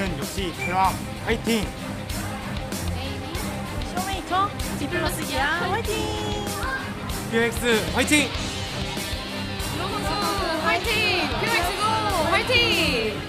이기는 역시 대왕 화이팅! 쇼메이커 D+ 기아 화이팅! DRX 화이팅! 화이팅! DRX고 화이팅!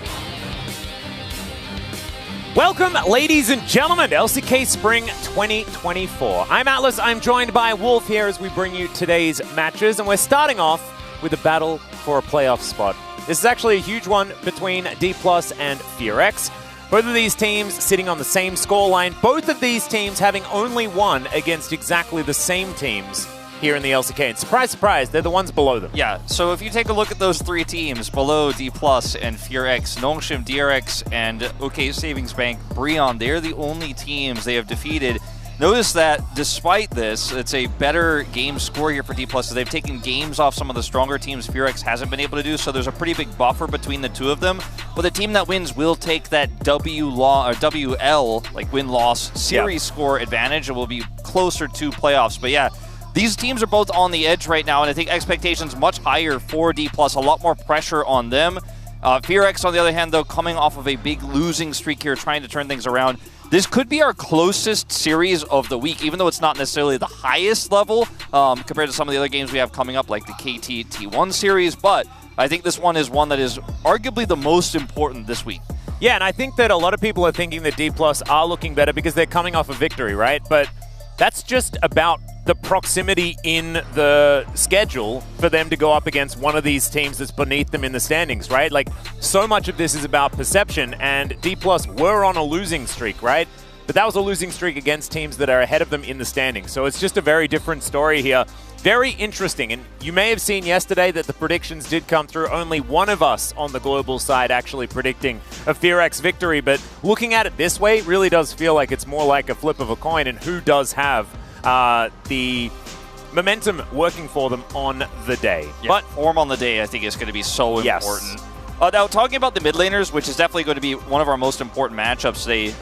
Welcome, ladies and gentlemen, to LCK Spring 2024. I'm Atlas, I'm joined by Wolf here as we bring you today's matches, and we're starting off with a battle for a playoff spot. This is actually a huge one between D+ and DRX. Both of these teams sitting on the same scoreline, both of these teams having only won against exactly the same teams here in the LCK. And surprise, surprise, they're the ones below them. Yeah, so if you take a look at those three teams below D+ and DRX, Nongshim, DRX, and OK Savings Bank, Breon, they're the only teams they have defeated. Notice that despite this, it's a better game score here for D+. So they've taken games off some of the stronger teams DRX hasn't been able to do, so there's a pretty big buffer between the two of them. But the team that wins will take that WL, like win-loss, series score advantage, and will be closer to playoffs. But yeah, these teams are both on the edge right now, and I think expectations much higher for D+, a lot more pressure on them. DRX, on the other hand, though, coming off of a big losing streak here, trying to turn things around. This could be our closest series of the week, even though it's not necessarily the highest level compared to some of the other games we have coming up, like the KT T1 series, but I think this one is one that is arguably the most important this week. Yeah, and I think that a lot of people are thinking that D+ are looking better because they're coming off a victory, right? But that's just about the proximity in the schedule for them to go up against one of these teams that's beneath them in the standings, right? Like, so much of this is about perception, and D+ were on a losing streak, right? But that was a losing streak against teams that are ahead of them in the standings. So it's just a very different story here. Very interesting, and you may have seen yesterday that the predictions did come through. Only one of us on the global side actually predicting a DRX victory, but looking at it this way, it really does feel like it's more like a flip of a coin, and who does have the momentum working for them on the day. Yeah, but form on the day, I think, is going to be so important. Now, talking about the mid laners, which is definitely going to be one of our most important matchups today,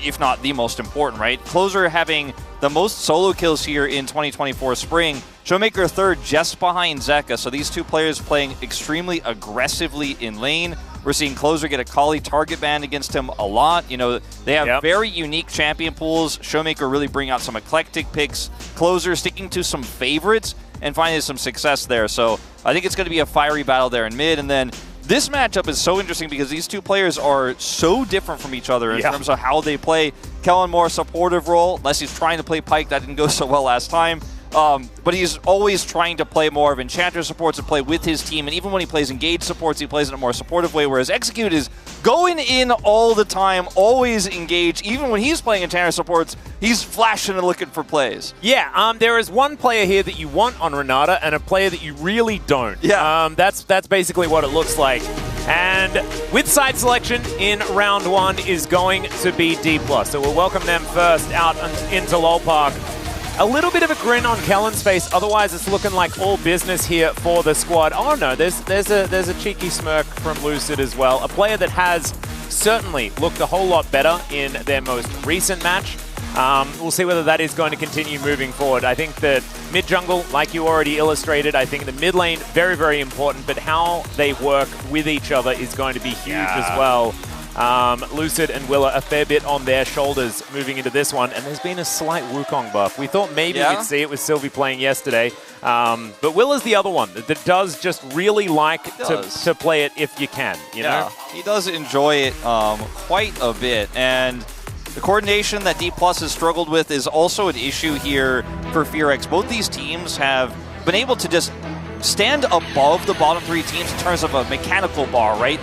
if not the most important, right? Closer having the most solo kills here in 2024 Spring. Showmaker third, just behind Zeka. So these two players playing extremely aggressively in lane. We're seeing Closer get a Kali target ban against him a lot. You know, they have very unique champion pools. Showmaker really bring out some eclectic picks. Closer sticking to some favorites and finding some success there. So I think it's going to be a fiery battle there in mid. And then this matchup is so interesting because these two players are so different from each other in terms of how they play. Kellen more supportive role, unless he's trying to play Pyke. That didn't go so well last time. But he's always trying to play more of Enchanter supports and play with his team. And even when he plays Engage supports, he plays in a more supportive way, whereas Execute is going in all the time, always engaged. Even when he's playing Enchanter supports, he's flashing and looking for plays. Yeah, there is one player here that you want on Renata and a player that you really don't. Yeah. That's basically what it looks like. And with side selection in round one is going to be D+. So we'll welcome them first out into LoL Park. A little bit of a grin on Kellen's face, otherwise it's looking like all business here for the squad. Oh no, there's a cheeky smirk from Lucid as well. A player that has certainly looked a whole lot better in their most recent match. We'll see whether that is going to continue moving forward. I think that mid-jungle, like you already illustrated, I think the mid lane, very, very important, but how they work with each other is going to be huge as well. Lucid and Willa a fair bit on their shoulders moving into this one, and there's been a slight Wukong buff. We thought maybe we'd see it with Sylvie playing yesterday, but Willa's the other one that does just really like to play it if you can, you know? He does enjoy it quite a bit, and the coordination that D+ has struggled with is also an issue here for DRX. Both these teams have been able to just stand above the bottom three teams in terms of a mechanical bar, right?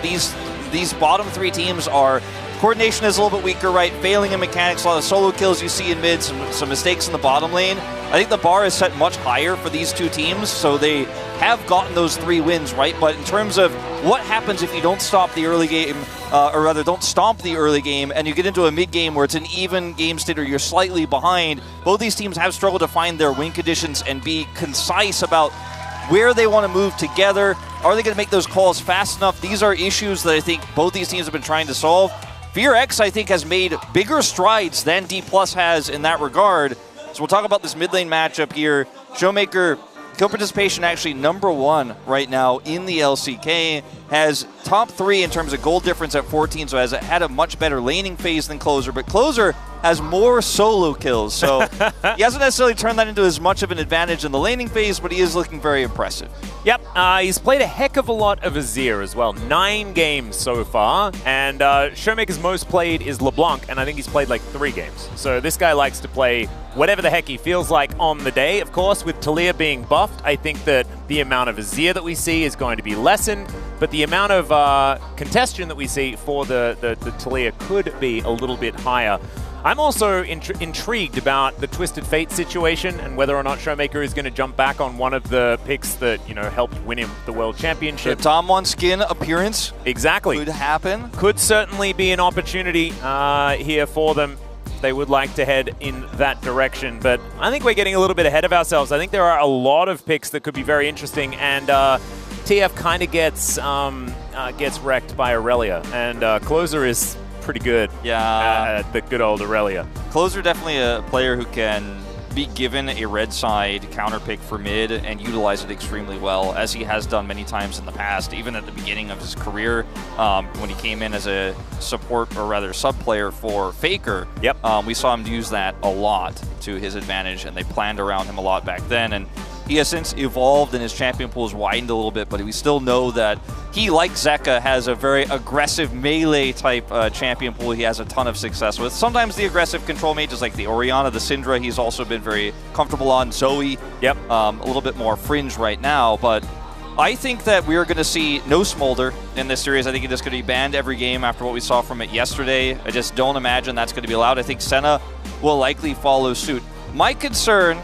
These bottom three teams are, coordination is a little bit weaker, right? Failing in mechanics, a lot of solo kills you see in mid, some mistakes in the bottom lane. I think the bar is set much higher for these two teams, so they have gotten those 3 wins, right? But in terms of what happens if you don't stop the early game, or rather don't stomp the early game, and you get into a mid game where it's an even game state or you're slightly behind, both these teams have struggled to find their win conditions and be concise about where they want to move together. Are they going to make those calls fast enough? These are issues that I think both these teams have been trying to solve. DRX, I think, has made bigger strides than D+ has in that regard. So we'll talk about this mid lane matchup here. Showmaker Kill participation actually #1 right now in the LCK. Has top 3 in terms of gold difference at 14, so has had a much better laning phase than Closer. But Closer has more solo kills, so he hasn't necessarily turned that into as much of an advantage in the laning phase, but he is looking very impressive. Yep, he's played a heck of a lot of Azir as well. 9 games so far, and Showmaker's most played is LeBlanc, and I think he's played like 3 games. So this guy likes to play whatever the heck he feels like on the day. Of course, with Talia being buffed, I think that the amount of Azir that we see is going to be lessened, but the amount of congestion that we see for the Talia could be a little bit higher. I'm also intrigued about the Twisted Fate situation and whether or not Showmaker is going to jump back on one of the picks that, you know, helped win him the World Championship. The Damwon skin appearance exactly could happen. Could certainly be an opportunity here for them. They would like to head in that direction, but I think we're getting a little bit ahead of ourselves. I think there are a lot of picks that could be very interesting, and TF kind of gets wrecked by Aurelia, and Closer is pretty good. Yeah, the good old Aurelia. Closer definitely a player who can be given a red side counter pick for mid and utilize it extremely well, as he has done many times in the past, even at the beginning of his career when he came in as a support, or rather sub player for Faker. Yep. We saw him use that a lot to his advantage, and they planned around him a lot back then. And he has since evolved, and his champion pool has widened a little bit, but we still know that he, like Zeka, has a very aggressive melee type champion pool he has a ton of success with. Sometimes the aggressive control mages like the Orianna, the Syndra, he's also been very comfortable on. Zoe, yep. A little bit more fringe right now, but I think that we are going to see no Smolder in this series. I think it is going to be banned every game after what we saw from it yesterday. I just don't imagine that's going to be allowed. I think Senna will likely follow suit. My concern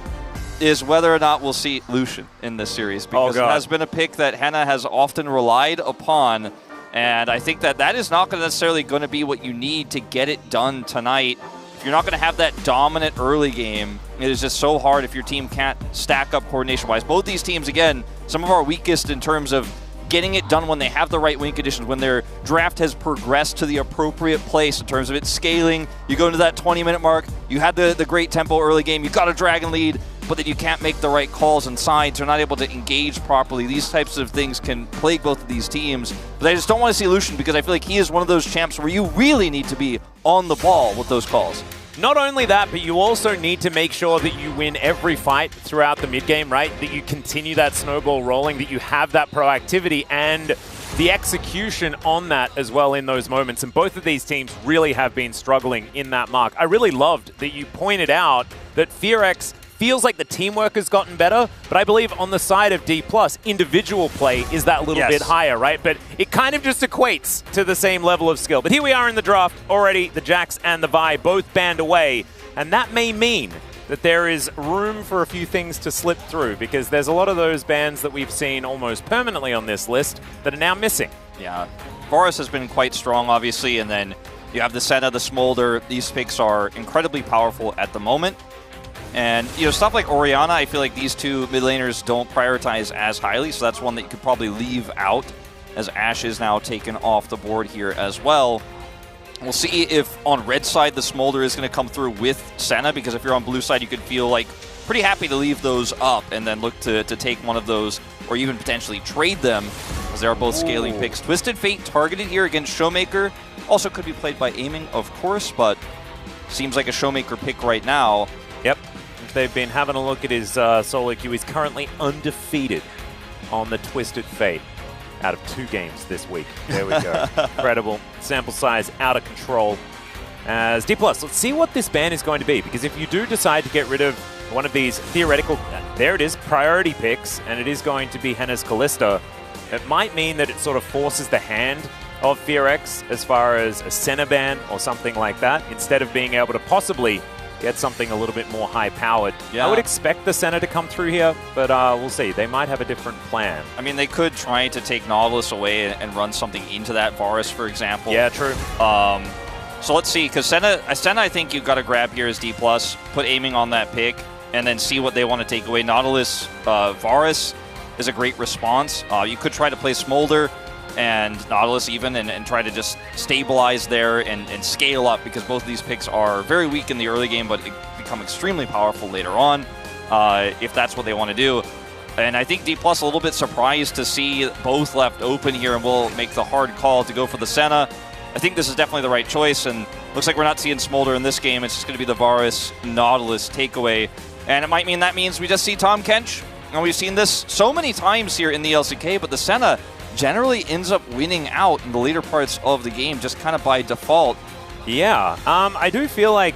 is whether or not we'll see Lucian in this series, because it has been a pick that Henna has often relied upon, and I think that that is not necessarily going to be what you need to get it done tonight. If you're not going to have that dominant early game, it is just so hard if your team can't stack up coordination-wise. Both these teams, again, some of our weakest in terms of getting it done when they have the right win conditions, when their draft has progressed to the appropriate place in terms of its scaling. You go into that 20-minute mark, you had the great tempo early game, you got a dragon lead, but then you can't make the right calls and sides, you're not able to engage properly. These types of things can plague both of these teams. But I just don't want to see Lucian, because I feel like he is one of those champs where you really need to be on the ball with those calls. Not only that, but you also need to make sure that you win every fight throughout the mid-game, right? That you continue that snowball rolling, that you have that proactivity and the execution on that as well in those moments. And both of these teams really have been struggling in that mark. I really loved that you pointed out that DRX feels like the teamwork has gotten better, but I believe on the side of D+, individual play is that little bit higher, right? But it kind of just equates to the same level of skill. But here we are in the draft already, the Jax and the Vi both banned away, and that may mean that there is room for a few things to slip through, because there's a lot of those bans that we've seen almost permanently on this list that are now missing. Yeah, Varus has been quite strong, obviously, and then you have the Senna, the Smolder. These picks are incredibly powerful at the moment. And, you know, stuff like Orianna, I feel like these two mid laners don't prioritize as highly, so that's one that you could probably leave out, as Ashe is now taken off the board here as well. We'll see if on red side the Smolder is going to come through with Senna, because if you're on blue side, you could feel like pretty happy to leave those up and then look to take one of those, or even potentially trade them, as they are both scaling picks. Twisted Fate targeted here against Showmaker. Also could be played by aiming, of course, but seems like a Showmaker pick right now. Yep. They've been having a look at his solo queue. He's currently undefeated on the Twisted Fate out of 2 games this week. There we go. Incredible. Sample size out of control. As D+, let's see what this ban is going to be, because if you do decide to get rid of one of these theoretical, there it is, priority picks, and it is going to be Henna's Kalista, it might mean that it sort of forces the hand of DRX as far as a Senna ban or something like that, instead of being able to possibly get something a little bit more high-powered. Yeah. I would expect the Senna to come through here, but we'll see. They might have a different plan. I mean, they could try to take Nautilus away and run something into that Varus, for example. Yeah, true. So let's see, because Senna, I think you've got to grab here as D+, put aiming on that pick, and then see what they want to take away. Nautilus, Varus is a great response. You could try to play Smolder and Nautilus even, and try to just stabilize there and scale up, because both of these picks are very weak in the early game, but become extremely powerful later on, if that's what they want to do. And I think D+ a little bit surprised to see both left open here and will make the hard call to go for the Senna. I think this is definitely the right choice, and looks like we're not seeing Smolder in this game. It's just going to be the Varus Nautilus takeaway. And it might mean that means we just see Tahm Kench. And we've seen this so many times here in the LCK, but the Senna generally ends up winning out in the later parts of the game, just kind of by default. Yeah, I do feel like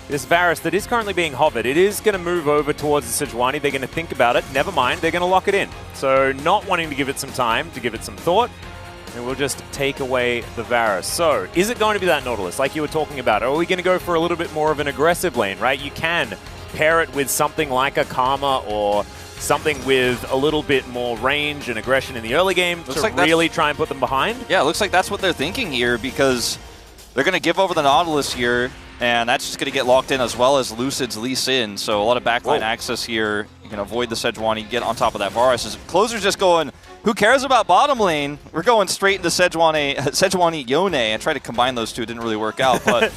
this Varus that is currently being hovered, it is going to move over towards the Sejuani. They're going to think about it. Never mind, they're going to lock it in. So not wanting to give it some time, to give it some thought, and we'll just take away the Varus. So is it going to be that Nautilus, like you were talking about? Or are we going to go for a little bit more of an aggressive lane, right? You can pair it with something like a Karma or something with a little bit more range and aggression in the early game to really try and put them behind. Yeah, it looks like that's what they're thinking here, because they're going to give over the Nautilus here, and that's just going to get locked in as well as Lucid's Lee Sin. So a lot of backline access here. You can avoid the Sejuani, get on top of that Varus. Closer's just going, who cares about bottom lane? We're going straight into Sejuani Yone, and try to combine those two. It didn't really work out, but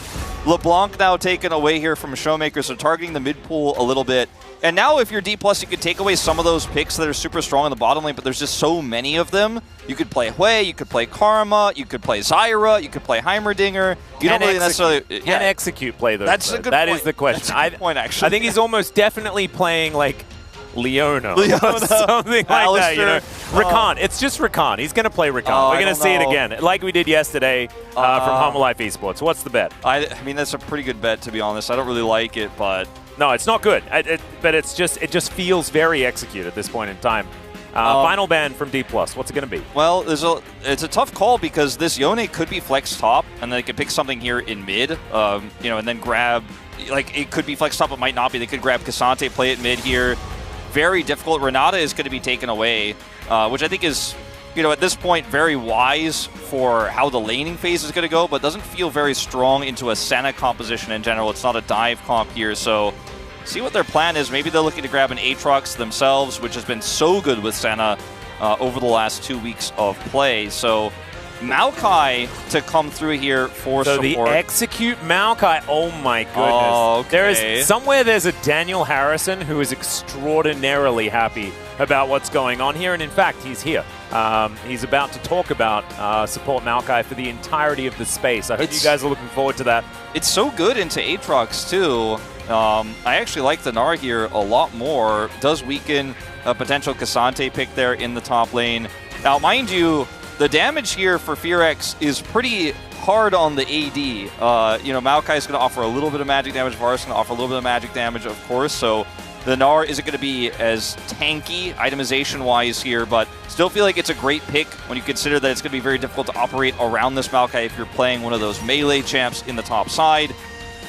LeBlanc now taken away here from Showmaker, so targeting the mid pool a little bit. And now if you're D+, you could take away some of those picks that are super strong in the bottom lane, but there's just so many of them. You could play Hui, you could play Karma, you could play Zyra, you could play Heimerdinger. You don't really necessarily... Can Execute play those? That's a good point. That is the question. That's a good point, actually. I think he's almost definitely playing like Leona or something like that, you know. Rakan. It's just Rakan. He's going to play Rakan. We're going to see it again, like we did yesterday from Humble Life Esports. What's the bet? I mean, that's a pretty good bet, to be honest. I don't really like it, but... No, it's not good. But it just feels very Execute at this point in time. Final ban from D+. What's it going to be? Well, it's a tough call, because this Yone could be flex top, and they could pick something here in mid, you know, and then grab... Like, it could be flex top, it might not be. They could grab Cassante, play it mid here. Very difficult. Renata is going to be taken away, which I think is, you know, at this point, very wise for how the laning phase is going to go, but doesn't feel very strong into a Senna composition in general. It's not a dive comp here, so see what their plan is. Maybe they're looking to grab an Aatrox themselves, which has been so good with Senna over the last 2 weeks of play. So Maokai to come through here for support. So the Execute Maokai, oh my goodness. Oh, okay. There's a Daniel Harrison who is extraordinarily happy about what's going on here, and in fact, he's here. He's about to talk about support Maokai for the entirety of the space. I hope you guys are looking forward to that. It's so good into Aatrox, too. I actually like the Gnar here a lot more. Does weaken a potential Cassante pick there in the top lane. Now, mind you, the damage here for FearX is pretty hard on the AD. You know, Maokai is going to offer a little bit of magic damage. Varus is going to offer a little bit of magic damage, of course. So the Gnar isn't going to be as tanky itemization-wise here, but still feel like it's a great pick when you consider that it's going to be very difficult to operate around this Maokai if you're playing one of those melee champs in the top side.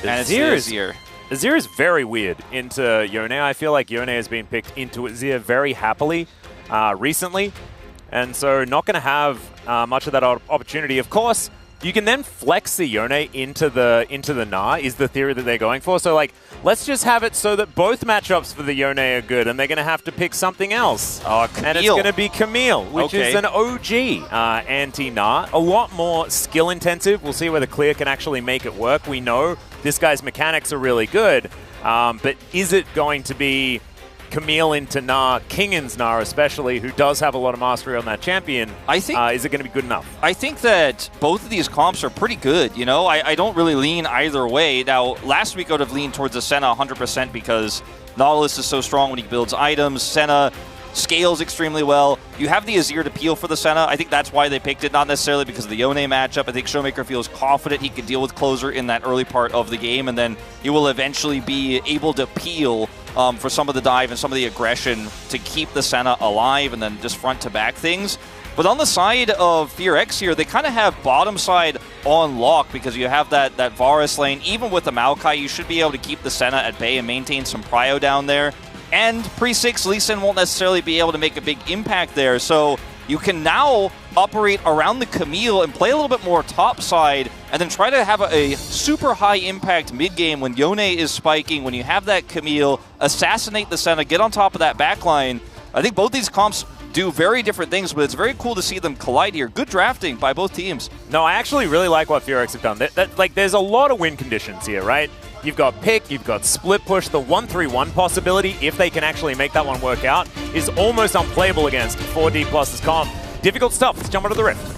And it's Azir. Azir is very weird into Yone. I feel like Yone has been picked into Azir very happily recently. And so not going to have much of that opportunity. Of course, you can then flex the Yone into the Gnar is the theory that they're going for. So, like, let's just have it so that both matchups for the Yone are good, and they're going to have to pick something else. And it's going to be Camille, which is an OG anti-Gnar. A lot more skill-intensive. We'll see whether Clear can actually make it work. We know this guy's mechanics are really good, but is it going to be Camille into Gnar, Kingan's Gnar especially, who does have a lot of mastery on that champion? I think is it going to be good enough? I think that both of these comps are pretty good. You know, I don't really lean either way. Now, last week I would have leaned towards the Senna 100% because Nautilus is so strong when he builds items. Senna scales extremely well. You have the Azir to peel for the Senna. I think that's why they picked it, not necessarily because of the Yone matchup. I think Showmaker feels confident he can deal with Closer in that early part of the game, and then he will eventually be able to peel for some of the dive and some of the aggression to keep the Senna alive and then just front to back things. But on the side of FearX here, they kind of have bottom side on lock because you have that Varus lane. Even with the Maokai, you should be able to keep the Senna at bay and maintain some prio down there. And pre-6, Lee Sin won't necessarily be able to make a big impact there. So you can now operate around the Camille and play a little bit more top side and then try to have a super high impact mid game when Yone is spiking. When you have that Camille, assassinate the Senna, get on top of that backline. I think both these comps do very different things, but it's very cool to see them collide here. Good drafting by both teams. No, I actually really like what FearX have done. Like, there's a lot of win conditions here, right? you've got pick, you've got split push. The 1-3-1 possibility, if they can actually make that one work out, is almost unplayable against 4D+'s comp. Difficult stuff. Let's jump onto the Rift.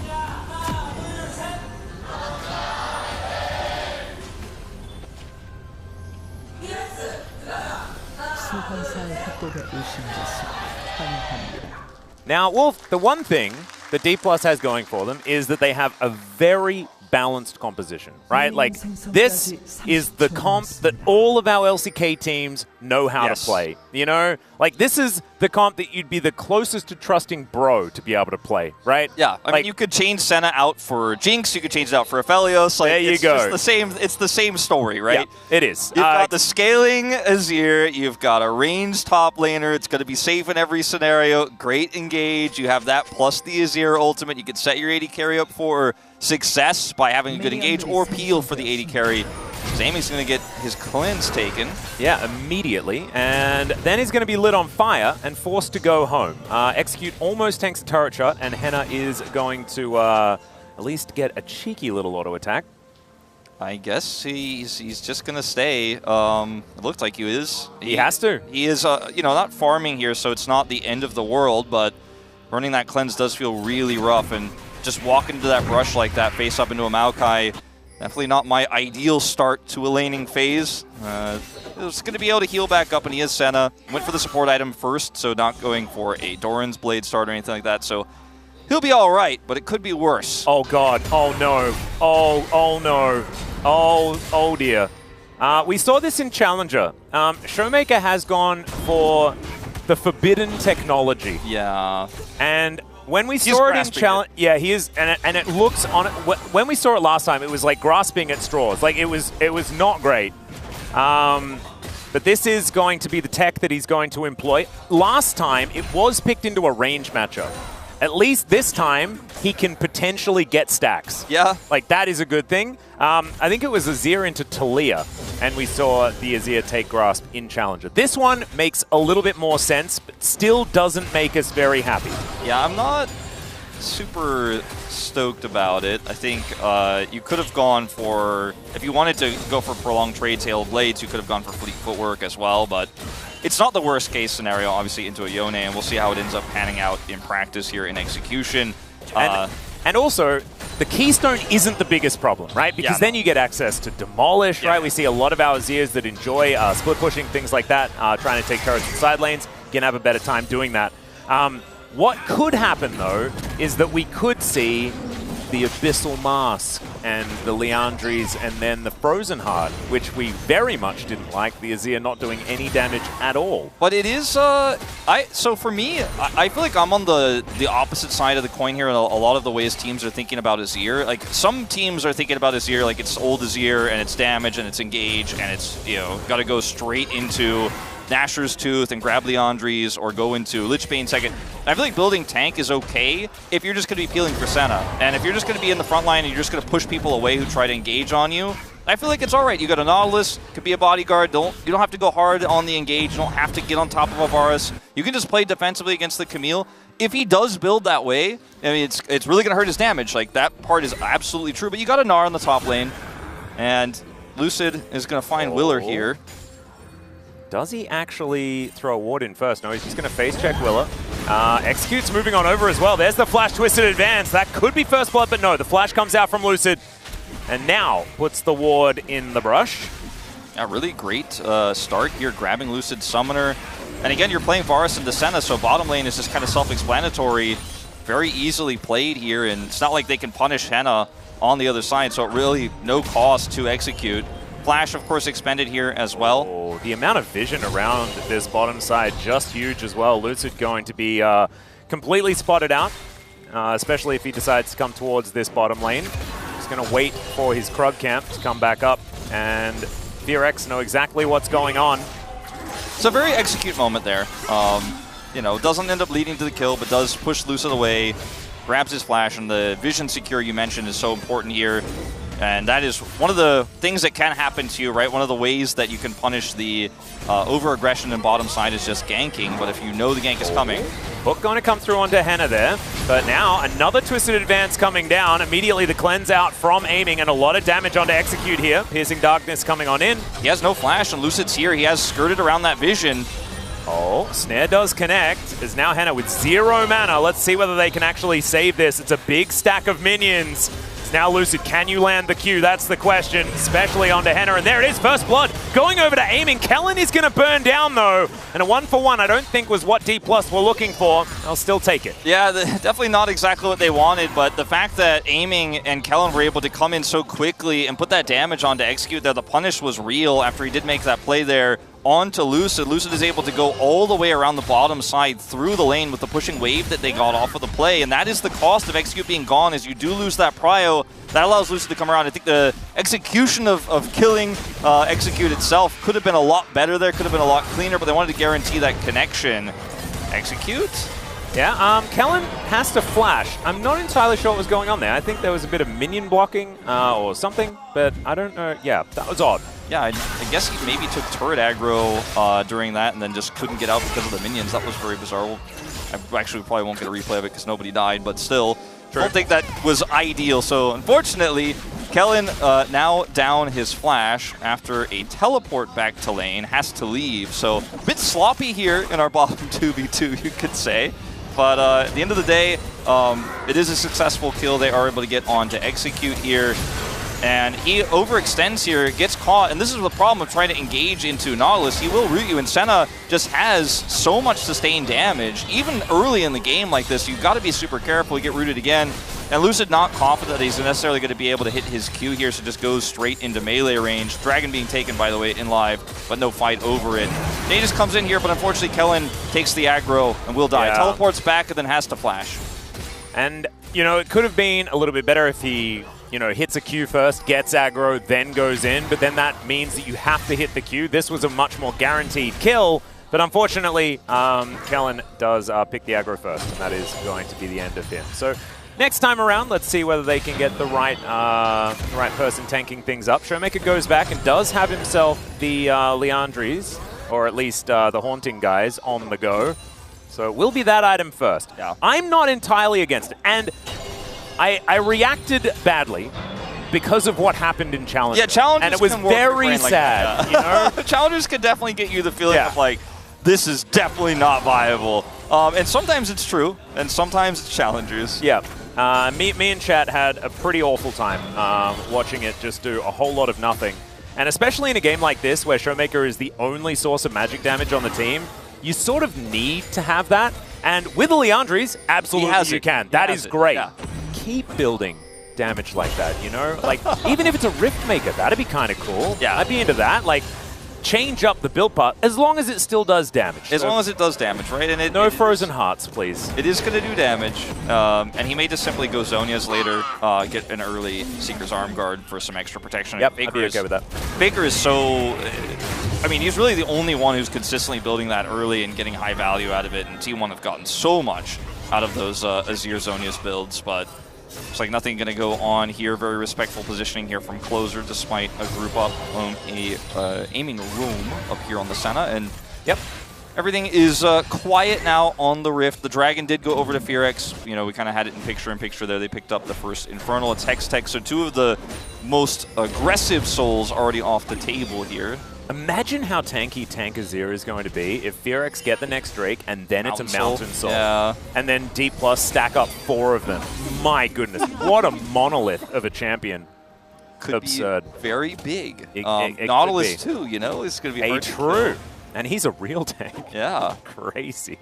Now, Wolf, the one thing that D+ has going for them is that they have a very balanced composition, right? Like, this is the comp that all of our LCK teams know how to play, you know? Like, this is the comp that you'd be the closest to trusting Bro to be able to play, right? Yeah, I mean, you could change Senna out for Jinx, you could change it out for Aphelios. Like, there you go. It's the same story, right? Yeah, it is. You've got the scaling Azir, you've got a ranged top laner, it's going to be safe in every scenario, great engage, you have that plus the Azir ultimate, you can set your AD carry up for success by having a good engage or peel for the AD carry. Sammy's going to get his cleanse taken. Yeah, immediately. And then he's going to be lit on fire and forced to go home. Execute almost tanks a turret shot, and Henna is going to at least get a cheeky little auto attack. I guess he's just going to stay. It looked like he is. He has to. He is, you know, not farming here, so it's not the end of the world, but burning that cleanse does feel really rough, and just walking into that brush like that, face up into a Maokai, definitely not my ideal start to a laning phase. He's going to be able to heal back up, and he is Senna. Went for the support item first, so not going for a Doran's Blade start or anything like that, so he'll be all right, but it could be worse. Oh, God. Oh, no. Oh, no. Oh, dear. We saw this in Challenger. Showmaker has gone for the forbidden technology. Yeah. And when we saw it in Challenge, yeah, he is, and it looks on it. When we saw it last time, it was like grasping at straws. Like it was not great. But this is going to be the tech that he's going to employ. Last time, it was picked into a range matchup. At least this time, he can potentially get stacks. Yeah. Like, that is a good thing. I think it was Azir into Talia, and we saw the Azir take grasp in Challenger. This one makes a little bit more sense, but still doesn't make us very happy. Yeah, I'm not super stoked about it. I think you could have gone for, if you wanted to go for prolonged trades, Hail Blades, you could have gone for Fleet Footwork as well, but it's not the worst case scenario, obviously, into a Yone, and we'll see how it ends up panning out in practice here in execution. And also, the Keystone isn't the biggest problem, right? Because then you get access to Demolish, right? We see a lot of our Azirs that enjoy split pushing, things like that, trying to take turrets in side lanes. You can have a better time doing that. What could happen, though, is that we could see the Abyssal Mask and the Liandry's and then the Frozen Heart, which we very much didn't like, the Azir not doing any damage at all. But it is, so for me, I feel like I'm on the opposite side of the coin here in a lot of the ways teams are thinking about Azir. Like, some teams are thinking about Azir like it's old Azir and it's damage and it's engage and it's, you know, got to go straight into Nashor's Tooth and grab Liandry's or go into Lich Bane second. I feel like building tank is okay if you're just going to be peeling for Senna. And if you're just going to be in the front line and you're just going to push people away who try to engage on you, I feel like it's all right. You got a Nautilus, could be a bodyguard. You don't have to go hard on the engage. You don't have to get on top of a Varus. You can just play defensively against the Camille. If he does build that way, I mean, it's really going to hurt his damage. Like, that part is absolutely true. But you got a Gnar in the top lane, and Lucid is going to find Willer here. Does he actually throw a ward in first? No, he's just going to face check Willer. Executes moving on over as well. There's the flash twisted advance. That could be first blood, but no, the flash comes out from Lucid. And now puts the ward in the brush. A really great start here, grabbing Lucid Summoner. And again, you're playing Varus into Senna, so bottom lane is just kind of self-explanatory. Very easily played here, and it's not like they can punish Henna on the other side, so really no cost to execute. Flash, of course, expended here as well. Oh, the amount of vision around this bottom side, just huge as well. Lucid going to be completely spotted out, especially if he decides to come towards this bottom lane. He's going to wait for his Krug camp to come back up, and DRX know exactly what's going on. It's a very execute moment there. You know, doesn't end up leading to the kill, but does push Lucid away, grabs his flash, and the vision secure you mentioned is so important here. And that is one of the things that can happen to you, right? One of the ways that you can punish the over-aggression in bottom side is just ganking, but if you know the gank is coming. Hook going to come through onto Henna there. But now, another Twisted Advance coming down. Immediately the cleanse out from aiming, and a lot of damage onto Execute here. Piercing Darkness coming on in. He has no flash, and Lucid's here. He has skirted around that vision. Oh, Snare does connect. Is now Henna with 0 mana. Let's see whether they can actually save this. It's a big stack of minions. Now Lucid, can you land the Q? That's the question, especially onto Henna. And there it is, first blood going over to aiming. Kellen is going to burn down though. And a 1-for-1 I don't think was what D+ were looking for. I'll still take it. Yeah, definitely not exactly what they wanted, but the fact that aiming and Kellen were able to come in so quickly and put that damage onto Execute there, the punish was real after he did make that play there. Onto Lucid. Lucid is able to go all the way around the bottom side through the lane with the pushing wave that they got off of the play, and that is the cost of Execute being gone, is you do lose that prio. That allows Lucid to come around. I think the execution of killing Execute itself could have been a lot better there, could have been a lot cleaner, but they wanted to guarantee that connection. Execute? Yeah, Kellen has to flash. I'm not entirely sure what was going on there. I think there was a bit of minion blocking or something, but I don't know. Yeah, that was odd. Yeah, I guess he maybe took turret aggro during that and then just couldn't get out because of the minions. That was very bizarre. I actually probably won't get a replay of it because nobody died, but still, I don't think that was ideal. So unfortunately, Kellen now down his flash after a teleport back to lane, has to leave. So a bit sloppy here in our bottom 2v2, you could say. But at the end of the day, it is a successful kill. They are able to get on to Execute here. And he overextends here, gets caught, and this is the problem of trying to engage into Nautilus. He will root you, and Senna just has so much sustained damage. Even early in the game like this, you've got to be super careful. You get rooted again. And Lucid not confident that he's necessarily going to be able to hit his Q here, so just goes straight into melee range. Dragon being taken, by the way, in live, but no fight over it. They just comes in here, but unfortunately Kellen takes the aggro and will die. Yeah. Teleports back and then has to flash. And, you know, it could have been a little bit better if he, you know, hits a Q first, gets aggro, then goes in, but then that means that you have to hit the Q. This was a much more guaranteed kill, but unfortunately, Kellen does pick the aggro first, and that is going to be the end of him. So next time around, let's see whether they can get the right person tanking things up. Showmaker goes back and does have himself the Leandries, or at least the Haunting guys, on the go. So it will be that item first. Yeah. I'm not entirely against it, and I reacted badly because of what happened in Challengers. Yeah, Challengers and it was very sad. Like you know? Challengers can definitely get you the feeling of like, this is definitely not viable. And sometimes it's true, and sometimes it's Challengers. Yeah. Me and chat had a pretty awful time watching it just do a whole lot of nothing. And especially in a game like this, where Showmaker is the only source of magic damage on the team, you sort of need to have that. And with the Leandries, absolutely you can. That is great. Yeah. Keep building damage like that, you know? Like, even if it's a Rift Maker, that'd be kind of cool. Yeah. I'd be into that. Like, change up the build part, as long as it still does damage. As long as it does damage, right? And no frozen hearts, please. It is going to do damage, and he may just simply go Zonia's later, get an early Seeker's Arm Guard for some extra protection. Yep, I'd be okay with that. Baker is so... I mean, he's really the only one who's consistently building that early and getting high value out of it, and T1 have gotten so much out of those Azir Zonia's builds, but looks like nothing going to go on here. Very respectful positioning here from Closer, despite a group up on a aiming room up here on the Senna, and yep. Everything is quiet now on the Rift. The Dragon did go over to Fearex. You know, we kind of had it in picture-in-picture there. They picked up the first Infernal. It's Hextech, so two of the most aggressive souls already off the table here. Imagine how tanky Tank Azir is going to be if Fearex get the next Drake and then it's a Mountain Soul. Yeah. And then D+ stack up 4 of them. My goodness, what a monolith of a champion. Could absurd. Be very big. It Nautilus too, you know, is going to be true. And he's a real tank. Yeah. Crazy.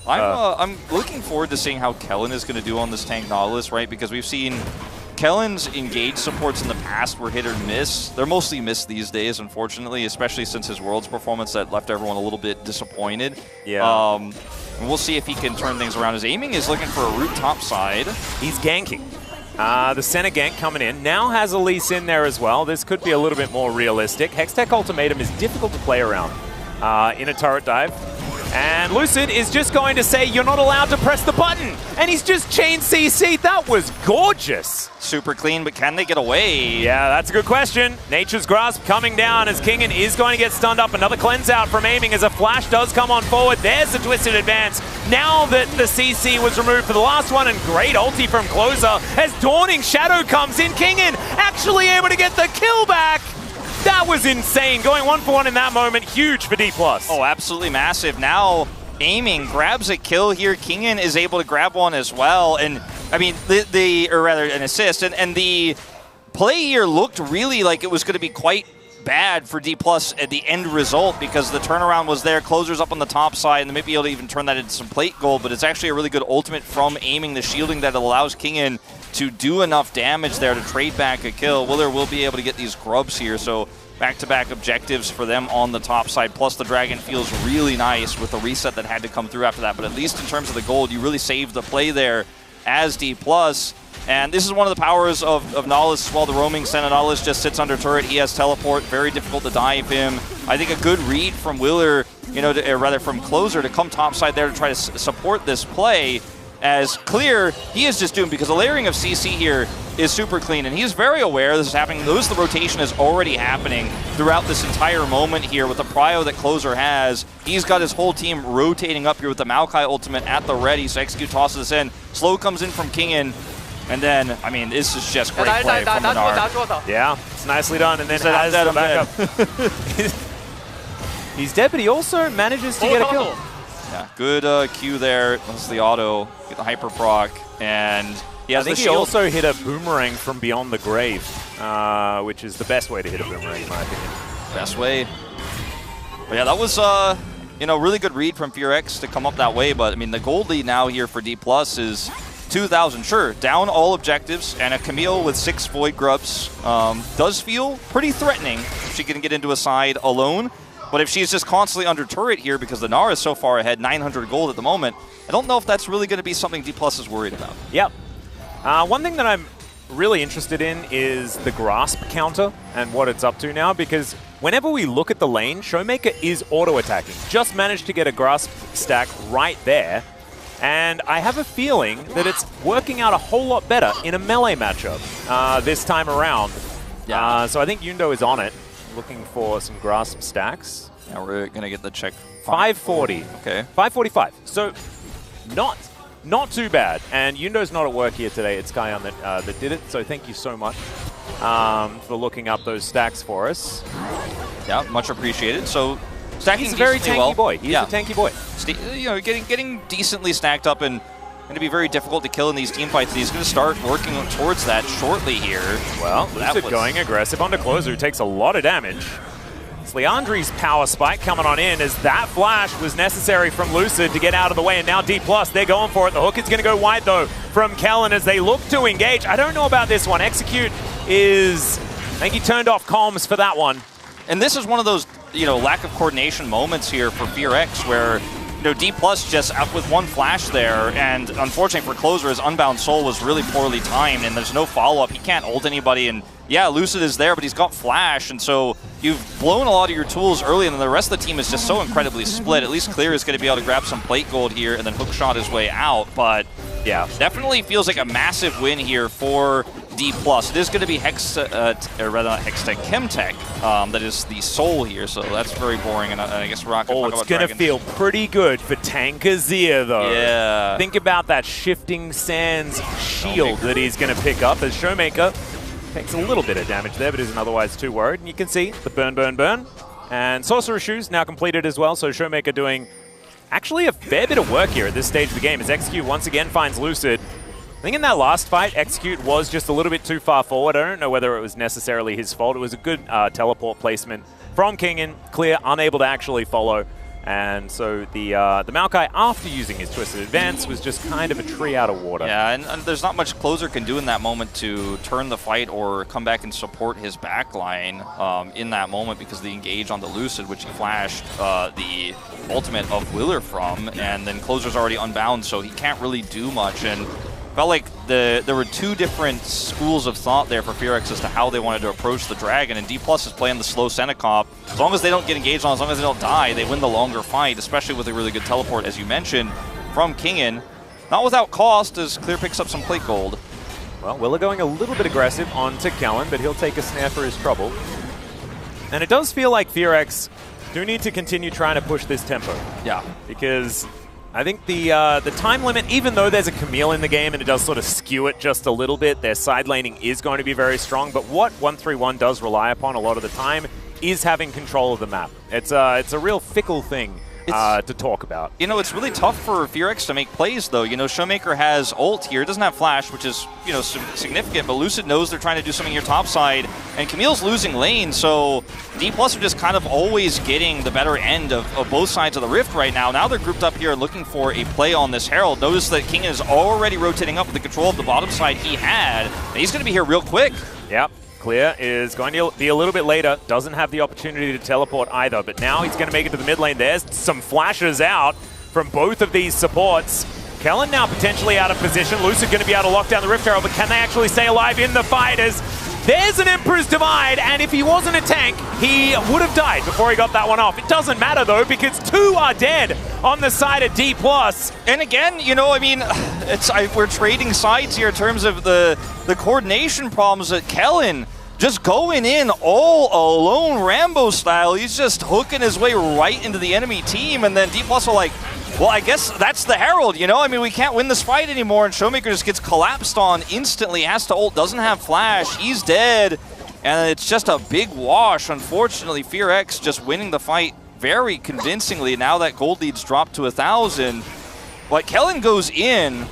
I'm looking forward to seeing how Kellen is going to do on this tank Nautilus, right? Because we've seen Kellen's engage supports in the past were hit or miss. They're mostly missed these days, unfortunately, especially since his Worlds performance that left everyone a little bit disappointed. Yeah. And we'll see if he can turn things around. His aiming is looking for a root top side. He's ganking. The center gank coming in. Now has Elise in there as well. This could be a little bit more realistic. Hextech Ultimatum is difficult to play around in a turret dive. And Lucid is just going to say, you're not allowed to press the button. And he's just chained CC. That was gorgeous. Super clean, but can they get away? Yeah, that's a good question. Nature's Grasp coming down as Kingen is going to get stunned up. Another cleanse out from aiming as a flash does come on forward. There's the twisted advance. Now that the CC was removed for the last one, and great ulti from Closer as Dawning Shadow comes in. Kingen actually able to get the kill back. That was insane. Going 1-for-1 in that moment, huge for D+. Oh, absolutely massive. Now, aiming grabs a kill here. Kingen is able to grab one as well. And, I mean, or rather, an assist. And the play here looked really like it was going to be quite bad for D+ at the end result because the turnaround was there. Closer's up on the top side, and they might be able to even turn that into some plate gold, but it's actually a really good ultimate from aiming the shielding that allows Kingen to do enough damage there to trade back a kill. Willer will be able to get these grubs here, so back-to-back objectives for them on the top side, plus the Dragon feels really nice with the reset that had to come through after that, but at least in terms of the gold, you really saved the play there as D+. And this is one of the powers of Nautilus. While the roaming Senna Nautilus just sits under turret, he has teleport, very difficult to dive him. I think a good read from Willer, you know, or rather from Closer to come topside there to try to support this play. As Clear, he is just doomed because the layering of CC here is super clean, and he's very aware this is happening. Notice the rotation is already happening throughout this entire moment here with the prio that Closer has. He's got his whole team rotating up here with the Maokai ultimate at the ready, so Execute tosses this in. Slow comes in from Kingen, and then, I mean, this is just great play from Menard. Yeah, it's nicely done, and then has the backup. He's dead, but he also manages to get a kill. Yeah, good Q there. That's the auto, get the hyper proc, and he has I think the he shield. also hit a boomerang from beyond the grave, which is the best way to hit a boomerang, in my opinion. Best way. But yeah, that was you know, really good read from DRX to come up that way. But I mean, the gold lead now here for D+ is 2,000. Sure, down all objectives, and a Camille with 6 Void Grubs does feel pretty threatening if she can get into a side alone. But if she's just constantly under turret here because the Nara is so far ahead, 900 gold at the moment, I don't know if that's really going to be something D+ is worried about. Yep. One thing that I'm really interested in is the Grasp counter and what it's up to now, because whenever we look at the lane, Showmaker is auto-attacking. Just managed to get a Grasp stack right there, and I have a feeling that it's working out a whole lot better in a melee matchup this time around. Yeah. So I think Yundo is on it, looking for some Grasp stacks. Now we're going to get the check. 540. Okay. 545. So not too bad. And Yundo's not at work here today. It's Kayan that did it. So thank you so much for looking up those stacks for us. Yeah, much appreciated. So stacking He's a very tanky well. boy. He's yeah. a tanky boy. You know, getting decently stacked up and going to be very difficult to kill in these team fights. He's going to start working towards that shortly here. Well, Lucid going aggressive onto Closer, who takes a lot of damage. It's Leandri's power spike coming on in as that flash was necessary from Lucid to get out of the way, and now D+, they're going for it. The hook is going to go wide, though, from Kellen as they look to engage. I don't know about this one. Execute is... I think he turned off comms for that one. And this is one of those, you know, lack of coordination moments here for DRX where, you know, D+ just out with one flash there, and unfortunately for Closer, his Unbound Soul was really poorly timed, and there's no follow-up. He can't ult anybody, and yeah, Lucid is there, but he's got flash, and so you've blown a lot of your tools early, and then the rest of the team is just so incredibly split. At least Clear is going to be able to grab some plate gold here and then hookshot his way out, but yeah, definitely feels like a massive win here for D+. It is going to be or rather not Hextech, Chemtech that is the soul here, so that's very boring, and I guess we're not going to talk about it's going to feel pretty good for Tankazir, though. Yeah. Think about that Shifting Sands shield that he's going to pick up as Showmaker takes a little bit of damage there, but isn't otherwise too worried. And you can see the burn, burn, burn. And Sorcerer's Shoes now completed as well, so Showmaker doing actually a fair bit of work here at this stage of the game as Execute once again finds Lucid. I think in that last fight, Execute was just a little bit too far forward. I don't know whether it was necessarily his fault. It was a good teleport placement from Kingen. Clear, unable to actually follow. And so the Maokai, after using his Twisted Advance, was just kind of a tree out of water. Yeah, and there's not much Closer can do in that moment to turn the fight or come back and support his backline in that moment because the engage on the Lucid, which he flashed the ultimate of Willer from, and then Closer's already unbound, so he can't really do much. And felt like there were two different schools of thought there for DRX as to how they wanted to approach the Dragon, and D+ is playing the slow Senecop. As long as they don't get engaged on, as long as they don't die, they win the longer fight, especially with a really good teleport, as you mentioned, from Kingen. Not without cost, as Clear picks up some plate gold. Well, Willa going a little bit aggressive onto Kellen, but he'll take a snare for his trouble. And it does feel like DRX do need to continue trying to push this tempo. Yeah. Because I think the time limit, even though there's a Camille in the game and it does sort of skew it just a little bit, their side laning is going to be very strong. But what 131 does rely upon a lot of the time is having control of the map. It's a real fickle thing to talk about. You know, it's really tough for DRX to make plays, though. You know, Showmaker has ult here. Doesn't have flash, which is, you know, significant. But Lucid knows they're trying to do something here topside. And Camille's losing lane, so D+ are just kind of always getting the better end of both sides of the rift right now. Now they're grouped up here looking for a play on this Herald. Notice that King is already rotating up with the control of the bottom side he had. And he's going to be here real quick. Yep. Clear is going to be a little bit later. Doesn't have the opportunity to teleport either, but now he's going to make it to the mid lane. There's some flashes out from both of these supports. Kellen now potentially out of position. Lucid going to be able to lock down the Rift Herald, but can they actually stay alive in the fight? As there's an Emperor's Divide, and if he wasn't a tank, he would have died before he got that one off. It doesn't matter, though, because two are dead on the side of D+. And again, you know, I mean, we're trading sides here in terms of the coordination problems that Kellen just going in all alone Rambo style. He's just hooking his way right into the enemy team, and then D+ are like, well, I guess that's the Herald, you know? I mean, we can't win this fight anymore, and Showmaker just gets collapsed on instantly, has to ult, doesn't have flash, he's dead, and it's just a big wash. Unfortunately, DRX just winning the fight very convincingly. Now that gold lead's dropped to 1,000, but Kellen goes in,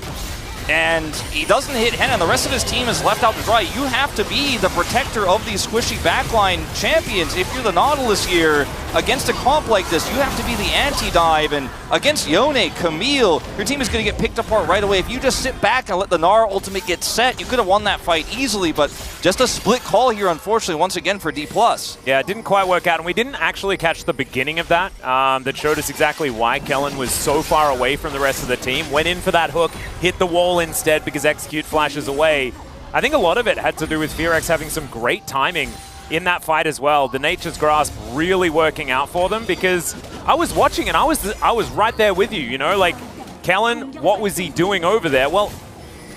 and he doesn't hit Henna, and the rest of his team is left out to dry. You have to be the protector of these squishy backline champions. If you're the Nautilus here, against a comp like this, you have to be the anti-dive, and against Yone, Camille, your team is going to get picked apart right away. If you just sit back and let the Gnar ultimate get set, you could have won that fight easily, but just a split call here, unfortunately, once again for D+. Yeah, it didn't quite work out, and we didn't actually catch the beginning of that. That showed us exactly why Kellen was so far away from the rest of the team. Went in for that hook, hit the wall instead because Execute flashes away. I think a lot of it had to do with DRX having some great timing in that fight as well. The Nature's Grasp really working out for them, because I was watching and I was right there with you, you know, like, Kellen, what was he doing over there? Well,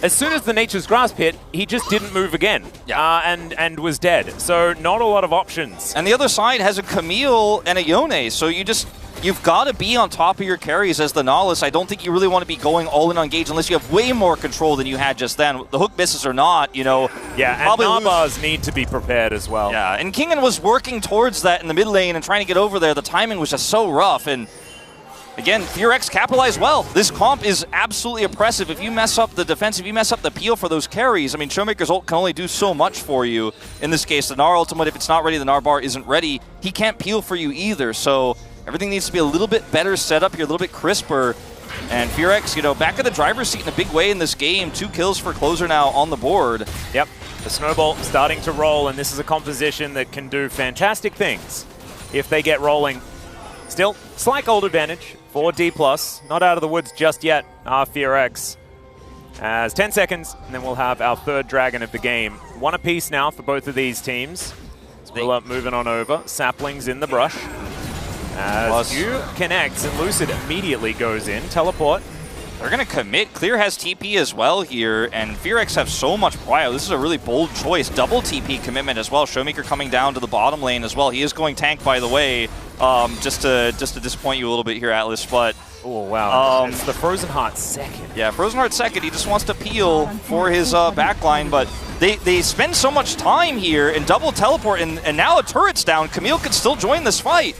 as soon as the Nature's Grasp hit, he just didn't move again, and was dead. So not a lot of options. And the other side has a Camille and a Yone, so you've got to be on top of your carries as the Nautilus. I don't think you really want to be going all in on Gage unless you have way more control than you had just then. The hook misses or not, you know. Yeah, and Nabas need to be prepared as well. Yeah, and Kingen was working towards that in the mid lane and trying to get over there. The timing was just so rough, and again, DRX capitalized well. This comp is absolutely oppressive. If you mess up the defense, if you mess up the peel for those carries, I mean, Showmaker's ult can only do so much for you. In this case, the Gnar ultimate, if it's not ready, the Gnar bar isn't ready, he can't peel for you either. So everything needs to be a little bit better set up here, a little bit crisper. And DRX, you know, back in the driver's seat in a big way in this game. 2 kills for Closer now on the board. Yep, the snowball starting to roll, and this is a composition that can do fantastic things if they get rolling. Still, slight gold advantage for D+. Not out of the woods just yet, DRX. As 10 seconds, and then we'll have our third dragon of the game. One apiece now for both of these teams. We'll moving on over. Saplings in the brush. As you connects, and Lucid immediately goes in. Teleport. They're going to commit. Clear has TP as well here, and DRX have so much prio. This is a really bold choice. Double TP commitment as well. Showmaker coming down to the bottom lane as well. He is going tank, by the way, just to disappoint you a little bit here, Atlas, but oh, wow. It's the Frozen Heart second. Yeah, Frozen Heart second. He just wants to peel for his backline, but they spend so much time here and double teleport, and now a turret's down. Camille could still join this fight.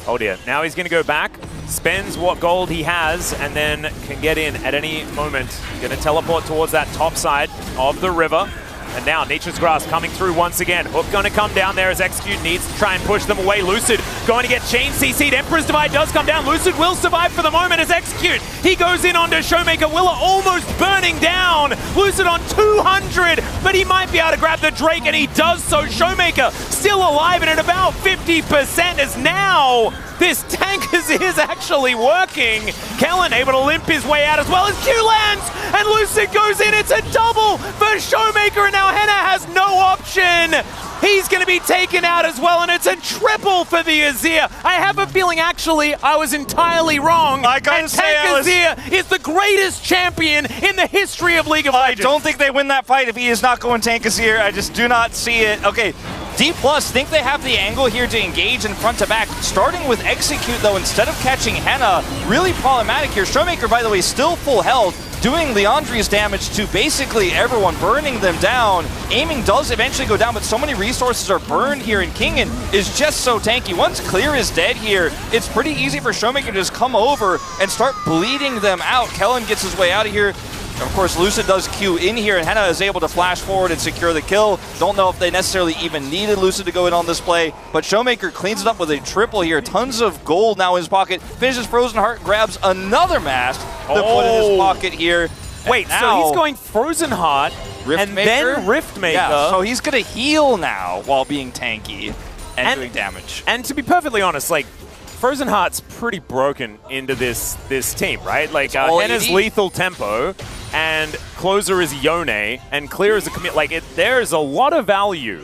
Oh dear, now he's going to go back, spends what gold he has, and then can get in at any moment. Going to teleport towards that top side of the river. And now Nature's Grasp coming through once again. Hook going to come down there as Execute needs to try and push them away. Lucid going to get chain CC'd. Emperor's Divide does come down. Lucid will survive for the moment as Execute. He goes in onto Showmaker. Willa almost burning down. Lucid on 200, but he might be able to grab the Drake, and he does so. Showmaker still alive and at about 50% as now This Tankazir is actually working. Kellen able to limp his way out as well as Q lands, and Lucid goes in. It's a double for Showmaker, and now Henna has no option. He's going to be taken out as well, and it's a triple for the Azir. I have a feeling, actually, I was entirely wrong. I gotta say, Tankazir is the greatest champion in the history of League of Legends. I don't think they win that fight if he is not going Tankazir. I just do not see it. Okay, D+ think they have the angle here to engage in front to back. Starting with Execute, though, instead of catching Henna, really problematic here. Showmaker, by the way, still full health, doing Leandri's damage to basically everyone, burning them down. Aiming does eventually go down, but so many resources are burned here, and Kingen is just so tanky. Once Clear is dead here, it's pretty easy for Showmaker to just come over and start bleeding them out. Kellen gets his way out of here. Of course, Lucid does Q in here, and Henna is able to flash forward and secure the kill. Don't know if they necessarily even needed Lucid to go in on this play, but Showmaker cleans it up with a triple here. Tons of gold now in his pocket. Finishes Frozen Heart, grabs another mask to put in his pocket here. Wait, so he's going Frozen Heart and then Riftmaker. Yeah, so he's going to heal now while being tanky and doing damage. And to be perfectly honest, like, Frozen Heart's pretty broken into this team, right? Like, Henna's lethal tempo, and Closer is Yone, and Clear is a commit. Like, there's a lot of value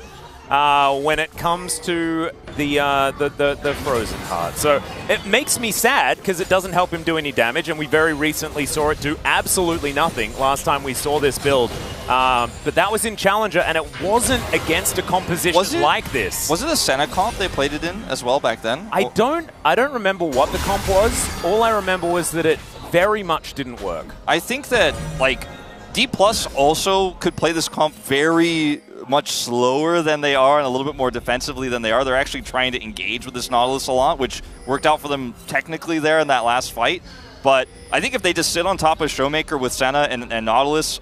when it comes to the Frozen Heart. So it makes me sad because it doesn't help him do any damage, and we very recently saw it do absolutely nothing last time we saw this build. But that was in Challenger, and it wasn't against a composition like this. Was it a Senna comp they played it in as well back then? I don't remember what the comp was. All I remember was that it very much didn't work. I think that, like, D+ also could play this comp very much slower than they are and a little bit more defensively than they are. They're actually trying to engage with this Nautilus a lot, which worked out for them technically there in that last fight. But I think if they just sit on top of Showmaker with Senna and Nautilus,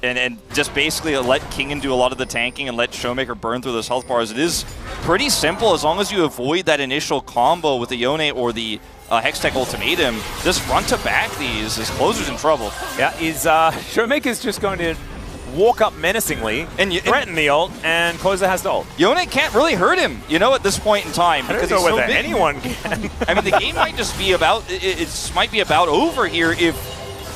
and just basically let Kingen do a lot of the tanking and let Showmaker burn through those health bars, it is pretty simple as long as you avoid that initial combo with the Yone or the Hextech Ultimatum. Just front to back these. His Closer's in trouble. Yeah, Showmaker's just going to walk up menacingly and threaten the ult, and Closer has the ult. Yone can't really hurt him, you know, at this point in time. I don't know whether anyone can. I mean, the game might just be about, it might be about over here if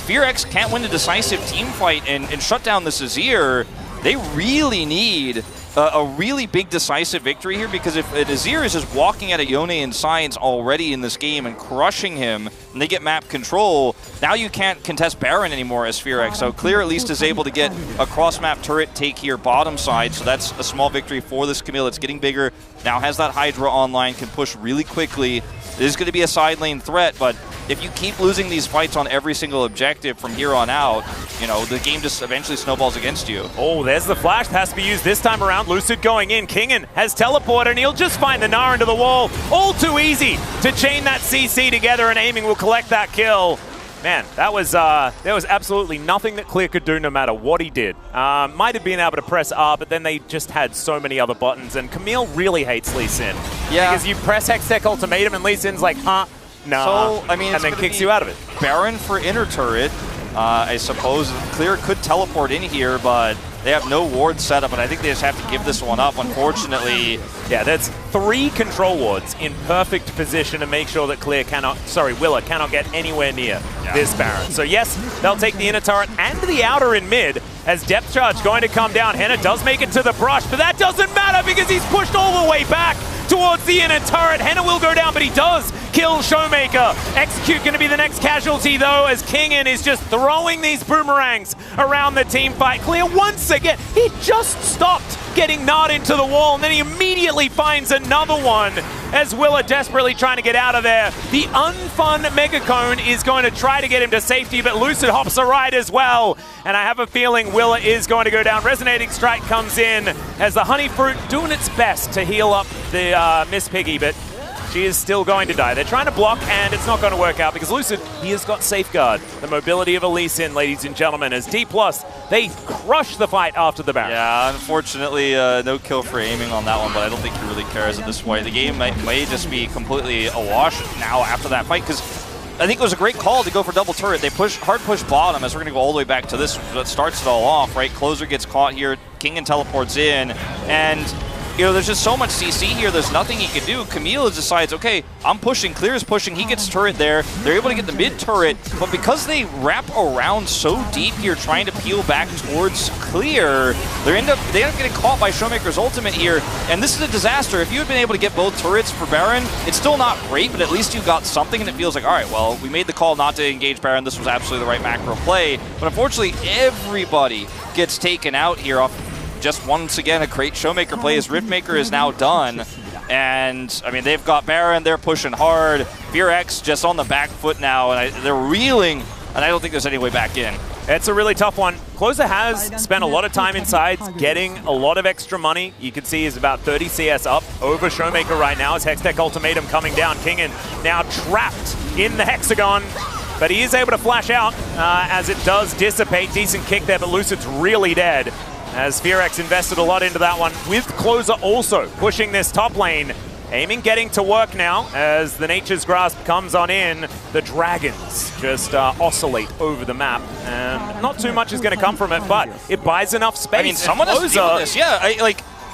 DRX can't win a decisive team fight and shut down this Azir. They really need a really big decisive victory here, because if an Azir is just walking at a Yone in Science already in this game and crushing him, and they get map control, now you can't contest Baron anymore as DRX. So Clear at least is able to get a cross-map turret take here bottom side, so that's a small victory for this Camille. It's getting bigger, now has that Hydra online, can push really quickly. It is going to be a side lane threat, but if you keep losing these fights on every single objective from here on out, you know, the game just eventually snowballs against you. Oh, there's the flash. Has to be used this time around. Lucid going in. Kingen has teleported, and he'll just find the Gnar into the wall. All too easy to chain that CC together, and Aiming will collect that kill. Man, that was there was absolutely nothing that Clear could do no matter what he did. Might have been able to press R, but then they just had so many other buttons, and Camille really hates Lee Sin. Yeah. Because you press Hextech Ultimatum, and Lee Sin's like, huh? Nah. So, I mean, and then kicks you out of it. Baron for inner turret. I suppose Clear could teleport in here, but they have no ward set up, and I think they just have to give this one up, unfortunately. Yeah, that's 3 control wards in perfect position to make sure that Willa cannot get anywhere near this Baron. So yes, they'll take the inner turret and the outer in mid, as depth charge going to come down. Henna does make it to the brush, but that doesn't matter because he's pushed all the way back towards the inner turret. Henna will go down, but he does kill Showmaker. Execute going to be the next casualty, though, as Kingen is just throwing these boomerangs around the team fight. Clear once again. He just stopped getting Gnar into the wall, and then he immediately finds another one as Willa desperately trying to get out of there. The unfun Megacone is going to try to get him to safety, but Lucid hops a ride as well. And I have a feeling Willa is going to go down. Resonating Strike comes in as the Honey Fruit doing its best to heal up the Miss Piggy, but she is still going to die. They're trying to block, and it's not going to work out because Lucid, he has got Safeguard. The mobility of a Lee Sin, ladies and gentlemen, as D+, they crush the fight after the Baron. Yeah, unfortunately, no kill for Aiming on that one, but I don't think he really cares at this point. The game may just be completely awash now after that fight, because I think it was a great call to go for double turret. They hard push bottom, as we're going to go all the way back to this that starts it all off, right? Closer gets caught here, Kingen teleports in, and there's just so much CC here. There's nothing he can do. Camille decides, okay, I'm pushing. Clear is pushing. He gets turret there. They're able to get the mid turret, but because they wrap around so deep here, trying to peel back towards Clear, they end up getting caught by Showmaker's ultimate here, and this is a disaster. If you had been able to get both turrets for Baron, it's still not great, but at least you got something, and it feels like, all right, well, we made the call not to engage Baron. This was absolutely the right macro play, but unfortunately, everybody gets taken out here off just once again a great Showmaker play as Riftmaker is now done. And, I mean, they've got Baron, they're pushing hard. DRX just on the back foot now, and they're reeling, and I don't think there's any way back in. It's a really tough one. Closer has spent a lot of time inside, getting a lot of extra money. You can see he's about 30 CS up over Showmaker right now as Hextech Ultimatum coming down. Kingen now trapped in the Hexagon, but he is able to flash out as it does dissipate. Decent kick there, but Lucid's really dead, as DRX invested a lot into that one, with Closer also pushing this top lane. Aiming getting to work now as the Nature's Grasp comes on in. The Dragons just oscillate over the map, and not too much is going to come from it, but it buys enough space. I mean, someone has to deal with this. Yeah,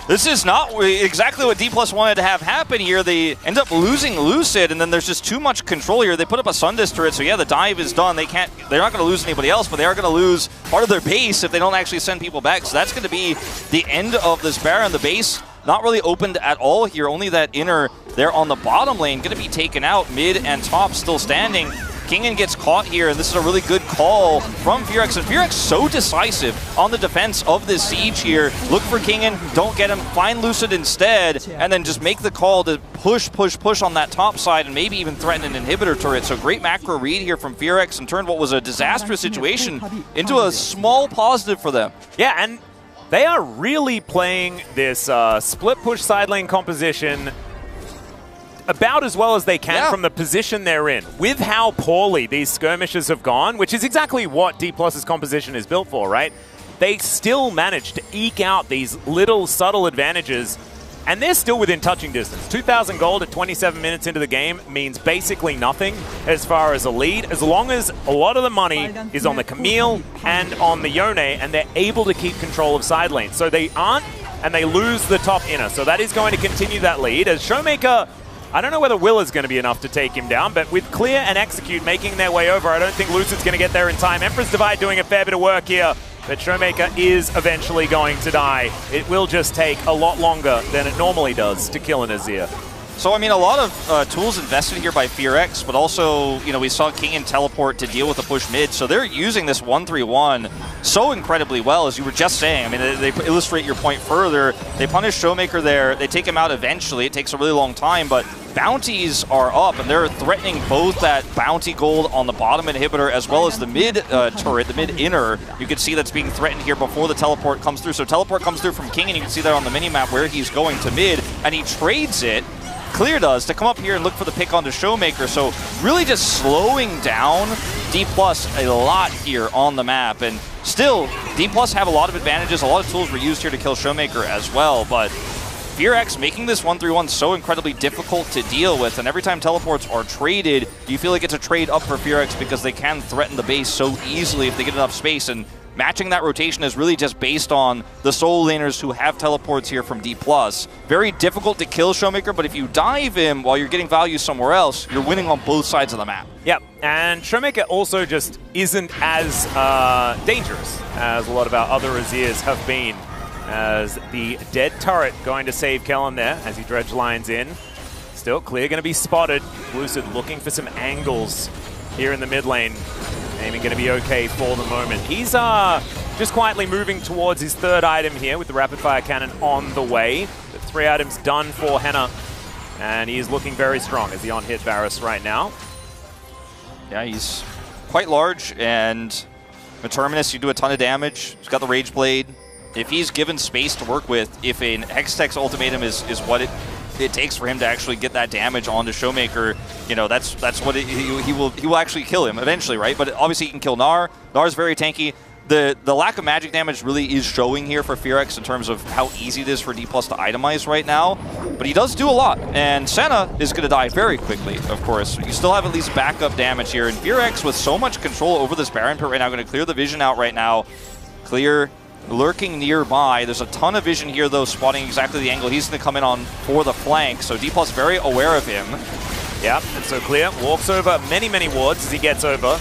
this is not exactly what D+ wanted to have happen here. They end up losing Lucid, and then there's just too much control here. They put up a Sundis turret, so yeah, the dive is done. They're not going to lose anybody else, but they are going to lose part of their base if they don't actually send people back. So that's going to be the end of this Baron. The base not really opened at all here. Only that inner there on the bottom lane going to be taken out. Mid and top still standing. Kingen gets caught here, and this is a really good call from DRX. And DRX so decisive on the defense of this siege here. Look for Kingen, don't get him, find Lucid instead, and then just make the call to push on that top side and maybe even threaten an inhibitor turret. So great macro read here from DRX and turned what was a disastrous situation into a small positive for them. Yeah, and they are really playing this split push side lane composition about as well as they can from the position they're in. With how poorly these skirmishes have gone, which is exactly what D+'s composition is built for, right? They still managed to eke out these little subtle advantages, and they're still within touching distance. 2,000 gold at 27 minutes into the game means basically nothing as far as a lead, as long as a lot of the money is on the Camille and on the Yone, and they're able to keep control of side lanes. So they aren't, and they lose the top inner. So that is going to continue that lead as Showmaker, I don't know whether Will is going to be enough to take him down, but with Clear and Execute making their way over, I don't think Lucid's going to get there in time. Emperor's Divide doing a fair bit of work here, but Showmaker is eventually going to die. It will just take a lot longer than it normally does to kill an Azir. So, I mean, a lot of tools invested here by DRX, but also, you know, we saw Kingen teleport to deal with the push mid, so they're using this 1-3-1 so incredibly well, as you were just saying. I mean, they illustrate your point further. They punish Showmaker there. They take him out eventually. It takes a really long time, but bounties are up, and they're threatening both that bounty gold on the bottom inhibitor as well as the mid turret, the mid inner. You can see that's being threatened here before the teleport comes through. So teleport comes through from King, and you can see that on the minimap where he's going to mid, and he trades it. Clear does, to come up here and look for the pick onto Showmaker. So really just slowing down D+ a lot here on the map. And still, D+ have a lot of advantages. A lot of tools were used here to kill Showmaker as well. But DRX making this 1-3-1 so incredibly difficult to deal with. And every time teleports are traded, you feel like it's a trade up for DRX because they can threaten the base so easily if they get enough space. And matching that rotation is really just based on the solo laners who have teleports here from D+. Very difficult to kill Showmaker, but if you dive him while you're getting value somewhere else, you're winning on both sides of the map. Yep, and Showmaker also just isn't as dangerous as a lot of our other Azirs have been, as the dead turret going to save Kellen there as he dredge lines in. Still, Clear going to be spotted. Lucid looking for some angles here in the mid lane. Aiming going to be okay for the moment. He's just quietly moving towards his third item here with the rapid fire cannon on the way. The 3 items done for Henna, and he is looking very strong as he on-hit Varus right now. Yeah, he's quite large, and Terminus, you do a ton of damage. He's got the Rage Blade. If he's given space to work with, if an Hextech's ultimatum is what it takes for him to actually get that damage onto Showmaker, you know, that's what he will actually kill him eventually, right? But obviously he can kill Gnar. Gnar's very tanky. The lack of magic damage really is showing here for DRX in terms of how easy it is for D+ to itemize right now. But he does do a lot, and Senna is going to die very quickly, of course. You still have at least backup damage here, and DRX with so much control over this Baron pit right now, going to clear the vision out right now. Clear lurking nearby. There's a ton of vision here, though, spotting exactly the angle he's going to come in on for the flank. So D+ very aware of him. Yep, and so Clear walks over many, many wards as he gets over.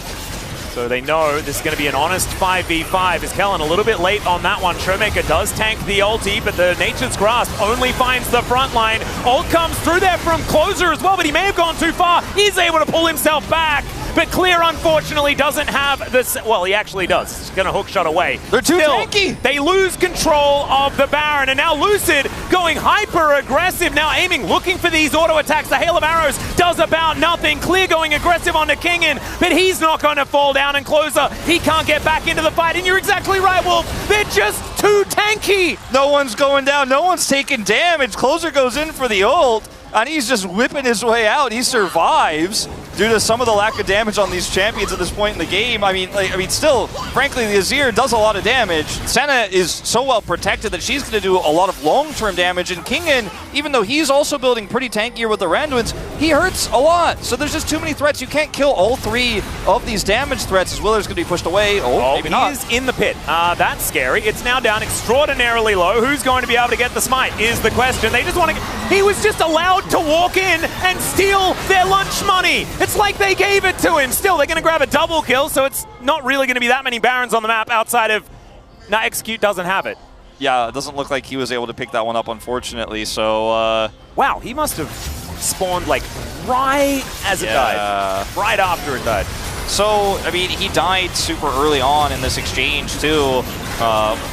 So they know this is going to be an honest 5v5. Is Kellen a little bit late on that one? Showmaker does tank the ulti, but the Nature's Grasp only finds the front line. Ult comes through there from Closer as well, but he may have gone too far. He's able to pull himself back. But Clear, unfortunately, doesn't have this. Well, he actually does. He's going to hookshot away. They're too tanky. They lose control of the Baron, and now Lucid going hyper-aggressive, now aiming, looking for these auto attacks. The Hail of Arrows does about nothing. Clear going aggressive onto Kingin, but he's not going to fall down. And Closer, he can't get back into the fight. And you're exactly right, Wolf. They're just too tanky. No one's going down. No one's taking damage. Closer goes in for the ult, and he's just whipping his way out. He survives due to some of the lack of damage on these champions at this point in the game. I mean, still, frankly, the Azir does a lot of damage. Senna is so well protected that she's going to do a lot of long-term damage. And Kingin, even though he's also building pretty tankier with the Randuins, he hurts a lot. So there's just too many threats. You can't kill all three of these damage threats as Willer's going to be pushed away. Oh, maybe not. He's in the pit. That's scary. It's now down extraordinarily low. Who's going to be able to get the smite is the question. They just want to... He was just allowed to walk in and steal their lunch money. It's like they gave it to him. Still, they're going to grab a double kill, so it's not really going to be that many Barons on the map outside of... Now, Execute doesn't have it. Yeah, it doesn't look like he was able to pick that one up, unfortunately, so... Wow, he must have spawned, like, right as it died. Right after it died. So, I mean, he died super early on in this exchange, too,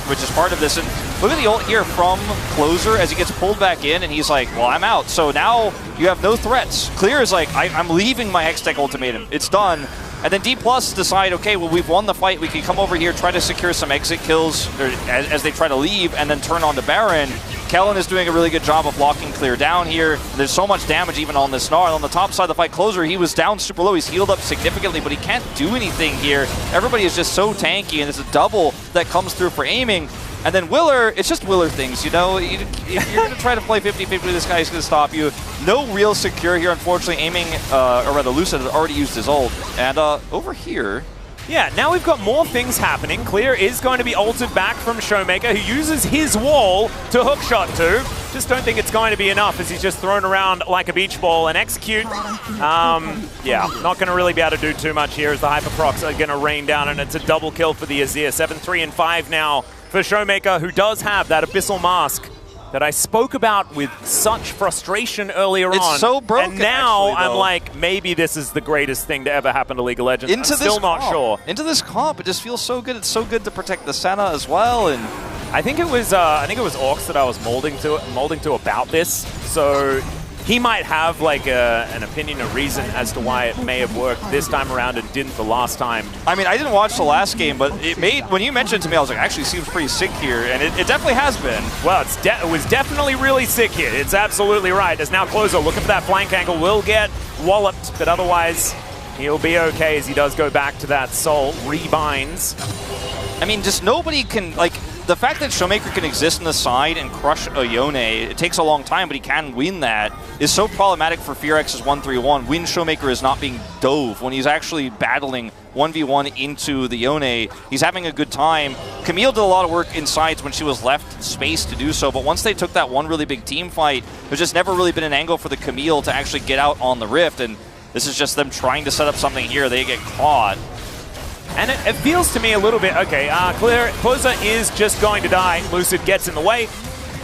which is part of this. And look at the ult here from Closer as he gets pulled back in, and he's like, well, I'm out. So now you have no threats. Clear is like, I'm leaving my Hextech ultimatum. It's done. And then D+ decide, okay, well, we've won the fight. We can come over here, try to secure some exit kills as they try to leave, and then turn on to Baron. Kellen is doing a really good job of locking Clear down here. There's so much damage even on this Gnar. On the top side of the fight, Closer, he was down super low. He's healed up significantly, but he can't do anything here. Everybody is just so tanky, and it's a double that comes through for aiming. And then Willer, it's just Willer things, you know? If you're going to try to play 50-50, this guy's going to stop you. No real secure here, unfortunately. Aiming, or rather, Lucid has already used his ult. And over here... Yeah, now we've got more things happening. Clear is going to be ulted back from Showmaker, who uses his wall to hookshot to. Just don't think it's going to be enough as he's just thrown around like a beach ball. And Execute, yeah, not going to really be able to do too much here as the Hyperprocs are going to rain down, and it's a double kill for the Azir. 7-3 and 5 now for Showmaker, who does have that Abyssal Mask that I spoke about with such frustration earlier on. It's so broken, and now actually, I'm like, maybe this is the greatest thing to ever happen to League of Legends. I'm still not sure. Into this comp, it just feels so good. It's so good to protect the Senna as well. And I think it was Orcs that I was molding to about this. So he might have like an opinion, a reason as to why it may have worked this time around and didn't the last time. I mean, I didn't watch the last game, but it made, when you mentioned it to me, I was like, actually seems pretty sick here, and it definitely has been. Well, it was definitely really sick here. It's absolutely right. As now Closer looking for that flank angle, will get walloped, but otherwise he'll be okay as he does go back to that soul, rebinds. I mean, just nobody can, like, the fact that Showmaker can exist on the side and crush a Yone, it takes a long time, but he can win that, is so problematic for FearX's 1-3-1 when Showmaker is not being dove, when he's actually battling 1v1 into the Yone. He's having a good time. Camille did a lot of work inside when she was left space to do so, but once they took that one really big team fight, there's just never really been an angle for the Camille to actually get out on the Rift, and this is just them trying to set up something here. They get caught. And it feels to me a little bit, okay, Closer is just going to die. Lucid gets in the way,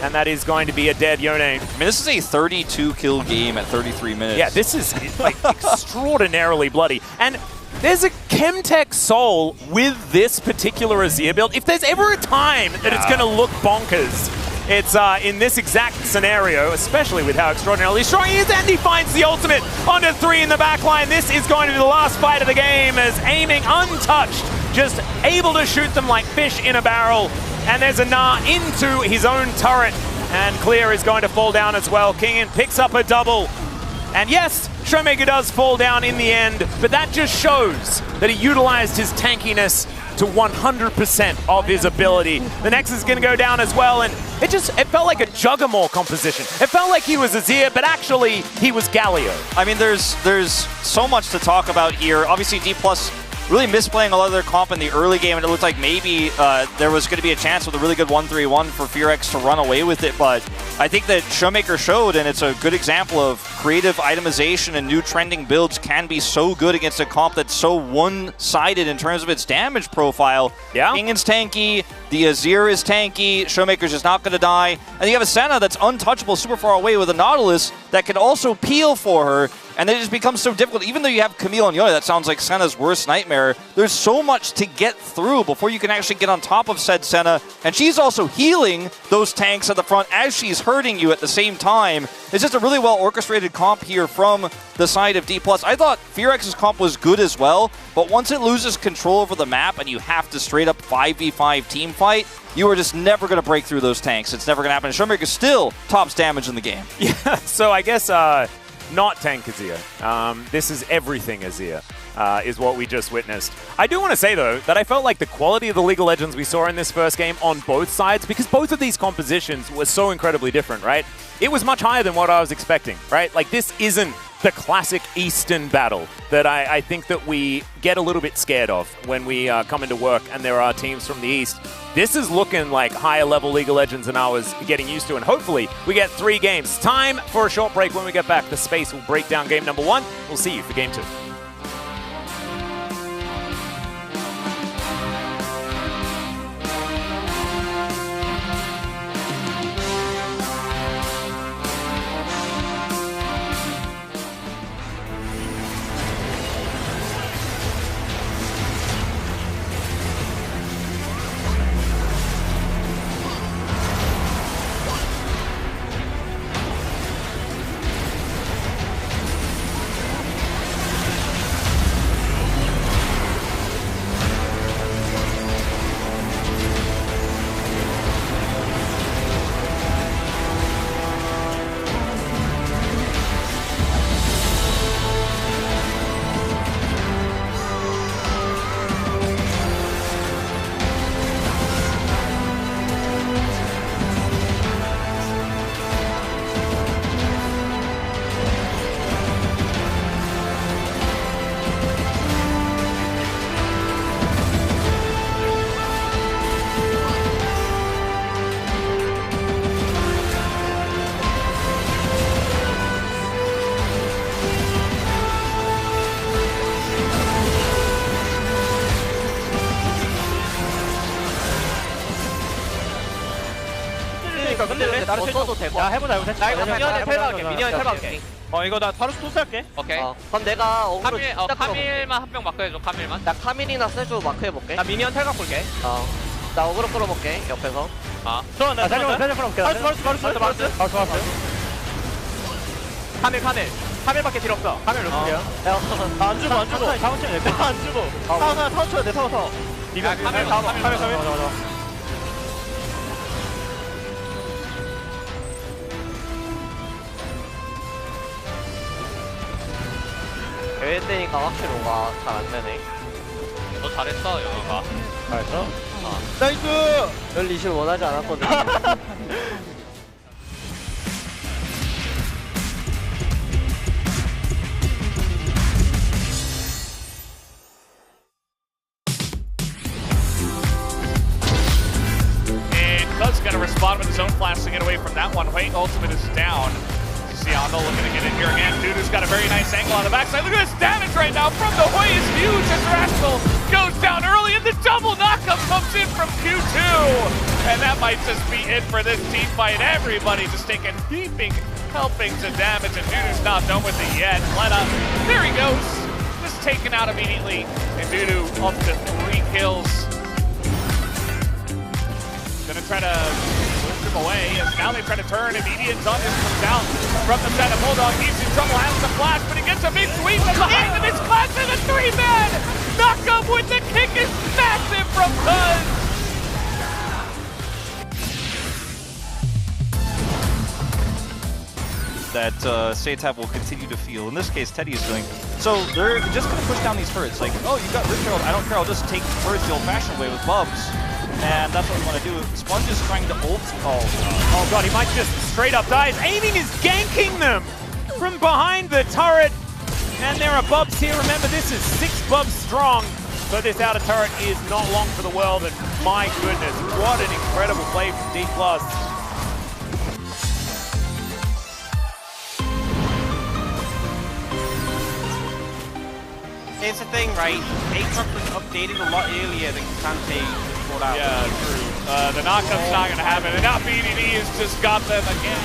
and that is going to be a dead Yone. I mean, this is a 32-kill game at 33 minutes. Yeah, this is like extraordinarily bloody. And there's a Chemtech Soul with this particular Azir build. If there's ever a time that it's going to look bonkers, it's in this exact scenario, especially with how extraordinarily strong he is, and he finds the ultimate onto 3 in the backline. This is going to be the last fight of the game as aiming untouched, just able to shoot them like fish in a barrel. And there's a Gnar into his own turret, and Clear is going to fall down as well. Kingin picks up a double. And yes, Showmaker does fall down in the end, but that just shows that he utilized his tankiness to 100% of his ability. The Nexus is going to go down as well, and it felt like a Juggernaut composition. It felt like he was Azir, but actually he was Galio. I mean, there's so much to talk about here. Obviously, D+ really misplaying a lot of their comp in the early game, and it looked like maybe there was going to be a chance with a really good 1-3-1 for DRX to run away with it, but I think that Showmaker showed, and it's a good example of creative itemization and new trending builds can be so good against a comp that's so one-sided in terms of its damage profile. Yeah. Ingen's tanky, the Azir is tanky, Showmaker's just not going to die, and you have a Senna that's untouchable super far away with a Nautilus that can also peel for her, and then it just becomes so difficult. Even though you have Camille and Yone, that sounds like Senna's worst nightmare. There's so much to get through before you can actually get on top of said Senna, and she's also healing those tanks at the front as she's hurting you at the same time. It's just a really well orchestrated comp here from the side of D+. I thought DRX's comp was good as well, but once it loses control over the map and you have to straight up 5v5 team fight, you are just never going to break through those tanks. It's never going to happen. Showmaker still tops damage in the game. Yeah, so I guess not tank Azir. This is everything Azir, is what we just witnessed. I do want to say, though, that I felt like the quality of the League of Legends we saw in this first game on both sides, because both of these compositions were so incredibly different, right? It was much higher than what I was expecting, right? Like, this isn't the classic Eastern battle that I think that we get a little bit scared of when we come into work and there are teams from the East. This is looking like higher level League of Legends than I was getting used to, and hopefully we get 3 games. Time for a short break. When we get back, the space will break down game number 1. We'll see you for game 2. 나를 써도 되고. 야 해보자 이거. 나 이거 미니언에 탈박할게. 미니언에 탈박할게. 이거 나 바로 스토스 할게. 오케이. 그럼 내가 어그로 카밀만 한 명 마크해줘. 카밀만. 나 카밀이나 세주 마크 해볼게. 나 미니언 탈각 볼게. 나 어그로 끌어볼게 옆에서. 좋아, 나 세주 끌어볼게. 바르스. 카밀밖에 딜 없어. 카밀 놓을게요. 안 주고. 안 주고. 타워 쳐야 돼. 타워. 카밀. 대회 때니까 확실히 오가 잘 안 되네. 너 잘했어, 여기가. 잘했어? 나이스! 별 리실 원하지 않았거든. Does get a respond with his own flash to get away from that one. Wait, ultimate is down. Siano looking to get in here again. Dudu's got a very nice angle on the backside. Look at this damage right now from the Hoi is huge as Rascal goes down early and the double knockup comes in from Q2. And that might just be it for this team fight. Everybody just taking heaping helpings of damage, and Dudu's not done with it yet. Lena, there he goes. Just taken out immediately. And Dudu up to 3 kills. Gonna try to push him away as now they try to turn. Immediate on this comes down from the set of Bulldog. He's in trouble, has the flash, but he gets a big sweep at the end of his class and a 3-man knockup with the kick is massive from Cuz. That Satab will continue to feel. In this case, Teddy is doing. So they're just going to push down these turrets. Like, oh, you got Rich Herald. I don't care. I'll just take turrets the old-fashioned way with Bubs. And that's what we want to do. Sponge is trying to ult. Oh god, he might just straight up die. Aiming is ganking them from behind the turret. And there are Bubs here. Remember, this is 6 Bubs strong. So this outer turret is not long for the world, and my goodness, what an incredible play from D+. Here's the thing, right? Aatrox was updated a lot earlier than Kante brought out. Yeah, true. The knockup's not going to happen, and now BDD has just got them again.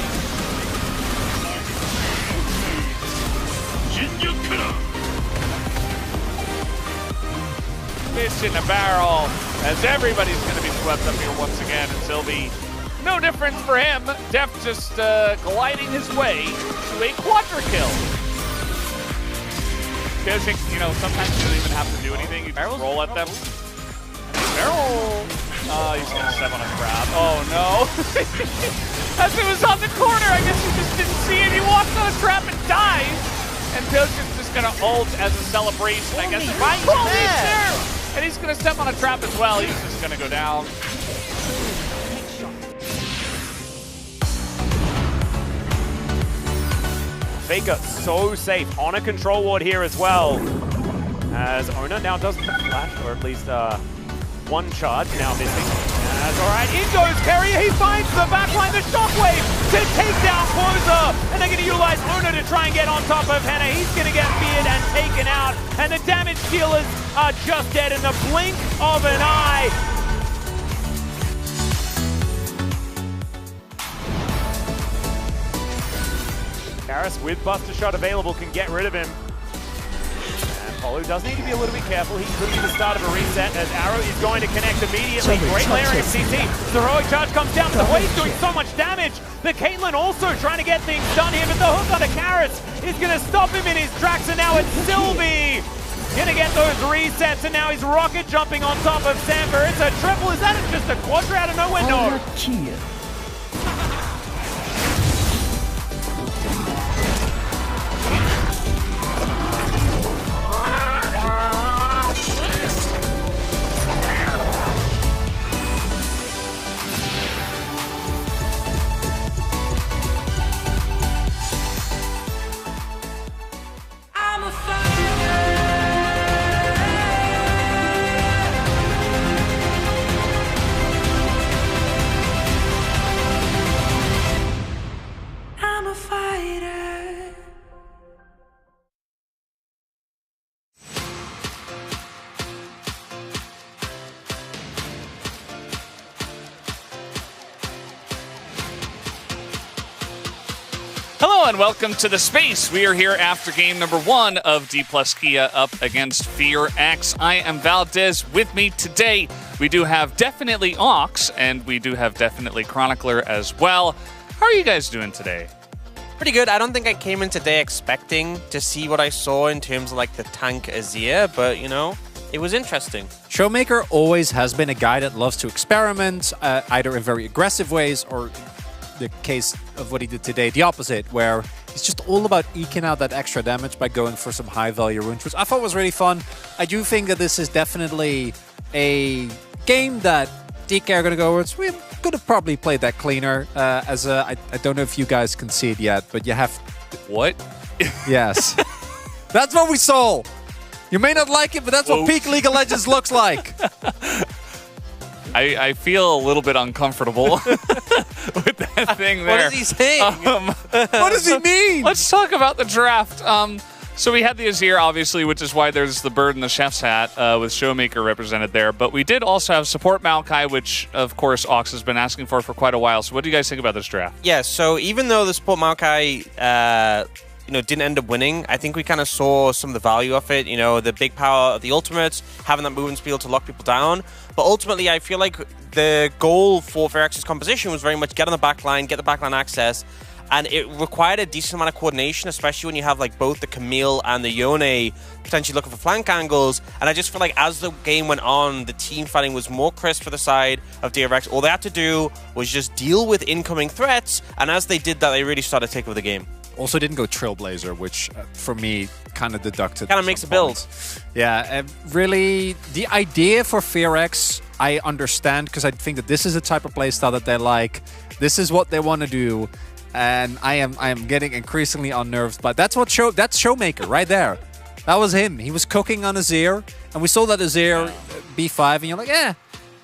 Fish in a barrel, as everybody's going to be swept up here once again, and Sylvie, no difference for him. Def just gliding his way to a quadra kill. Fishing, you know, sometimes you don't even have to do anything. You just roll at them. Barrel. Oh, he's going to step on a trap. Oh, no. As it was on the corner, I guess he just didn't see it. He walks on a trap and dies. And Pilchin's just going to ult as a celebration, I guess. Right there! And he's going to step on a trap as well. He's just going to go down. Faker so safe on a control ward here as well. As Ona now doesn't flash, or at least one charge now missing. Alright, in goes Carrier, he finds the backline, the shockwave to take down Closer, and they're going to utilize Ona to try and get on top of Henna. He's going to get feared and taken out, and the damage dealers are just dead in the blink of an eye. Karis with Buster Shot available can get rid of him. Polu does need to be a little bit careful. He could be the start of a reset as Arrow is going to connect immediately. Great layering of CC. The heroic charge comes down, but the Wave's doing so much damage. The Caitlyn also trying to get things done here, but the hook on the Karis is going to stop him in his tracks, and now it's Sylvie. Gonna get those resets, and now he's rocket jumping on top of Samber. It's a triple. Is that just a quadra out of nowhere? No. Hello and welcome to the space. We are here after game number 1 of D+ Kia up against DRX. I am Valdez. With me today, we do have definitely Ox, and we do have definitely Chronicler as well. How are you guys doing today? Pretty good. I don't think I came in today expecting to see what I saw in terms of like the tank Azir, but you know, it was interesting. Showmaker always has been a guy that loves to experiment, either in very aggressive ways or the case of what he did today, the opposite, where he's just all about eking out that extra damage by going for some high-value runes, which I thought was really fun. I do think that this is definitely a game that DK are going to go with. We could have probably played that cleaner. I don't know if you guys can see it yet, but you have... What? Yes. That's what we saw. You may not like it, but that's what peak League of Legends looks like. I feel a little bit uncomfortable with that thing there. What is he saying? What does he mean? Let's talk about the draft. So we had the Azir, obviously, which is why there's the bird in the chef's hat with Showmaker represented there. But we did also have support Maokai, which, of course, Ox has been asking for quite a while. So what do you guys think about this draft? Yeah, so even though the support Maokai didn't end up winning, I think we kind of saw some of the value of it. You know, the big power of the ultimates, having that movement speed to lock people down. But ultimately, I feel like the goal for DRX's composition was very much get on the backline, get the backline access, and it required a decent amount of coordination, especially when you have like both the Camille and the Yone potentially looking for flank angles. And I just feel like as the game went on, the team fighting was more crisp for the side of DRX. All they had to do was just deal with incoming threats, and as they did that, they really started to take over the game. Also didn't go Trailblazer, which for me kind of deducted. Kind of makes a build. Yeah, really, the idea for DRX, I understand, because I think that this is the type of playstyle that they like. This is what they want to do, and I am getting increasingly unnerved. But that's Showmaker right there. That was him. He was cooking on Azir. And we saw that Azir B5, and you're like, yeah.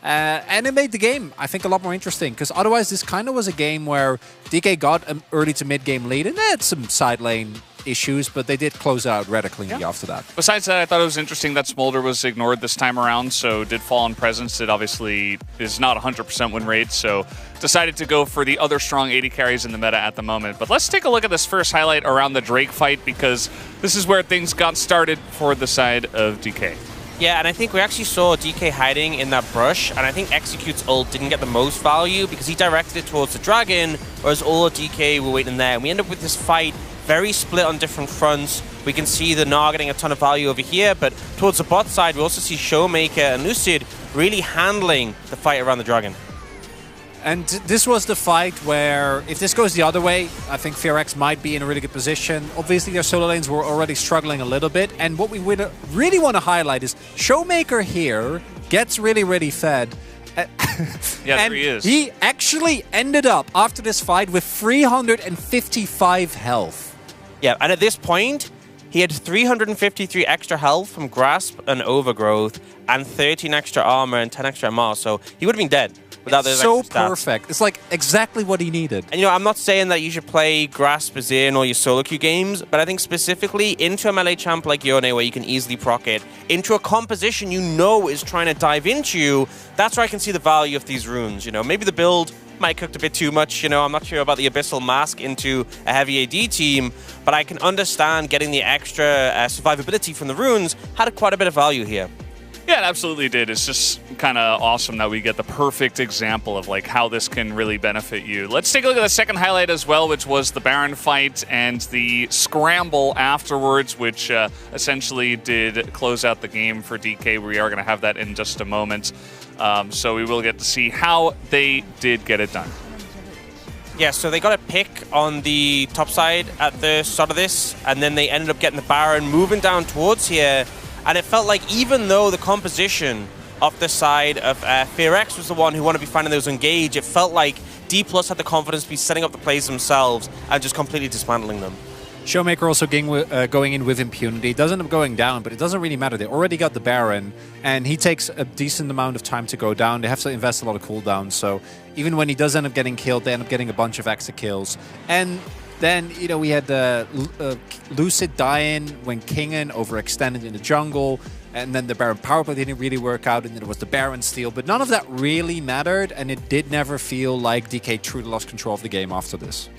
And it made the game, I think, a lot more interesting, because otherwise this kind of was a game where DK got an early to mid-game lead, and they had some side lane issues, but they did close out rather cleanly after that. Besides that, I thought it was interesting that Smolder was ignored this time around, so did fall in presence. It obviously is not 100% win rate, so decided to go for the other strong 80 carries in the meta at the moment. But let's take a look at this first highlight around the Drake fight, because this is where things got started for the side of DK. Yeah, and I think we actually saw DK hiding in that brush, and I think Execute's ult didn't get the most value because he directed it towards the dragon, whereas all of DK were waiting there. And we end up with this fight very split on different fronts. We can see the Gnar getting a ton of value over here, but towards the bot side, we also see Showmaker and Lucid really handling the fight around the dragon. And this was the fight where, if this goes the other way, I think DRX might be in a really good position. Obviously, their solo lanes were already struggling a little bit, and what we would really want to highlight is Showmaker here gets really fed. Yeah, there he is. He actually ended up, after this fight, with 355 health. Yeah, and at this point, he had 353 extra health from Grasp and Overgrowth, and 13 extra armor and 10 extra MR, so he would have been dead without those so extra stats. perfect. It's like exactly what he needed. And I'm not saying that you should play Grasp Azir in all your solo queue games, but I think specifically into a melee champ like Yone, where you can easily proc it, into a composition is trying to dive into you, that's where I can see the value of these runes. Maybe the build might cooked a bit too much. I'm not sure about the Abyssal Mask into a heavy AD team, but I can understand getting the extra survivability from the runes had quite a bit of value here. Yeah, it absolutely did. It's just kind of awesome that we get the perfect example of like how this can really benefit you. Let's take a look at the second highlight as well, which was the Baron fight and the scramble afterwards, which essentially did close out the game for DK. We are going to have that in just a moment. So we will get to see how they did get it done. Yeah, so they got a pick on the top side at the start of this, and then they ended up getting the Baron moving down towards here. And it felt like even though the composition of the side of DRX was the one who wanted to be finding those engage, it felt like D+ had the confidence to be setting up the plays themselves and just completely dismantling them. Showmaker also going in with impunity. It does end up going down, but it doesn't really matter. They already got the Baron, and he takes a decent amount of time to go down. They have to invest a lot of cooldowns, so even when he does end up getting killed, they end up getting a bunch of extra kills. And then, we had Lucid die-in when Kingen overextended in the jungle, and then the Baron power play didn't really work out, and then there was the Baron steal, but none of that really mattered, and it did never feel like DK truly lost control of the game after this.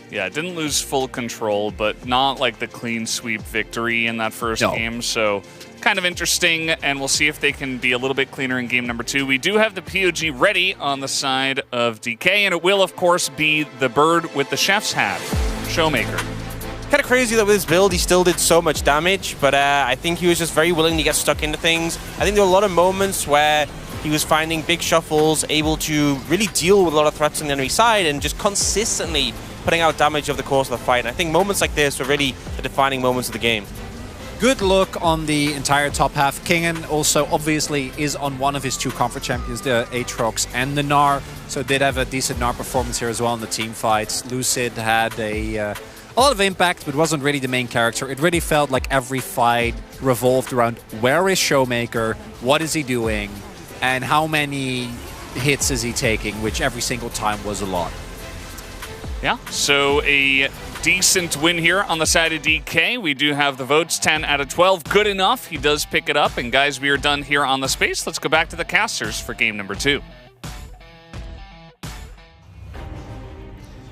Yeah, didn't lose full control, but not like the clean sweep victory in that first game, so kind of interesting, and we'll see if they can be a little bit cleaner in game number 2. We do have the POG ready on the side of DK, and it will, of course, be the bird with the chef's hat, Showmaker. Kind of crazy that with his build, he still did so much damage, but I think he was just very willing to get stuck into things. I think there were a lot of moments where he was finding big shuffles, able to really deal with a lot of threats on the enemy side, and just consistently putting out damage over the course of the fight. And I think moments like this were really the defining moments of the game. Good look on the entire top half. Kingen also obviously is on one of his 2 comfort champions, the Aatrox and the Gnar, so did have a decent Gnar performance here as well in the team fights. Lucid had a lot of impact, but wasn't really the main character. It really felt like every fight revolved around where is Showmaker, what is he doing, and how many hits is he taking, which every single time was a lot. Yeah, so a decent win here on the side of DK. We do have the votes, 10 out of 12. Good enough. He does pick it up. And guys, we are done here on the space. Let's go back to the casters for game number 2.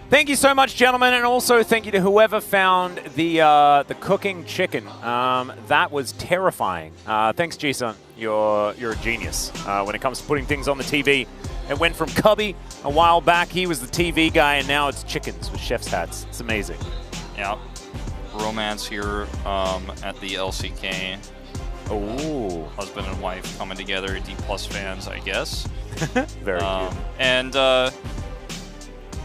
Thank you so much, gentlemen, and also thank you to whoever found the cooking chicken. That was terrifying. Thanks, Jason. You're a genius when it comes to putting things on the TV. It went from Cubby a while back. He was the TV guy, and now it's chickens with chef's hats. It's amazing. Yeah. Romance here at the LCK. Oh. Husband and wife coming together, D+ fans, I guess. Very cute. And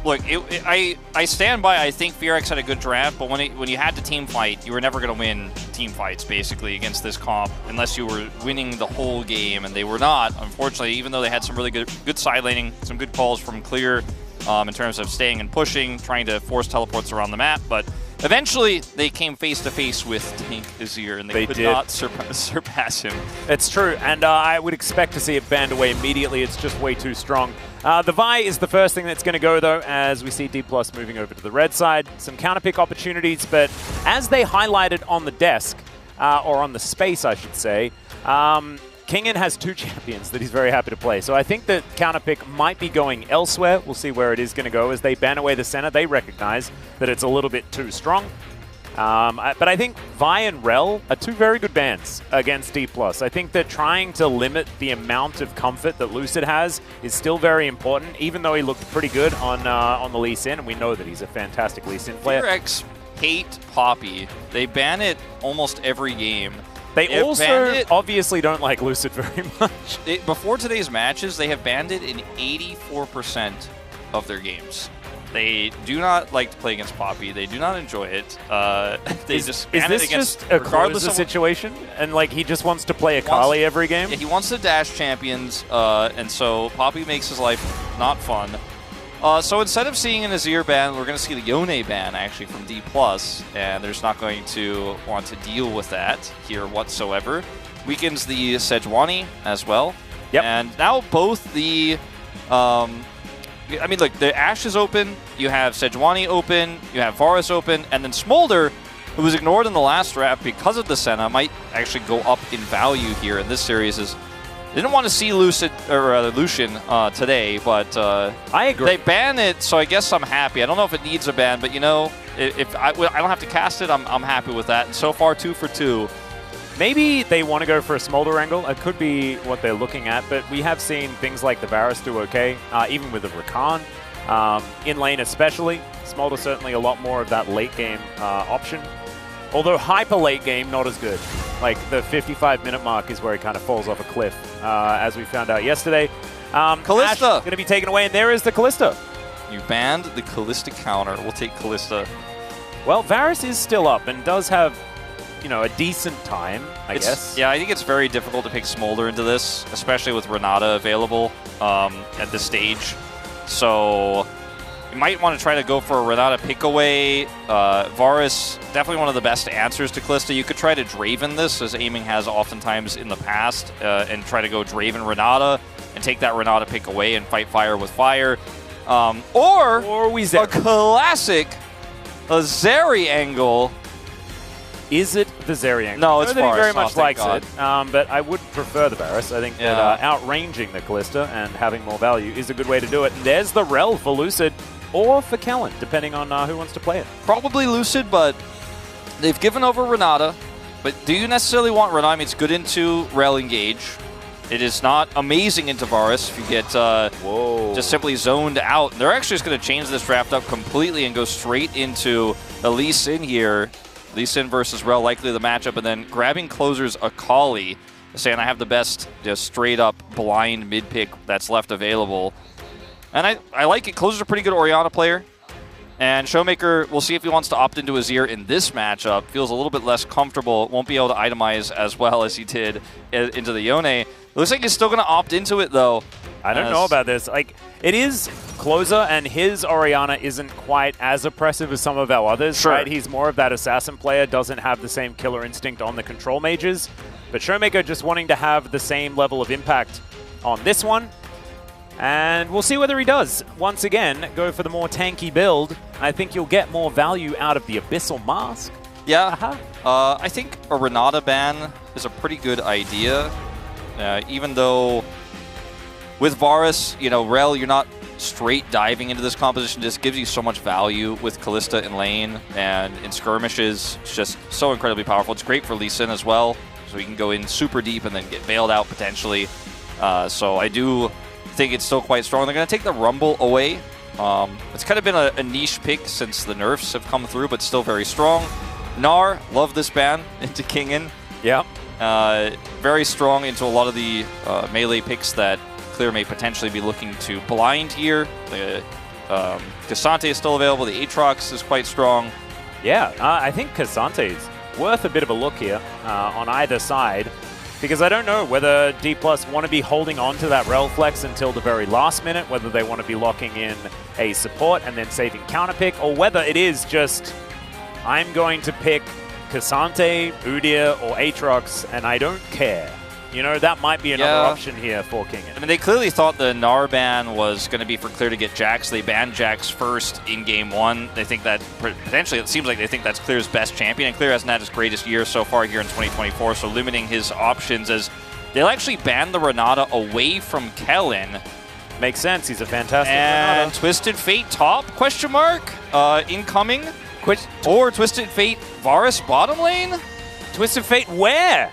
look, I stand by. I think DRX had a good draft, but when you had to team fight, you were never going to win team fights basically against this comp unless you were winning the whole game, and they were not. Unfortunately, even though they had some really good side laning, some good calls from Clear in terms of staying and pushing, trying to force teleports around the map, but eventually they came face to face with Tank Azir, and they could not surpass him. It's true, and I would expect to see it banned away immediately. It's just way too strong. The Vi is the first thing that's going to go, though, as we see D+ moving over to the red side. Some counterpick opportunities, but as they highlighted on the desk, or on the space, I should say, Kingen has 2 champions that he's very happy to play. So I think that counterpick might be going elsewhere. We'll see where it is going to go. As they ban away the center, they recognize that it's a little bit too strong. But I think Vi and Rel are 2 very good bans against D+. I think that trying to limit the amount of comfort that Lucid has is still very important, even though he looked pretty good on the Lee Sin, and we know that he's a fantastic Lee Sin player. DRX hate Poppy. They ban it almost every game. They also obviously don't like Lucid very much. Before today's matches, they have banned it in 84% of their games. They do not like to play against Poppy. They do not enjoy it. They just ban it against, just a regardless of situation, and like he just wants to play Akali every game. Yeah, he wants to dash champions, and so Poppy makes his life not fun. So instead of seeing an Azir ban, we're going to see the Yone ban actually from D+, and they're just not going to want to deal with that here whatsoever. Weakens the Sejuani as well. Yep. And now both the... I mean, look, the Ashe is open, you have Sejuani open, you have Varus open, and then Smolder, who was ignored in the last draft because of the Senna, might actually go up in value here in this series. Didn't want to see Lucian today, but I agree. They ban it, so I guess I'm happy. I don't know if it needs a ban, but you know, if I don't have to cast it, I'm happy with that. And so far, 2 for 2. Maybe they want to go for a Smolder angle. It could be what they're looking at, but we have seen things like the Varus do okay, even with the Rakan. In lane especially, Smolder certainly a lot more of that late game option. Although hyper late game, not as good. Like the 55-minute mark is where he kind of falls off a cliff, as we found out yesterday. Kalista going to be taken away, and there is the Kalista. You banned the Kalista counter. We'll take Kalista. Well, Varus is still up and does have, you know, a decent time, I guess. Yeah, I think it's very difficult to pick Smolder into this, especially with Renata available at this stage. So you might want to try to go for a Renata pick away. Varus, definitely one of the best answers to Kalista. You could try to Draven this, as aiming has oftentimes in the past, and try to go Draven Renata and take that Renata pick away and fight fire with fire. Or a classic Zeri angle. Is it the Zeri angle? No, it's Varus. He very much likes God. it, but I would prefer the Varus. I think that outranging the Kalista and having more value is a good way to do it. And there's the Rel for Lucid, or for Kellen, depending on who wants to play it. Probably Lucid, but they've given over Renata. But do you necessarily want Renata? I mean, it's good into Rel engage. It is not amazing into Varus if you get just simply zoned out. They're actually just going to change this draft up completely and go straight into the Lee Sin here. Lee Sin versus Rel, likely the matchup, and then grabbing Closer's Akali, saying I have the best just straight up blind mid pick that's left available. And I like it. Closer's a pretty good Orianna player. And Showmaker, we'll see if he wants to opt into Azir in this matchup. Feels a little bit less comfortable. Won't be able to itemize as well as he did into the Yone. Looks like he's still going to opt into it, though. I don't know about this. Like, it is Closer, and his Orianna isn't quite as oppressive as some of our others. Sure. Right? He's more of that assassin player, doesn't have the same killer instinct on the control mages. But Showmaker just wanting to have the same level of impact on this one. And we'll see whether he does. Once again, go for the more tanky build. I think you'll get more value out of the Abyssal Mask. Yeah, I think a Renata ban is a pretty good idea. Even though with Varus, you know, Rel, you're not straight diving into this composition. This gives you so much value with Kalista in lane and in skirmishes. It's just so incredibly powerful. It's great for Lee Sin as well, so he can go in super deep and then get bailed out potentially. So I do think it's still quite strong. They're going to take the Rumble away. It's kind of been a niche pick since the nerfs have come through, but still very strong. Gnar, love this ban into Kingen. Yep. Very strong into a lot of the melee picks that Clear may potentially be looking to blind here. The Cassante is still available. The Aatrox is quite strong. Yeah, I think Cassante is worth a bit of a look here on either side, because I don't know whether D+ want to be holding on to that Rel flex until the very last minute, whether they want to be locking in a support and then saving counterpick, or whether it is just I'm going to pick Cassante, Udyr, or Aatrox, and I don't care. You know, that might be another option here for King. I mean, they clearly thought the Gnar ban was going to be for Clear to get Jax. They banned Jax first in Game 1. They think that, potentially, it seems like they think that's Clear's best champion, and Clear hasn't had his greatest year so far here in 2024, so limiting his options as they'll actually ban the Renata away from Kellen. Makes sense. He's a fantastic And Renata. Twisted Fate top, question mark, incoming. Or Twisted Fate Varus bottom lane? Twisted Fate where?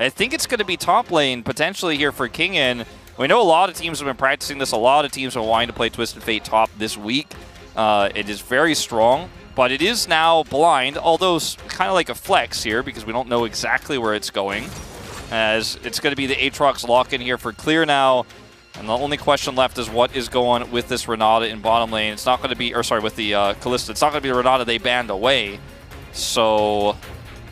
I think it's going to be top lane, potentially here for Kingen. We know a lot of teams have been practicing this. A lot of teams are wanting to play Twisted Fate top this week. It is very strong, but it is now blind, although kind of like a flex here because we don't know exactly where it's going. As it's going to be the Aatrox lock-in here for Clear now. And the only question left is what is going with this Renata in bottom lane. It's not going to be, or sorry, with the Kalista. It's not going to be the Renata they banned away. So,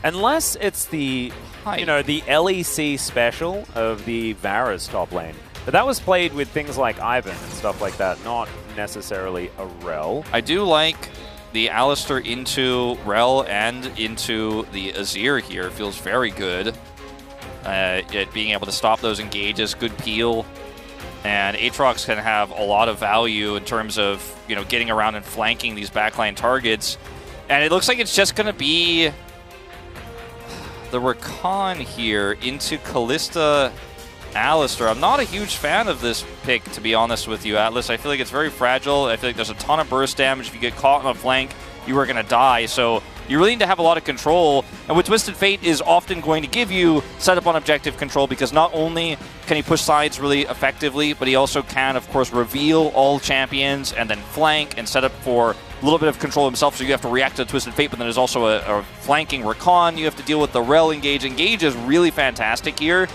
unless it's the, you know, the LEC special of the Varus top lane. But that was played with things like Ivan and stuff like that, not necessarily a Rel. I do like the Alistar into Rel and into the Azir here. Feels very good. Being able to stop those engages, good peel. And Aatrox can have a lot of value in terms of, you know, getting around and flanking these backline targets. And it looks like it's just going to be the Rakan here into Kalista Alistar. I'm not a huge fan of this pick, to be honest with you, Atlas. I feel like it's very fragile. I feel like there's a ton of burst damage. If you get caught on a flank, you are going to die. So you really need to have a lot of control. And what Twisted Fate is often going to give you setup on objective control, because not only can he push sides really effectively, but he also can, of course, reveal all champions and then flank and set up for a little bit of control himself. So you have to react to Twisted Fate, but then there's also a flanking Rakan. You have to deal with the Rel engage. Engage is really fantastic here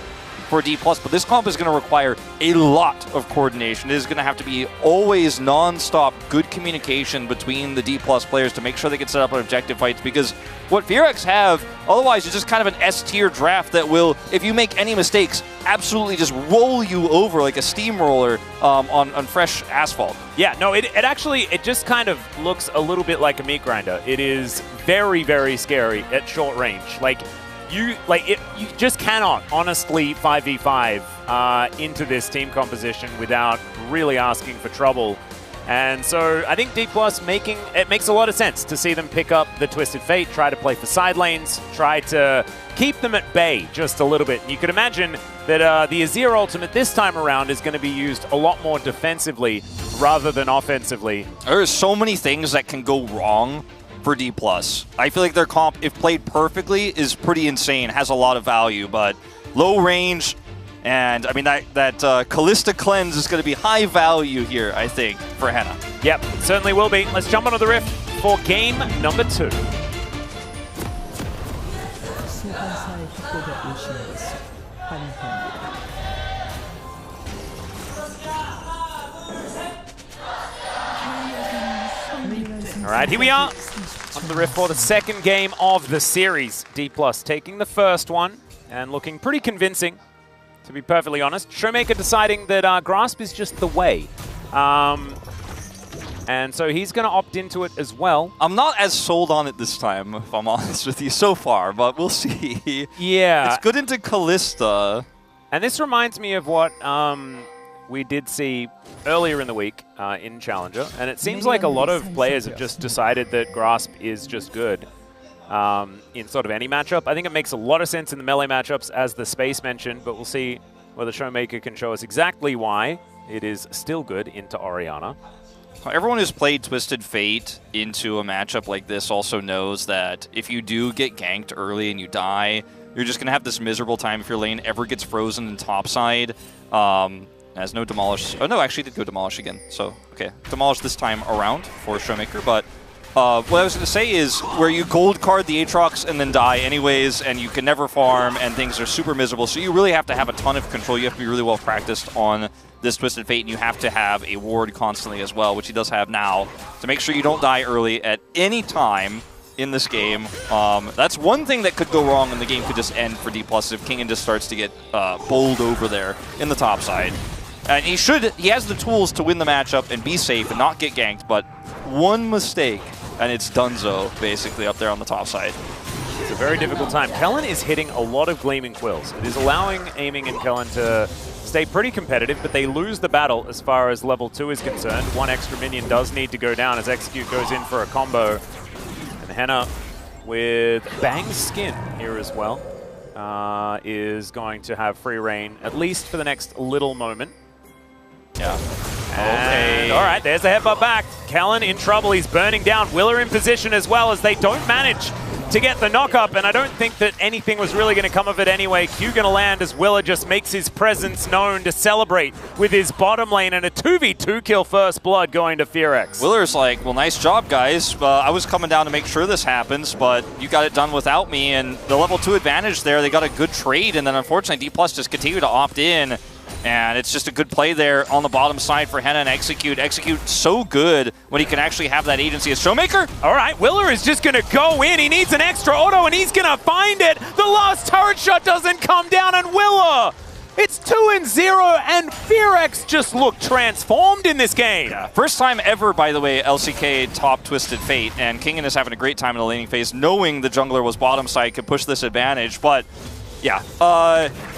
for D+, but this comp is going to require a lot of coordination. It is going to have to be always non-stop good communication between the D+ players to make sure they can set up on objective fights, because what DRX have, otherwise it's just kind of an S-tier draft that will, if you make any mistakes, absolutely just roll you over like a steamroller on fresh asphalt. Yeah, no, it actually, it just kind of looks a little bit like a meat grinder. It is very, very scary at short range. Like, you just cannot honestly 5v5 into this team composition without really asking for trouble. And so I think D+ it makes a lot of sense to see them pick up the Twisted Fate, try to play for side lanes, try to keep them at bay just a little bit. And you could imagine that the Azir ultimate this time around is going to be used a lot more defensively rather than offensively. There's so many things that can go wrong for D+. I feel like their comp, if played perfectly, is pretty insane, has a lot of value, but low range, and I mean that Kalista cleanse is going to be high value here, I think, for Henna. Yep, it certainly will be. Let's jump onto the Rift for game number 2. All right, here we are on the Rift for the second game of the series. D+ taking the first one and looking pretty convincing, to be perfectly honest. Showmaker deciding that Grasp is just the way. And so he's going to opt into it as well. I'm not as sold on it this time, if I'm honest with you, so far, but we'll see. Yeah. It's good into Kalista. And this reminds me of what we did see earlier in the week in Challenger, and it seems like a lot of players have just decided that Grasp is just good in sort of any matchup. I think it makes a lot of sense in the melee matchups, as the Space mentioned, but we'll see whether Showmaker can show us exactly why it is still good into Orianna. Everyone who's played Twisted Fate into a matchup like this also knows that if you do get ganked early and you die, you're just going to have this miserable time if your lane ever gets frozen in topside. Has no demolish. Oh no, actually did go demolish again. So okay, demolish this time around for Showmaker. But what I was going to say is where you gold card the Aatrox and then die anyways, and you can never farm, and things are super miserable. So you really have to have a ton of control. You have to be really well practiced on this Twisted Fate, and you have to have a ward constantly as well, which he does have now, to make sure you don't die early at any time in this game. That's one thing that could go wrong, and the game could just end for D+ if Kingen just starts to get bowled over there in the top side. And he has the tools to win the matchup and be safe and not get ganked, but one mistake and it's Dunzo, basically, up there on the top side. It's a very difficult time. Kellen is hitting a lot of Gleaming Quills. It is allowing Aiming and Kellen to stay pretty competitive, but they lose the battle as far as level 2 is concerned. One extra minion does need to go down as Execute goes in for a combo. And Henna with Bang's Skin here as well is going to have free reign, at least for the next little moment. Yeah. And, all right, there's a headbutt back. Kellen in trouble. He's burning down. Willer in position as well as they don't manage to get the knock-up, and I don't think that anything was really going to come of it anyway. Q going to land as Willer just makes his presence known to celebrate with his bottom lane, and a 2v2 kill first blood going to DRX. Willer's like, well, nice job, guys. I was coming down to make sure this happens, but you got it done without me, and the level 2 advantage there, they got a good trade, and then unfortunately D+ just continued to opt in. And it's just a good play there on the bottom side for Henna and Execute. Execute so good when he can actually have that agency as Showmaker. All right, Willer is just going to go in. He needs an extra auto, and he's going to find it. The last turret shot doesn't come down, and Willer, it's 2-0, and DRX just look transformed in this game. Yeah. First time ever, by the way, LCK top Twisted Fate, and Kingen is having a great time in the laning phase, knowing the jungler was bottom side, could push this advantage, but yeah,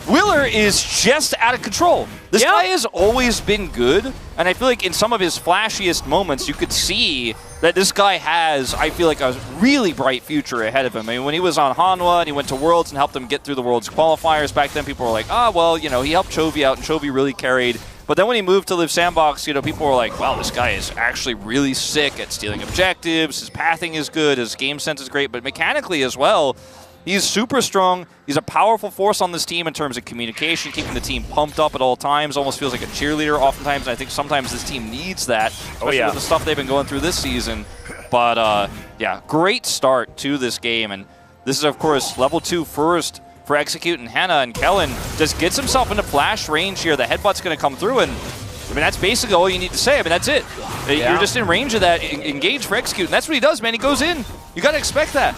Willer is just out of control. This guy has always been good, and I feel like in some of his flashiest moments, you could see that this guy has, I feel like, a really bright future ahead of him. I mean, when he was on Hanwha and he went to Worlds and helped them get through the Worlds qualifiers, back then people were like, ah, well, you know, he helped Chovy out, and Chovy really carried. But then when he moved to Live Sandbox, you know, people were like, wow, this guy is actually really sick at stealing objectives, his pathing is good, his game sense is great, but mechanically as well, he's super strong. He's a powerful force on this team in terms of communication, keeping the team pumped up at all times. Almost feels like a cheerleader oftentimes, and I think sometimes this team needs that, especially with the stuff they've been going through this season. But, yeah, great start to this game. And this is, of course, level 2 first for Execute, and Henna, and Kellen just gets himself into flash range here. The headbutt's going to come through, and I mean, that's basically all you need to say. I mean, that's it. You're just in range of that engage for Execute, and that's what he does, man. He goes in. You got to expect that.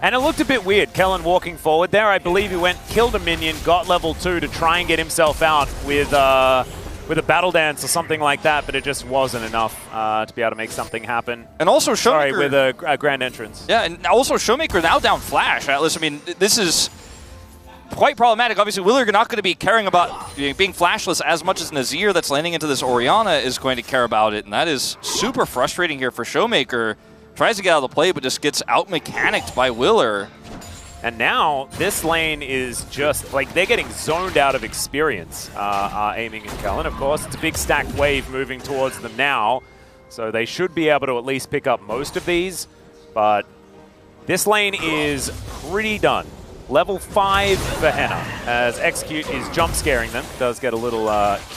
And it looked a bit weird, Kellen walking forward there. I believe he went, killed a minion, got level 2 to try and get himself out with a battle dance or something like that, but it just wasn't enough to be able to make something happen. And also Showmaker... Sorry, with a grand entrance. Yeah, and also Showmaker now down Flash, Atlas. I mean, this is quite problematic. Obviously, Willer not going to be caring about being flashless as much as Nazir that's landing into this Orianna is going to care about it, and that is super frustrating here for Showmaker. Tries to get out of the play, but just gets out-mechanicked by Willer. And now, this lane is just, like, they're getting zoned out of experience, Aiming and Kellen. Of course, it's a big stacked wave moving towards them now, so they should be able to at least pick up most of these, but this lane is pretty done. Level 5 for Henna, as Execute is jump scaring them. Does get a little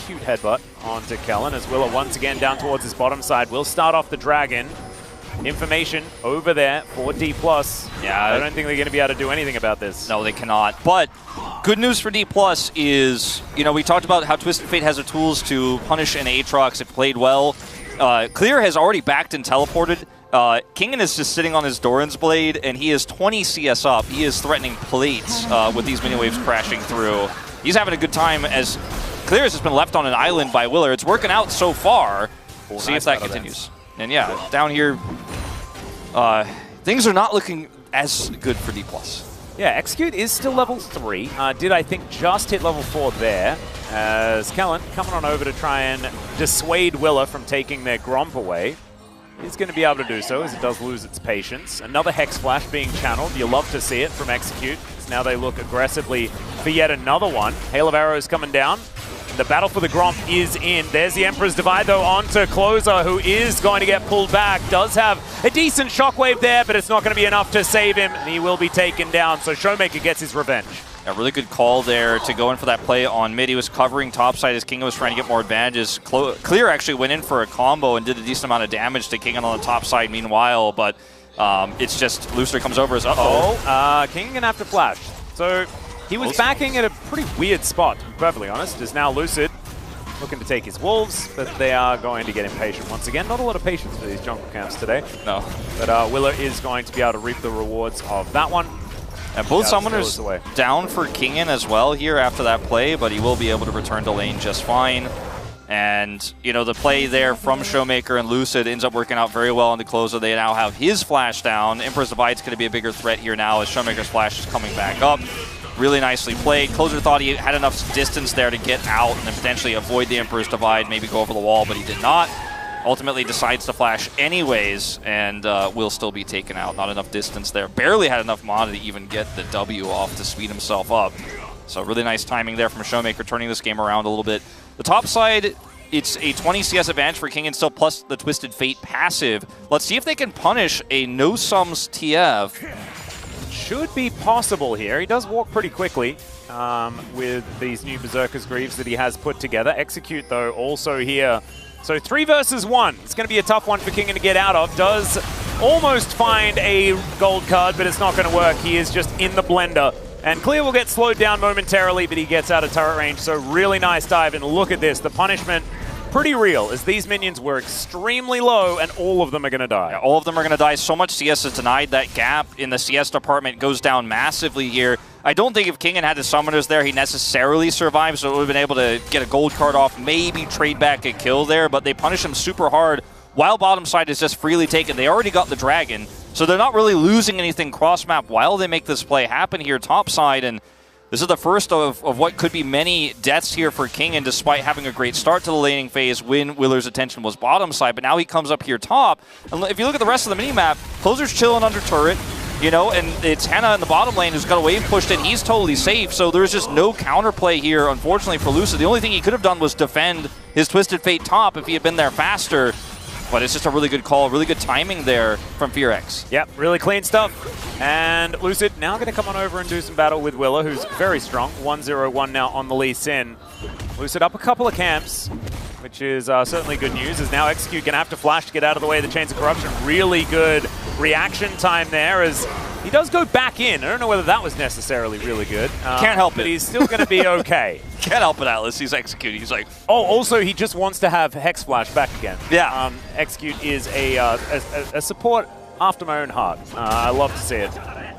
cute headbutt onto Kellen, as Willer once again down towards his bottom side. Will start off the Dragon. Information over there for D+. Yeah, I don't think they're going to be able to do anything about this. No, they cannot. But good news for D+ is, you know, we talked about how Twisted Fate has the tools to punish an Aatrox if played well. Clear has already backed and teleported. Kingen is just sitting on his Doran's Blade, and he is 20 CS up. He is threatening plates with these mini waves crashing through. He's having a good time as Clear has just been left on an island by Willer. It's working out so far. We'll see if that continues. And yeah, down here, things are not looking as good for D+. Yeah, Execute is still level 3. Did, I think, just hit level 4 there, as Kellen coming on over to try and dissuade Willer from taking their Gromp away. He's going to be able to do so, as it does lose its patience. Another Hex Flash being channeled. You love to see it from Execute. Now they look aggressively for yet another one. Hail of Arrows coming down. The battle for the Gromp is in. There's the Emperor's Divide, though, onto Closer, who is going to get pulled back. Does have a decent shockwave there, but it's not going to be enough to save him, and he will be taken down. So Showmaker gets his revenge. A really good call there to go in for that play on mid. He was covering topside as King was trying to get more advantages. Clear actually went in for a combo and did a decent amount of damage to King on the top side meanwhile, but it's just Lucer comes over as King gonna have to flash. So he was backing at a pretty weird spot, to be perfectly honest, is now Lucid looking to take his Wolves, but they are going to get impatient once again. Not a lot of patience for these jungle camps today. No. But Willer is going to be able to reap the rewards of that one. And both summoners down for Kingen as well here after that play, but he will be able to return to lane just fine. And, you know, the play there from Showmaker and Lucid ends up working out very well on the closer. They now have his flash down. Emperor's Divide's going to be a bigger threat here now as Showmaker's flash is coming back up. Really nicely played. Closer thought he had enough distance there to get out and then potentially avoid the Emperor's Divide, maybe go over the wall, but he did not. Ultimately decides to flash anyways and will still be taken out. Not enough distance there. Barely had enough mana to even get the W off to speed himself up. So really nice timing there from Showmaker, turning this game around a little bit. The top side, it's a 20 CS advantage for King and still plus the Twisted Fate passive. Let's see if they can punish a no-sums TF. Should be possible here. He does walk pretty quickly with these new Berserker's Greaves that he has put together. Execute, though, also here. So 3 versus 1. It's going to be a tough one for King to get out of. Does almost find a gold card, but it's not going to work. He is just in the blender. And Clear will get slowed down momentarily, but he gets out of turret range. So really nice dive. And look at this. The punishment, pretty real, as these minions were extremely low, and all of them are going to die. Yeah, all of them are going to die. So much CS is denied. That gap in the CS department goes down massively here. I don't think if Kingen had the summoners there, he necessarily survived, so it would have been able to get a gold card off, maybe trade back a kill there, but they punish him super hard while bottom side is just freely taken. They already got the dragon, so they're not really losing anything cross-map while they make this play happen here top side, and this is the first of what could be many deaths here for Kingen, despite having a great start to the laning phase when Willer's attention was bottom side, but now he comes up here top, and if you look at the rest of the minimap, Closer's chilling under turret, you know, and it's Hannah in the bottom lane who's got a wave pushed in. He's totally safe, so there's just no counterplay here, unfortunately, for Lucid. The only thing he could have done was defend his Twisted Fate top if he had been there faster. But it's just a really good call, really good timing there from FearX. Yep, really clean stuff. And Lucid now going to come on over and do some battle with Willa, who's very strong. 1-0-1 now on the Lee Sin. Lucid up a couple of camps, which is certainly good news, as now Execute going to have to flash to get out of the way of the Chains of Corruption. Really good reaction time there, as he does go back in. I don't know whether that was necessarily really good. Can't help it. But he's still going to be okay. Can't help it, Atlas. He's executing. He's like... Oh, also, he just wants to have Hex Flash back again. Yeah. Execute is a support after my own heart. I love to see it.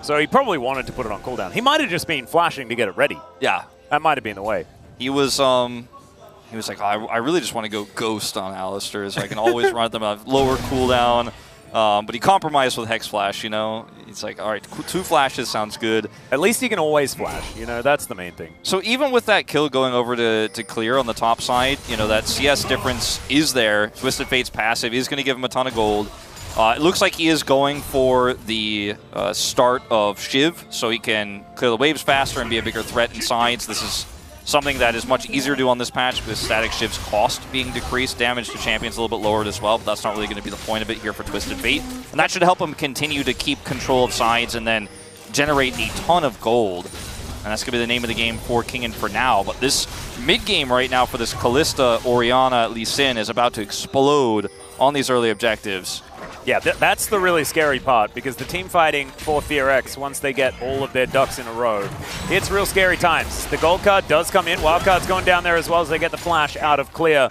So he probably wanted to put it on cooldown. He might have just been flashing to get it ready. Yeah. That might have been the way. He was like, oh, I really just want to go Ghost on Alistair, so I can always run at them at lower cooldown. But he compromised with Hex Flash, you know. It's like, all right, 2 flashes sounds good. At least he can always flash, you know, that's the main thing. So even with that kill going over to Clear on the top side, you know, that CS difference is there. Twisted Fate's passive is going to give him a ton of gold. It looks like he is going for the start of Shiv, so he can clear the waves faster and be a bigger threat in sides. This is something that is much easier to do on this patch with Static Shiv's cost being decreased. Damage to champions a little bit lowered as well, but that's not really going to be the point of it here for Twisted Fate. And that should help him continue to keep control of sides and then generate a ton of gold. And that's going to be the name of the game for Kingen for now. But this mid-game right now for this Kalista, Orianna, Lee Sin is about to explode on these early objectives. Yeah, that's the really scary part, because the team fighting for FearX, once they get all of their ducks in a row, it's real scary times. The gold card does come in. Wildcard's going down there as well as they get the flash out of Clear.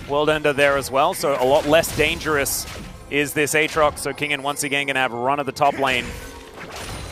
World Ender there as well, so a lot less dangerous is this Aatrox. So Kingen once again going to have a run at the top lane.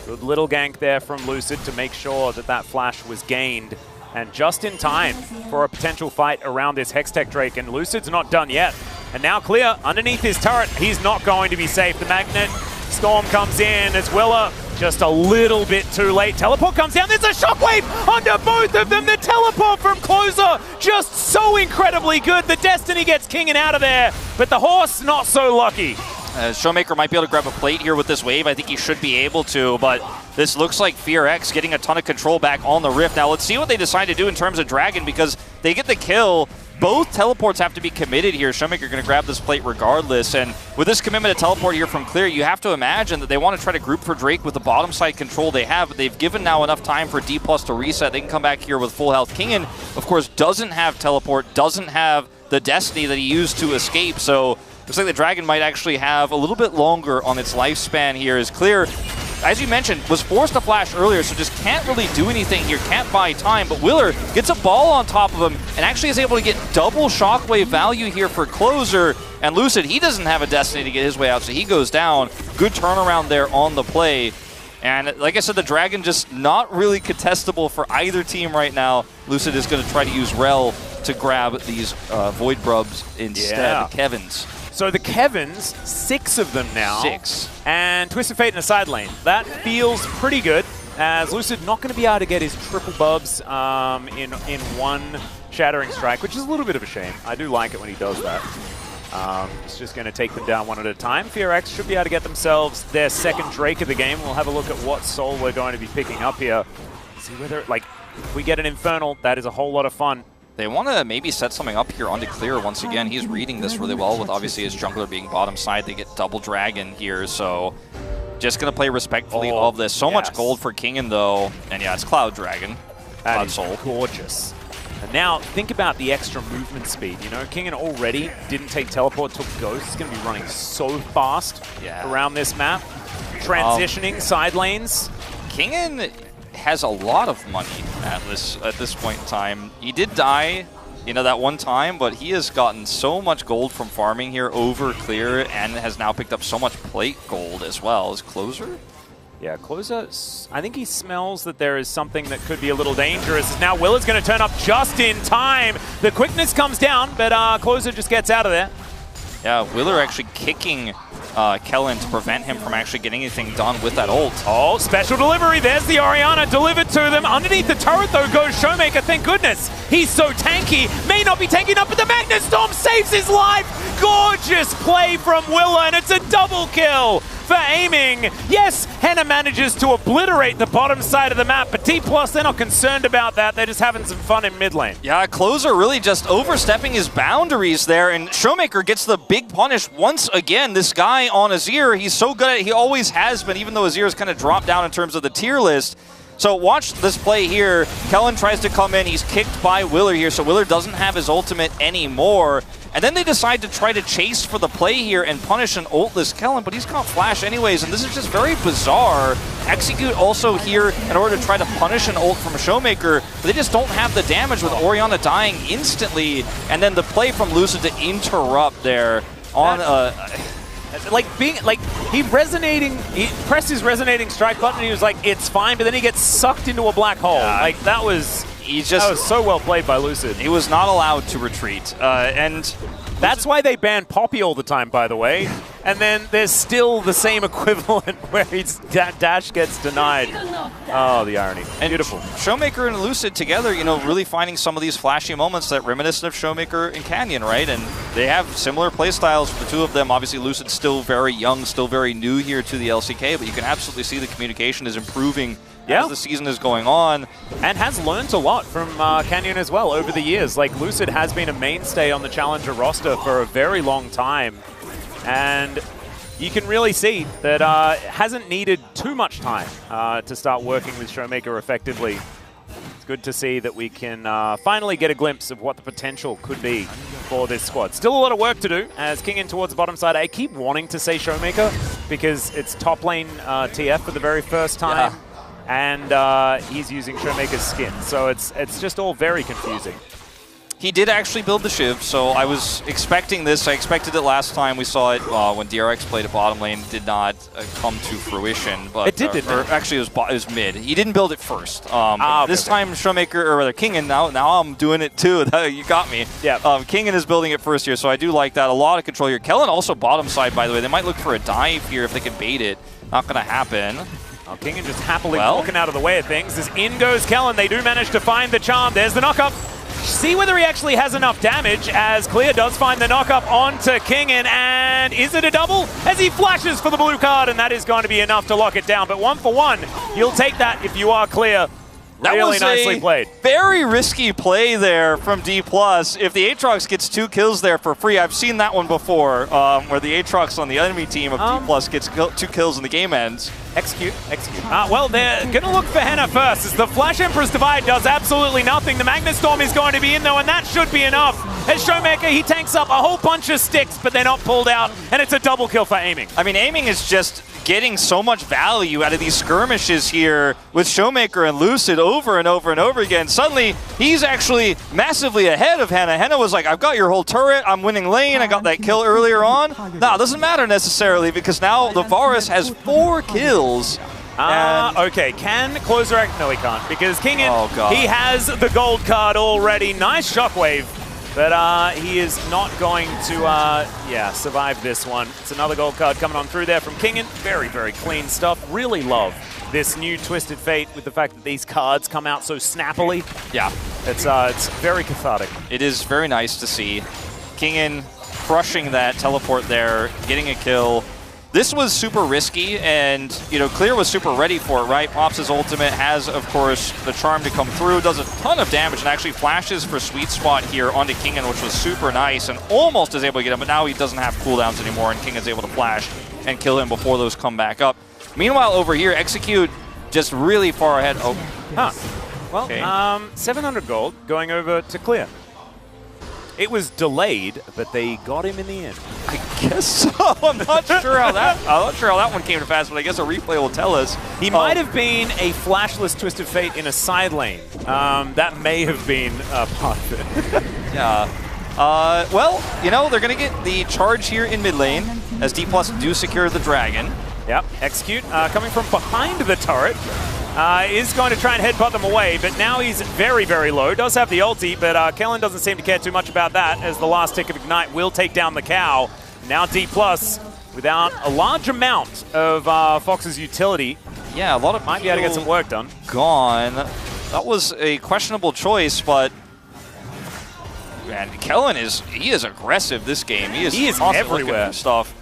Good little gank there from Lucid to make sure that that flash was gained. And just in time for a potential fight around this Hextech Drake, and Lucid's not done yet. And now Clear, underneath his turret, he's not going to be safe. The Magnet Storm comes in as Willa, just a little bit too late. Teleport comes down, there's a shockwave under both of them. The teleport from Closer, just so incredibly good. The Destiny gets Kingen out of there, but the horse not so lucky. Showmaker might be able to grab a plate here with this wave. I think he should be able to, but this looks like FearX getting a ton of control back on the Rift. Now let's see what they decide to do in terms of Dragon, because they get the kill. Both teleports have to be committed here. Showmaker going to grab this plate regardless, and with this commitment to teleport here from Clear, you have to imagine that they want to try to group for Drake with the bottom side control they have, but they've given now enough time for D+ to reset. They can come back here with full health. Kingen, of course, doesn't have teleport, doesn't have the Destiny that he used to escape, so looks like the Dragon might actually have a little bit longer on its lifespan here, as Clear, as you mentioned, was forced to flash earlier, so just can't really do anything here, can't buy time, but Willer gets a ball on top of him and actually is able to get double shockwave value here for Closer, and Lucid, he doesn't have a Destiny to get his way out, so he goes down. Good turnaround there on the play. And like I said, the Dragon just not really contestable for either team right now. Lucid is going to try to use Rel to grab these Void Brubs instead, Yeah. the Kevins. So the Kevins, 6 of them now. 6. And Twisted Fate in the side lane. That feels pretty good, as Lucid not going to be able to get his triple bubs in one Shattering Strike, which is a little bit of a shame. I do like it when he does that. He's just going to take them down one at a time. DRX should be able to get themselves their second Drake of the game. We'll have a look at what soul we're going to be picking up here. See whether, like, if we get an Infernal, that is a whole lot of fun. They want to maybe set something up here onto Clear once again. He's reading this really well with obviously his jungler being bottom side. They get double dragon here, so just going to play respectfully of this. So much gold for Kingen though, and yeah, it's Cloud Dragon. That is Soul. gorgeous. And now think about the extra movement speed. You know, Kingen already didn't take teleport, took Ghost. He's going to be running so fast around this map. Transitioning side lanes. Kingen has a lot of money at this point in time. He did die, you know, that one time, but he has gotten so much gold from farming here over Clear and has now picked up so much plate gold as well. Is Closer? Yeah, Closer, I think he smells that there is something that could be a little dangerous. Now Will is going to turn up just in time. The quickness comes down, but Closer just gets out of there. Yeah, Willer actually kicking Kellen to prevent him from actually getting anything done with that ult. Oh, special delivery. There's the Orianna delivered to them. Underneath the turret, though, goes Showmaker. Thank goodness. He's so tanky. May not be tanky enough, but the Magnet Storm saves his life. Gorgeous play from Willa, and it's a double kill for aiming. Yes, Henna manages to obliterate the bottom side of the map, but T+, they're not concerned about that. They're just having some fun in mid lane. Yeah, Closer really just overstepping his boundaries there, and Showmaker gets the big punish once again. This guy on Azir, he's so good at it. He always has been, even though Azir's kind of dropped down in terms of the tier list. So watch this play here. Kellen tries to come in. He's kicked by Willer here, so Willer doesn't have his ultimate anymore. And then they decide to try to chase for the play here and punish an ultless Kellen, but he's got flash anyways, and this is just very bizarre. Execute also here in order to try to punish an ult from Showmaker, but they just don't have the damage with Orianna dying instantly, and then the play from Lucid to interrupt there on he pressed his resonating strike button and he was like, it's fine, but then he gets sucked into a black hole. Like, that was so well played by Lucid. He was not allowed to retreat, and that's why they ban Poppy all the time, by the way. And then there's still the same equivalent where dash gets denied. Oh, the irony. And beautiful. Showmaker and Lucid together, you know, really finding some of these flashy moments that reminiscent of Showmaker and Canyon, right? And they have similar play styles for the two of them. Obviously, Lucid's still very young, still very new here to the LCK, but you can absolutely see the communication is improving as the season is going on. And has learned a lot from Canyon as well over the years. Like, Lucid has been a mainstay on the Challenger roster for a very long time. And you can really see that it hasn't needed too much time to start working with Showmaker effectively. It's good to see that we can finally get a glimpse of what the potential could be for this squad. Still a lot of work to do as King in towards the bottom side. I keep wanting to say Showmaker because it's top lane TF for the very first time. Yeah. And he's using Showmaker's skin. So it's just all very confusing. He did actually build the Shiv, so I was expecting this. I expected it last time we saw it when DRX played a bottom lane. It did not come to fruition. But it did, didn't it? Actually, it was mid. He didn't build it first. This okay. time, Showmaker, or rather Kingen, now I'm doing it too. You got me. Yeah. Kingen is building it first here, so I do like that. A lot of control here. Kellen also bottom side, by the way. They might look for a dive here if they can bait it. Not going to happen. Kingen just happily walking out of the way of things. As in goes Kellen. They do manage to find the charm. There's the knock-up. See whether he actually has enough damage, as Clear does find the knock-up onto Kingen, and is it a double? As he flashes for the blue card, and that is going to be enough to lock it down. But 1 for 1, you'll take that if you are Clear. That really was nicely played. Very risky play there from D+. If the Aatrox gets 2 kills there for free, I've seen that one before, where the Aatrox on the enemy team of D+ gets 2 kills and the game ends. Execute. Well, they're going to look for Henna first, as the Flash Emperor's Divide does absolutely nothing. The Magnet Storm is going to be in, though, and that should be enough. As Showmaker, he tanks up a whole bunch of sticks, but they're not pulled out, and it's a double kill for aiming. I mean, aiming is just getting so much value out of these skirmishes here with Showmaker and Lucid over and over and over again. Suddenly, he's actually massively ahead of Henna. Henna was like, I've got your whole turret, I'm winning lane, I got that kill earlier on. No, it doesn't matter necessarily, because now the Varus has 4 kills Okay, can Closer... No, he can't, because Kingen, Oh, God. he has the gold card already. Nice shockwave, but he is not going to, survive this one. It's another gold card coming on through there from Kingen. Very, very clean stuff. Really love this new Twisted Fate with the fact that these cards come out so snappily. Yeah. It's very cathartic. It is very nice to see. Kingen crushing that teleport there, getting a kill. This was super risky, and, you know, Clear was super ready for it, right? Pops his ultimate, has, of course, the charm to come through, does a ton of damage, and actually flashes for Sweet Spot here onto Kingen, which was super nice, and almost is able to get him, but now he doesn't have cooldowns anymore, and Kingen's able to flash and kill him before those come back up. Meanwhile, over here, Execute just really far ahead. Oh, Huh. Well, okay. 700 gold going over to Clear. It was delayed, but they got him in the end. I guess so. I'm not sure how that one came to pass, but I guess a replay will tell us. He might have been a flashless Twisted Fate in a side lane. That may have been part of it. Yeah. Well, you know, they're going to get the charge here in mid lane as D+ do secure the dragon. Yep, Execute coming from behind the turret. Is going to try and headbutt them away, but now he's very, very low. Does have the ulti, but Kellen doesn't seem to care too much about that, as the last tick of Ignite will take down the cow. Now D+, without a large amount of Fox's utility, Yeah, a lot of might be able to get some work done. Gone. That was a questionable choice, but man, Kellen is aggressive this game. He is constantly looking everywhere. for stuff.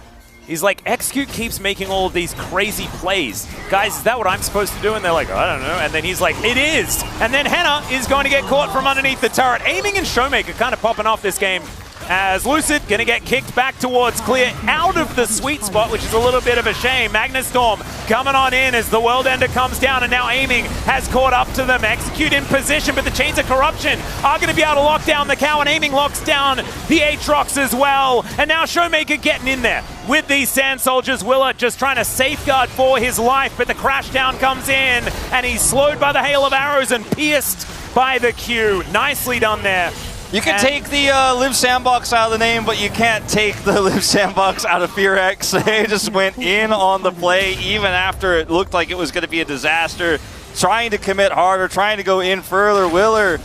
He's like, Execute keeps making all of these crazy plays. Guys, is that what I'm supposed to do? And they're like, I don't know. And then he's like, it is. And then Henna is going to get caught from underneath the turret. Aiming and Showmaker kind of popping off this game, as Lucid going to get kicked back towards Clear out of the sweet spot, which is a little bit of a shame. Magnustorm coming on in as the World Ender comes down, and now Aiming has caught up to them. Execute in position, but the Chains of Corruption are going to be able to lock down the cow, and Aiming locks down the Aatrox as well. And now Showmaker getting in there with these Sand Soldiers. Willett just trying to safeguard for his life, but the crash down comes in, and he's slowed by the hail of arrows and pierced by the Q. Nicely done there. You can take the Live Sandbox out of the name, but you can't take the Live Sandbox out of FearX. They just went in on the play, even after it looked like it was going to be a disaster. Trying to commit harder, trying to go in further. Willer,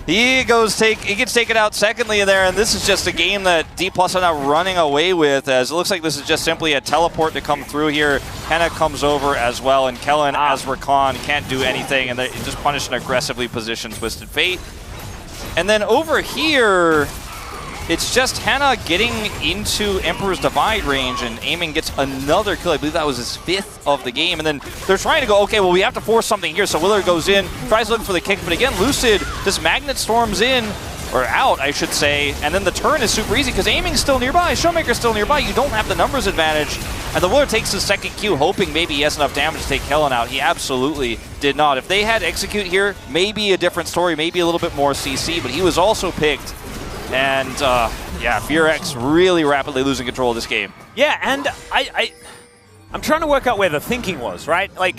he gets taken out secondly in there, and this is just a game that D+ are now running away with, as it looks like this is just simply a teleport to come through here. Henna comes over as well, and Kellen, as Rakan, can't do anything, and they just punish an aggressively positioned Twisted Fate. And then over here, it's just Henna getting into Emperor's Divide range, and Aiming gets another kill. I believe that was his 5th of the game. And then they're trying to go, okay, well, we have to force something here. So Willer goes in, tries to look for the kick. But again, Lucid just Magnet Storms in, or out, I should say. And then the turn is super easy because Aiming's still nearby. Showmaker's still nearby. You don't have the numbers advantage. And the Willer takes his second Q, hoping maybe he has enough damage to take Kellen out. He absolutely did not. If they had Execute here, maybe a different story, maybe a little bit more CC, but he was also picked. And, yeah, FearX really rapidly losing control of this game. Yeah, and I'm trying to work out where the thinking was, right? Like,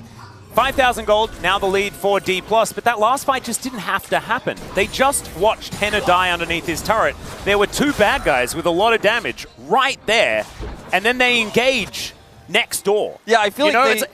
5,000 gold, now the lead for D+, but that last fight just didn't have to happen. They just watched Henna die underneath his turret. There were 2 bad guys with a lot of damage right there, and then they engage next door. Yeah, I feel like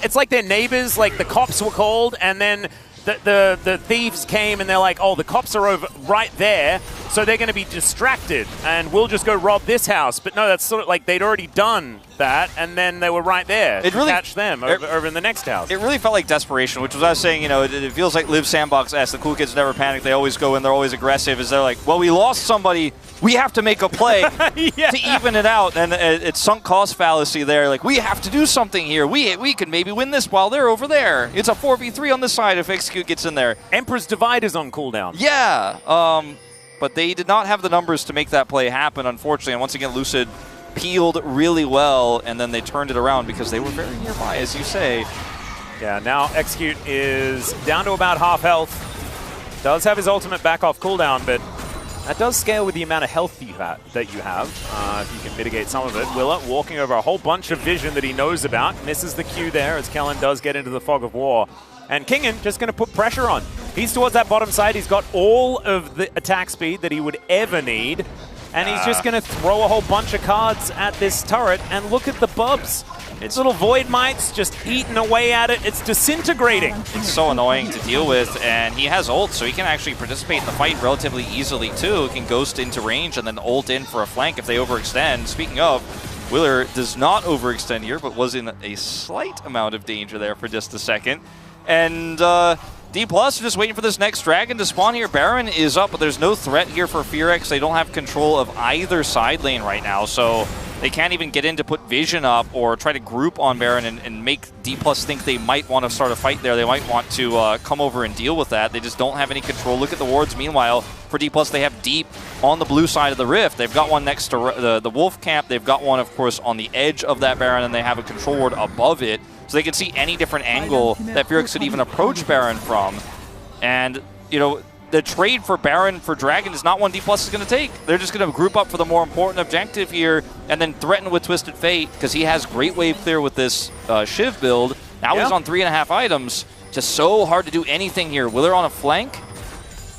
it's like their neighbors, like the cops were called, and then the thieves came and they're like, oh, the cops are over right there, so they're going to be distracted, and we'll just go rob this house. But no, that's sort of like they'd already done that, and then they were right there to catch them over in the next house. It really felt like desperation, which was I was saying, you know, it feels like Live Sandbox-esque. The cool kids never panic. They always go in. They're always aggressive. Is they're like, well, we lost somebody. We have to make a play to even it out. And it's sunk cost fallacy there. Like, we have to do something here. We could maybe win this while they're over there. It's a 4v3 on this side if Execute gets in there. Emperor's Divide is on cooldown. Yeah. But they did not have the numbers to make that play happen, unfortunately. And once again, Lucid peeled really well, and then they turned it around because they were very nearby, as you say. Yeah, now Execute is down to about half health. Does have his ultimate back off cooldown, but that does scale with the amount of health that you have, if you can mitigate some of it. Willett walking over a whole bunch of vision that he knows about. Misses the Q there as Kellen does get into the fog of war. And Kingen just going to put pressure on. He's towards that bottom side. He's got all of the attack speed that he would ever need. and he's just going to throw a whole bunch of cards at this turret, and look at the bubs. It's little Void Mites just eating away at it. It's disintegrating. It's so annoying to deal with, and he has ult, so he can actually participate in the fight relatively easily too. He can ghost into range and then ult in for a flank if they overextend. Speaking of, Willer does not overextend here, but was in a slight amount of danger there for just a second. And D+ just waiting for this next dragon to spawn here. Baron is up, but there's no threat here for FearX. They don't have control of either side lane right now, so they can't even get in to put vision up or try to group on Baron and make D+ think they might want to start a fight there. They might want to come over and deal with that. They just don't have any control. Look at the wards. Meanwhile, for D+, they have Deep on the blue side of the rift. They've got one next to the Wolf camp. They've got one, of course, on the edge of that Baron, and they have a control ward above it. So they can see any different angle that FearX could even approach Baron from. And, you know, the trade for Baron for Dragon is not one D+ is going to take. They're just going to group up for the more important objective here and then threaten with Twisted Fate because he has great wave clear with this Shiv build. Now he's on 3.5 items. Just so hard to do anything here. Willer on a flank.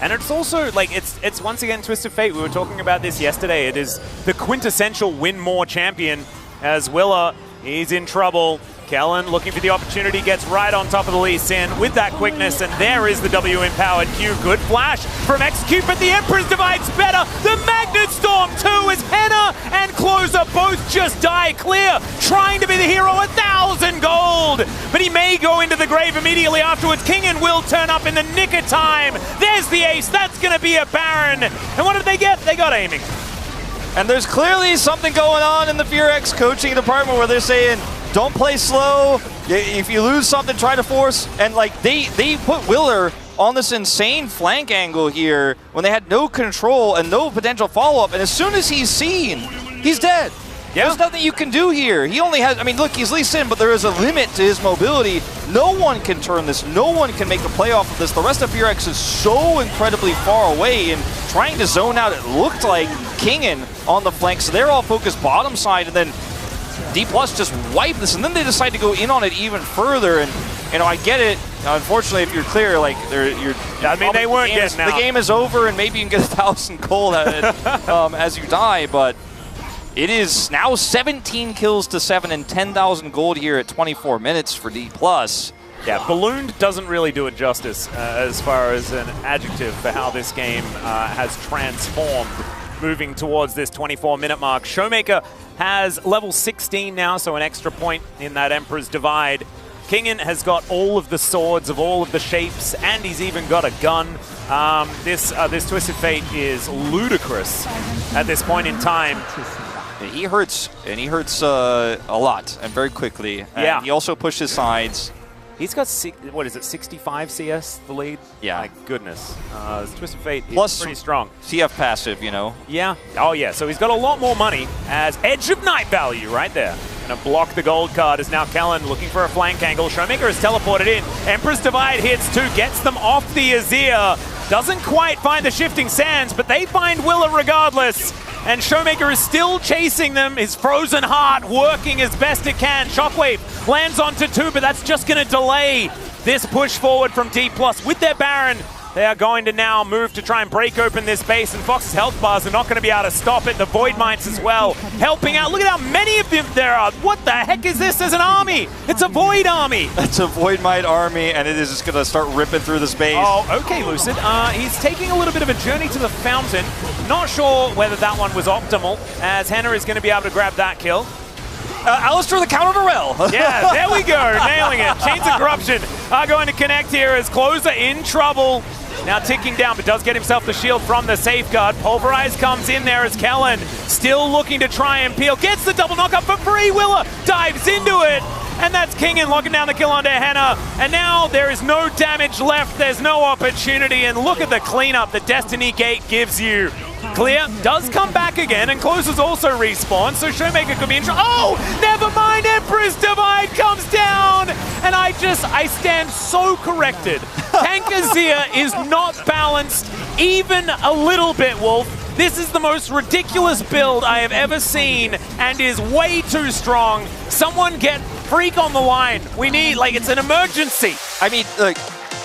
And it's also, like, it's once again Twisted Fate. We were talking about this yesterday. It is the quintessential win more champion as Willer, he's in trouble. Kellen looking for the opportunity, gets right on top of the Lee Sin with that quickness, and there is the W-empowered Q. Good flash from Execute, but the Emperor's Divide's better. The Magnet Storm too, as Henna and Closer both just die clear, trying to be the hero, 1,000 gold. But he may go into the grave immediately afterwards. Kingen will turn up in the nick of time. There's the ace, that's gonna be a Baron. And what did they get? They got aiming. And there's clearly something going on in the FearX coaching department where they're saying, don't play slow. If you lose something, try to force. And like they put Willer on this insane flank angle here when they had no control and no potential follow-up. And as soon as he's seen, he's dead. Yeah. There's nothing you can do here. He only has, I mean, look, he's Lee Sin, but there is a limit to his mobility. No one can turn this. No one can make a play off of this. The rest of FearX is so incredibly far away and trying to zone out. It looked like Kingen on the flank, so they're all focused bottom side, and then D+ just wiped this, and then they decide to go in on it even further. And you know, I get it. Unfortunately, if you're clear, like I mean, they weren't getting out. The game is over, and maybe you can get 1,000 gold as you die. But it is now 17 kills to 7 and 10,000 gold here at 24 minutes for D+. Yeah, ballooned doesn't really do it justice as far as an adjective for how this game has transformed, moving towards this 24-minute mark. Showmaker has level 16 now, so an extra point in that Emperor's Divide. Kingen has got all of the swords of all of the shapes, and he's even got a gun. This Twisted Fate is ludicrous at this point in time. He hurts, and he hurts a lot, and very quickly. And he also pushes sides. He's got, what is it, 65 CS, the lead? Yeah. My goodness. Twisted Fate is pretty strong. CF passive, you know? Yeah. Oh, yeah. So he's got a lot more money as Edge of Night value right there. Gonna block the gold card is now Kellen looking for a flank angle. Showmaker is teleported in. Emperor's Divide hits two, gets them off the Azir. Doesn't quite find the Shifting Sands, but they find Willer regardless. And Showmaker is still chasing them. His frozen heart working as best it can. Shockwave lands onto two, but that's just going to delay this push forward from D+. With their Baron, they are going to now move to try and break open this base, and Fox's health bars are not going to be able to stop it. The Void Mites as well, helping out. Look at how many of them there are. What the heck is this as an army? It's a Void army. It's a Void Mite army, and it is just going to start ripping through the space. Oh, okay, Lucid. He's taking a little bit of a journey to the fountain. Not sure whether that one was optimal, as Henna is going to be able to grab that kill. Alistair, the counter to Rel. Yeah, there we go, nailing it. Chains of Corruption are going to connect here as Closer in trouble. Now ticking down, but does get himself the shield from the safeguard. Pulverize comes in there as Kellen still looking to try and peel. Gets the double knockup for free. Willer dives into it. And that's Kingen locking down the kill onto Henna. And now there is no damage left. There's no opportunity. And look at the cleanup the Destiny Gate gives you. Clear does come back again, and Closer's also respawned, so Showmaker could be in trouble. Oh, never mind, Emperor's Divide comes down, and I stand so corrected. Tank Azir is not balanced even a little bit, Wolf. This is the most ridiculous build I have ever seen, and is way too strong. Someone get Freak on the line. We need, like, it's an emergency. I mean, look,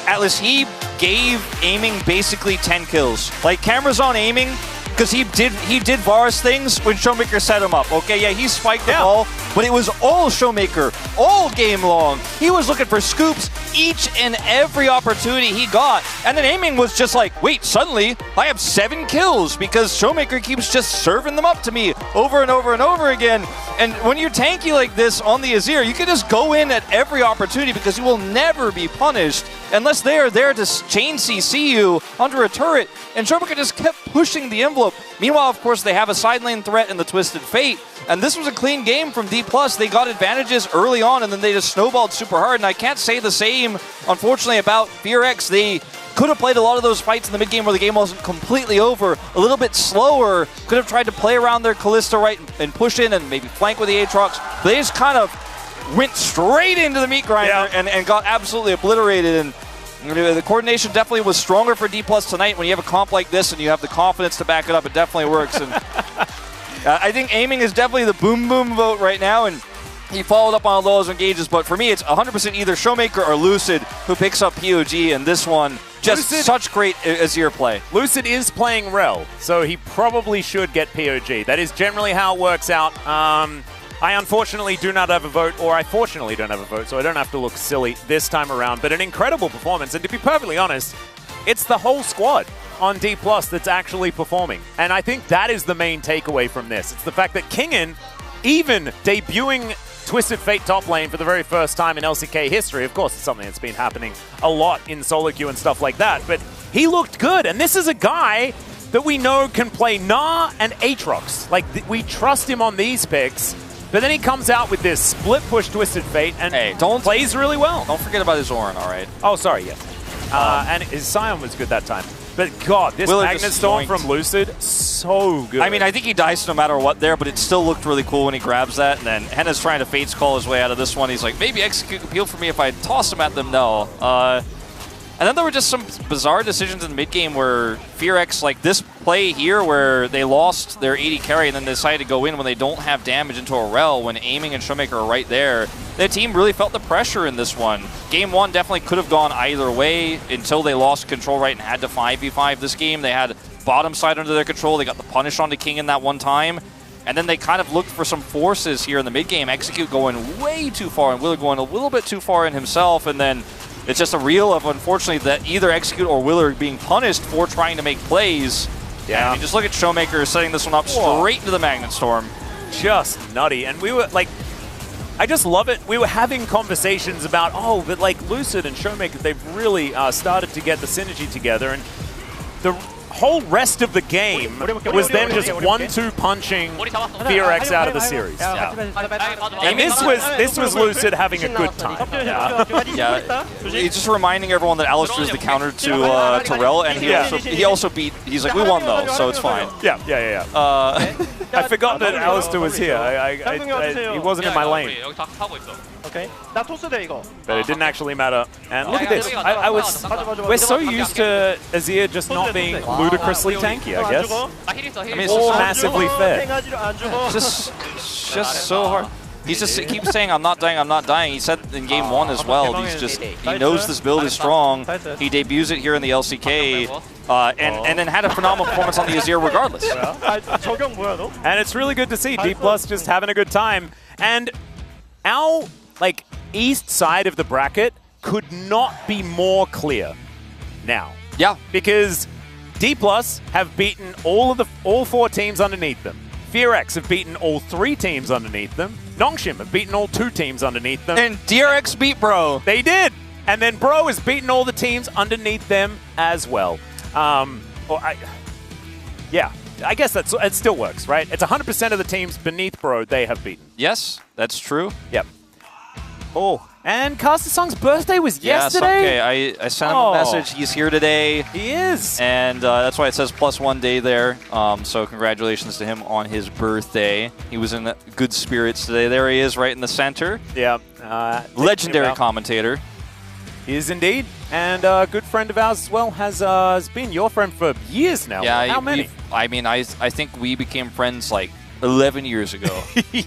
Atlas, he gave aiming basically 10 kills. Like, cameras on aiming, because he did Varus things when Showmaker set him up. Okay, yeah, he spiked the ball, but it was all Showmaker all game long. He was looking for scoops each and every opportunity he got, and then aiming was just like, wait, suddenly I have 7 kills because Showmaker keeps just serving them up to me over and over and over again. And when you're tanky like this on the Azir, you can just go in at every opportunity because you will never be punished unless they are there to chain CC you under a turret. And Showmaker just kept pushing the envelope. Meanwhile, of course, they have a side lane threat in the Twisted Fate. And this was a clean game from D+. They got advantages early on, and then they just snowballed super hard. And I can't say the same, unfortunately, about DRX. They could have played a lot of those fights in the mid-game where the game wasn't completely over. A little bit slower. Could have tried to play around their Kalista right and push in and maybe flank with the Aatrox. But they just kind of went straight into the meat grinder and got absolutely obliterated. And the coordination definitely was stronger for D+ tonight. When you have a comp like this and you have the confidence to back it up, it definitely works. And I think aiming is definitely the boom vote right now, and he followed up on all those engages, but for me it's 100% either Showmaker or Lucid who picks up POG, and this one, just such great Azir play. Lucid is playing Rel, so he probably should get POG. That is generally how it works out. I unfortunately do not have a vote, or I fortunately don't have a vote, so I don't have to look silly this time around, but an incredible performance, and to be perfectly honest, it's the whole squad on D+ that's actually performing. And I think that is the main takeaway from this. It's the fact that Kingen, even debuting Twisted Fate top lane for the very first time in LCK history, of course it's something that's been happening a lot in solo queue and stuff like that, but he looked good. And this is a guy that we know can play Gnar and Aatrox. Like, we trust him on these picks, but then he comes out with this split push Twisted Fate and plays really well. Don't forget about his Orin, all right? Oh, sorry, yes. And his Scion was good that time. But God, this Magnet Storm from Lucid, so good. I mean, I think he dies no matter what there, but it still looked really cool when he grabs that. And then Henna's trying to Fates Call his way out of this one. He's like, maybe Execute could peel for me if I toss him at them. No. And then there were just some bizarre decisions in the mid-game where DRX, like this play here where they lost their AD carry and then decided to go in when they don't have damage into a Rel when aiming and Showmaker are right there. The team really felt the pressure in this one. Game 1 definitely could have gone either way until they lost control right and had to 5v5 this game. They had bottom side under their control. They got the punish onto King in that one time. And then they kind of looked for some forces here in the mid-game. Execute going way too far and Willer going a little bit too far in himself. And then it's just a reel of, unfortunately, that either Execute or Willer being punished for trying to make plays. Yeah. And you just look at Showmaker setting this one up straight into the Magnet Storm. Just nutty. And we were like, I just love it. We were having conversations about, oh, but like Lucid and Showmaker, they've really started to get the synergy together. And the whole rest of the game was them just 1-2 punching DRX out of the series. And this was Lucid having a good time. Yeah, he's just reminding everyone that Alistair is the counter to Rel, and he also beat. He's like, we won though, so it's fine. Yeah. I forgot that Alistair was here. He wasn't in my lane. But it didn't actually matter. And look at this. We're so used to Azir just not being ludicrously tanky, I guess. I mean, it's all massively fair. Just so hard. He keeps saying, I'm not dying, I'm not dying. He said in game 1 as well. He knows this build is strong. He debuts it here in the LCK. And then had a phenomenal performance on the Azir regardless. And it's really good to see D+ just having a good time. And our east side of the bracket could not be more clear now. Yeah. Because D+ have beaten all 4 teams underneath them. DRX have beaten all 3 teams underneath them. Nongshim have beaten all 2 teams underneath them. And DRX beat Bro. They did. And then Bro has beaten all the teams underneath them as well. I guess it still works, right? It's 100% of the teams beneath Bro they have beaten. Yes, that's true. Yep. Oh, and Caster Song's birthday was yesterday? Okay, I sent him a message. He's here today. He is. And that's why it says +1 day there. So congratulations to him on his birthday. He was in good spirits today. There he is right in the center. Yeah. Legendary commentator. He is indeed. And a good friend of ours as well has been your friend for years now. Yeah. How many? I mean, I think we became friends like 11 years ago.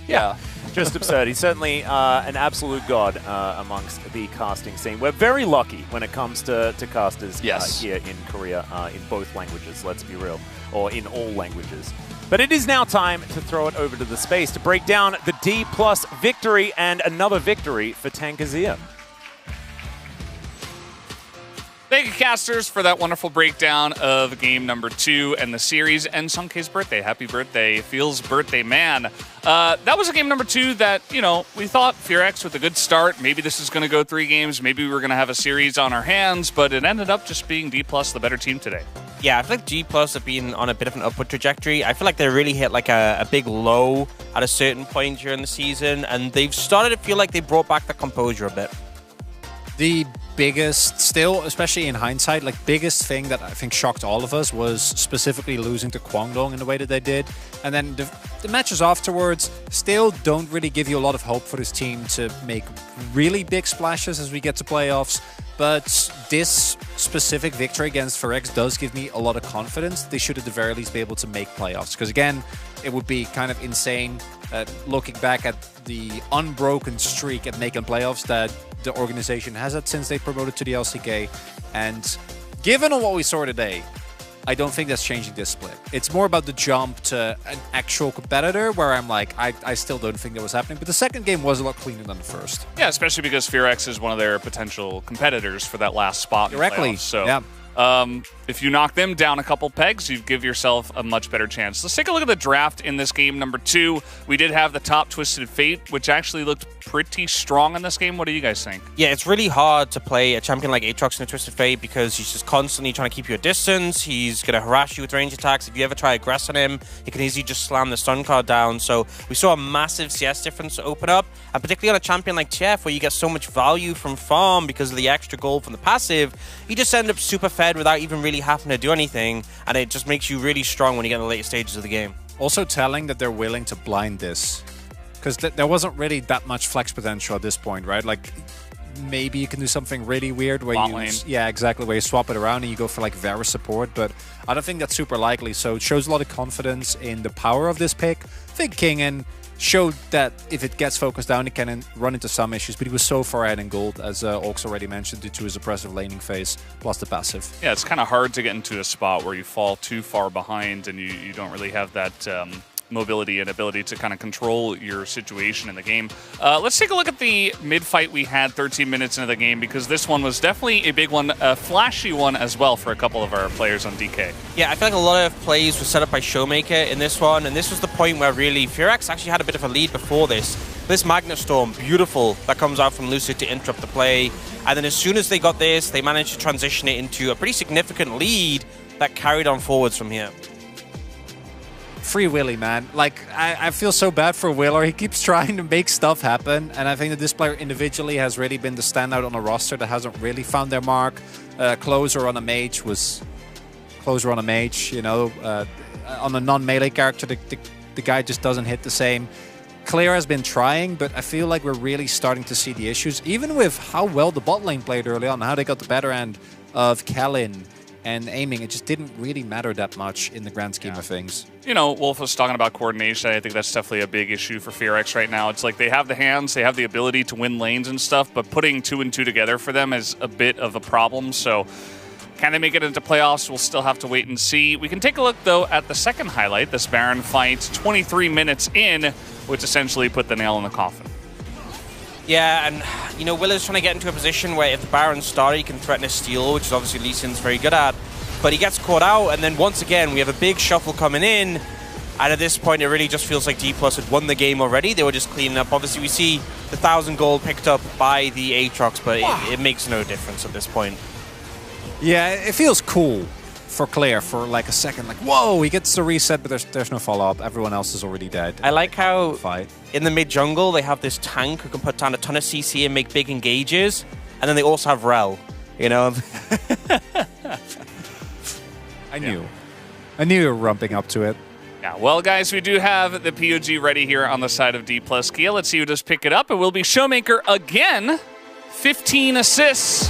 Yeah. Just absurd. He's certainly an absolute god amongst the casting scene. We're very lucky when it comes to casters here in Korea in both languages, let's be real, or in all languages. But it is now time to throw it over to the space to break down the D+ victory and another victory for Tankazia. Thank you, casters, for that wonderful breakdown of game number 2 and the series, and Sunkei's birthday. Happy birthday, Feels birthday man. That was a game number 2 that, you know, we thought FearX with a good start. Maybe this is going to go 3 games. Maybe we were going to have a series on our hands, but it ended up just being D+, the better team today. Yeah, I feel like G+ have been on a bit of an upward trajectory. I feel like they really hit like a big low at a certain point during the season, and they've started to feel like they brought back the composure a bit. The biggest, still, especially in hindsight, like biggest thing that I think shocked all of us was specifically losing to Kwangdong in the way that they did. And then the matches afterwards still don't really give you a lot of hope for this team to make really big splashes as we get to playoffs. But this specific victory against FearX does give me a lot of confidence. They should at the very least be able to make playoffs. Because again, it would be kind of insane looking back at the unbroken streak at making playoffs that the organization has had since they promoted to the LCK. And given on what we saw today, I don't think that's changing this split. It's more about the jump to an actual competitor where I'm like, I still don't think that was happening. But the second game was a lot cleaner than the first. Yeah, especially because FearX is one of their potential competitors for that last spot. Directly. So yeah. If you knock them down a couple pegs, you give yourself a much better chance. Let's take a look at the draft in this game number 2. We did have the top Twisted Fate, which actually looked pretty strong in this game. What do you guys think? Yeah, it's really hard to play a champion like Aatrox in a Twisted Fate because he's just constantly trying to keep you at distance. He's going to harass you with range attacks. If you ever try aggress on him, he can easily just slam the stun card down. So we saw a massive CS difference open up, and particularly on a champion like TF, where you get so much value from farm because of the extra gold from the passive, you just end up super fed without even really having to do anything, and it just makes you really strong when you get in the later stages of the game. Also telling that they're willing to blind this, because there wasn't really that much flex potential at this point, right? Like, maybe you can do something really weird where yeah, exactly, where you swap it around and you go for like Varus support, but I don't think that's super likely. So it shows a lot of confidence in the power of this pick. I think Kingen showed that if it gets focused down, it can run into some issues, but he was so far ahead in gold, as Orcs already mentioned, due to his oppressive laning phase, plus the passive. Yeah, it's kind of hard to get into a spot where you fall too far behind and you don't really have that mobility and ability to kind of control your situation in the game. Let's take a look at the mid-fight we had 13 minutes into the game, because this one was definitely a big one, a flashy one as well for a couple of our players on DK. Yeah, I feel like a lot of plays were set up by Showmaker in this one, and this was the point where really FearX actually had a bit of a lead before this. This Magnet Storm, beautiful, that comes out from Lucid to interrupt the play, and then as soon as they got this, they managed to transition it into a pretty significant lead that carried on forwards from here. Free Willy, man. Like, I feel so bad for Willer. He keeps trying to make stuff happen, and I think that this player individually has really been the standout on a roster that hasn't really found their mark. Closer on a mage was closer on a mage, you know. On a non-melee character, the guy just doesn't hit the same. Claire has been trying, but I feel like we're really starting to see the issues, even with how well the bot lane played early on, how they got the better end of Kellen and aiming. It just didn't really matter that much in the grand scheme of things. You know, Wolf was talking about coordination. I think that's definitely a big issue for FearX right now. It's like they have the hands, they have the ability to win lanes and stuff, but putting 2 and 2 together for them is a bit of a problem. So can they make it into playoffs? We'll still have to wait and see. We can take a look, though, at the second highlight, this Baron fight, 23 minutes in, which essentially put the nail in the coffin. Yeah, and, you know, Willer's trying to get into a position where if the Baron's started, he can threaten a steal, which is obviously Lee Sin's very good at. But he gets caught out, and then once again, we have a big shuffle coming in. And at this point, it really just feels like D+ had won the game already. They were just cleaning up. Obviously, we see the 1,000 gold picked up by the Aatrox, but it makes no difference at this point. Yeah, it feels cool for Claire for like a second. Like, whoa, he gets the reset, but there's no follow-up. Everyone else is already dead. I like how in the mid-jungle, they have this tank who can put down a ton of CC and make big engages. And then they also have Rel, you know? I knew you were ramping up to it. Yeah, well, guys, we do have the POG ready here on the side of D+ Kia. Let's see who does pick it up. It will be Showmaker again. 15 assists.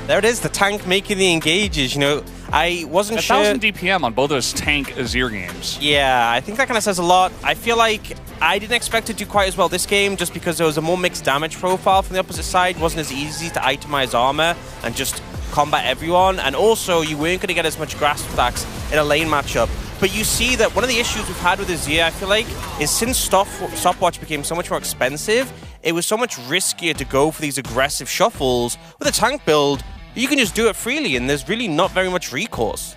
There it is, the tank making the engages, you know. I wasn't sure. 1,000 DPM on both those tank Azir games. Yeah, I think that kind of says a lot. I feel like I didn't expect to do quite as well this game just because there was a more mixed damage profile from the opposite side. It wasn't as easy to itemize armor and just combat everyone. And also, you weren't going to get as much grasp stacks in a lane matchup. But you see that one of the issues we've had with Azir, I feel like, is since stopwatch became so much more expensive, it was so much riskier to go for these aggressive shuffles. With a tank build, you can just do it freely, and there's really not very much recourse.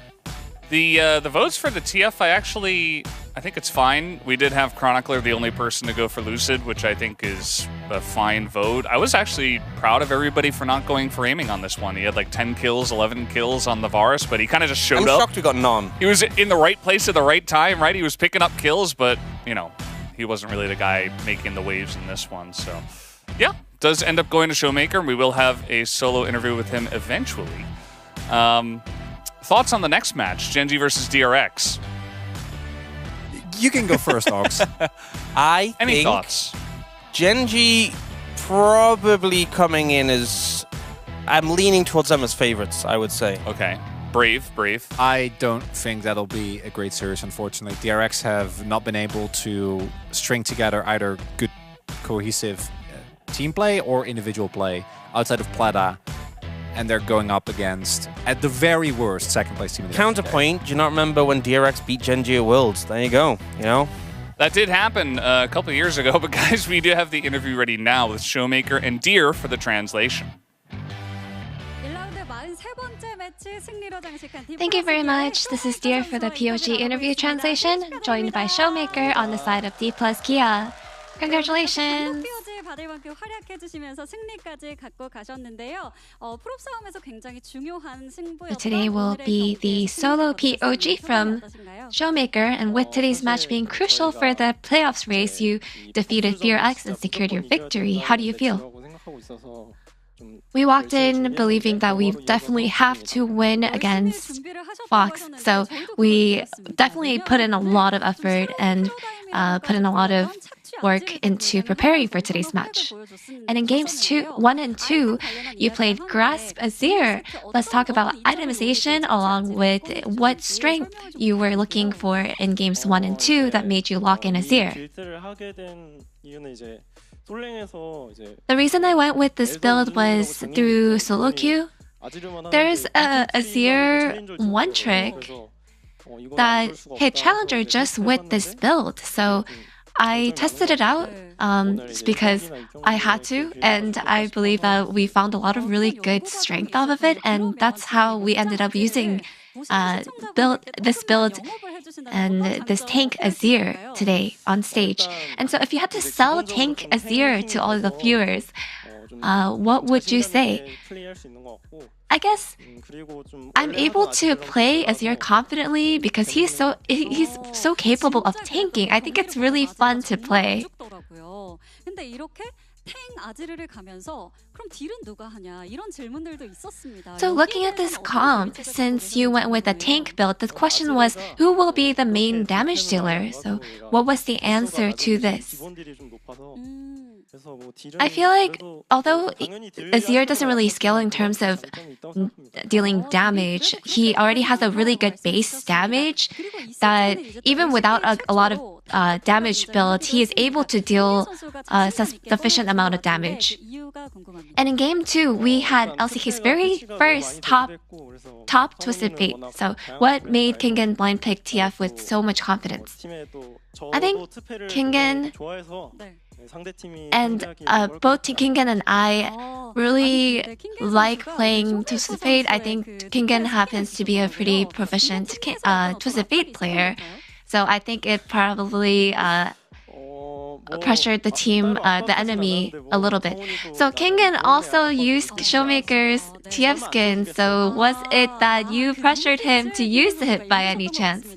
The votes for the TF, I think it's fine. We did have Chronicler, the only person to go for Lucid, which I think is a fine vote. I was actually proud of everybody for not going for aiming on this one. He had like 10 kills, 11 kills on the Varus, but he kind of just showed up. I'm shocked we got none. He was in the right place at the right time, right? He was picking up kills, but, you know, he wasn't really the guy making the waves in this one. So, yeah, does end up going to Showmaker, and we will have a solo interview with him eventually. Thoughts on the next match, Genji versus DRX? You can go first, Ox. I Any think thoughts? Genji probably coming in as... I'm leaning towards them as favorites, I would say. Okay. Brave. I don't think that'll be a great series, unfortunately. DRX have not been able to string together either good, cohesive team play or individual play outside of Plata. And they're going up against, at the very worst, second place team in the Counterpoint, do you not remember when DRX beat Genji at Worlds? There you go, you know? That did happen a couple of years ago, but guys, we do have the interview ready now with Showmaker and Deer for the translation. Thank you very much. This is Deer for the POG interview translation, joined by Showmaker on the side of D+ Kia. Congratulations! Today will be the solo POG from Showmaker, and with today's match being crucial for the playoffs race, you defeated DRX and secured your victory. How do you feel? We walked in believing that we definitely have to win against Fox, so we definitely put in a lot of effort and put in a lot of work into preparing for today's match. And in games 1 and 2, you played Grasp Azir. Let's talk about itemization along with what strength you were looking for in games 1 and 2 that made you lock in Azir. The reason I went with this build was through solo queue. There's a Azir one trick that hit Challenger just with this build, so I tested it out just because I had to, and I believe that we found a lot of really good strength off of it, and that's how we ended up using this build and this tank Azir today on stage. And so if you had to sell tank Azir to all the viewers, what would you say? I guess I'm able to play Azir confidently because he's so capable of tanking. I think it's really fun to play. So looking at this comp, since you went with a tank build, the question was who will be the main damage dealer? So what was the answer to this? I feel like although Azir doesn't really scale in terms of dealing damage, he already has a really good base damage that even without a lot of damage build, he is able to deal a sufficient amount of damage. And in game 2, we had LCK's very first top Twisted Fate. So what made Kingen blind pick TF with so much confidence? I think Kingen and both Kingen and I really like playing Twisted Fate. I think Kingen happens to be a pretty proficient Twisted Fate player. So I think it probably pressured the team, the enemy, a little bit. So Kingen also used Showmaker's TF skin. So was it that you pressured him to use it by any chance?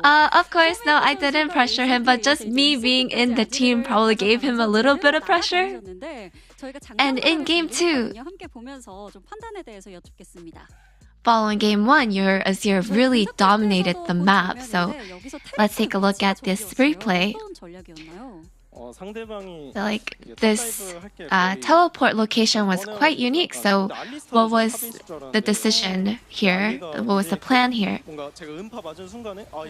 Of course, no, I didn't pressure him, but just me being in the team probably gave him a little bit of pressure. And in game 2, following game 1, your Azir really dominated the map. So let's take a look at this replay. Like this teleport location was quite unique. So what was the decision here? What was the plan here?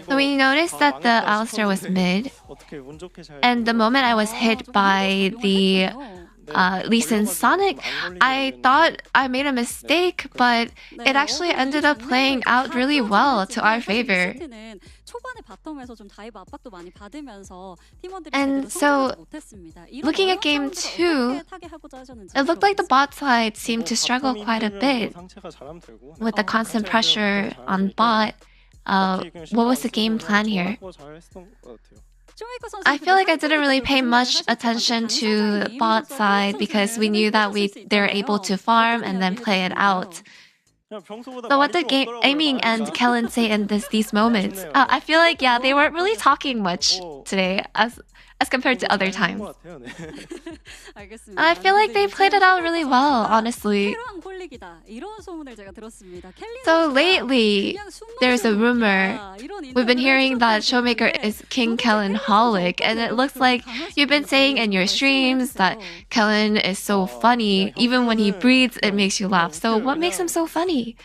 So we noticed that the Alistar was mid, and the moment I was hit by the Lee Sin's Sonic, I thought I made a mistake, but it actually ended up playing out really well to our favor. And so, looking at game 2, it looked like the bot side seemed to struggle quite a bit with the constant pressure on bot. What was the game plan here? I feel like I didn't really pay much attention to the bot side because we knew that they're able to farm and then play it out. So what did Aiming and Kellen say in these moments? I feel like, yeah, they weren't really talking much today as compared to other times. I feel like they played it out really well, honestly. So lately, there's a rumor. We've been hearing that Showmaker is King Kellen Holic, and it looks like you've been saying in your streams that Kellen is so funny. Even when he breathes, it makes you laugh. So what makes him so funny?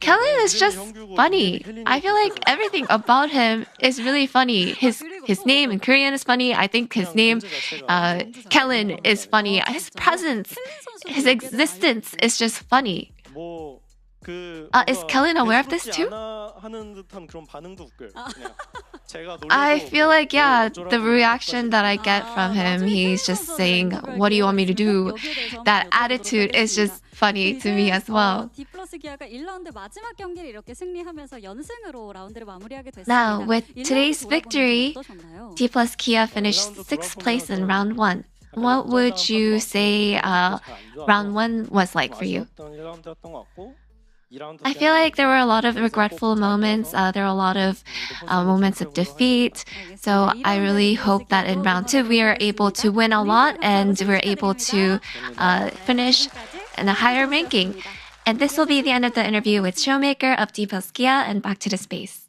Kellen is just funny. I feel like everything about him is really funny. His name in Korean is funny. I think his name, Kellen, is funny. His presence, his existence is just funny. Is Kellen aware of this too? I feel like, yeah, the reaction that I get from him, he's just saying, what do you want me to do? That attitude is just funny to me as well. Now, with today's victory, D plus Kia finished 6th place in round 1. What would you say round 1 was like for you? I feel like there were a lot of regretful moments. There were a lot of moments of defeat. So I really hope that in round 2 we are able to win a lot and we're able to finish in a higher ranking. And this will be the end of the interview with Showmaker of D plus Kia, and back to the space.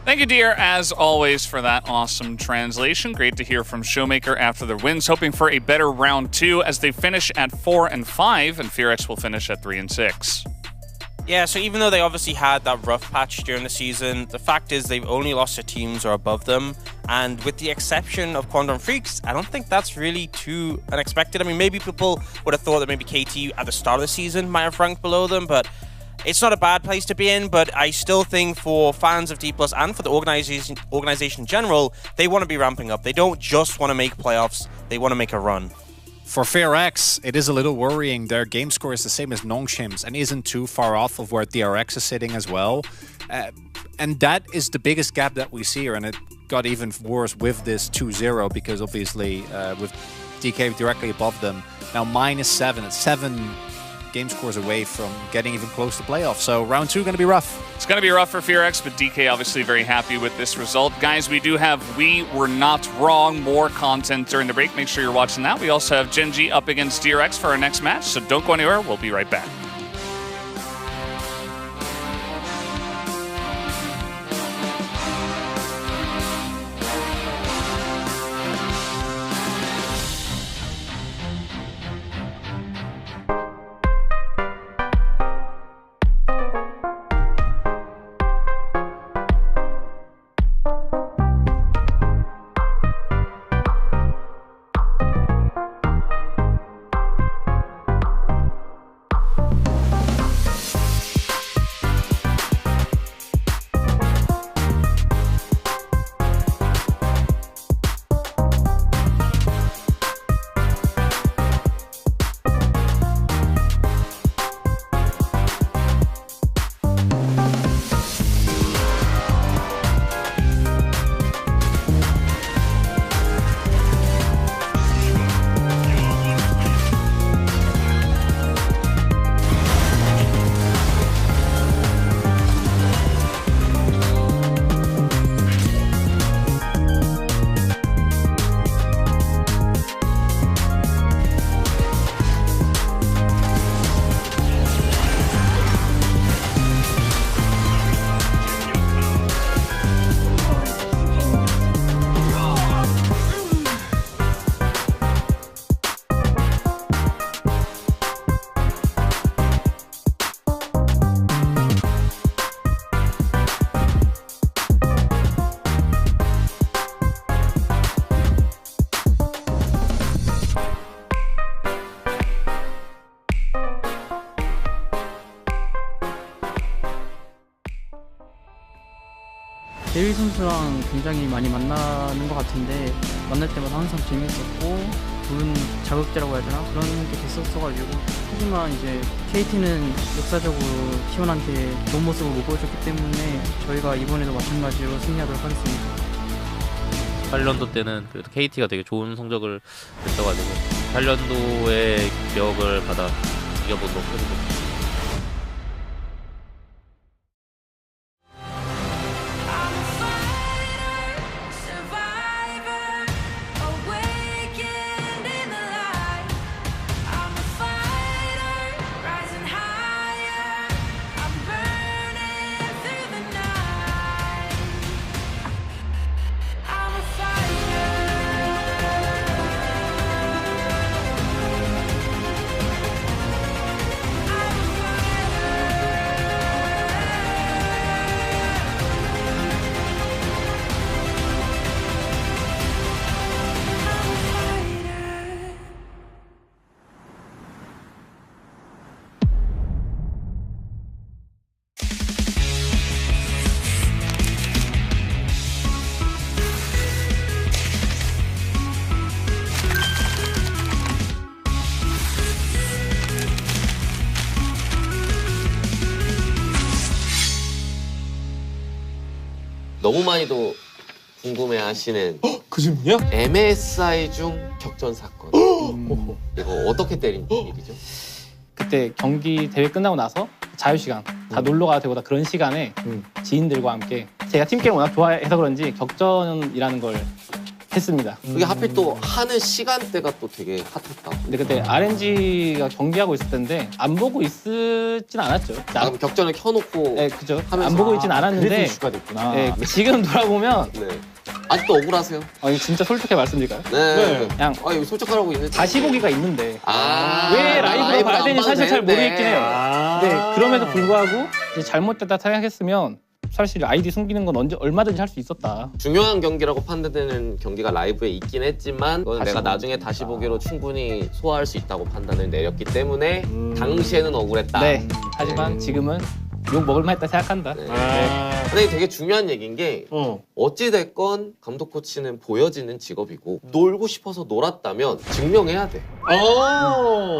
Thank you, dear, as always, for that awesome translation. Great to hear from Showmaker after their wins, hoping for a better round 2 as they finish at 4 and 5, and FearX will finish at 3 and 6. Yeah, so even though they obviously had that rough patch during the season, the fact is they've only lost to teams who are above them. And with the exception of Quantum Freaks, I don't think that's really too unexpected. I mean, maybe people would have thought that maybe KT at the start of the season might have ranked below them, but it's not a bad place to be in. But I still think for fans of D+ and for the organization in general, they want to be ramping up. They don't just want to make playoffs, they want to make a run. For FearX, it is a little worrying. Their game score is the same as Nongshim's and isn't too far off of where DRX is sitting as well. And that is the biggest gap that we see here, and it got even worse with this 2-0 because obviously with DK directly above them, now -7. It's 7 game scores away from getting even close to playoffs. So round 2 going to be rough. It's going to be rough for FearX, but DK obviously very happy with this result. Guys, we do have We Were Not Wrong, more content during the break. Make sure you're watching that. We also have Genji up against DRX for our next match, so don't go anywhere. We'll be right back. 제일 선수랑 굉장히 많이 만나는 것 같은데 만날 때마다 항상 재밌었고 좋은 자극제라고 해야 되나? 그런 게 됐었어가지고 하지만 이제 KT는 역사적으로 T1한테 좋은 모습을 못 보여줬기 때문에 저희가 이번에도 마찬가지로 승리하도록 하겠습니다. 8년도 때는 그래도 KT가 되게 좋은 성적을 냈어가지고 8년도의 기억을 받아 이겨보도록 하겠습니다. 너무 많이도 궁금해하시는 그 질문이야? MSI 중 격전 사건. 이거 어떻게 때린 일이죠? 그때 경기 대회 끝나고 나서 자유시간 다 놀러가 되고 다 그런 시간에 지인들과 함께 제가 팀게임 워낙 좋아해서 그런지 격전이라는 걸 했습니다. 그게 하필 또 하는 시간대가 또 되게 핫했다. 근데 그때 RNG가 경기하고 있을 텐데 안 보고 있진 않았죠. 그럼 격전을 켜놓고 네, 그죠. 하면서. 안 보고 있진 않았는데 그래서 이슈가 됐구나. 네, 지금 돌아보면 네. 아직도 억울하세요? 이거 진짜 솔직하게 말씀드릴까요? 네. 그냥 이거 솔직하라고 있는데 다시 보기가 있는데 왜 라이브로 라이브로 봐야 안 되는지 봐도 사실 잘 되는데. 모르겠긴 해요. 네, 그럼에도 불구하고 이제 잘못됐다 생각했으면 사실 아이디 숨기는 건 얼마든지 할 수 있었다. 중요한 경기라고 판단되는 경기가 라이브에 있긴 했지만 그건 내가 나중에 다시 보기로 충분히 소화할 수 있다고 판단을 내렸기 때문에 당시에는 억울했다. 네. 하지만 지금은 욕 먹을 만했다 생각한다. 네. 근데 되게 중요한 얘기인 게 어찌됐건 감독 코치는 보여지는 직업이고 놀고 싶어서 놀았다면 증명해야 돼.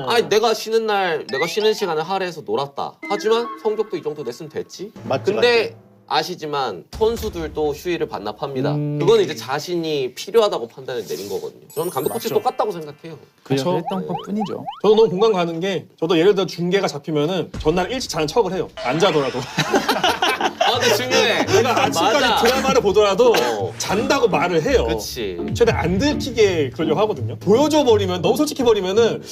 아니 내가 쉬는 날 내가 쉬는 시간을 할애해서 놀았다. 하지만 성적도 이 정도 냈으면 됐지. 근데 아시지만 선수들도 휴일을 반납합니다. 그건 이제 자신이 필요하다고 판단을 내린 거거든요. 저는 감독 코치 똑같다고 생각해요. 그렇죠. 했던 것뿐이죠. 저도 너무 공감 가는 게 저도 예를 들어 중계가 잡히면은 전날 일찍 자는 척을 해요. 안 자더라도. 근데 중요해. 내가 아침까지 맞아. 드라마를 보더라도 잔다고 말을 해요. 그렇지. 최대한 안 들키게 그러려고 하거든요. 보여줘 버리면 너무 솔직히 버리면은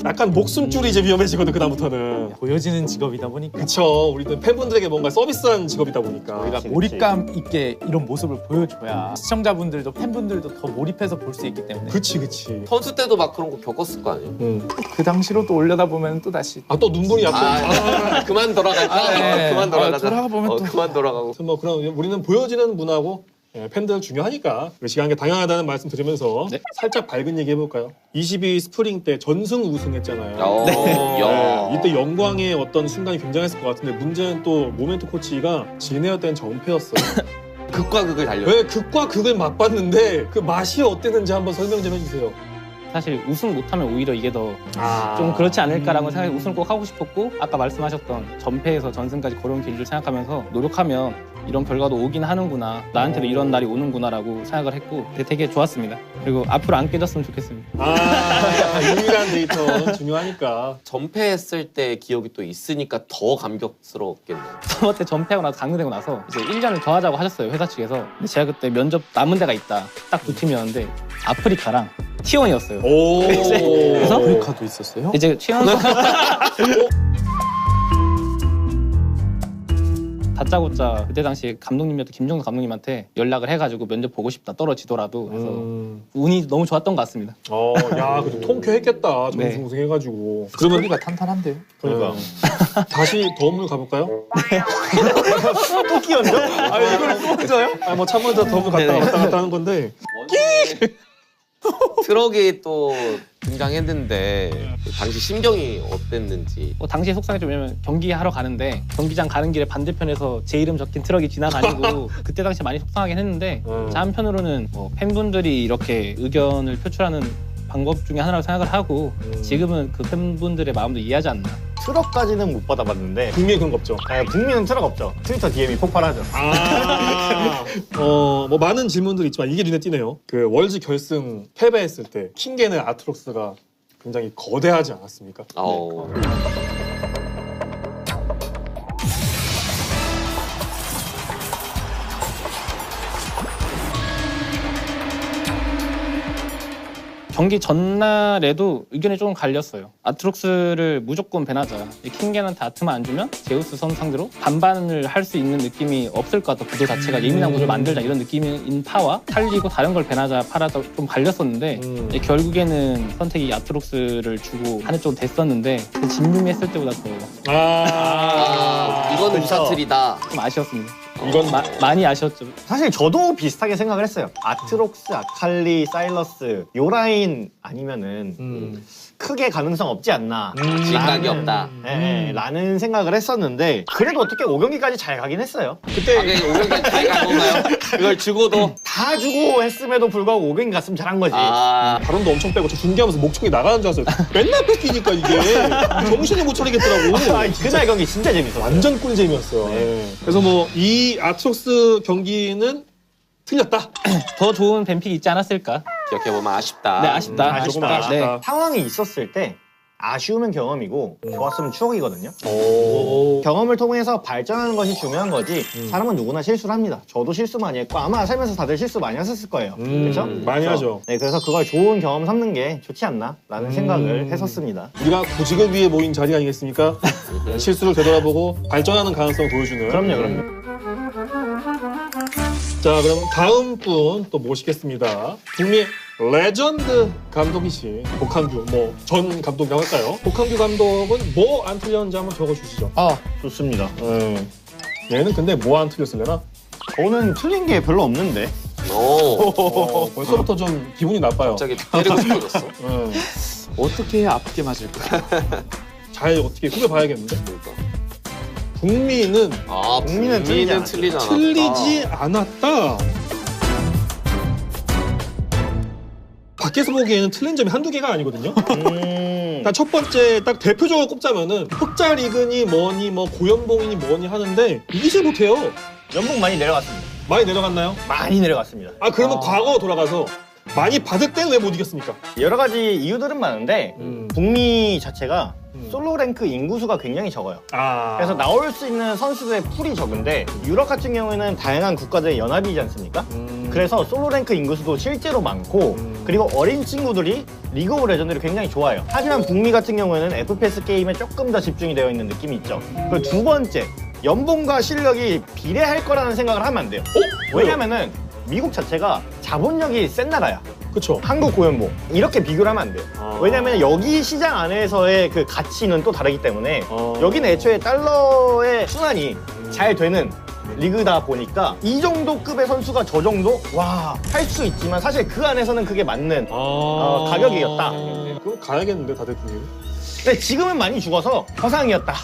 약간 목숨줄이 이제 위험해지거든 그다음부터는. 보여지는 직업이다 보니까. 그쵸. 우리는 팬분들에게 뭔가 서비스한 직업이다 보니까. 우리가 몰입감 있게 이런 모습을 보여줘야 시청자분들도 팬분들도 더 몰입해서 볼 수 있기 때문에. 그치. 선수 때도 막 그런 거 겪었을 거 아니에요. 그 당시로 또 올려다보면 또 다시. 또 눈물이 약간. 그만 돌아갈까? 네. 그만 돌아가자. 돌아가 보면 또. 그만 돌아가고. 뭐 그런 우리는 보여지는 문화고 팬들은 중요하니까 시간이 당연하다는 말씀 드리면서 살짝 밝은 얘기 해볼까요? 22 스프링 때 전승 우승했잖아요. 이때 영광의 어떤 순간이 굉장했을 것 같은데 문제는 또 모멘트 코치가 진에어 때는 전패였어요. 극과 극을 달려. 왜 극과 극을 맛봤는데 그 맛이 어땠는지 한번 설명 좀 해주세요. 사실 우승 못하면 오히려 이게 더 좀 그렇지 않을까라고 생각해 우승을 꼭 하고 싶었고 아까 말씀하셨던 전패에서 전승까지 걸어온 길을 생각하면서 노력하면 이런 결과도 오긴 하는구나. 나한테도 이런 날이 오는구나라고 생각을 했고 되게 좋았습니다. 그리고 앞으로 안 깨졌으면 좋겠습니다. 유일한 데이터 중요하니까. 전패했을 때 기억이 또 있으니까 더 감격스러웠겠네요. 서버 때 전패하고 나서 강등되고 나서 이제 1년을 더 하자고 하셨어요. 회사 측에서. 근데 제가 그때 면접 남은 데가 있다. 딱 두 팀이었는데 아프리카랑 T1이었어요. 그래서 아프리카도 있었어요? 이제 T1 다짜고짜 그때 당시 감독님이었던 김종수 감독님한테 연락을 해가지고 면접 보고 싶다 떨어지더라도 그래서 운이 너무 좋았던 것 같습니다. 야, 그래도 통쾌했겠다. 전승 우승해가지고. 그러면 우리가 탄탄한데요. 그러니까 다시 덤을 가볼까요? 또 끼었죠? 이걸 또 껴요? 뭐 차분해서 덤을 갔다 하는 건데. 트럭이 또 등장했는데 당시 심경이 어땠는지. 당시에 속상했죠. 왜냐면 경기하러 가는데 경기장 가는 길에 반대편에서 제 이름 적힌 트럭이 지나다니고 그때 당시에 많이 속상하긴 했는데 자 한편으로는 팬분들이 이렇게 의견을 표출하는 방법 중에 하나라고 생각을 하고 지금은 그 팬분들의 마음도 이해하지 않나. 트럭까지는 못 받아봤는데 북미에 그런 거 없죠. 네, 북미는 트럭 없죠. 트위터 DM이 폭발하죠. 뭐 많은 질문들이 있지만 이게 눈에 띄네요. 그 월즈 결승 패배했을 때 킹겐의 아트록스가 굉장히 거대하지 않았습니까? 경기 전날에도 의견이 조금 갈렸어요. 아트록스를 무조건 밴하자. 킹겐한테 아트만 안 주면 제우스 선 상대로 반반을 할 수 있는 느낌이 없을 것 같아. 구도 자체가 예민한 구도를 만들자 이런 느낌인 파와 살리고 다른 걸 밴하자 파라서 좀 갈렸었는데 결국에는 선택이 아트록스를 주고 하는 쪽으로 됐었는데 진룸이 했을 때보다 더 이거는 무사틀이다. 좀 아쉬웠습니다. 이건 많이 아쉬웠죠. 사실 저도 비슷하게 생각을 했어요. 아트록스, 아칼리, 사일러스 요 라인 아니면은 크게 가능성 없지 않나. 질각이 없다. 네, 라는 생각을 했었는데 그래도 어떻게 5경기까지 잘 가긴 했어요. 그때 5경기 잘 간 건가요? 이걸 주고도 다 주고 했음에도 불구하고 5경기 갔으면 잘한 거지. 발언도 엄청 빼고 저 중계하면서 목청이 나가는 줄 알았어요. 맨날 뺏기니까 이게 정신을 못 차리겠더라고. 그날 경기 진짜 재밌었어요. 완전 꿀잼이었어요. 그래서 뭐 이 아트록스 경기는 틀렸다. 더 좋은 뱀픽이 있지 않았을까? 기억해보면 아쉽다. 네, 아쉽다. 아쉽다. 네. 상황이 있었을 때 아쉬우면 경험이고 좋았으면 추억이거든요. 경험을 통해서 발전하는 것이 중요한 거지. 사람은 누구나 실수를 합니다. 저도 실수 많이 했고 아마 살면서 다들 실수 많이 하셨을 거예요. 그렇죠? 많이 하죠. 네, 그래서 그걸 좋은 경험 삼는 게 좋지 않나라는 생각을 했었습니다. 우리가 구직을 위해 모인 자리 아니겠습니까? 실수를 되돌아보고 발전하는 가능성을 보여주는. 그럼요. 자, 그럼 다음 분 또 모시겠습니다. 북미 레전드 감독이신 복한규, 뭐 전 감독이라고 할까요? 복한규 감독은 뭐 안 틀렸는지 한번 적어주시죠. 좋습니다. 얘는 근데 뭐 안 틀렸을래나? 저는 틀린 게 별로 없는데. 벌써부터 좀 기분이 나빠요. 갑자기 때리고 싶어졌어. 어떻게 해야 아프게 맞을까? 잘 어떻게 후벼봐야겠는데? 북미는 북미는 틀리지 않았다. 밖에서 보기에는 틀린 점이 한두 개가 아니거든요. 첫 번째 딱 대표적으로 꼽자면은 흑자 리그니 뭐니 뭐 고연봉이니 뭐니 하는데 이기질 못해요. 연봉 많이 내려갔습니다. 많이 내려갔나요? 많이 내려갔습니다. 그러면 과거 돌아가서 많이 받을 때는 왜 못 이겼습니까? 여러 가지 이유들은 많은데 북미 자체가 솔로 랭크 인구수가 굉장히 적어요. 그래서 나올 수 있는 선수들의 풀이 적은데 유럽 같은 경우에는 다양한 국가들의 연합이지 않습니까? 그래서 솔로 랭크 인구수도 실제로 많고 그리고 어린 친구들이 리그 오브 레전드를 굉장히 좋아해요. 하지만 북미 같은 경우에는 FPS 게임에 조금 더 집중이 되어 있는 느낌이 있죠. 그리고 두 번째, 연봉과 실력이 비례할 거라는 생각을 하면 안 돼요. 왜냐면은 미국 자체가 자본력이 센 나라야. 그쵸. 한국 고연봉 이렇게 비교를 하면 안 돼요. 왜냐면 여기 시장 안에서의 그 가치는 또 다르기 때문에 여기는 애초에 달러의 순환이 잘 되는 리그다 보니까 이 정도 급의 선수가 저 정도? 와, 할 수 있지만 사실 그 안에서는 그게 맞는 가격이었다. 그럼 가야겠는데 다들 북미. 근데 지금은 많이 죽어서 허상이었다.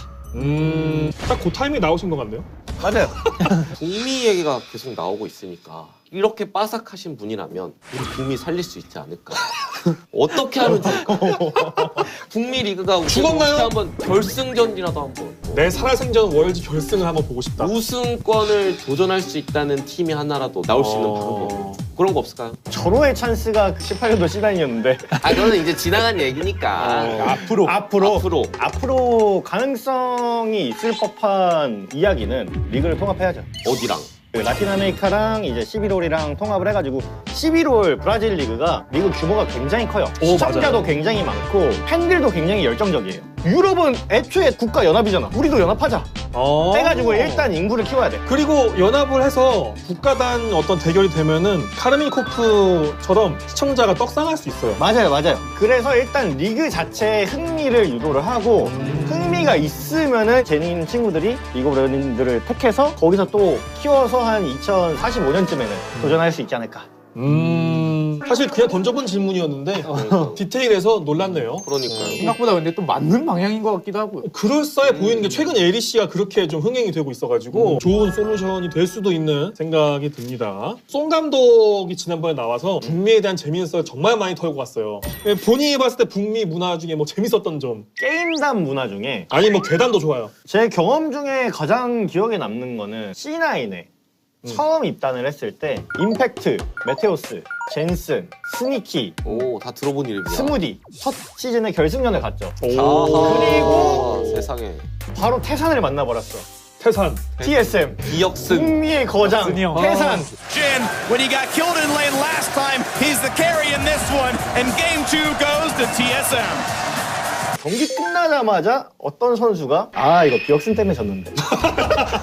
딱 그 타이밍에 나오신 것 같네요. 맞아요. 북미 얘기가 계속 나오고 있으니까 이렇게 빠삭하신 분이라면 우리 북미 살릴 수 있지 않을까. 어떻게 하면 좋을까? 북미 리그가 죽었나요? 한번 결승전이라도 한번. 내 살아생전 월즈 결승을 한번 보고 싶다. 우승권을 도전할 수 있다는 팀이 하나라도 나올 수 있는 방법. 그런 거 없을까요? 절호의 찬스가 18년도 시단이었는데. 그거는 이제 지나간 얘기니까. 앞으로 가능성이 있을 법한 이야기는 리그를 통합해야죠. 어디랑? 라틴 아메리카랑 이제 11홀이랑 통합을 해가지고 11홀 브라질 리그가 리그 규모가 굉장히 커요. 시청자도 굉장히 많고 팬들도 굉장히 열정적이에요. 유럽은 애초에 국가 연합이잖아. 우리도 연합하자. 해가지고 일단 인구를 키워야 돼. 그리고 연합을 해서 국가단 어떤 대결이 되면은 카르미코프처럼 시청자가 떡상할 수 있어요. 맞아요. 그래서 일단 리그 자체에 흥미를 유도를 하고 흥미가 있으면은 재능 있는 친구들이 리그 오브 레전드를 택해서 거기서 또 키워서 한 2045년쯤에는 도전할 수 있지 않을까. 사실 그냥 던져본 질문이었는데 디테일해서 놀랐네요. 그러니까요. 생각보다 근데 또 맞는 방향인 것 같기도 하고요. 그럴싸해 보이는 게 최근 LEC가 그렇게 좀 흥행이 되고 있어가지고 좋은 솔루션이 될 수도 있는 생각이 듭니다. 송 감독이 지난번에 나와서 북미에 대한 재미있는 썰 정말 많이 털고 왔어요. 본인이 봤을 때 북미 문화 중에 뭐 재밌었던 점? 게임담 문화 중에 아니 뭐 괴담도 좋아요. 제 경험 중에 가장 기억에 남는 거는 C9에 처음 입단을 했을 때 임팩트, 메테오스, 젠슨, 스니키 오, 다 들어본 이름이야. 스무디 첫 시즌에 결승전을 갔죠. 그리고 세상에 바로 태산을 만나버렸어. 태산, TSM, 이혁승, 북미의 거장, 태산. Jin, when he got killed in lane last time, he's the carry in this one, and game 2 goes to TSM. 경기 끝나자마자 어떤 선수가 이거 비역슨 때문에 졌는데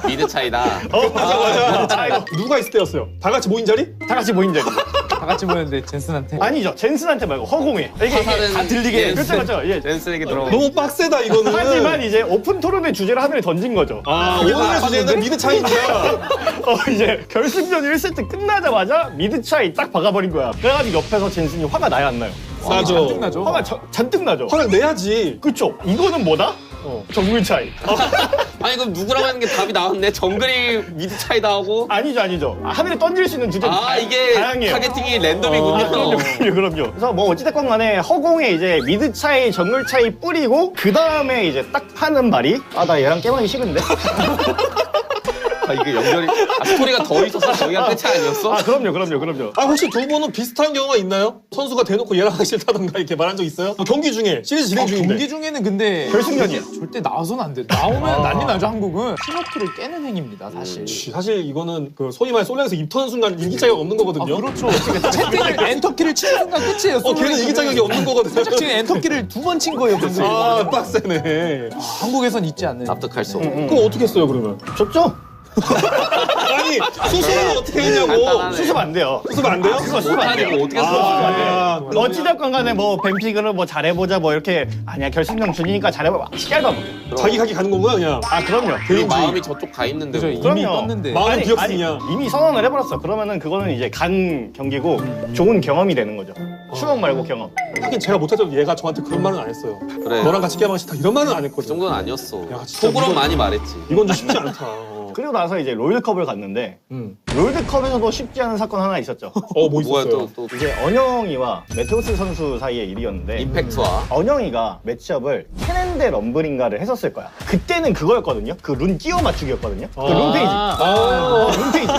미드 차이다. 맞아. 이거 누가 있을 때였어요? 다 같이 모인 자리? 다 같이 모인 자리. 다 같이 모였는데 젠슨한테? 아니죠. 젠슨한테 말고 허공에. 이게 다 들리게. 그렇죠. 예. 젠슨에게 들어. 너무 빡세다 이거는. 하지만 이제 오픈 토론의 주제를 하늘에 던진 거죠. 오늘의 주제는 미드 차이니까. 이제 결승전 1세트 끝나자마자 미드 차이 딱 박아버린 거야. 그래가지고 옆에서 젠슨이 화가 나요 안 나요? 나죠. 잔뜩 나죠. 화가 잔뜩 나죠. 화를 내야지. 그쵸. 이거는 뭐다? 정글 차이. 아니 그럼 누구라고 하는 게 답이 나왔네. 정글이 미드 차이다 하고. 아니죠. 하늘에 던질 수 있는 주제는 이게 다양해요. 타겟팅이 랜덤이군요. 그럼요. 그래서 뭐 어찌됐건 간에 허공에 이제 미드 차이, 정글 차이 뿌리고 그 다음에 이제 딱 하는 말이 나 얘랑 게임하기 싫은데. 이게 연결이 스토리가 더 있어서 저희가 끝이 아니었어? 그럼요. 혹시 두 분은 비슷한 경우가 있나요? 선수가 대놓고 얘랑 하기 싫다던가 이렇게 말한 적 있어요? 경기 중에 시리즈 진행 중인데. 경기 중에는 근데 결승전이야. 절대 나와서는 안 돼. 나오면 난리 나죠. 한국은 신호키를 깨는 행위입니다. 사실. 사실 이거는 그 소위 말해 솔랭에서 입 터는 순간 이길 자격이 없는 거거든요. 그렇죠. 채팅을 엔터키를 치는 순간 끝이에요. 걔는 이길 자격이 없는 거거든요. 지금 엔터키를 2번 친 거예요. 방금. 빡세네. 한국에선 있지 않는. 납득할 수 없는. 그럼 어떻게 했어요 그러면? 졌죠? 아니 수습은 어떻게 했냐고. 수습 안 돼요. 수습 안 돼요? 수습 안 돼요. 어떻게 수습? 어찌됐건 간에 뭐 뱀픽을 뭐 잘해보자 뭐 이렇게 아니야 결승전 준이니까 잘해봐 짧아. 자기 가기 가는 거구나 그냥. 그럼요. 그 마음이 저쪽 가 있는데. 이미 떴는데. 마음은 비었으냐. 이미 선언을 해버렸어. 그러면은 그거는 이제 간 경기고 좋은 경험이 되는 거죠. 추억 말고 경험. 하긴 제가 못해서 얘가 저한테 그런 말은 안 했어요. 그래. 너랑 같이 게임하고 싶다 이런 말은 안 그 했거든. 정도는 아니었어. 야, 진짜 속으로 많이 말했지. 이건 좀 쉽지 않다. 그리고 나서 이제 롤드컵을 갔는데 롤드컵에서도 쉽지 않은 사건 하나 있었죠. 뭐 있었어요? 또 이제 언영이와 메테오스 선수 사이의 일이었는데 임팩트와 언영이가 매치업을 캐넨데 럼블인가를 했었을 거야. 그때는 그거였거든요. 그 룬 끼워 맞추기였거든요. 그 룬페이지. 룬페이지.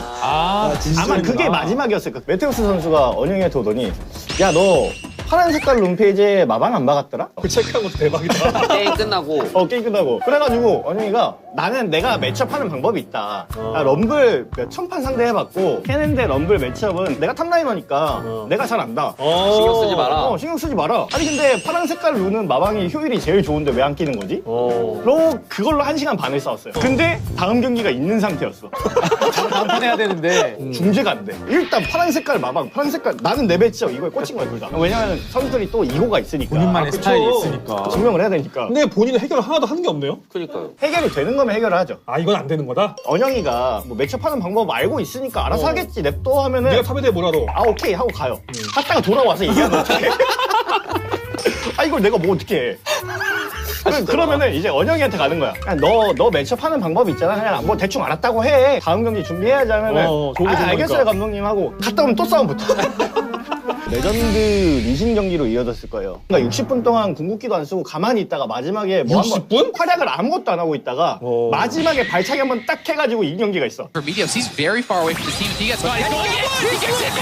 아마 그게 마지막이었을 거야. 메테오스 선수가 언영이한테 오더니 야 너 파란 색깔 룸페이지에 마방 안 박았더라? 그 체크한 것도 대박이다. 게임 끝나고. 게임 끝나고. 그래가지고 언영이가 나는 내가 매치업하는 방법이 있다. 나 럼블 몇 천 판 상대해봤고 캐넨데 럼블 매치업은 내가 탑라이너니까 내가 잘 안다. 신경 쓰지 마라. 신경 쓰지 마라. 아니 근데 파란 색깔 룬은 마방이 효율이 제일 좋은데 왜 안 끼는 거지? 그걸로 1시간 반을 싸웠어요. 근데 다음 경기가 있는 상태였어. 다음 판 해야 되는데 중재가 안 돼. 일단 파란 색깔 마방, 파란 색깔 나는 내 매치업 이거에 꽂힌 거야 둘 다. 왜냐면 선수들이 또 이고가 있으니까. 본인만의 스타일이 있으니까. 증명을 해야 되니까. 근데 본인은 해결을 하나도 하는 게 없네요? 그러니까요. 해결이 되는 거면 해결을 하죠. 이건 안 되는 거다? 언영이가 뭐 매치업하는 방법 알고 있으니까 알아서 하겠지 냅둬 하면은 네가 탑에 대해 뭐라도. 오케이 하고 가요. 갔다가 돌아와서 얘기하면 어떡해. 이걸 내가 뭐 어떻게 해. 그러면은 이제 언영이한테 가는 거야. 너 매치업하는 방법이 있잖아. 그냥 뭐 대충 알았다고 해. 다음 경기 준비해야지 하면은 알겠어요 감독님 하고 갔다 오면 또 싸움 붙어. 레전드 리신 경기로 이어졌을 거예요. 그러니까 60분 동안 궁극기도 안 쓰고 가만히 있다가 마지막에 뭐 60분? 활약을 아무것도 안 하고 있다가 마지막에 발차기 한번 딱 해가지고 이긴 경기가 있어. For Medios, he's very far away from the team. He gets one. He gets it.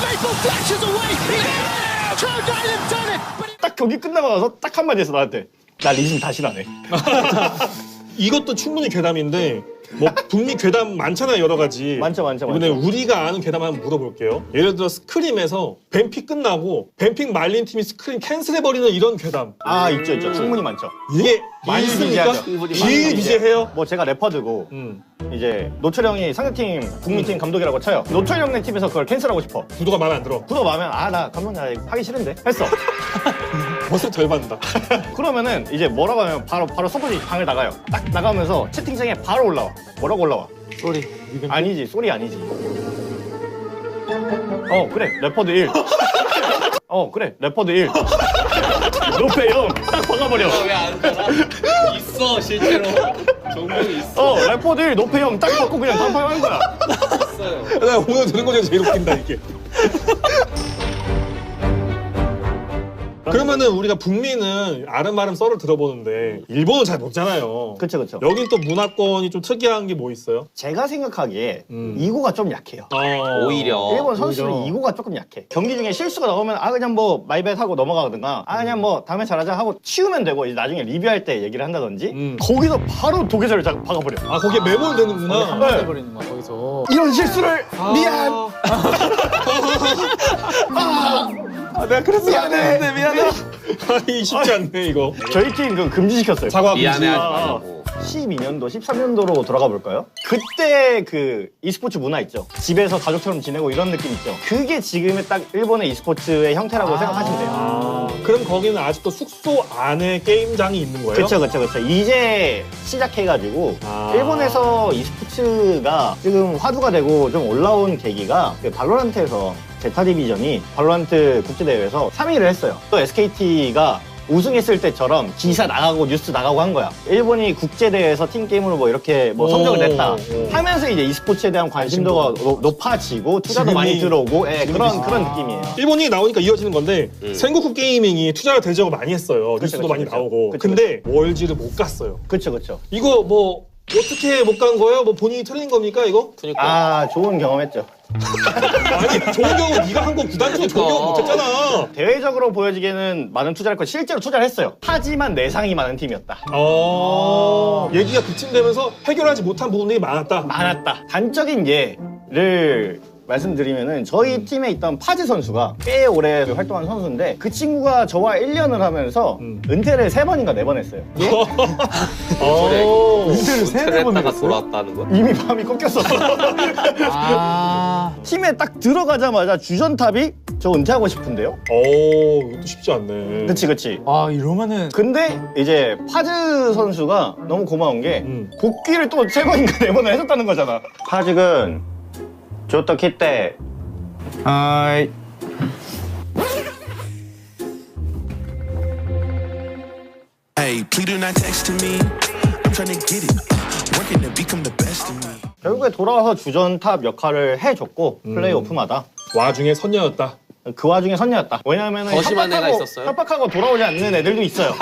Maple flashes away. 딱 경기 끝나고 나서 딱 한마디 했어 나한테. 나 리신 다시 안 해. 이것도 충분히 괴담인데 뭐 북미 괴담 많잖아요 여러 가지. 많죠. 이번에 우리가 아는 괴담 한번 물어볼게요. 예를 들어 스크림에서 뱀픽 끝나고 뱀픽 말린 팀이 스크림 캔슬해버리는 이런 괴담. 있죠. 충분히 많죠. 이게 많이 있습니까? 비일비재해요? 뭐 제가 래퍼드고 이제 노철 형이 상대팀 북미팀 감독이라고 쳐요. 노철 형네 팀에서 그걸 캔슬하고 싶어. 구도가 마음에 안 들어. 구도 마음에 나 감독님 하기 싫은데 했어. 벌써 덜 받는다. 그러면은 이제 뭐라고 하면 바로 서포지 방을 나가요. 딱 나가면서 채팅창에 바로 올라와. 뭐라고 올라와? 쏘리. 아니지. 쏘리 아니지. 그래 래퍼드 1. 그래 래퍼드 1. 노페 형 딱 박아버려. 왜안 살아? 있어 실제로. 종목이 있어. 래퍼드 1 노페 형 딱 받고 그냥 단판하는 거야. 있어요. 나 오늘 들은 거 중에 제일 웃긴다 이게. 그러면은 우리가 북미는 아름아름 썰을 들어보는데 일본은 잘 먹잖아요. 그쵸. 여긴 또 문화권이 좀 특이한 게 뭐 있어요? 제가 생각하기에 이고가 좀 약해요. 오히려. 일본 선수는 이고가 조금 약해. 경기 중에 실수가 나오면 그냥 뭐 마이벳 하고 넘어가든가 그냥 뭐 다음에 잘하자 하고 치우면 되고 이제 나중에 리뷰할 때 얘기를 한다든지 거기서 바로 도개절을 박아버려. 거기에 매몰되는구나. 한번해버리는 거야 거기서. 이런 실수를 미안. 내가 그래서 미안해. 아니 쉽지 않네 이거. 저희 팀 그 금지시켰어요. 사과 미안해 하지 말라고. 12년도, 13년도로 돌아가 볼까요? 그때 그 e스포츠 문화 있죠. 집에서 가족처럼 지내고 이런 느낌 있죠. 그게 지금의 딱 일본의 e스포츠의 형태라고 생각하시면 돼요. 그럼 거기는 아직도 숙소 안에 게임장이 있는 거예요? 그렇죠. 이제 시작해가지고 일본에서 e스포츠가 지금 화두가 되고 좀 올라온 계기가 그 발로란트에서 제타 디비전이 발로란트 국제대회에서 3위를 했어요. 또 SKT가 우승했을 때처럼 기사 나가고 뉴스 나가고 한 거야. 일본이 국제대회에서 팀게임으로 뭐 이렇게 뭐 성적을 냈다 하면서 이제 e스포츠에 대한 관심도가 높아지고 투자도 많이 들어오고 그런 느낌이에요. 일본이 나오니까 이어지는 건데 생고쿠 게이밍이 투자를 대적으로 많이 했어요. 뉴스도 많이 나오고. 근데 월지를 못 갔어요. 그렇죠. 이거 뭐 어떻게 못 간 거예요? 뭐 본인이 틀린 겁니까 이거? 그러니까. 좋은 경험했죠. 아니 좋은 경우 네가 한 거 구단 중에 좋은 경우 못했잖아. 대외적으로 보여지기에는 많은 투자를 했고 실제로 투자를 했어요. 하지만 내상이 많은 팀이었다. 얘기가 빗침되면서 해결하지 못한 부분들이 많았다. 단적인 예를 말씀드리면은 저희 팀에 있던 파즈 선수가 꽤 오래 활동한 선수인데 그 친구가 저와 1년을 하면서 은퇴를 3번인가 4번 했어요. 예? 은퇴를 3-4번 했다가 돌아왔다는 거? 이미 마음이 꺾였었어. 팀에 딱 들어가자마자 주전탑이 저 은퇴하고 싶은데요? 이것도 쉽지 않네. 그치. 이러면은. 근데 이제 파즈 선수가 너무 고마운 게 복귀를 또 3번인가 4번을 해줬다는 거잖아. 파즈군 ちょっと切ってはーい Hey, please do not text to me. I'm trying to get it. Working to become the best of me. 결국에 돌아와서 주전탑 역할을 해줬고 플레이오프마다 와중에 선녀였다. 그 와중에 선녀였다. 왜냐하면 더 심한 애가 있었어요? 협박하고 돌아오지 않는 애들도 있어요.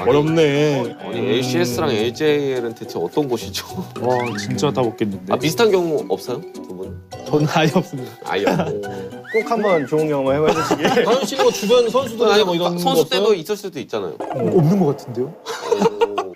어렵네. 아니 ACS랑 LJL은 대체 어떤 곳이죠? 와 진짜 다 먹겠는데. 비슷한 경우 없어요? 두 분? 저는 아예 없습니다. 아예 없고. 꼭 한번 좋은 경험 해보시기. 다현 씨는 뭐 주변 선수들 뭐 이런 선수 거 때도 없어요? 있을 수도 있잖아요. 없는 것 같은데요?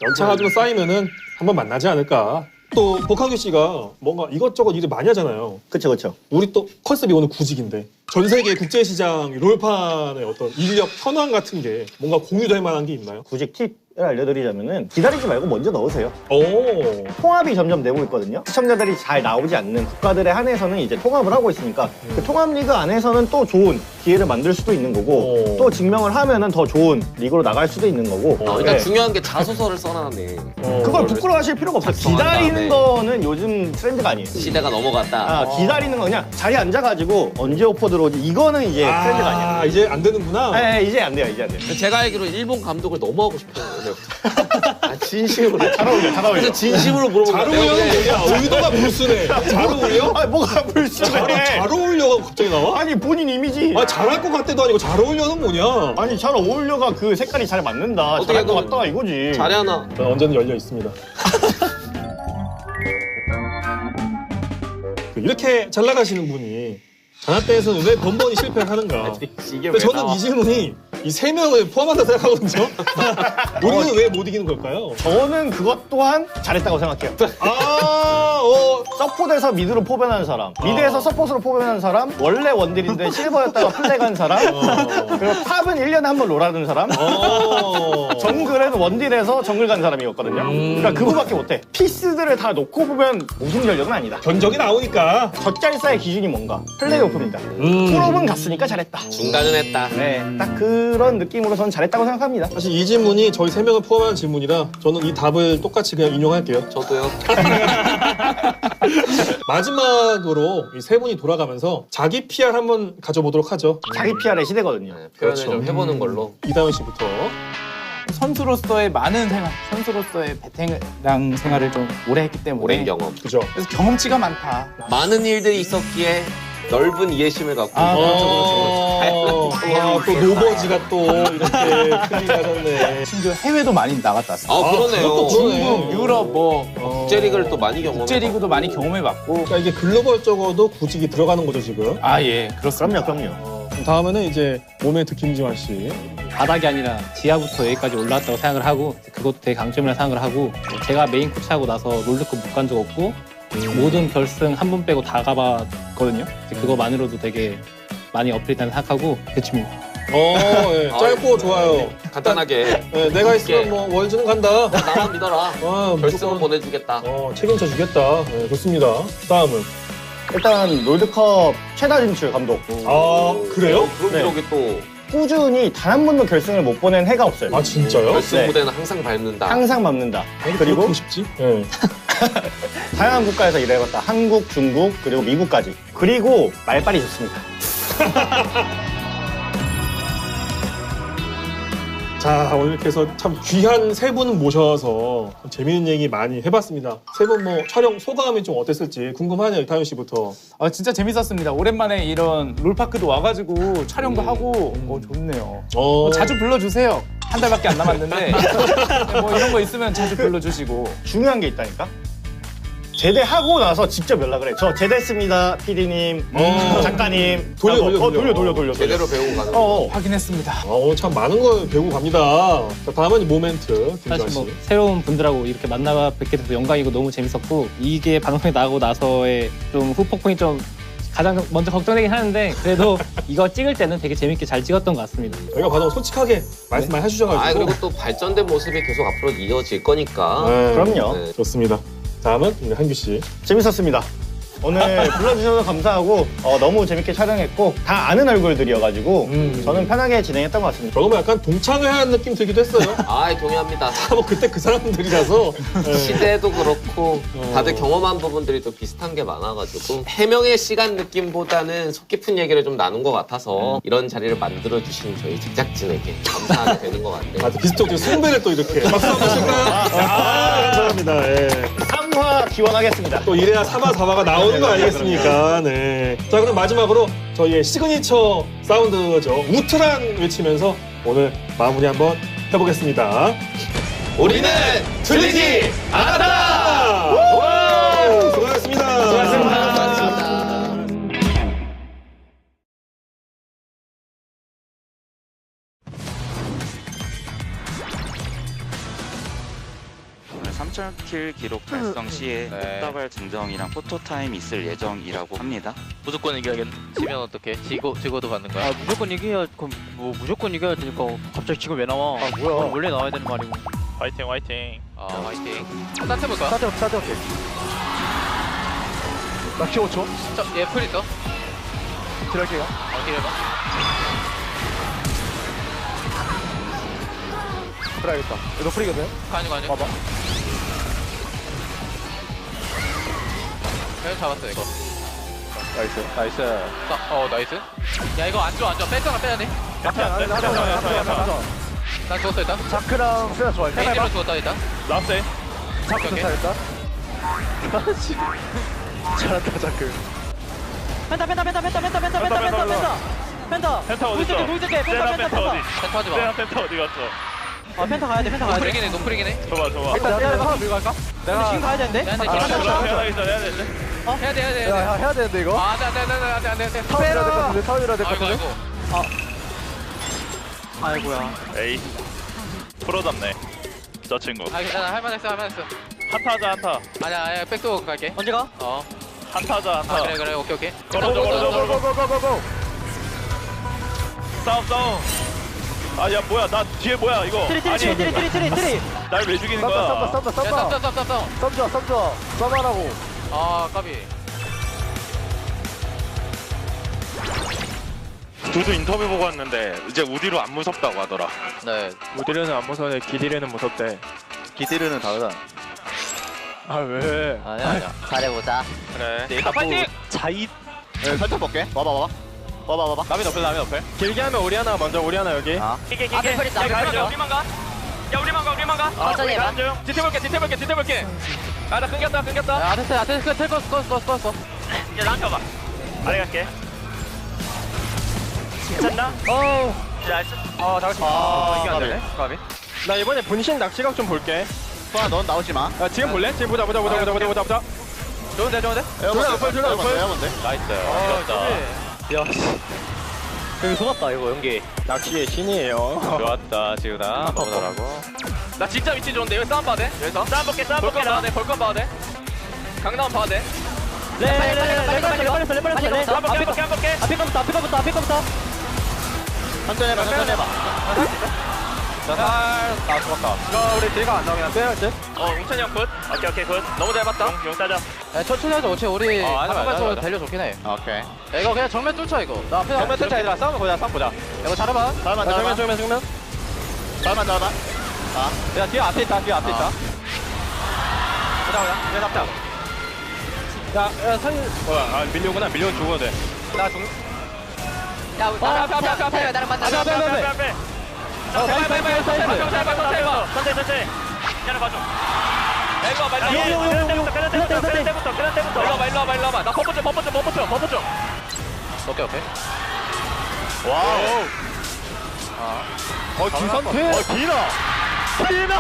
연차가 좀 쌓이면은 한번 만나지 않을까. 또 복학규 씨가 뭔가 이것저것 일을 많이 하잖아요. 그쵸. 우리 또 컨셉이 오늘 구직인데 전 세계 국제시장 롤판의 어떤 인력 현황 같은 게 뭔가 공유될 만한 게 있나요? 구직 팁을 알려드리자면은 기다리지 말고 먼저 넣으세요. 오. 통합이 점점 되고 있거든요. 시청자들이 잘 나오지 않는 국가들에 한해서는 이제 통합을 하고 있으니까 그 통합 리그 안에서는 또 좋은 기회를 만들 수도 있는 거고 또 증명을 하면은 더 좋은 리그로 나갈 수도 있는 거고. 그러니까 중요한 게 자소서를 써놨네. 그걸 부끄러워하실 필요가 없어요. 기다리는 거는 요즘 트렌드가 아니에요. 시대가 넘어갔다. 기다리는 거 그냥 자리에 앉아가지고 언제 오퍼 들어오지 이거는 이제 트렌드가 아니에요. 이제 안 되는구나. 네, 이제 안 돼요. 제가 알기로 일본 감독을 너무 하고 싶어요. 진심으로. 잘 어울려. 그래서 진심으로 물어보는 잘 어울려는 뭐야? 의도가 불순해. 잘 어울려? 뭐가 불순해? 잘 어울려가 갑자기 나와? 아니 본인 이미지. 잘할 것 같대도 아니고 잘 어울려는 뭐냐? 아니 잘 어울려가 그 색깔이 잘 맞는다. 잘할 것 같다 이거지. 잘하나? 저는 언제든 열려 있습니다. 이렇게 잘 나가시는 분이 자나떼에서는 왜 번번이 실패를 하는가? 근데 저는 이 질문이 이 3명을 포함한다 생각하거든요. 우리는 왜 못 이기는 걸까요? 저는 그것 또한 잘했다고 생각해요. 서폿에서 미드로 포변하는 사람, 미드에서 서폿으로 포변하는 사람, 원래 원딜인데 실버였다가 플레 간 사람, 그리고 탑은 1년에 한 번 롤하는 사람, 정글은 원딜에서 정글 간 사람이었거든요. 그러니까 그거밖에 못해. 피스들을 다 놓고 보면 우승 전력은 아니다. 견적이 나오니까. 젖잘싸의 기준이 뭔가? 플레이오프입니다. 프로는 갔으니까 잘했다. 중간은 했다. 네, 딱 그 그런 느낌으로 저는 잘했다고 생각합니다. 사실 이 질문이 저희 3명을 포함한 질문이라 저는 이 답을 똑같이 그냥 인용할게요. 저도요. 마지막으로 이 세 분이 돌아가면서 자기 PR 한번 가져보도록 하죠. 자기 PR의 시대거든요. 네, 표현을 좀 해보는 걸로. 이다은 씨부터. 선수로서의 많은 생활, 선수로서의 베테랑 생활을 좀 오래 했기 때문에 오랜 경험. 그죠. 그래서 경험치가 많다. 많은 일들이 있었기에 넓은 이해심을 갖고. 또 노버지가 또 이렇게 클릭하셨네. 심지어 해외도 많이 나갔다 왔어요. 아, 그러네요. 중국, 유럽, 국제리그를 또 많이 경험해. 국제리그도 많이 경험해봤고. 그러니까 이게 글로벌적으로도 구직이 들어가는 거죠 지금. 아 예, 그렇습니다. 그럼요. 다음에는 이제 모멘트 김지환 씨. 바닥이 아니라 지하부터 여기까지 올라왔다고 생각을 하고 그것도 되게 강점이라 생각을 하고 제가 메인 코치하고 나서 롤드컵 못 간 적 없고 모든 결승 한 번 빼고 다 가봤거든요. 그거만으로도 되게 많이 어필했다는 생각하고 대충 예. 짧고 좋아요. 간단하게. 네, 내가 있으면 뭐 월즈는 간다. 나만 믿어라. 결승은 보내주겠다. 책임져 주겠다. 네, 좋습니다. 다음은 일단 롤드컵 최다 진출 감독. 아 그래요? 그럼 네. 이렇게 또 꾸준히 단 한 번도 결승을 못 보낸 해가 없어요. 아 진짜요? 결승 네. 무대는 항상 밟는다. 항상 밟는다. 그리고 그리고 쉽지? 네. 다양한 국가에서 일해봤다. 한국, 중국, 그리고 미국까지. 그리고 말빨이 좋습니다. 자 오늘 이렇게 해서 참 귀한 세 분 모셔서 재미있는 얘기 많이 해봤습니다. 세 분 뭐 촬영 소감이 좀 어땠을지 궁금하네요. 이타윤 씨부터. 아 진짜 재밌었습니다. 오랜만에 이런 롤파크도 와가지고 촬영도 하고 좋네요. 자주 불러주세요. 한 달밖에 안 남았는데 뭐 이런 거 있으면 자주 불러주시고. 중요한 게 있다니까? 제대하고 나서 직접 연락을 해. 저 제대했습니다, PD님, 작가님. 돌려. 제대로 배우고 가는 거. 확인했습니다. 오늘 참 많은 걸 배우고 갑니다. 자, 다음은 모멘트 김지환 사실 씨. 뭐 새로운 분들하고 이렇게 만나 뵙게 돼서 영광이고 너무 재밌었고 이게 방송에 나가고 나서의 좀 후폭풍이 좀 가장 먼저 걱정되긴 하는데 그래도 이거 찍을 때는 되게 재밌게 잘 찍었던 것 같습니다. 저희가 봐도 솔직하게 말씀 많이 해주셔가지고. 그리고 또 발전된 모습이 계속 앞으로 이어질 거니까. 그럼요. 네. 좋습니다. 다음은 우리 한규 씨. 재밌었습니다. 오늘 불러주셔서 감사하고 너무 재밌게 촬영했고 다 아는 얼굴들이어가지고 저는 편하게 진행했던 것 같습니다. 저거 약간 동창회 한 느낌 들기도 했어요. 동의합니다. 뭐 그때 그 사람들이라서 시대도 그렇고 다들 경험한 부분들이 또 비슷한 게 많아가지고 해명의 시간 느낌보다는 속 깊은 얘기를 좀 나눈 것 같아서 이런 자리를 만들어주신 저희 제작진에게 감사하게 되는 것 같네요. 비슷하게 숭배를 또 이렇게 박수 한번 칠까요? 감사합니다. 예. 3화 기원하겠습니다. 또 이래야 3화, 4화가 나오는 거 아니겠습니까? 네. 자, 그럼 마지막으로 저희의 시그니처 사운드죠. 우트란 외치면서 오늘 마무리 한번 해보겠습니다. 우리는 틀리지 않았다! 수고하셨습니다. 수고하셨습니다. 오늘 3,000킬 기록 달성 시에 꽃다발 증정이랑 포토타임 있을 예정이라고 합니다. 무조건 이겨야겠지면 어떡해? 지고도 받는 거야? 무조건 이겨야 그럼 뭐 무조건 이겨야 되니까 갑자기 지금 왜 나와? 뭐야? 원래 나와야 되는 말이고. 화이팅 화이팅. 화이팅. 스타트해볼까? 스타트 오케이. 나 15초. 얘 풀 있어? 들어갈게요. 딜해봐. 들어야겠다. 이거 프리거든? 가는. 봐봐. 그냥 잡았어 이거. 나이스. 나이스. 야 이거 안 좋아. 빼야 돼. 난 죽었어 일단. 자크랑 세라 좋아해. 메인으로 죽었다 일단. 라스트. 자크 좋다 일단. 잘한다 자크. 펜타. 펜타 어디 있어? 펜타 어디? 펜타 하지 마. 펜타 어디 갔어? 펜타 가야 돼. 노프리긴 해. 좋아. 일단 내가 하나 밀고 갈까? 내가 지금 가야 되는데? 해야 되는데. 해야 되는데 이거? 안돼. 타워이라 될 것 같은데? 아이고야. 에이. 프로 잡네. 저 친구. 괜찮아. 할만했어. 한타. 아니야. 백도 갈게. 언제 가? 한타. 그래. 오케이. 고고. 싸움. 야 뭐야 나 뒤에 뭐야 이거. 트리. 날 왜 죽이는 거야? 썸 썸하라고. 까비. 두두 인터뷰 보고 왔는데 이제 우디로 안 무섭다고 하더라. 네. 우디르는 안 무서워. 기디르는 무섭대. 기디르는 다르다. 아 왜? 아니야. 잘해보자. 그래. 내가 파이팅! 자이. 네, 살짝 볼게. 와봐. 남이 높여. 길게 하면 우리 하나 먼저 우리 하나 여기. 길게. 앞에 프리스, 앞에 프리스. 우리만 가. 야 우리만 가. 천천히 해봐. 뒤태볼게. 아 나 끊겼다. 야, 됐어. 껐어. 야 나한테 와봐. 아래 갈게. 괜찮나? 나이스. 잡았어. 이게 안 되네. 가비. 나 이번에 분신 낚시각 좀 볼게. 소아, 넌 나오지 마. 야 지금 볼래? 지금 보자. 좋은데? 둘다 높을. 나이스. 야, 여기 속았다, 이거, 연기. 낚시의 신이에요. 좋았다, 지우다. 너무더라고. 나 진짜 위치 좋은데 여기 싸움 봐야 돼. 여기서 싸움 볼게. 볼건 봐야 돼. 강남 봐야 돼. 빨리. 한번 볼게. 앞에 거부터. 천천히 해봐. 나 죽었다. 이거 우리 딜가 안 나오긴 한데 이제. 웅찬이 형 굿. 오케이 굿. 너무 잘 봤다. 용 따자. 천천히 하자. 어차피 우리 맞아. 한번만 달려줬긴 해. 오케이. 야, 이거 그냥 정면 뚫자, 이거. 나 앞에 정면 뚫자 얘들아. 싸움 보자. 이거 잘해봐. 정면. 잘만 잡아봐. 야 뒤에 앞에 있다. 보자. 얘 잡자. 야 밀려오구나. 밀려온 죽어도 돼. 나 죽. 야, 앞에. 나랑 만나. 앞에. 사이즈. 천천히. 야나 봐줘. 일로 와봐. 나 버퍼 좀. 오케이. 와우. 김선태. 비나.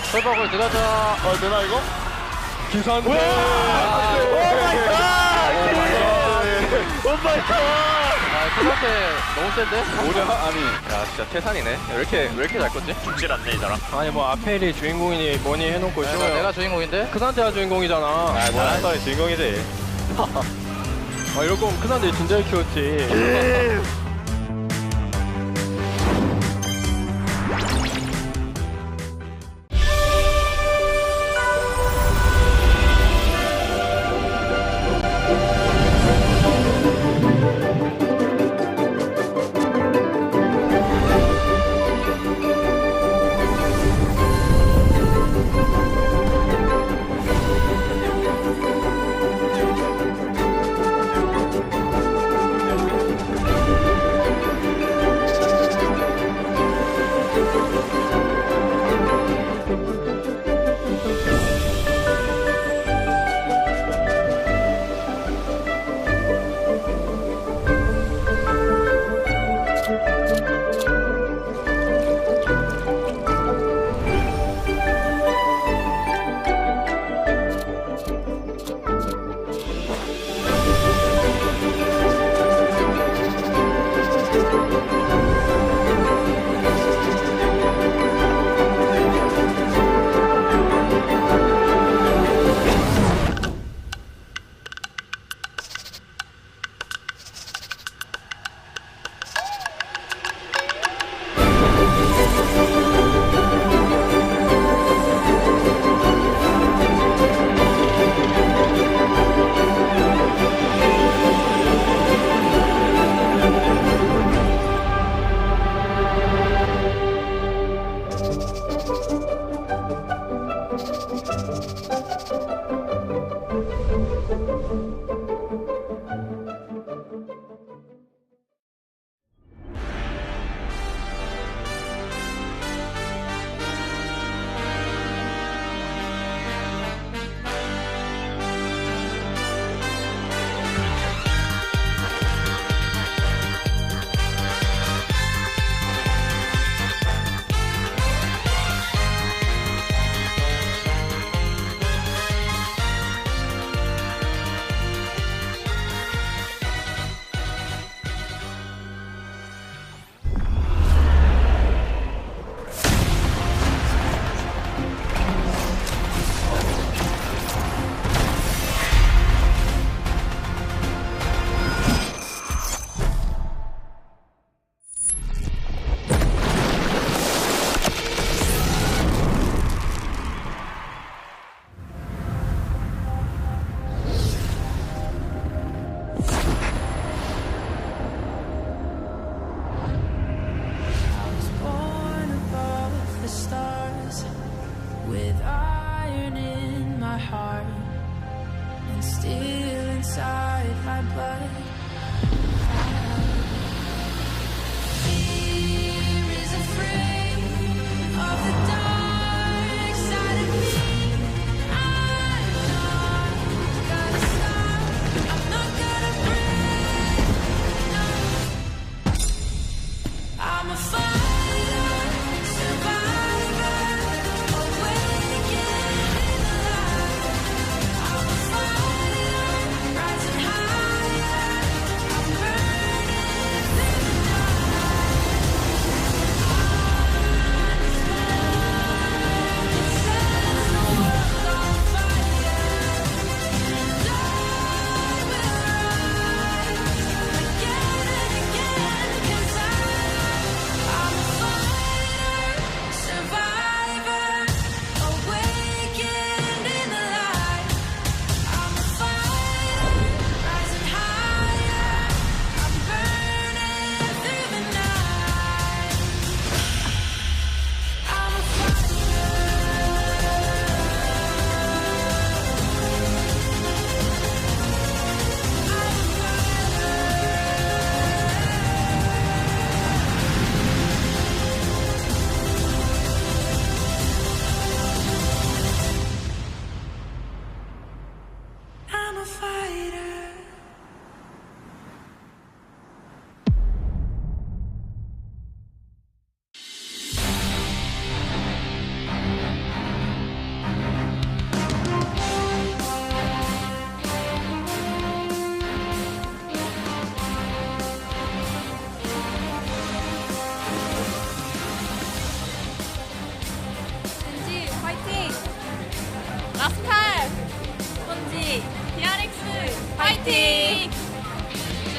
솔박을 들어가자. 되나 이거? 김선태. 그렇게 너무 센데? 오려 아니. 야 진짜 태산이네. 왜 이렇게 잘 껐지? 죽질 않네 이 사람. 아니 뭐 아펠이 주인공이니 뭐니 해놓고 있어요. 내가 주인공인데? 크산테가 주인공이잖아. 아 뭐야? 사람이 주인공이지. 아 이럴 거면 크산테 진짜 키웠지.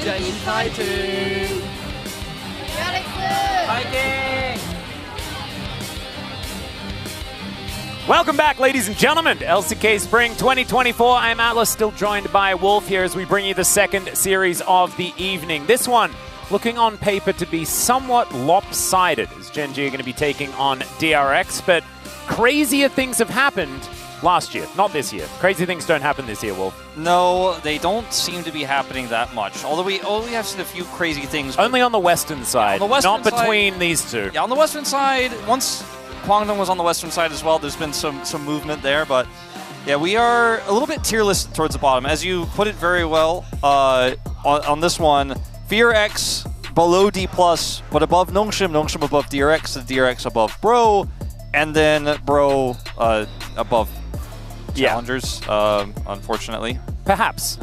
진짜 인사이트. DRX. 파이팅. Welcome back, ladies and gentlemen, to LCK Spring 2024. I'm Atlas, still joined by Wolf here as we bring you the second series of the evening. This one looking on paper to be somewhat lopsided, as Gen G are going to be taking on DRX, but crazier things have happened last year, not this year. Crazy things don't happen this year, Wolf. No, they don't seem to be happening that much. Although we have seen a few crazy things. Only on the Western side, on the Western not between these two. Yeah, on the Western side, once Kwangdong was on the Western side as well, there's been some movement there, but yeah, we are a little bit tierless towards the bottom. As you put it very well on this one, FearX below D+, but above Nongshim, Nongshim above DRX, and DRX above Bro, and then Bro above Challengers, unfortunately. Perhaps.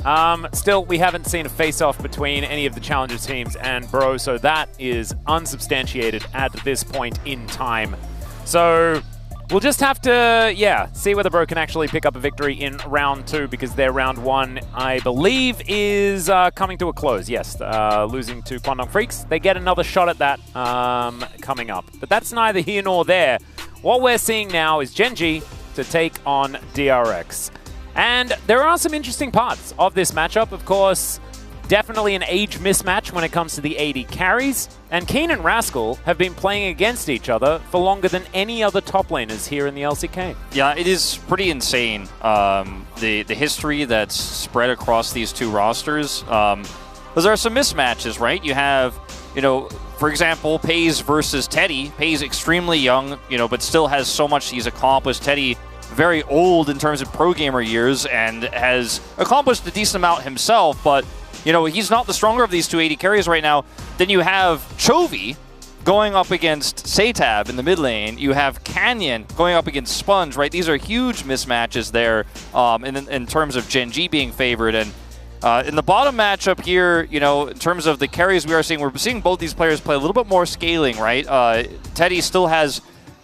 Still, we haven't seen a face-off between any of the Challenger teams and Bro, so that is unsubstantiated at this point in time. So we'll just have to, see whether Bro can actually pick up a victory in round 2, because their round 1, I believe, is coming to a close. Yes, losing to Kwangdong Freaks. They get another shot at that coming up. But that's neither here nor there. What we're seeing now is Gen G to take on DRX. And there are some interesting parts of this matchup. Of course, definitely an age mismatch when it comes to the AD carries. And Keen and Rascal have been playing against each other for longer than any other top laners here in the LCK. Yeah, it is pretty insane, the history that's spread across these two rosters. Because there are some mismatches, right? You have, for example, Pays versus Teddy. Pays extremely young, but still has so much he's accomplished. Teddy very old in terms of pro gamer years and has accomplished a decent amount himself, but he's not the stronger of these two AD carries right now. Then you have Chovy going up against Satab in the mid lane. You have Canyon going up against Sponge, right? These are huge mismatches there in terms of Gen G being favored. And in the bottom matchup here, in terms of the carries we're seeing both these players play a little bit more scaling, right? Teddy still has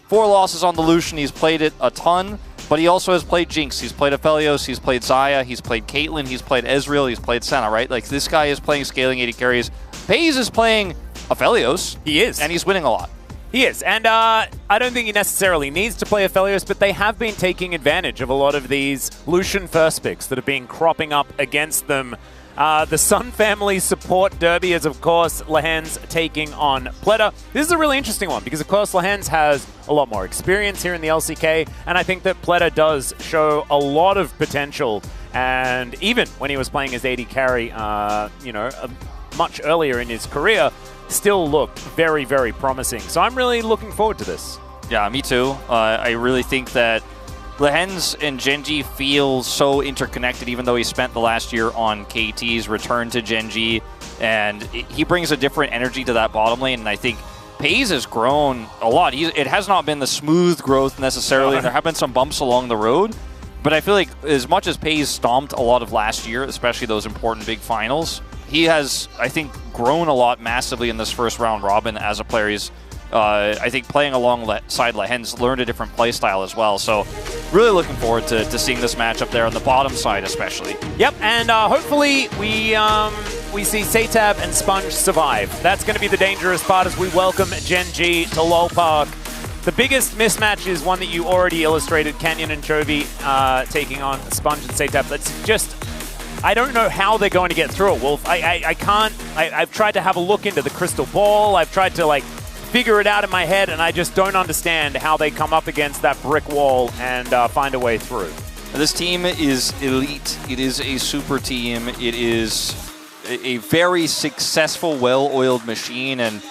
4 losses on the Lucian. He's played it a ton. But he also has played Jinx, he's played Aphelios, he's played Xayah, he's played Caitlyn, he's played Ezreal, he's played Senna, right? Like, this guy is playing scaling AD carries. Pays is playing Aphelios. He is. And he's winning a lot. He is. And I don't think he necessarily needs to play Aphelios, but they have been taking advantage of a lot of these Lucian first picks that have been cropping up against them. The Sun Family support derby is, of course, Lehens taking on Pleta. This is a really interesting one because, of course, Lehens has a lot more experience here in the LCK, and I think that Pleta does show a lot of potential. And even when he was playing his AD carry, much earlier in his career, still looked very, very promising. So I'm really looking forward to this. Yeah, me too. I really think that Lehens and Gen G feel so interconnected, even though he spent the last year on KT's return to Gen G, and he brings a different energy to that bottom lane, and I think Pays has grown a lot. It has not been the smooth growth necessarily. There have been some bumps along the road, but I feel like as much as Pays stomped a lot of last year, especially those important big finals, he has, I think, grown a lot massively in this first round robin as a player. He's I think playing alongside Lehens learned a different play style as well. So really looking forward to seeing this matchup there on the bottom side especially. Yep, and hopefully we see Satab and Sponge survive. That's going to be the dangerous part as we welcome Gen G to LoL Park. The biggest mismatch is one that you already illustrated, Canyon and Chovy taking on Sponge and Satab. That's just, I don't know how they're going to get through it, Wolf. I've tried to have a look into the crystal ball. I've tried to figure it out in my head, and I just don't understand how they come up against that brick wall and find a way through. This team is elite. It is a super team. It is a very successful, well-oiled machine, and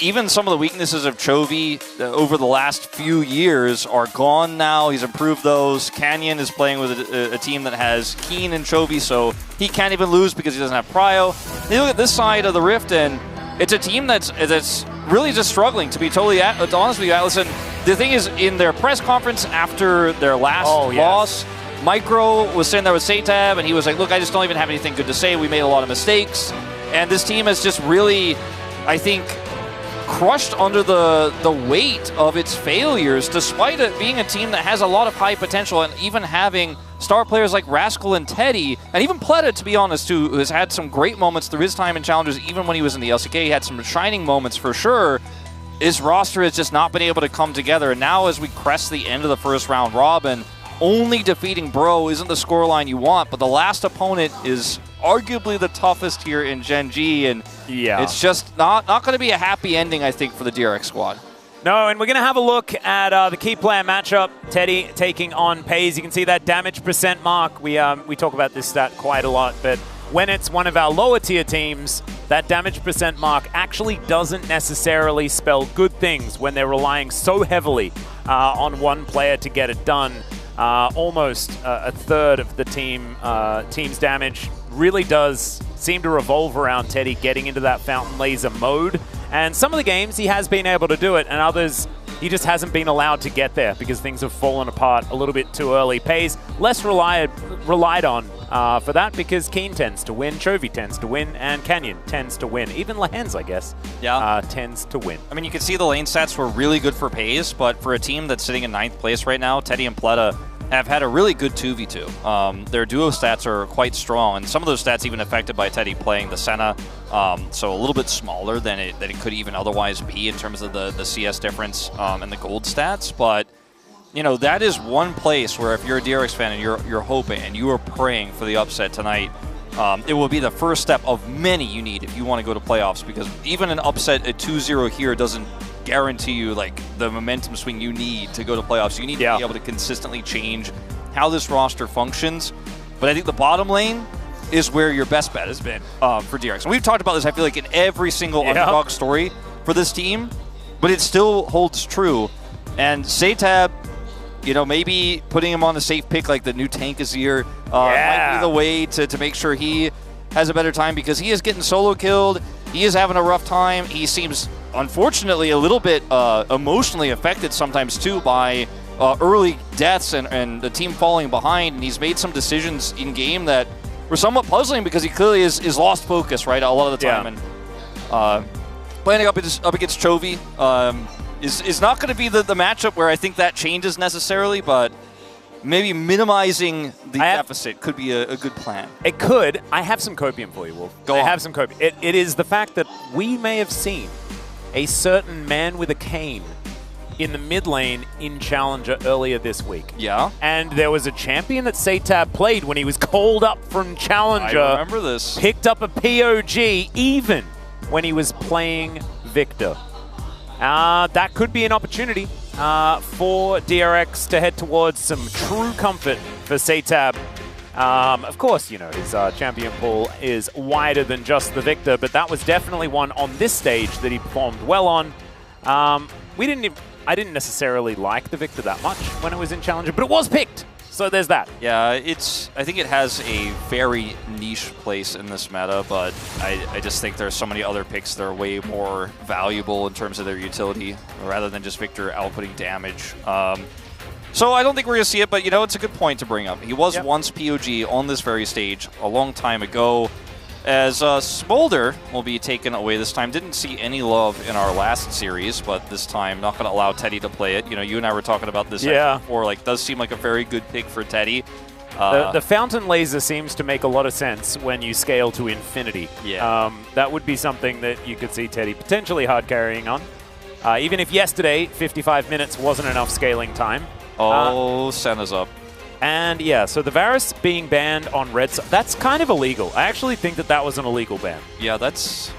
even some of the weaknesses of Chovy over the last few years are gone now. He's improved those. Canyon is playing with a team that has Keen and Chovy, so he can't even lose because he doesn't have Prio. You look at this side of the Rift, and it's a team that's really just struggling, to be totally honest with you, Atlas. And the thing is, in their press conference after their last loss, Micro was sitting there with Satab, and he was like, look, I just don't even have anything good to say. We made a lot of mistakes. And this team has just really, I think, crushed under the weight of its failures, despite it being a team that has a lot of high potential and even having star players like Rascal and Teddy, and even Pleta, to be honest, who has had some great moments through his time in Challengers, even when he was in the LCK, he had some shining moments for sure. His roster has just not been able to come together. And now as we crest the end of the first round robin, only defeating Bro isn't the scoreline you want, but the last opponent is arguably the toughest here in Gen G, and it's just not going to be a happy ending, I think, for the DRX squad. No, and we're going to have a look at the key player matchup. Teddy taking on Pays. You can see that damage percent mark. We talk about this stat quite a lot, but when it's one of our lower tier teams, that damage percent mark actually doesn't necessarily spell good things when they're relying so heavily on one player to get it done. Almost a third of the team's damage really does seem to revolve around Teddy getting into that Fountain Laser mode. And some of the games he has been able to do it, and others he just hasn't been allowed to get there because things have fallen apart a little bit too early. Pays less relied on for that because Keen tends to win, Chovy tends to win, and Canyon tends to win. Even Lahens, I guess, tends to win. I mean, you can see the lane stats were really good for Pays, but for a team that's sitting in 9th place right now, Teddy and Pleta have had a really good 2v2. Their duo stats are quite strong, and some of those stats even affected by Teddy playing the Senna, so a little bit smaller than it could even otherwise be in terms of the CS difference and the gold stats. But you know, that is one place where if you're a DRX fan and you're hoping and you are praying for the upset tonight, it will be the first step of many you need if you want to go to playoffs, because even an upset at 2-0 here doesn't guarantee you like the momentum swing you need to go to playoffs. You need to be able to consistently change how this roster functions. But I think the bottom lane is where your best bet has been for DRX. And we've talked about this, I feel like, in every single underdog story for this team, but it still holds true. And Satab, you know, maybe putting him on a safe pick like the new tank Azir might be the way to make sure he has a better time, because he is getting solo killed. He is having a rough time. He seems, unfortunately, a little bit emotionally affected sometimes too by early deaths and the team falling behind. And he's made some decisions in game that were somewhat puzzling because he clearly is lost focus, right, a lot of the time. And playing up against Chovy is not going to be the matchup where I think that changes necessarily, but maybe minimizing the deficit could be a good plan. It could. I have some copium for you, Wolf. I have some copium. It is the fact that we may have seen a certain man with a cane in the mid lane in Challenger earlier this week. Yeah. And there was a champion that Satab played when he was called up from Challenger. I remember this. Picked up a POG even when he was playing Victor. That could be an opportunity for DRX to head towards some true comfort for Satab. Of course, you know, his champion pool is wider than just the Victor, but that was definitely one on this stage that he performed well on. I didn't necessarily like the Victor that much when it was in Challenger, but it was picked. So there's that. Yeah, I think it has a very niche place in this meta, but I just think there's so many other picks that are way more valuable in terms of their utility, rather than just Victor outputting damage. So I don't think we're going to see it, but you know, it's a good point to bring up. He was once POG on this very stage a long time ago, as Smolder will be taken away this time. Didn't see any love in our last series, but this time not going to allow Teddy to play it. You know, you and I were talking about this before. Like, does seem like a very good pick for Teddy. The Fountain Laser seems to make a lot of sense when you scale to infinity. Yeah. That would be something that you could see Teddy potentially hard carrying on. Even if yesterday 55 minutes wasn't enough scaling time. Oh, Senna's up. And yeah, so the Varus being banned on red side, that's kind of illegal. I actually think that was an illegal ban. Yeah, that's...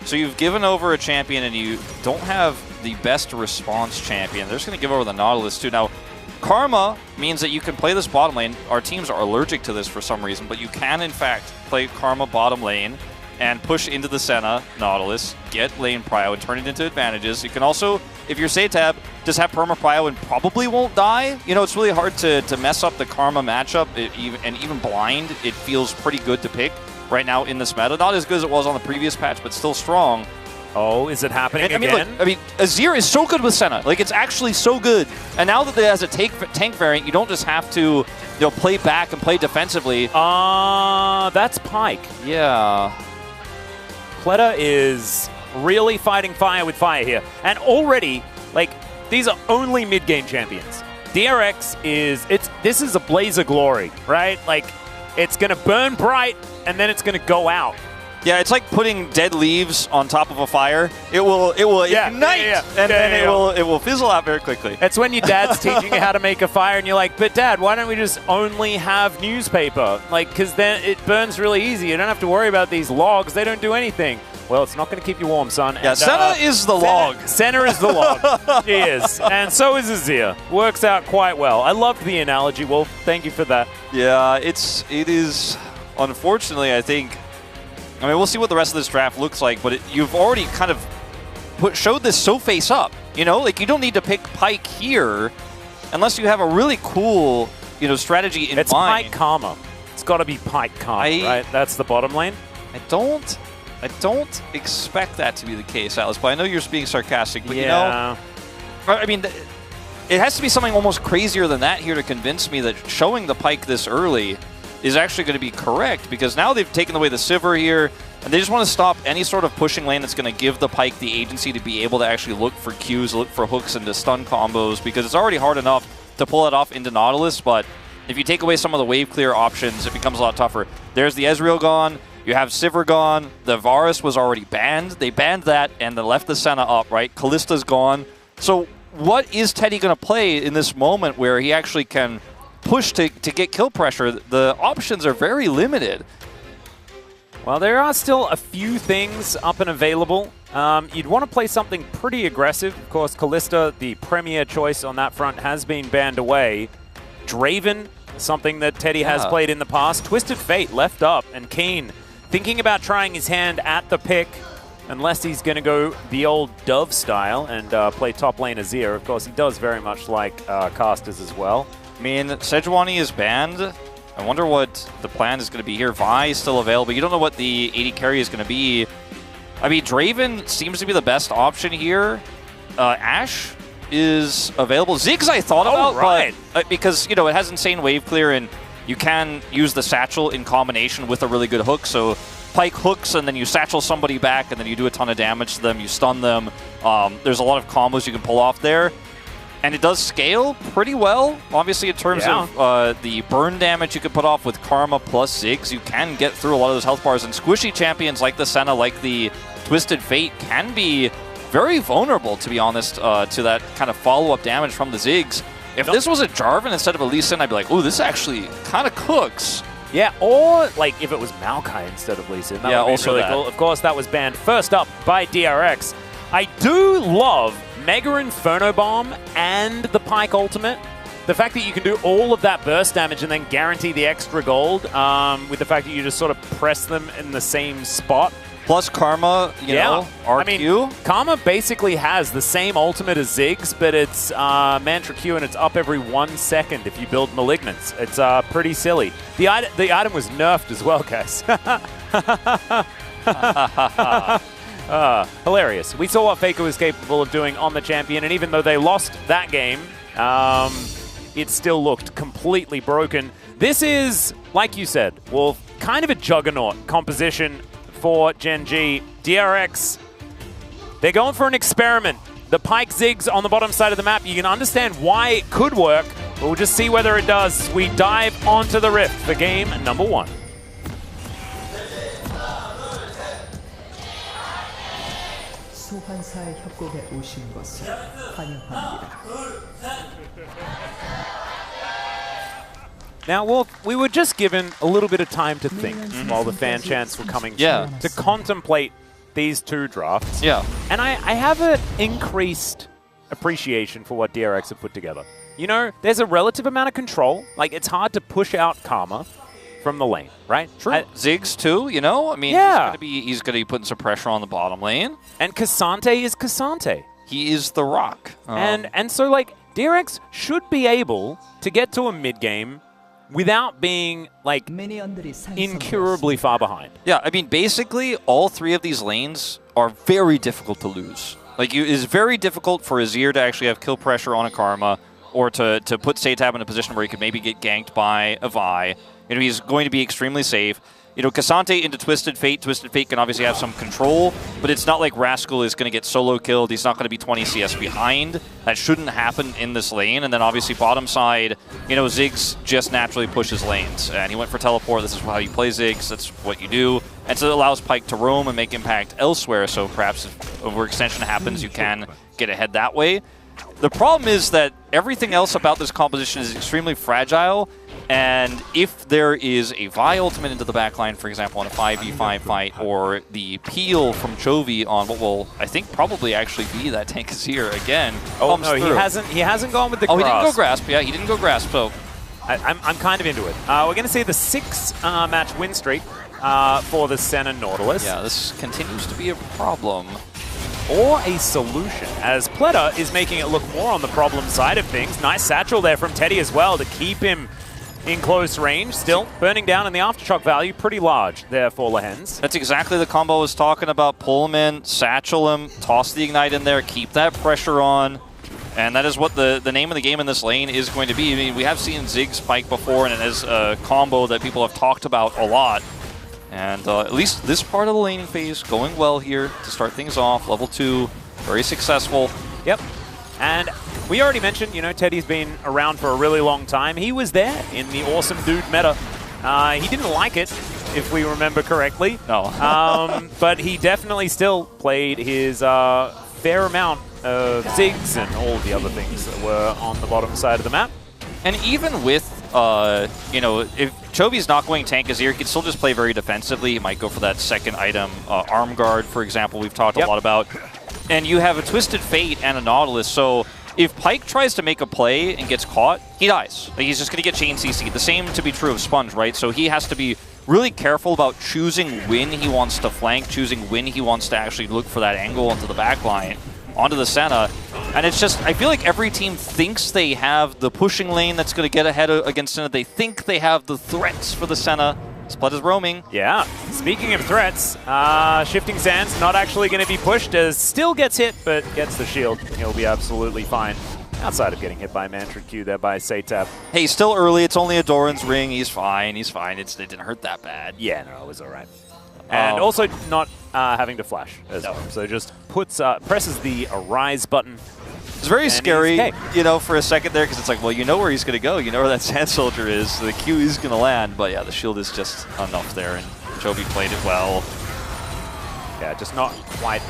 So you've given over a champion and you don't have the best response champion. They're just going to give over the Nautilus too. Now, Karma means that you can play this bottom lane. Our teams are allergic to this for some reason, but you can in fact play Karma bottom lane and push into the Senna Nautilus, get lane prio, and turn it into advantages. You can also, if you're Satab, just have perma prio and probably won't die. You know, it's really hard to mess up the Karma matchup, and even blind, it feels pretty good to pick right now in this meta. Not as good as it was on the previous patch, but still strong. Oh, is it happening again? I mean, Azir is so good with Senna. Like, it's actually so good. And now that it has a tank variant, you don't just have to, you know, play back and play defensively. That's Pyke. Yeah. Pleta is really fighting fire with fire here. And already, like, these are only mid-game champions. DRX this is a blaze of glory, right? Like, it's going to burn bright, and then it's going to go out. Yeah, it's like putting dead leaves on top of a fire. It will ignite, and then it will fizzle out very quickly. It's when your dad's teaching you how to make a fire, and you're like, but Dad, why don't we just only have newspaper? Like, because then it burns really easy. You don't have to worry about these logs. They don't do anything. Well, it's not going to keep you warm, son. Yeah, and, Senna is the log. Senna is the log. She is. And so is Azir. Works out quite well. I loved the analogy, Wolf. Thank you for that. Yeah, it is, unfortunately, I think, I mean, we'll see what the rest of this draft looks like, but you've already kind of showed this so face up. You know, like, you don't need to pick Pyke here unless you have a really cool, strategy in mind. It's Pyke Karma. It's got to be Pyke Karma, right? That's the bottom lane. I don't expect that to be the case, Alice, but I know you're being sarcastic, but I mean, it has to be something almost crazier than that here to convince me that showing the Pyke this early is actually going to be correct, because now they've taken away the Sivir here, and they just want to stop any sort of pushing lane that's going to give the Pyke the agency to be able to actually look for Qs, look for hooks into stun combos, because it's already hard enough to pull it off into Nautilus, but if you take away some of the wave clear options, it becomes a lot tougher. There's the Ezreal gone. You have Sivir gone. The Varus was already banned. They banned that, and they left the Senna up, right? Kallista's gone. So what is Teddy going to play in this moment where he actually can push to get kill pressure? The options are very limited. Well, there are still a few things up and available. You'd want to play something pretty aggressive. Of course, Kalista, the premier choice on that front, has been banned away. Draven, something that Teddy has played in the past. Twisted Fate left up, and Keen thinking about trying his hand at the pick, unless he's going to go the old Dove style and play top lane Azir. Of course, he does very much like casters as well. I mean, Sejuani is banned. I wonder what the plan is going to be here. Vi is still available. You don't know what the AD carry is going to be. I mean, Draven seems to be the best option here. Ashe is available. Ziggs I thought about, but because, it has insane wave clear, and you can use the satchel in combination with a really good hook. So Pyke hooks, and then you satchel somebody back, and then you do a ton of damage to them. You stun them. There's a lot of combos you can pull off there. And it does scale pretty well, obviously, in terms of the burn damage you can put off with Karma plus Ziggs. You can get through a lot of those health bars, and squishy champions like the Senna, like the Twisted Fate, can be very vulnerable, to be honest, to that kind of follow-up damage from the Ziggs. If this was a Jarvan instead of a Lee Sin, I'd be like, ooh, this actually kind of cooks. Yeah, or like if it was Maokai instead of Lee Sin. That would be also really cool. Of course, that was banned first up by DRX. I do love Mega Inferno Bomb and the Pyke ultimate. The fact that you can do all of that burst damage and then guarantee the extra gold with the fact that you just sort of press them in the same spot. Plus Karma, you know, RQ. I mean, Karma basically has the same ultimate as Ziggs, but it's Mantra Q, and it's up every 1 second if you build Malignance. It's pretty silly. The item was nerfed as well, guys. Hilarious. We saw what Faker was capable of doing on the champion, and even though they lost that game, it still looked completely broken. This is, like you said, Wolf, kind of a juggernaut composition for Gen G. DRX, they're going for an experiment. The Pyke Ziggs on the bottom side of the map, you can understand why it could work, but we'll just see whether it does. We dive onto the Rift for game number 1. 소환사의 협곡에 오신 것을 환영합니다. Now, Wolf, we were just given a little bit of time to think while the fan chants were coming through, to contemplate these two drafts. And I have an increased appreciation for what DRX have put together. You know, there's a relative amount of control. Like, it's hard to push out Karma from the lane, right? True. Ziggs too, you know? I mean, he's gonna be putting some pressure on the bottom lane. And Cassante is Cassante. He is the rock. And so, like, DRX should be able to get to a mid-game without being, like, incurably far behind. Yeah, I mean, basically, all three of these lanes are very difficult to lose. Like, it's very difficult for Azir to actually have kill pressure on a Karma, or to put Satab in a position where he could maybe get ganked by a Vi. You know, he's going to be extremely safe. You know, Cassante into Twisted Fate. Twisted Fate can obviously have some control, but it's not like Rascal is going to get solo killed. He's not going to be 20 CS behind. That shouldn't happen in this lane. And then obviously bottom side, you know, Ziggs just naturally pushes lanes. And he went for teleport. This is how you play Ziggs. That's what you do. And so it allows Pyke to roam and make impact elsewhere. So perhaps if overextension happens, you can get ahead that way. The problem is that everything else about this composition is extremely fragile, and if there is a Vi ultimate into the backline, for example, on a 5v5 fight, or the peel from Chovy on what will, I think, probably actually be that Tank is here again. Oh no, he hasn't gone with the grasp. Oh, he didn't go grasp. Yeah, he didn't go grasp. So I'm kind of into it. We're going to see the 6-match win streak for the Senna Nautilus. Yeah, this continues to be a problem. Or a solution, as Pleta is making it look more on the problem side of things. Nice satchel there from Teddy as well to keep him in close range. Still burning down, and the aftershock value pretty large there for Lehens. That's exactly the combo I was talking about. Pull him in, satchel him, toss the Ignite in there, keep that pressure on. And that is what the name of the game in this lane is going to be. I mean, we have seen Ziggs Pyke before, and it is a combo that people have talked about a lot. And at least this part of the laning phase going well here to start things off. Level 2, very successful. Yep. And we already mentioned, you know, Teddy's been around for a really long time. He was there in the awesome dude meta. He didn't like it, if we remember correctly. No. But he definitely still played his fair amount of Ziggs and all the other things that were on the bottom side of the map. And even with, you know, if Chovy's not going tank Azir, he can still just play very defensively. He might go for that second item, Arm Guard, for example, we've talked a lot about. And you have a Twisted Fate and a Nautilus, so if Pyke tries to make a play and gets caught, he dies. Like, he's just going to get chain CC. The same to be true of Sponge, right? So he has to be really careful about choosing when he wants to flank, choosing when he wants to actually look for that angle onto the back line, onto the Senna. And it's just, I feel like every team thinks they have the pushing lane that's going to get ahead against Senna. They think they have the threats for the Senna. Split is roaming. Yeah. Speaking of threats, Shifting Sands not actually going to be pushed, as still gets hit, but gets the shield. He'll be absolutely fine. Outside of getting hit by Mantra Q there by Satap. Hey, still early. It's only a Doran's ring. He's fine. He's fine. It didn't hurt that bad. Yeah, no, it was all right. And also not having to flash as well. So just presses the Arise button. It's very scary, you know, for a second there, because it's like, well, you know where he's going to go. You know where that Sand Soldier is. So the Q is going to land. But yeah, the shield is just enough there, and Chovy played it well. Yeah, just not quite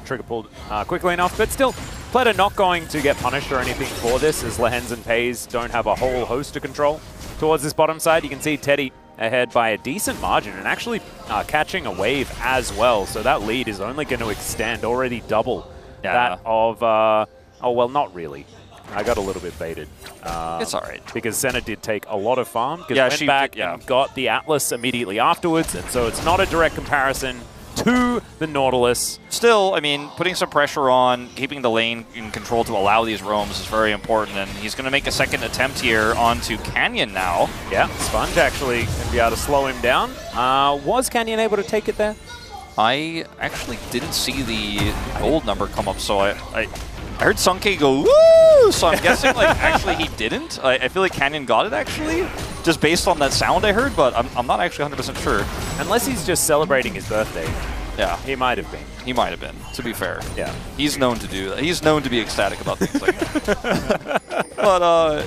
trigger pulled quickly enough, but still, Pleta not going to get punished or anything for this, as Lehens and Pays don't have a whole host to control towards this bottom side. You can see Teddy ahead by a decent margin and actually catching a wave as well. So that lead is only going to extend, already double that of, oh, well, not really. I got a little bit baited. It's all right. Because Senna did take a lot of farm, because went back and got the Atlas immediately afterwards, and so it's not a direct comparison to the Nautilus. Still, I mean, putting some pressure on, keeping the lane in control to allow these roams is very important, and he's going to make a second attempt here onto Canyon now. Yeah, Sponge actually going to be able to slow him down. Was Canyon able to take it there? I actually didn't see the gold number come up, so I heard Sunke go, woo! So I'm guessing, like, actually he didn't. I feel like Canyon got it, actually, just based on that sound I heard, but I'm not actually 100% sure. Unless he's just celebrating his birthday. Yeah. He might have been. He might have been, to be fair. Yeah. He's known to do that. He's known to be ecstatic about things like that. But,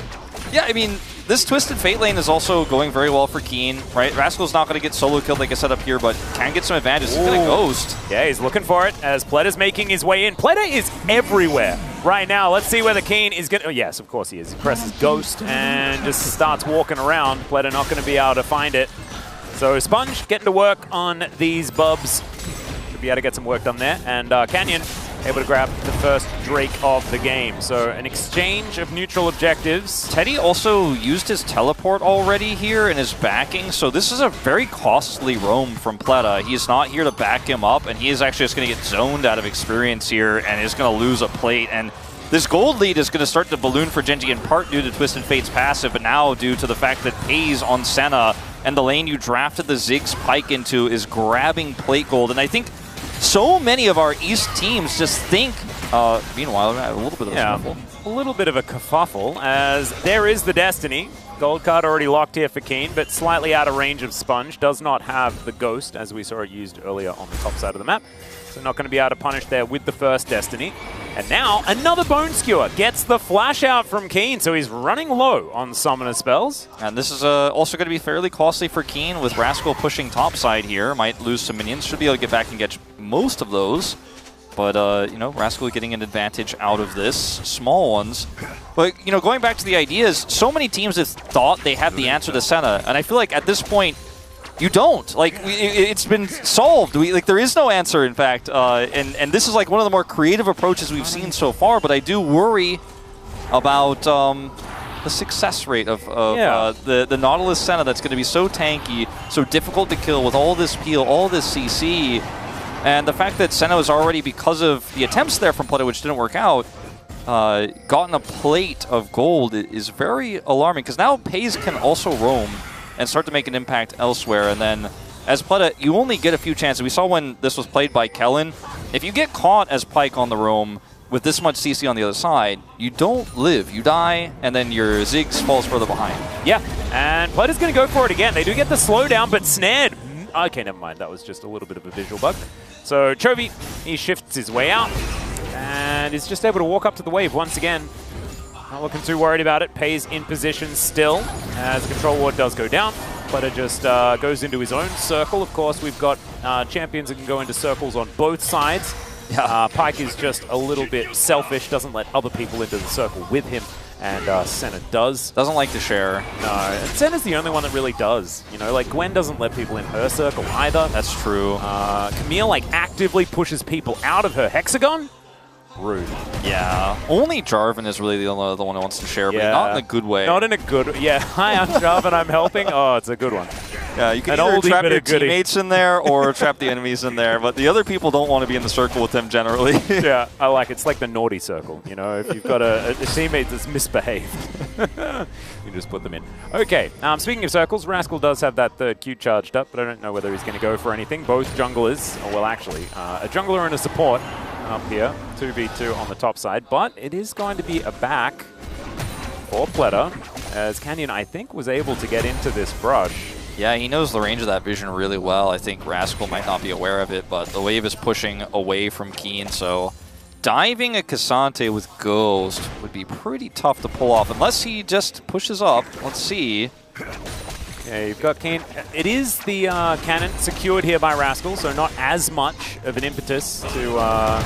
yeah, I mean, this Twisted Fate lane is also going very well for Keen, right? Rascal's not going to get solo killed like I said up here, but can get some advantages. He's going to Ghost. Yeah, he's looking for it as Pleta's making his way in. Pleta is everywhere right now. Let's see whether Keen is going to... Oh, yes, of course he is. He presses Ghost and just starts walking around. Pleta not going to be able to find it. So Sponge getting to work on these bubs. Should be able to get some work done there. And Canyon able to grab the first Drake of the game. So an exchange of neutral objectives. Teddy also used his teleport already here and his backing, so this is a very costly roam from Pleta. He's not here to back him up, and he is actually just going to get zoned out of experience here and is going to lose a plate. And this gold lead is going to start to balloon for Genji in part due to Twisted Fate's passive, but now due to the fact that Pays on Senna and the lane you drafted the Ziggs Pyke into is grabbing plate gold. And I think so many of our East teams just think, meanwhile, a little bit of a a little bit of a kerfuffle, as there is the Destiny Gold card already locked here for Keen, but slightly out of range of Sponge. Does not have the Ghost, as we saw it used earlier on the top side of the map. So not going to be able to punish there with the first Destiny. And now, another Bone Skewer gets the flash out from Keen, so he's running low on Summoner spells. And this is also going to be fairly costly for Keen, with Rascal pushing topside here. Might lose some minions, should be able to get back and get most of those. But, you know, Rascal getting an advantage out of this. Small ones. But, you know, going back to the ideas, so many teams have thought they had the answer to Senna. And I feel like at this point, you don't. Like, it's been solved. Like, there is no answer, in fact. And this is, like, one of the more creative approaches we've seen so far. But I do worry about the success rate of the Nautilus Senna that's going to be so tanky, so difficult to kill with all this peel, all this CC. And the fact that Senna was already, because of the attempts there from Pleta, which didn't work out, gotten a plate of gold is very alarming. Because now Pays can also roam and start to make an impact elsewhere. And then, as Pleta, you only get a few chances. We saw when this was played by Kellen. If you get caught as Pyke on the roam with this much CC on the other side, you don't live. You die, and then your Ziggs falls further behind. Yeah, and Pleta's going to go for it again. They do get the slowdown, but snared. Okay, never mind. That was just a little bit of a visual bug. So Chovy, he shifts his way out and is just able to walk up to the wave once again. Not looking too worried about it. Pays in position still as the control ward does go down. Pleta just goes into his own circle. Of course, we've got champions that can go into circles on both sides. Pyke is just a little bit selfish, doesn't let other people into the circle with him. And Senna does. Doesn't like to share. No, and Senna's the only one that really does. You know, like Gwen doesn't let people in her circle either. That's true. Camille, like, actively pushes people out of her hexagon. Rude. Yeah. Only Jarvan is really the only one who wants to share, but not in a good way. Not in a good... Yeah, hi, I'm Jarvan, I'm helping. Oh, it's a good one. Yeah, you can either trap your teammates in there or trap the enemies in there, but the other people don't want to be in the circle with them generally. Yeah, I like it. It's like the naughty circle, you know, if you've got a teammate that's misbehaved. You just put them in. Okay, speaking of circles, Rascal does have that third Q charged up, but I don't know whether he's going to go for anything. Both junglers, well actually, a jungler and a support up here, 2v2 on the top side, but it is going to be a back for Pleta, as Canyon, I think, was able to get into this brush. Yeah, he knows the range of that vision really well. I think Rascal might not be aware of it, but the wave is pushing away from Keen, so diving a Cassante with Ghost would be pretty tough to pull off, unless he just pushes up. Let's see. Yeah, you've got Keen. It is the cannon secured here by Rascal, so not as much of an impetus to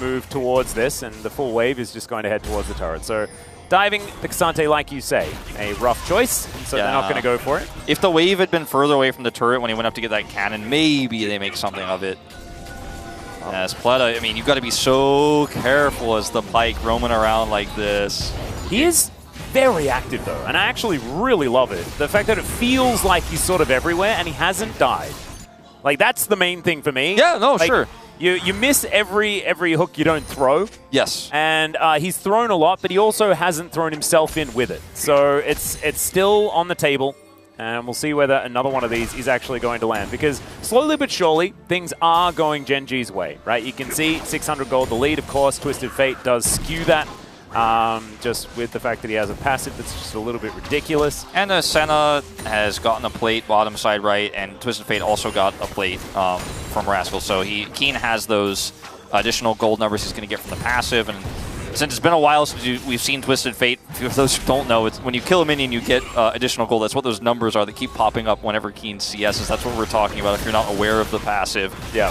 move towards this, and the full wave is just going to head towards the turret. So diving the Cassante, like you say, a rough choice, so they're not going to go for it. If the wave had been further away from the turret when he went up to get that cannon, maybe they make something of it. As Pleta, I mean, you've got to be so careful as the Pyke roaming around like this. He is very active, though, and I actually really love it. The fact that it feels like he's sort of everywhere, and he hasn't died. Like, that's the main thing for me. Yeah, no, like, sure. You miss every hook you don't throw. Yes. And he's thrown a lot, but he also hasn't thrown himself in with it. So it's still on the table, and we'll see whether another one of these is actually going to land. Because slowly but surely, things are going Gen G's way, right? You can see 600 gold the lead, of course. Twisted Fate does skew that. Just with the fact that he has a passive that's just a little bit ridiculous. And Senna has gotten a plate bottom side right, and Twisted Fate also got a plate from Rascal. So Keen has those additional gold numbers he's going to get from the passive. And since it's been a while since we've seen Twisted Fate, for those who don't know, it's when you kill a minion, you get additional gold. That's what those numbers are that keep popping up whenever Keen CSs. That's what we're talking about if you're not aware of the passive. Yeah.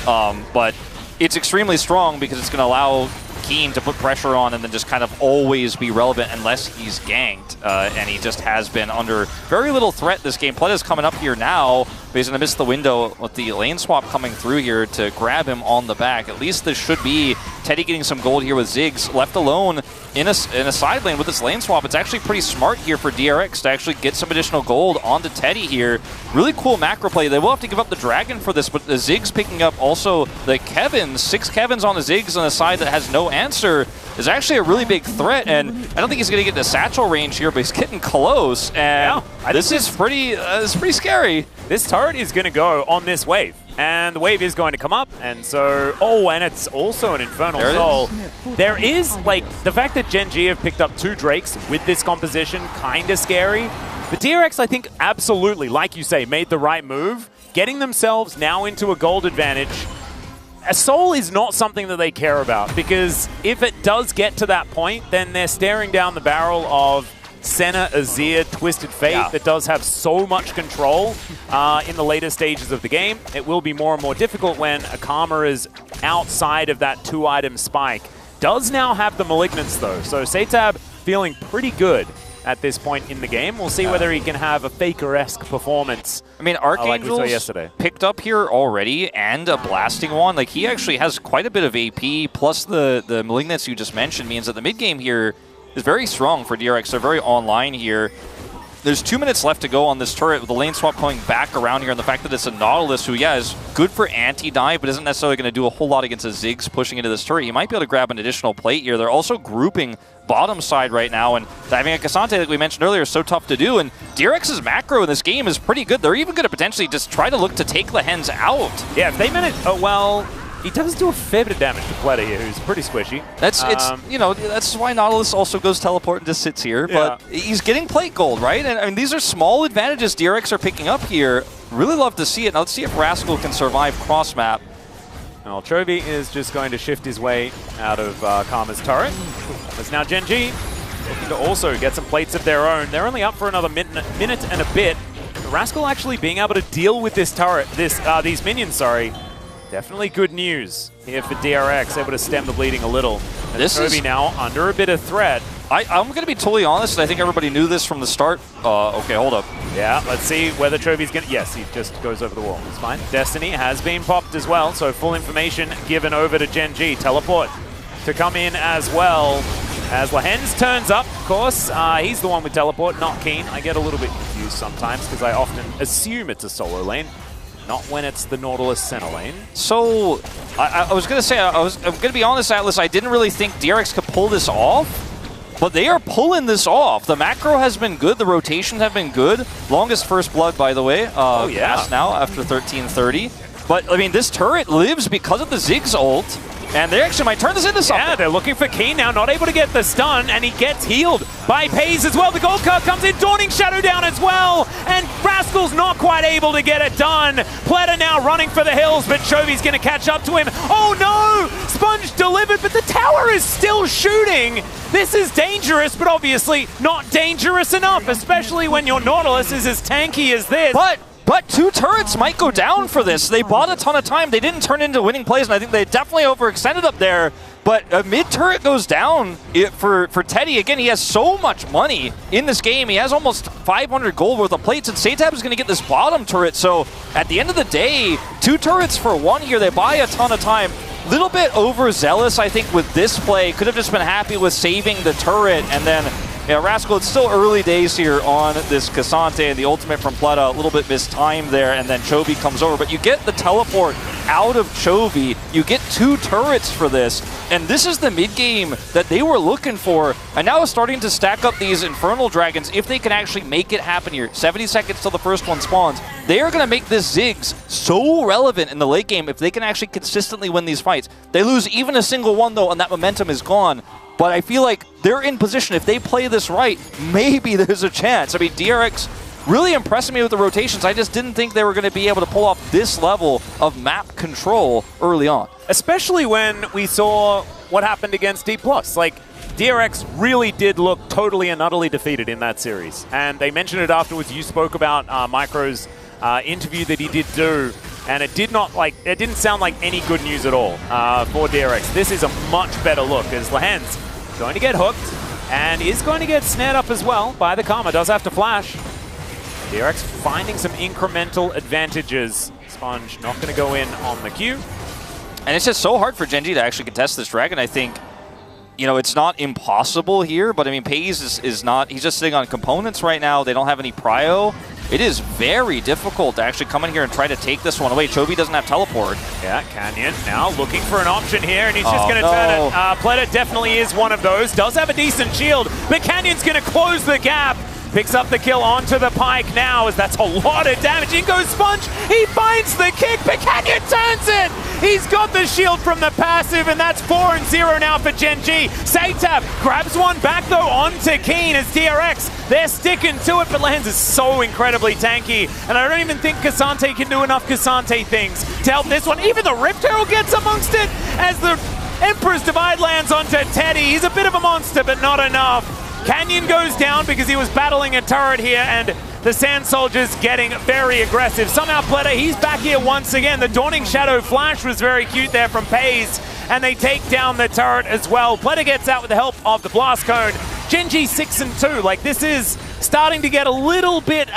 But it's extremely strong because it's going to allow Keen to put pressure on and then just kind of always be relevant unless he's ganked. And he just has been under very little threat this game. Pleta's coming up here now, but he's going to miss the window with the lane swap coming through here to grab him on the back. At least this should be Teddy getting some gold here with Ziggs left alone in a side lane with this lane swap. It's actually pretty smart here for DRX to actually get some additional gold onto Teddy here. Really cool macro play. They will have to give up the Dragon for this, but the Ziggs picking up also the Kevins. 6 Kevins on the Ziggs on a side that has no answer is actually a really big threat, and I don't think he's going to get into satchel range here, but he's getting close, and this is pretty scary. This turret is going to go on this wave, and the wave is going to come up, and so, and it's also an Infernal Soul. There is, like, the fact that Gen G have picked up 2 Drakes with this composition, kind of scary, But DRX, I think, absolutely, like you say, made the right move, getting themselves now into a gold advantage. A soul is not something that they care about, because if it does get to that point, then they're staring down the barrel of Senna, Azir, Twisted Fate that does have so much control in the later stages of the game. It will be more and more difficult when Akama is outside of that 2-item spike. Does now have the Malignance though, so Satab feeling pretty good at this point in the game. We'll see whether he can have a Faker-esque performance. I mean, Archangel's like we saw yesterday. Picked up here already, and a blasting one. Like, he actually has quite a bit of AP, plus the Malignance you just mentioned means that the mid game here is very strong for DRX. They're very online here. There's 2 minutes left to go on this turret with the lane swap coming back around here, and the fact that it's a Nautilus who, yeah, is good for anti-dive, but isn't necessarily going to do a whole lot against a Ziggs pushing into this turret. You might be able to grab an additional plate here. They're also grouping bottom side right now, and diving at Cassante, like we mentioned earlier, is so tough to do, and DRX's macro in this game is pretty good. They're even going to potentially just try to look to take the Hens out. Yeah, if they manage... Oh, well... He does do a fair bit of damage to Pleta here, who's pretty squishy. You know, that's why Nautilus also goes teleport and just sits here. But he's getting plate gold, right? And I mean, these are small advantages DRX are picking up here. Really love to see it. Now let's see if Rascal can survive cross map. Well, Chovy is just going to shift his way out of Karma's turret. It's now Gen G looking to also get some plates of their own. They're only up for another minute and a bit. But Rascal actually being able to deal with this turret, these minions, definitely good news here for DRX, able to stem the bleeding a little. And This Chovy is now under a bit of threat. I'm going to be totally honest, and I think everybody knew this from the start. Okay, hold up. Yeah, let's see whether Chovy's going to... Yes, he just goes over the wall. It's fine. Destiny has been popped as well, so full information given over to Gen G. Teleport to come in as well. As Lahens turns up, of course, he's the one with teleport, not Keen. I get a little bit confused sometimes because I often assume it's a solo lane. Not when it's the Nautilus center lane. So, I was going to say, I'm going to be honest, Atlas, I didn't really think DRX could pull this off, but they are pulling this off. The macro has been good, the rotations have been good. Longest first blood, by the way, cast now after 1330. But, I mean, this turret lives because of the Ziggs ult, and they actually might turn this into something. Yeah, they're looking for Keen now, not able to get the stun, and he gets healed by Pays as well. The gold card comes in, Dawning Shadow down as well, and Rascal's not quite able to get it done. Pleta now running for the hills, but Chovy's going to catch up to him. Oh no! Sponge delivered, but the tower is still shooting. This is dangerous, but obviously not dangerous enough, especially when your Nautilus is as tanky as this. But 2 turrets might go down for this. They bought a ton of time. They didn't turn into winning plays, and I think they definitely overextended up there. But a mid-turret goes down for Teddy. Again, he has so much money in this game. He has almost 500 gold worth of plates, and Satab is going to get this bottom turret. So at the end of the day, 2 turrets for 1 here. They buy a ton of time. Little bit overzealous, I think, with this play. Could have just been happy with saving the turret, and then... Yeah, Rascal, it's still early days here on this Cassante, and the ultimate from Pleta, a little bit mistimed there, and then Chovy comes over. But you get the teleport out of Chovy. You get 2 turrets for this, and this is the mid-game that they were looking for. And now starting to stack up these Infernal Dragons, if they can actually make it happen here. 70 seconds till the first one spawns. They are going to make this Ziggs so relevant in the late game if they can actually consistently win these fights. They lose even a single one, though, and that momentum is gone. But I feel like they're in position. If they play this right, maybe there's a chance. I mean, DRX really impressing me with the rotations. I just didn't think they were going to be able to pull off this level of map control early on. Especially when we saw what happened against D+. Like, DRX really did look totally and utterly defeated in that series. And they mentioned it afterwards. You spoke about Micro's interview that he did do. And it didn't sound like any good news at all for DRX. This is a much better look as Lahens going to get hooked and is going to get snared up as well by the Karma. Does have to flash. DRX finding some incremental advantages. Sponge not going to go in on the Q. And it's just so hard for Gen G to actually contest this dragon. I think, you know, it's not impossible here, but I mean, Pays is not, he's just sitting on components right now. They don't have any prio. It is very difficult to actually come in here and try to take this one away. Chovy doesn't have teleport. Yeah, Canyon now looking for an option here, and he's just going to turn it. Pleta definitely is one of those. Does have a decent shield, but Canyon's going to close the gap. Picks up the kill onto the Pike now, as that's a lot of damage. In goes Sponge, he finds the kick, but Canyon turns it! He's got the shield from the passive, and that's 4-0 now for Gen G. Satab grabs one back though onto Keen as DRX. They're sticking to it, but Lens is so incredibly tanky, and I don't even think Cassante can do enough Cassante things to help this one. Even the Rift Herald gets amongst it as the Emperor's Divide lands onto Teddy. He's a bit of a monster, but not enough. Canyon goes down because he was battling a turret here, and the Sand Soldiers getting very aggressive. Somehow Pleta, he's back here once again. The Dawning Shadow Flash was very cute there from Pays, and they take down the turret as well. Pleta gets out with the help of the Blast Cone. Gen G 6-2. Like, this is starting to get a little bit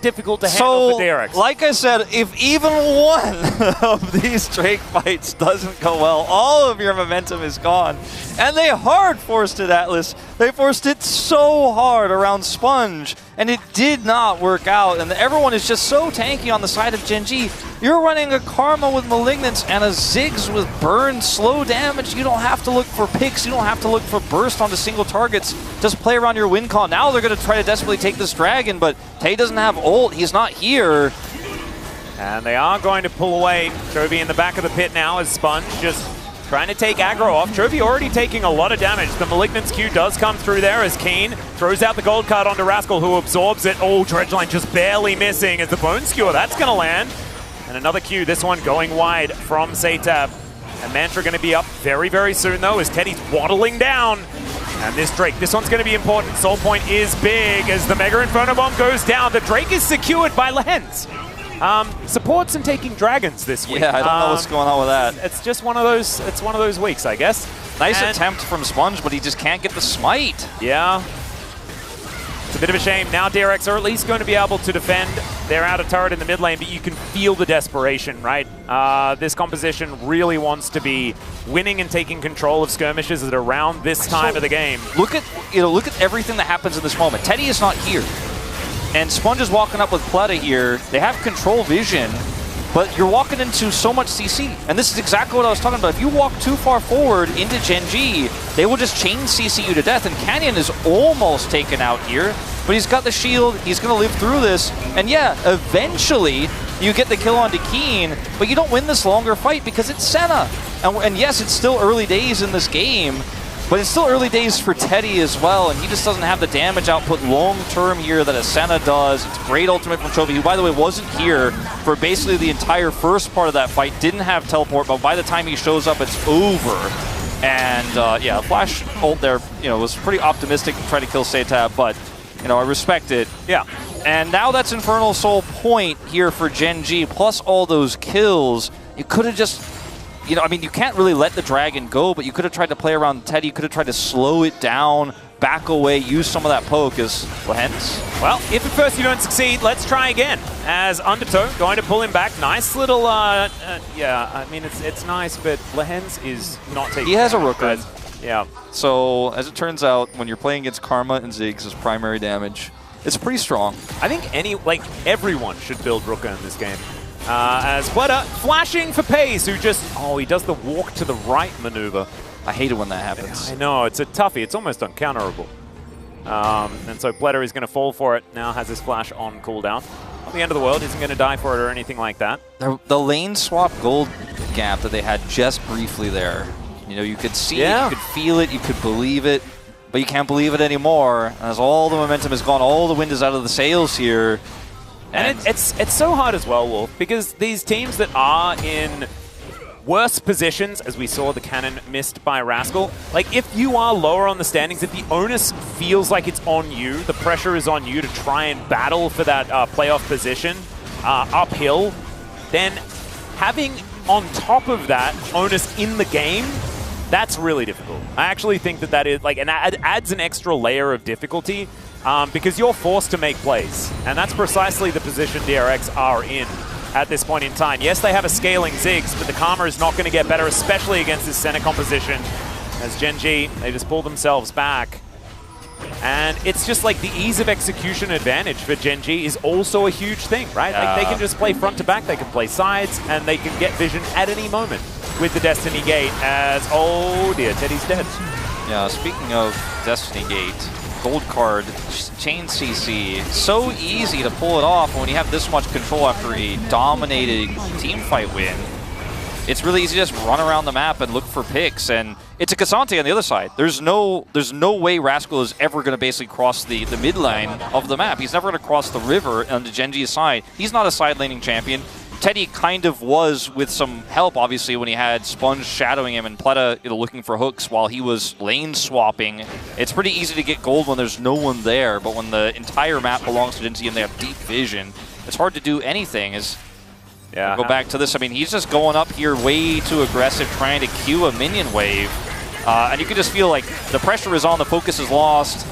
difficult to handle for DRX. Like I said, if even one of these Drake fights doesn't go well, all of your momentum is gone. And they hard forced it, Atlas. They forced it so hard around Sponge, and it did not work out. And everyone is just so tanky on the side of Gen G. You're running a Karma with Malignance and a Ziggs with burn, slow damage. You don't have to look for picks. You don't have to look for burst onto single targets. Just play around your win con. Now they're going to try to desperately take this dragon, but Tay doesn't have ult. He's not here. And they are going to pull away. Chovy in the back of the pit now as Sponge just trying to take aggro off. Chovy already taking a lot of damage. The Malignance Q does come through there as Keen throws out the gold card onto Rascal, who absorbs it. Oh, Dredgeline just barely missing as the Bone Skewer. That's going to land. And another Q, this one going wide from Satab. And Mantra going to be up very, very soon, though, as Teddy's waddling down. And this Drake, this one's going to be important. Soul Point is big as the Mega Inferno Bomb goes down. The Drake is secured by Lens. Supports and taking dragons this week. Yeah, I don't know what's going on with that. It's just one of those. It's one of those weeks, I guess. Nice attempt from Sponge, but he just can't get the smite. Yeah. It's a bit of a shame. Now DRX are at least going to be able to defend their outer turret in the mid lane, but you can feel the desperation, right? This composition really wants to be winning and taking control of skirmishes at around this time of the game. Look at everything that happens in this moment. Teddy is not here, and Sponge is walking up with Pleta here. They have control vision, but you're walking into so much CC. And this is exactly what I was talking about. If you walk too far forward into Gen G, they will just chain CC you to death. And Canyon is almost taken out here, but he's got the shield. He's going to live through this. And yeah, eventually you get the kill onto Keen, but you don't win this longer fight because it's Senna. And yes, it's still early days in this game, but it's still early days for Teddy as well, and he just doesn't have the damage output long-term here that a Senna does. It's a great ultimate from Chovy, who, by the way, wasn't here for basically the entire first part of that fight. Didn't have teleport, but by the time he shows up, it's over. And, yeah, Flash ult there, was pretty optimistic to try to kill Satab, but, I respect it. Yeah. And now that's Infernal Soul point here for Gen G, plus all those kills. You could have just... I mean, you can't really let the dragon go, but you could have tried to play around Teddy. You could have tried to slow it down, back away, use some of that poke as Lehens. Well, if at first you don't succeed, let's try again. As Undertow going to pull him back. Nice little, yeah, I mean, it's nice, but Lehens is not taking... He has a Rooker. Yeah. So, as it turns out, when you're playing against Karma and Ziggs as primary damage, it's pretty strong. I think everyone should build Rooker in this game. As Pleta flashing for Pays, who just, he does the walk to the right maneuver. I hate it when that happens. I know, it's a toughie. It's almost uncounterable. And so Pleta is going to fall for it. Now has his flash on cooldown. Not the end of the world. Isn't going to die for it or anything like that. The lane swap gold gap that they had just briefly there. You could see it, you could feel it, you could believe it, but you can't believe it anymore. As all the momentum is gone, all the wind is out of the sails here. And it's so hard as well, Wolf, because these teams that are in worse positions, as we saw the cannon missed by Rascal, like if you are lower on the standings, if the onus feels like it's on you, the pressure is on you to try and battle for that playoff position uphill, then having on top of that onus in the game, that's really difficult. I actually think that is and it adds an extra layer of difficulty. Because you're forced to make plays, and that's precisely the position DRX are in at this point in time. Yes, they have a scaling Ziggs, but the Karma is not going to get better, especially against this center composition. As Gen G, they just pull themselves back. And it's just like the ease of execution advantage for Gen G is also a huge thing, right? Like they can just play front to back, they can play sides, and they can get vision at any moment with the Destiny Gate as, oh dear, Teddy's dead. Yeah, speaking of Destiny Gate, gold card, chain CC. So easy to pull it off when you have this much control after a dominating team fight win. It's really easy to just run around the map and look for picks, and it's a Cassante on the other side. There's no way Rascal is ever going to basically cross the mid lane of the map. He's never going to cross the river on the Genji's side. He's not a side laning champion. Teddy kind of was with some help, obviously, when he had Sponge shadowing him and Pleta looking for hooks while he was lane swapping. It's pretty easy to get gold when there's no one there, but when the entire map belongs to Genji and they have deep vision, it's hard to do anything. Yeah, go back to this. I mean, he's just going up here way too aggressive, trying to queue a minion wave. And you can just feel like the pressure is on, the focus is lost.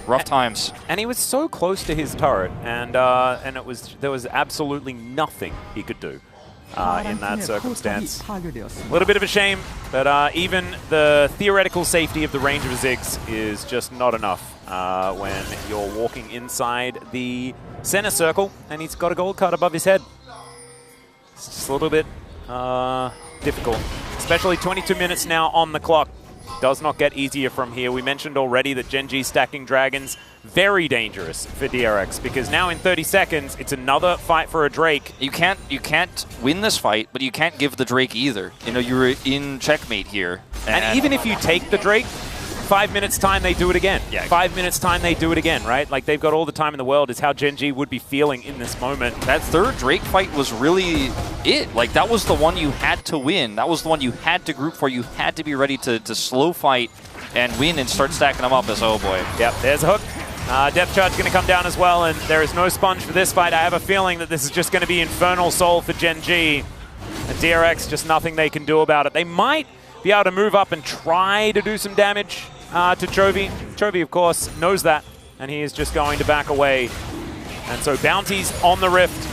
Rough times. And he was so close to his turret, and there was absolutely nothing he could do in that circumstance. A little bit of a shame, but even the theoretical safety of the range of Ziggs is just not enough when you're walking inside the center circle, and he's got a gold card above his head. It's just a little bit difficult, especially 22 minutes now on the clock. Does not get easier from here. We mentioned already that Genji stacking dragons, very dangerous for DRX, because now in 30 seconds, it's another fight for a Drake. You can't win this fight, but you can't give the Drake either. You know, you're in checkmate here. And even if you take the Drake, 5 minutes time, they do it again. Yeah. 5 minutes time, they do it again, right? Like, they've got all the time in the world is how Genji would be feeling in this moment. That third Drake fight was really it. Like, that was the one you had to win. That was the one you had to group for. You had to be ready to slow fight and win and start stacking them up as, oh boy. Yep, there's a hook. Depth charge going to come down as well, and there is no sponge for this fight. I have a feeling that this is just going to be Infernal Soul for Genji. And DRX, just nothing they can do about it. They might be able to move up and try to do some damage to Chovy. Chovy, of course, knows that, and he is just going to back away. And so bounties on the Rift.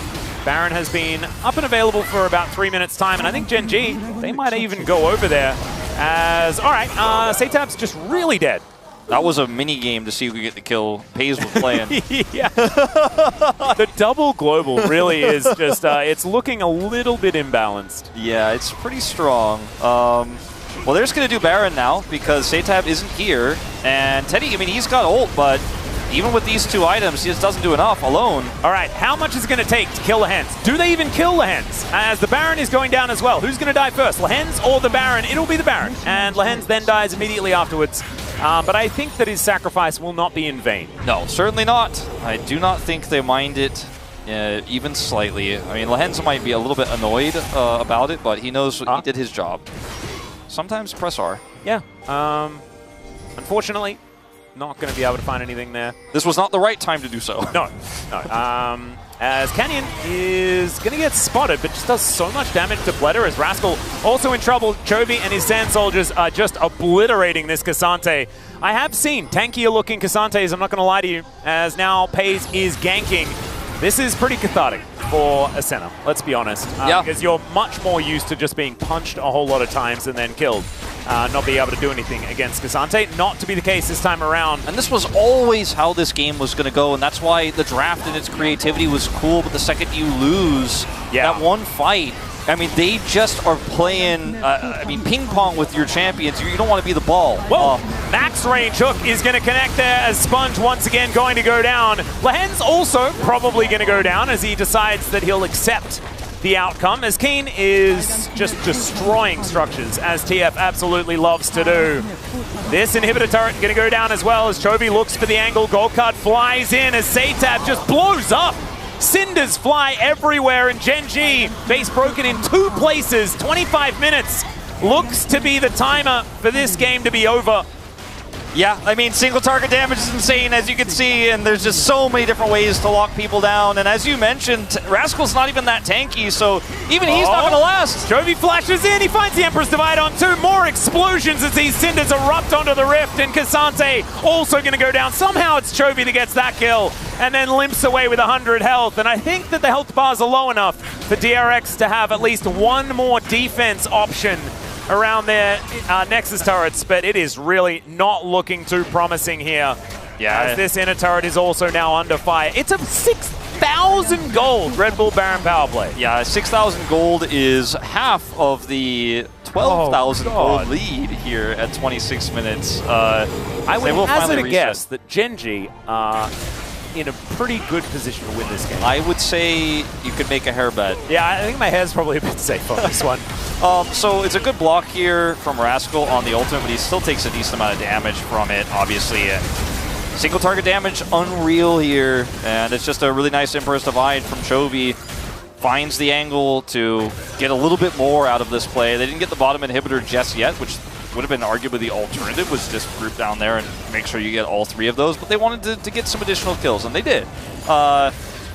Baron has been up and available for about 3 minutes' time, and I think Genji, they might even go over there as, all right, Satab's just really dead. That was a mini game to see who could get the kill. Pays was playing. Yeah. The double global really is just, it's looking a little bit imbalanced. Yeah, it's pretty strong. Well, they're just going to do Baron now because Satab isn't here. And Teddy, I mean, he's got ult, but even with these two items, he just doesn't do enough alone. All right, how much is it going to take to kill Lehens? Do they even kill Lehens? As the Baron is going down as well. Who's going to die first, Lehens or the Baron? It'll be the Baron. And Lehens then dies immediately afterwards. But I think that his sacrifice will not be in vain. No, certainly not. I do not think they mind it even slightly. I mean, Lehens might be a little bit annoyed about it, but he knows he did his job. Sometimes press R. Yeah. Unfortunately, not going to be able to find anything there. This was not the right time to do so. No. As Canyon is going to get spotted, but just does so much damage to Pleta as Rascal also in trouble. Chovy and his Sand Soldiers are just obliterating this Cassante. I have seen tankier looking Cassantes, I'm not going to lie to you, as now Pays is ganking. This is pretty cathartic for a center, let's be honest. Because you're much more used to just being punched a whole lot of times and then killed. Not be able to do anything against Cassante. Not to be the case this time around. And this was always how this game was going to go, and that's why the draft and its creativity was cool, but the second you lose that one fight, I mean, they just are playing, ping pong with your champions. You don't want to be the ball. Whoa, max range hook is going to connect there as Sponge once again going to go down. Lehens also probably going to go down as he decides that he'll accept the outcome, as Keen is just destroying structures, as TF absolutely loves to do. This inhibitor turret going to go down as well as Chovy looks for the angle. Gold card flies in as Satab just blows up. Cinders fly everywhere, and Genji, base broken in 2 places. 25 minutes looks to be the timer for this game to be over. Yeah, I mean, single target damage is insane, as you can see, and there's just so many different ways to lock people down. And as you mentioned, Rascal's not even that tanky, so even he's not going to last. Chovy flashes in, he finds the Emperor's Divide on 2. More explosions as these cinders erupt onto the Rift, and Cassante also going to go down. Somehow it's Chovy that gets that kill, and then limps away with 100 health. And I think that the health bars are low enough for DRX to have at least one more defense option around their Nexus turrets, but it is really not looking too promising here. Yeah. As this inner turret is also now under fire. It's a 6,000 gold Red Bull Baron power play. Yeah, 6,000 gold is half of the 12,000 gold lead here at 26 minutes. I would hazard a guess that Genji are in a pretty good position to win this game. I would say you could make a hair bet. Yeah, I think my hair's probably a bit safe on this one. So it's a good block here from Rascal on the ultimate, but he still takes a decent amount of damage from it, obviously. Single target damage, unreal here, and it's just a really nice Emperor's Divide from Chovy. Finds the angle to get a little bit more out of this play. They didn't get the bottom inhibitor just yet, which would have been arguably the alternative, was just group down there and make sure you get all 3 of those, but they wanted to get some additional kills, and they did.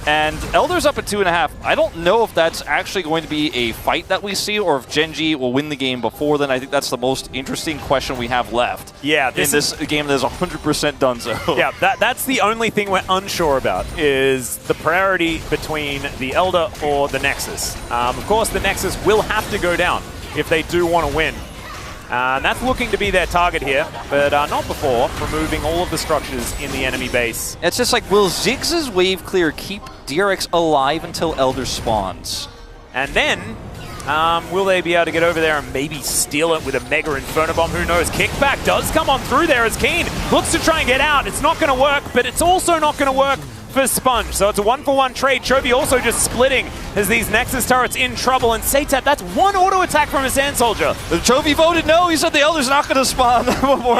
And Elder's up at 2.5. I don't know if that's actually going to be a fight that we see, or if Genji will win the game before then. I think that's the most interesting question we have left. Yeah, in this game that is 100% Dunzo. Yeah, that's the only thing we're unsure about, is the priority between the Elder or the Nexus. Of course, the Nexus will have to go down if they do want to win. And that's looking to be their target here, but not before removing all of the structures in the enemy base. It's just like, will Ziggs's wave clear keep DRX alive until Elder spawns? And then, will they be able to get over there and maybe steal it with a Mega Inferno Bomb? Who knows? Kickback does come on through there as Keen looks to try and get out. It's not going to work, but it's also not going to work for Sponge. So it's a 1-for-1 trade. Chovy also just splitting as these Nexus turrets in trouble. And Satap, that's 1 auto attack from a Sand Soldier. Chovy voted no. He said the Elder's not going to spawn before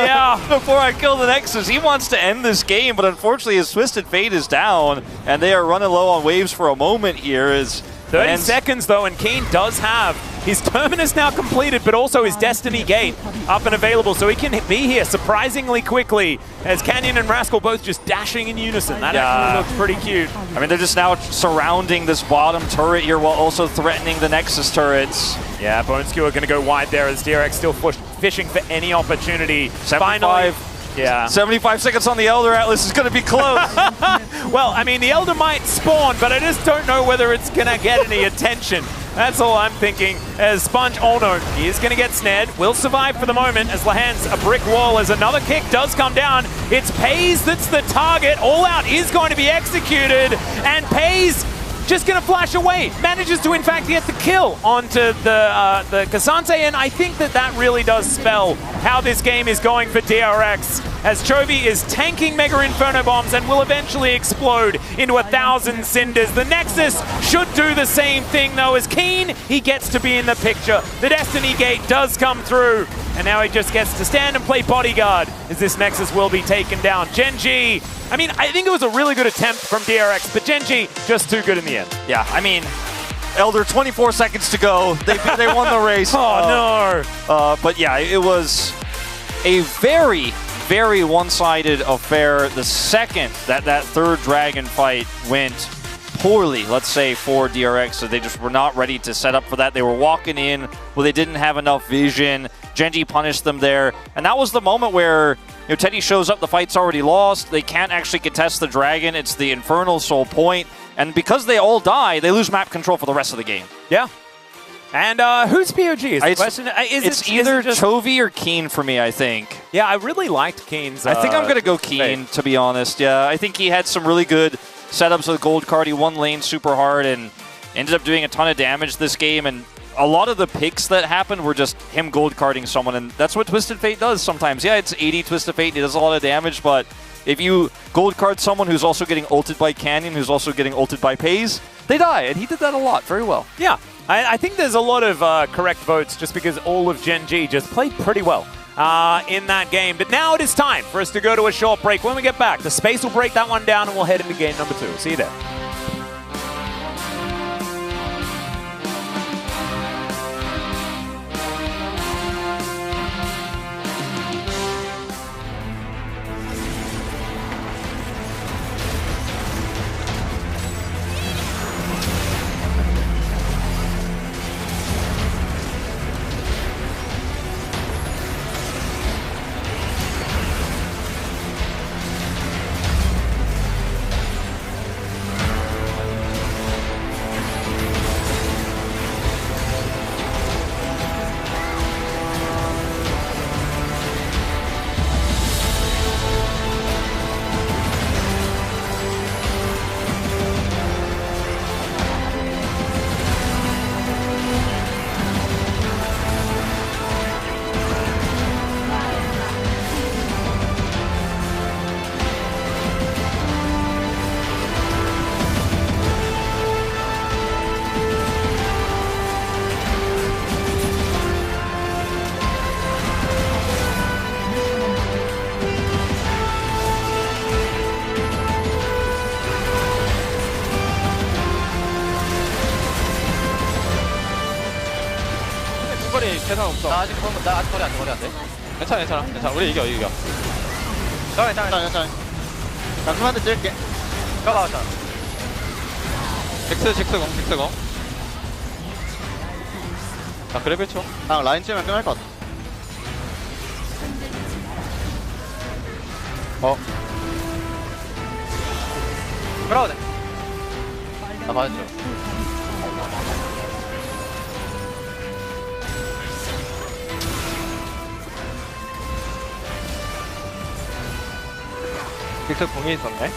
I kill the Nexus. He wants to end this game, but unfortunately his Twisted Fate is down, and they are running low on waves for a moment here. 30 seconds though, and Keen does have his Terminus now completed, but also his Destiny Gate up and available, so he can be here surprisingly quickly as Canyon and Rascal both just dashing in unison. That actually looks pretty cute. I mean, they're just now surrounding this bottom turret here while also threatening the Nexus turrets. Yeah, Bone Skewer going to go wide there as DRX still fishing for any opportunity. 75. Finally, yeah. 75 seconds on the Elder. Atlas is going to be close. Well, I mean, the Elder might spawn, but I just don't know whether it's going to get any attention. That's all I'm thinking. As Sponge, oh no, he is going to get snared. Will survive for the moment as Lahan's a brick wall as another kick does come down. It's Pays that's the target. All Out is going to be executed, and Pays just going to flash away. Manages to, in fact, get the kill onto the Cassante, and I think that really does spell how this game is going for DRX, as Chovy is tanking Mega Inferno Bombs and will eventually explode into 1,000 cinders. The Nexus should do the same thing, though, as Keen, he gets to be in the picture. The Destiny Gate does come through, and now he just gets to stand and play bodyguard as this Nexus will be taken down. Genji, I mean, I think it was a really good attempt from DRX, but Genji just too good in the end. Yeah, I mean, Elder, 24 seconds to go. They won the race. Oh, no. But yeah, it was a very, very one-sided affair. The second that third dragon fight went poorly, let's say, for DRX, so they just were not ready to set up for that. They were walking in, well, they didn't have enough vision. Genji punished them there, and that was the moment where Teddy shows up, the fight's already lost, they can't actually contest the dragon, it's the Infernal sole point, and because they all die, they lose map control for the rest of the game. Yeah. And who's POG is the question? It's either Chovy or Keen for me, I think. Yeah, I really liked Keen's I think I'm going to go Keen, to be honest. Yeah, I think he had some really good setups with Gold Card. He won lane super hard and ended up doing a ton of damage this game, and a lot of the picks that happened were just him gold carding someone, and that's what Twisted Fate does sometimes. Yeah, it's 80 Twisted Fate, and he does a lot of damage, but if you gold card someone who's also getting ulted by Canyon, who's also getting ulted by Pays, they die, and he did that a lot, very well. Yeah, I think there's a lot of correct votes just because all of Gen G just played pretty well in that game. But now it is time for us to go to a short break. When we get back, the space will break that one down, and we'll head into game number 2. See you there. 시간 없어. 나 아직 거리 안 돼. 괜찮아. 우리 이겨. 괜찮아. 나 그만한테 찔게. 가봐. 잭스공. 나 그래벨 쳐. 라인 치면 끝날 것 같아. 그러고 돼. 나 맞았죠. 잭스 공이 있었네.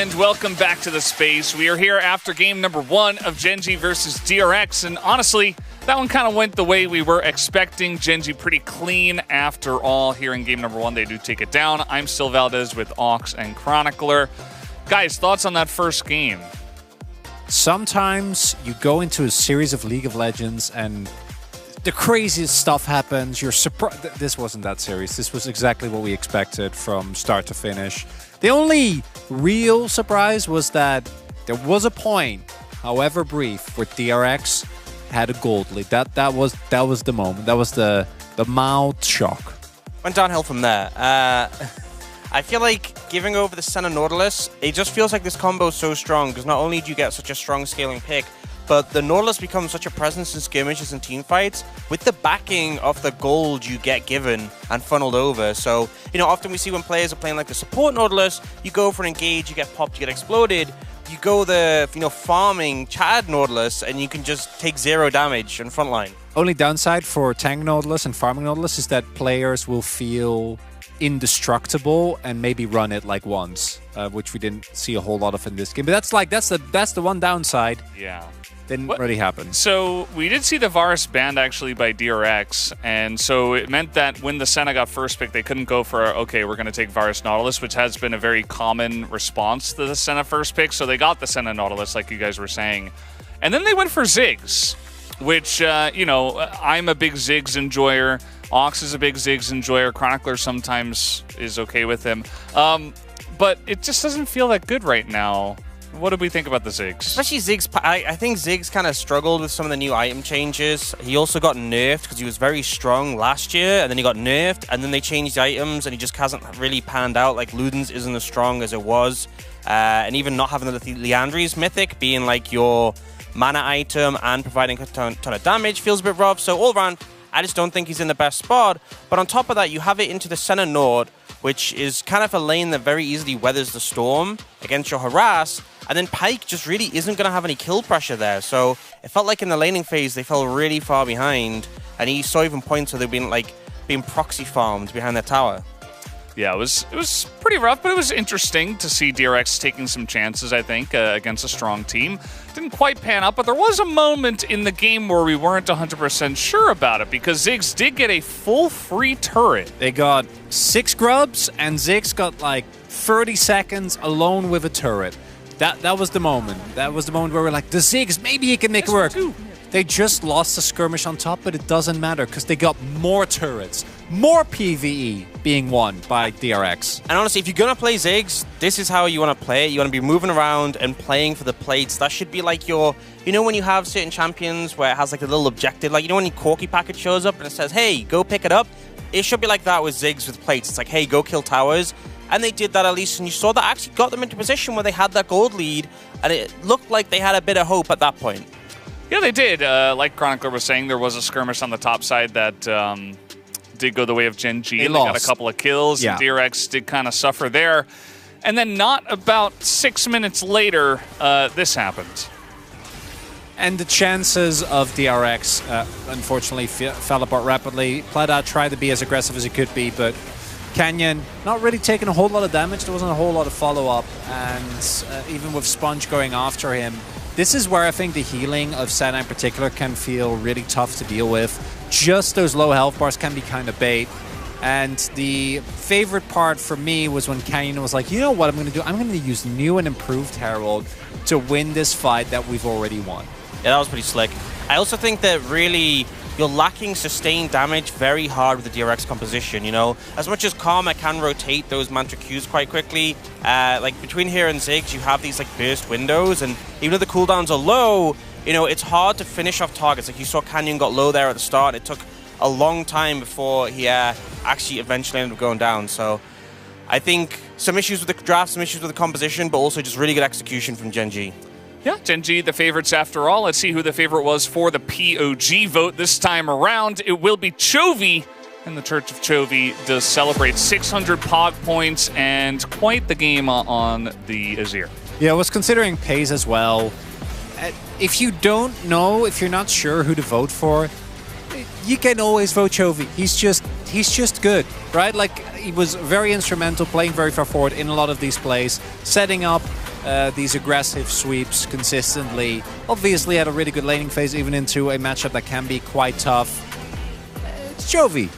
And welcome back to the space. We are here after game number 1 of Gen.G versus DRX, and honestly, that one kind of went the way we were expecting. Gen.G pretty clean after all. Here in game number 1, they do take it down. I'm still Valdez with Ox and Chronicler. Guys, thoughts on that first game? Sometimes you go into a series of League of Legends and the craziest stuff happens. You're surprised. This wasn't that serious. This was exactly what we expected from start to finish. The only real surprise was that there was a point, however brief, where DRX had a gold lead. That was the moment. That was the mild shock. Went downhill from there. I feel like giving over the Senna Nautilus, it just feels like this combo is so strong because not only do you get such a strong scaling pick, but the Nautilus becomes such a presence in skirmishes and team fights with the backing of the gold you get given and funneled over. So, you know, often we see when players are playing like the support Nautilus, you go for an engage, you get popped, you get exploded. You go the, farming Chad Nautilus and you can just take 0 damage in frontline. Only downside for tank Nautilus and farming Nautilus is that players will feel indestructible and maybe run it like once, which we didn't see a whole lot of in this game. But that's the one downside. Yeah. Didn't really happen. So we did see the Varus banned actually by DRX, and so it meant that when the Senna got first pick, they couldn't go for, okay, we're going to take Varus Nautilus, which has been a very common response to the Senna first pick. So they got the Senna Nautilus, like you guys were saying. And then they went for Ziggs, which, I'm a big Ziggs enjoyer. Ox is a big Ziggs enjoyer. Chronicler sometimes is okay with him. But it just doesn't feel that good right now. What did we think about the Ziggs? Especially Ziggs, I think Ziggs kind of struggled with some of the new item changes. He also got nerfed because he was very strong last year, and then he got nerfed, and then they changed the items, and he just hasn't really panned out. Like, Ludens isn't as strong as it was, and even not having the Leandri's mythic being like your mana item and providing a ton of damage feels a bit rough. So all around, I just don't think he's in the best spot. But on top of that, you have it into the Senna Nord, which is kind of a lane that very easily weathers the storm against your harass. And then Pyke just really isn't going to have any kill pressure there. So it felt like in the laning phase, they fell really far behind. And he saw even points where they've been being proxy farmed behind their tower. Yeah, it was pretty rough, but it was interesting to see DRX taking some chances, I think, against a strong team. Didn't quite pan out, but there was a moment in the game where we weren't 100% sure about it, because Ziggs did get a full free turret. They got 6 grubs, and Ziggs got like 30 seconds alone with a turret. That was the moment. That was the moment where we're like, the Ziggs, maybe he can make it work. They just lost the skirmish on top, but it doesn't matter because they got more turrets, more PvE being won by DRX. And honestly, if you're going to play Ziggs, this is how you want to play it. You want to be moving around and playing for the plates. That should be like your, when you have certain champions where it has like a little objective, like, when your Corki package shows up and it says, hey, go pick it up. It should be like that with Ziggs with plates. It's like, hey, go kill towers. And they did that at least, and you saw that actually got them into position where they had that gold lead, and it looked like they had a bit of hope at that point. Yeah, they did. Like Chronicler was saying, there was a skirmish on the top side that did go the way of Gen.G. They got a couple of kills, and DRX did kind of suffer there. And then not about 6 minutes later, this happened. And the chances of DRX, unfortunately, fell apart rapidly. Plata tried to be as aggressive as he could be, but Canyon not really taking a whole lot of damage. There wasn't a whole lot of follow-up, and even with Sponge going after him, this is where I think the healing of Senna in particular can feel really tough to deal with. Just those low health bars can be kind of bait. And the favorite part for me was when Canyon was like, you know what I'm going to do? I'm going to use new and improved Herald to win this fight that we've already won. Yeah, that was pretty slick. I also think that really you're lacking sustained damage very hard with the DRX composition, As much as Karma can rotate those Mantra Qs quite quickly, like between here and Ziggs, you have these like burst windows, and even though the cooldowns are low, it's hard to finish off targets. Like you saw Canyon got low there at the start. It took a long time before he actually eventually ended up going down. So I think some issues with the draft, some issues with the composition, but also just really good execution from Gen.G. Yeah, Gen.G, the favorites after all. Let's see who the favorite was for the POG vote this time around. It will be Chovy, and the Church of Chovy does celebrate 600 POG points and quite the game on the Azir. Yeah, I was considering Pays as well. If you don't know, if you're not sure who to vote for, you can always vote Chovy. He's just good, right? Like, he was very instrumental, playing very far forward in a lot of these plays, setting up these aggressive sweeps consistently. Obviously had a really good laning phase, even into a matchup that can be quite tough. It's Chovy.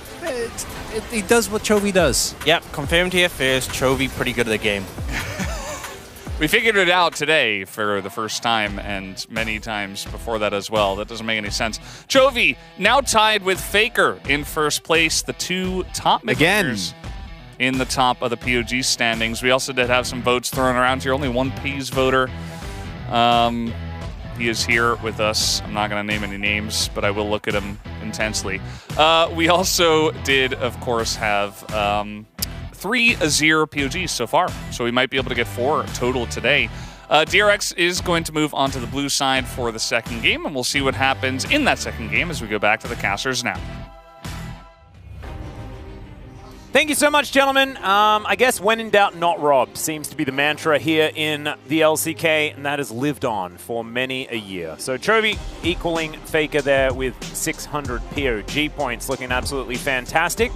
He does what Chovy does. Yep, confirmed here first. Chovy pretty good at the game. We figured it out today for the first time and many times before that as well. That doesn't make any sense. Chovy now tied with Faker in first place. The two top midlaners in the top of the POG standings. We also did have some votes thrown around here. Only one P's voter. He is here with us. I'm not going to name any names, but I will look at him intensely. We also did, of course, have 3 Azir POGs so far, so we might be able to get 4 total today. DRX is going to move on to the blue side for the second game, and we'll see what happens in that second game as we go back to the casters now. Thank you so much, gentlemen. I guess when in doubt, not rob seems to be the mantra here in the LCK, and that has lived on for many a year. So Chovy equaling Faker there with 600 POG points, looking absolutely fantastic.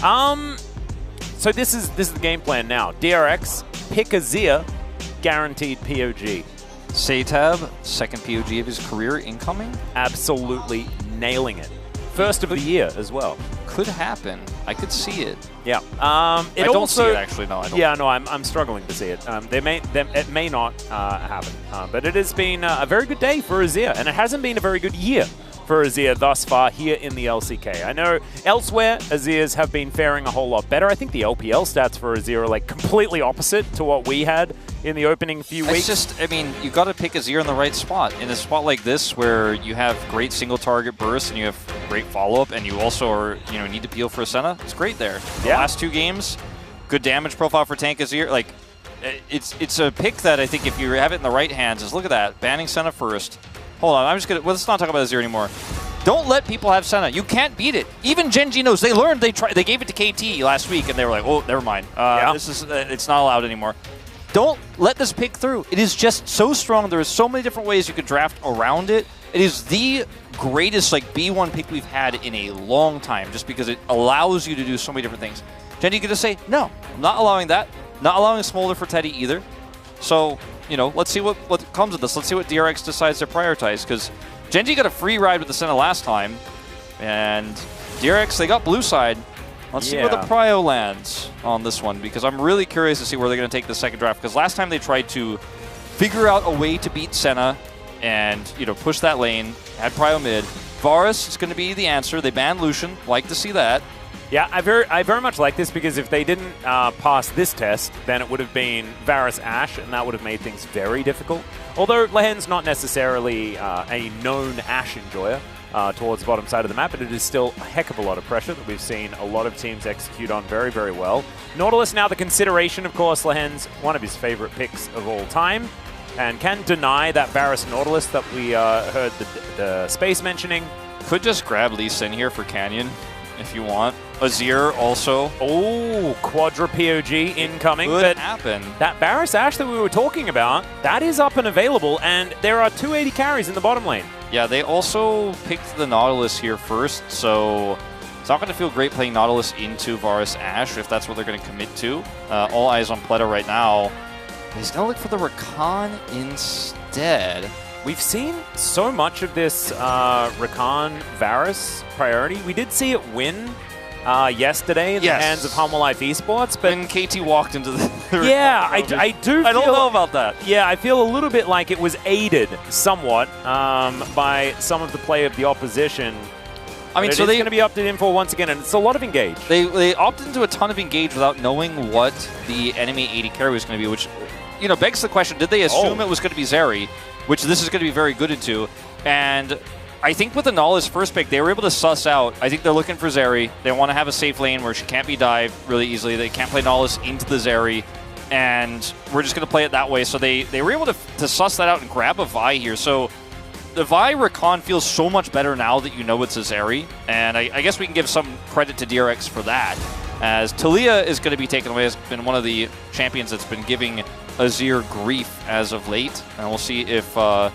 So this is the game plan now. DRX, pick Azir, guaranteed POG. Satab, second POG of his career incoming. Absolutely nailing it. First of the year as well. Could happen. I could see it. Yeah. I don't see it actually. No, I don't. Yeah, no, I'm struggling to see it. It may not happen, but it has been a very good day for Azir, and it hasn't been a very good year for Azir thus far here in the LCK. I know elsewhere Azirs have been faring a whole lot better. I think the LPL stats for Azir are like completely opposite to what we had in the opening few weeks. It's just, I mean, you got to pick Azir in the right spot. In a spot like this where you have great single target bursts and you have great follow-up and you also are, need to peel for a Senna, it's great there. The last 2 games, good damage profile for tank Azir. Like, it's a pick that I think if you have it in the right hands, is look at that, banning Senna first. Hold on, I'm just gonna, let's not talk about Azir anymore. Don't let people have Senna. You can't beat it. Even Gen G knows. They learned. They gave it to KT last week, and they were like, "Oh, never mind. This is it's not allowed anymore." Don't let this pick through. It is just so strong. There are so many different ways you could draft around it. It is the greatest B1 pick we've had in a long time, just because it allows you to do so many different things. Gen G could just say, "No, I'm not allowing that. Not allowing a Smolder for Teddy either." So. Let's see what comes of this. Let's see what DRX decides to prioritize, because Gen G got a free ride with the Senna last time, and DRX, they got blue side. Let's see where the prio lands on this one, because I'm really curious to see where they're going to take the second draft, because last time they tried to figure out a way to beat Senna and, push that lane, had prio mid. Varus is going to be the answer. They banned Lucian. Like to see that. Yeah, I very much like this, because if they didn't pass this test, then it would have been Varus Ashe, and that would have made things very difficult. Although Lehen's not necessarily a known Ashe enjoyer towards the bottom side of the map, but it is still a heck of a lot of pressure that we've seen a lot of teams execute on very, very well. Nautilus now the consideration, of course. Lehen's one of his favorite picks of all time, and can deny that Varus Nautilus that we heard the Space mentioning. Could just grab Lee Sin here for Canyon if you want. Azir also. Oh, Quadra POG incoming. Could happen. That Varus Ashe that we were talking about, that is up and available, and there are 280 carries in the bottom lane. Yeah, they also picked the Nautilus here first, so it's not going to feel great playing Nautilus into Varus Ashe if that's what they're going to commit to. All eyes on Pleta right now. He's going to look for the Rakan instead. We've seen so much of this Rakan Varus priority. We did see it win yesterday in the hands of Humble Life Esports, but when KT walked into the I don't know about that. Yeah, I feel a little bit like it was aided somewhat by some of the play of the opposition. I mean, so they're going to be opted in for once again, and it's a lot of engage. They opted into a ton of engage without knowing what the enemy AD carry was going to be, which begs the question: did they assume it was going to be Zeri, which this is going to be very good into? And I think with the Nautilus first pick, they were able to suss out. I think they're looking for Zeri. They want to have a safe lane where she can't be dived really easily. They can't play Nautilus into the Zeri, and we're just going to play it that way. So they were able to suss that out and grab a Vi here. So the Vi Rakan feels so much better now that you know it's a Zeri, and I guess we can give some credit to DRX for that, as Talia is going to be taken away. Has been one of the champions that's been giving Azir grief as of late, and we'll see if the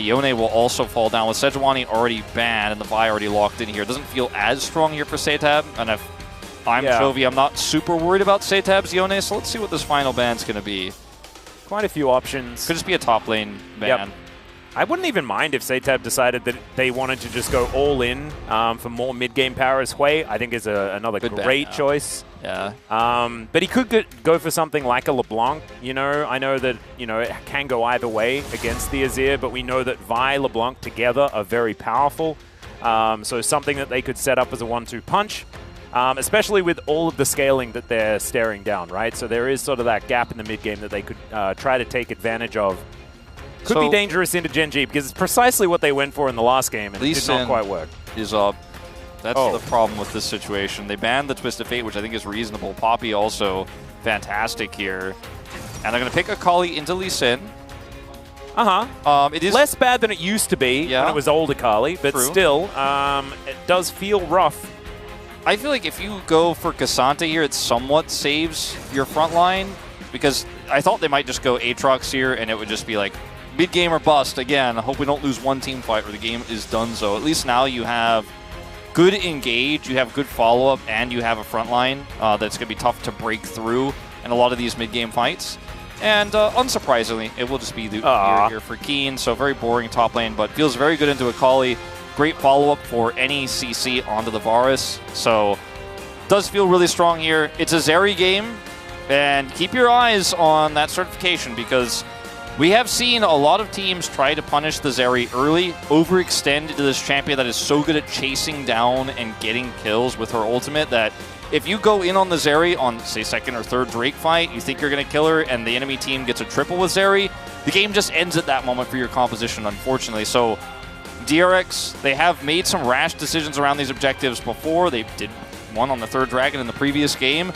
Yone will also fall down with Sejuani already banned and the Vi already locked in here. It doesn't feel as strong here for Satab, and if I'm Chovy, I'm not super worried about Satab's Yone, so let's see what this final ban's going to be. Quite a few options. Could just be a top lane ban. Yep. I wouldn't even mind if Satab decided that they wanted to just go all in for more mid-game power as Hui. I think is another great choice. Yeah. But he could go for something like a LeBlanc. You know, I know that it can go either way against the Azir, but we know that Vi, LeBlanc together are very powerful. So something that they could set up as a 1-2 punch. Especially with all of the scaling that they're staring down, right? So there is sort of that gap in the mid-game that they could try to take advantage of. Could be dangerous into Gen G because it's precisely what they went for in the last game and it did not quite work. Is up. That's the problem with this situation. They banned the Twist of Fate, which I think is reasonable. Poppy also fantastic here. And they're going to pick Akali into Lee Sin. It is less bad than it used to be when it was old Akali, but still, it does feel rough. I feel like if you go for Cassandra here, it somewhat saves your front line because I thought they might just go Aatrox here and it would just be like mid-game or bust. Again, I hope we don't lose one team fight where the game is done so. At least now you have good engage, you have good follow-up, and you have a front line that's going to be tough to break through in a lot of these mid-game fights. And unsurprisingly, it will just be the year here for Keen. So very boring top lane, but feels very good into Akali. Great follow-up for any CC onto the Varus. So does feel really strong here. It's a Zeri game, and keep your eyes on that certification because we have seen a lot of teams try to punish the Zeri early, overextend into this champion that is so good at chasing down and getting kills with her ultimate that if you go in on the Zeri on, say, second or third Drake fight, you think you're going to kill her, and the enemy team gets a triple with Zeri, the game just ends at that moment for your composition, unfortunately. So DRX, they have made some rash decisions around these objectives before. They did one on the third dragon in the previous game.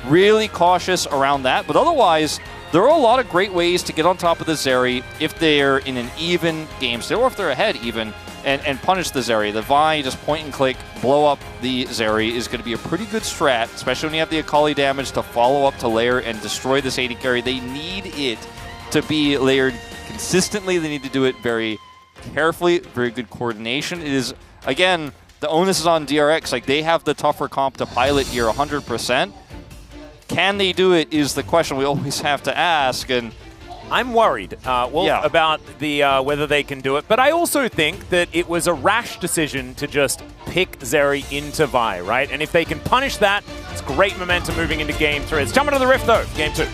Really cautious around that, but otherwise, there are a lot of great ways to get on top of the Zeri if they're in an even game state, or if they're ahead even, and punish the Zeri. The Vi, just point and click, blow up the Zeri is going to be a pretty good strat, especially when you have the Akali damage to follow up to layer and destroy this AD carry. They need it to be layered consistently. They need to do it very carefully, very good coordination. It is, again, the onus is on DRX. Like, they have the tougher comp to pilot here 100%. Can they do it is the question we always have to ask, and I'm worried about the whether they can do it. But I also think that it was a rash decision to just pick Zeri into Vi, right? And if they can punish that, it's great momentum moving into Game 3. Let's jump into the Rift, though. Game 2.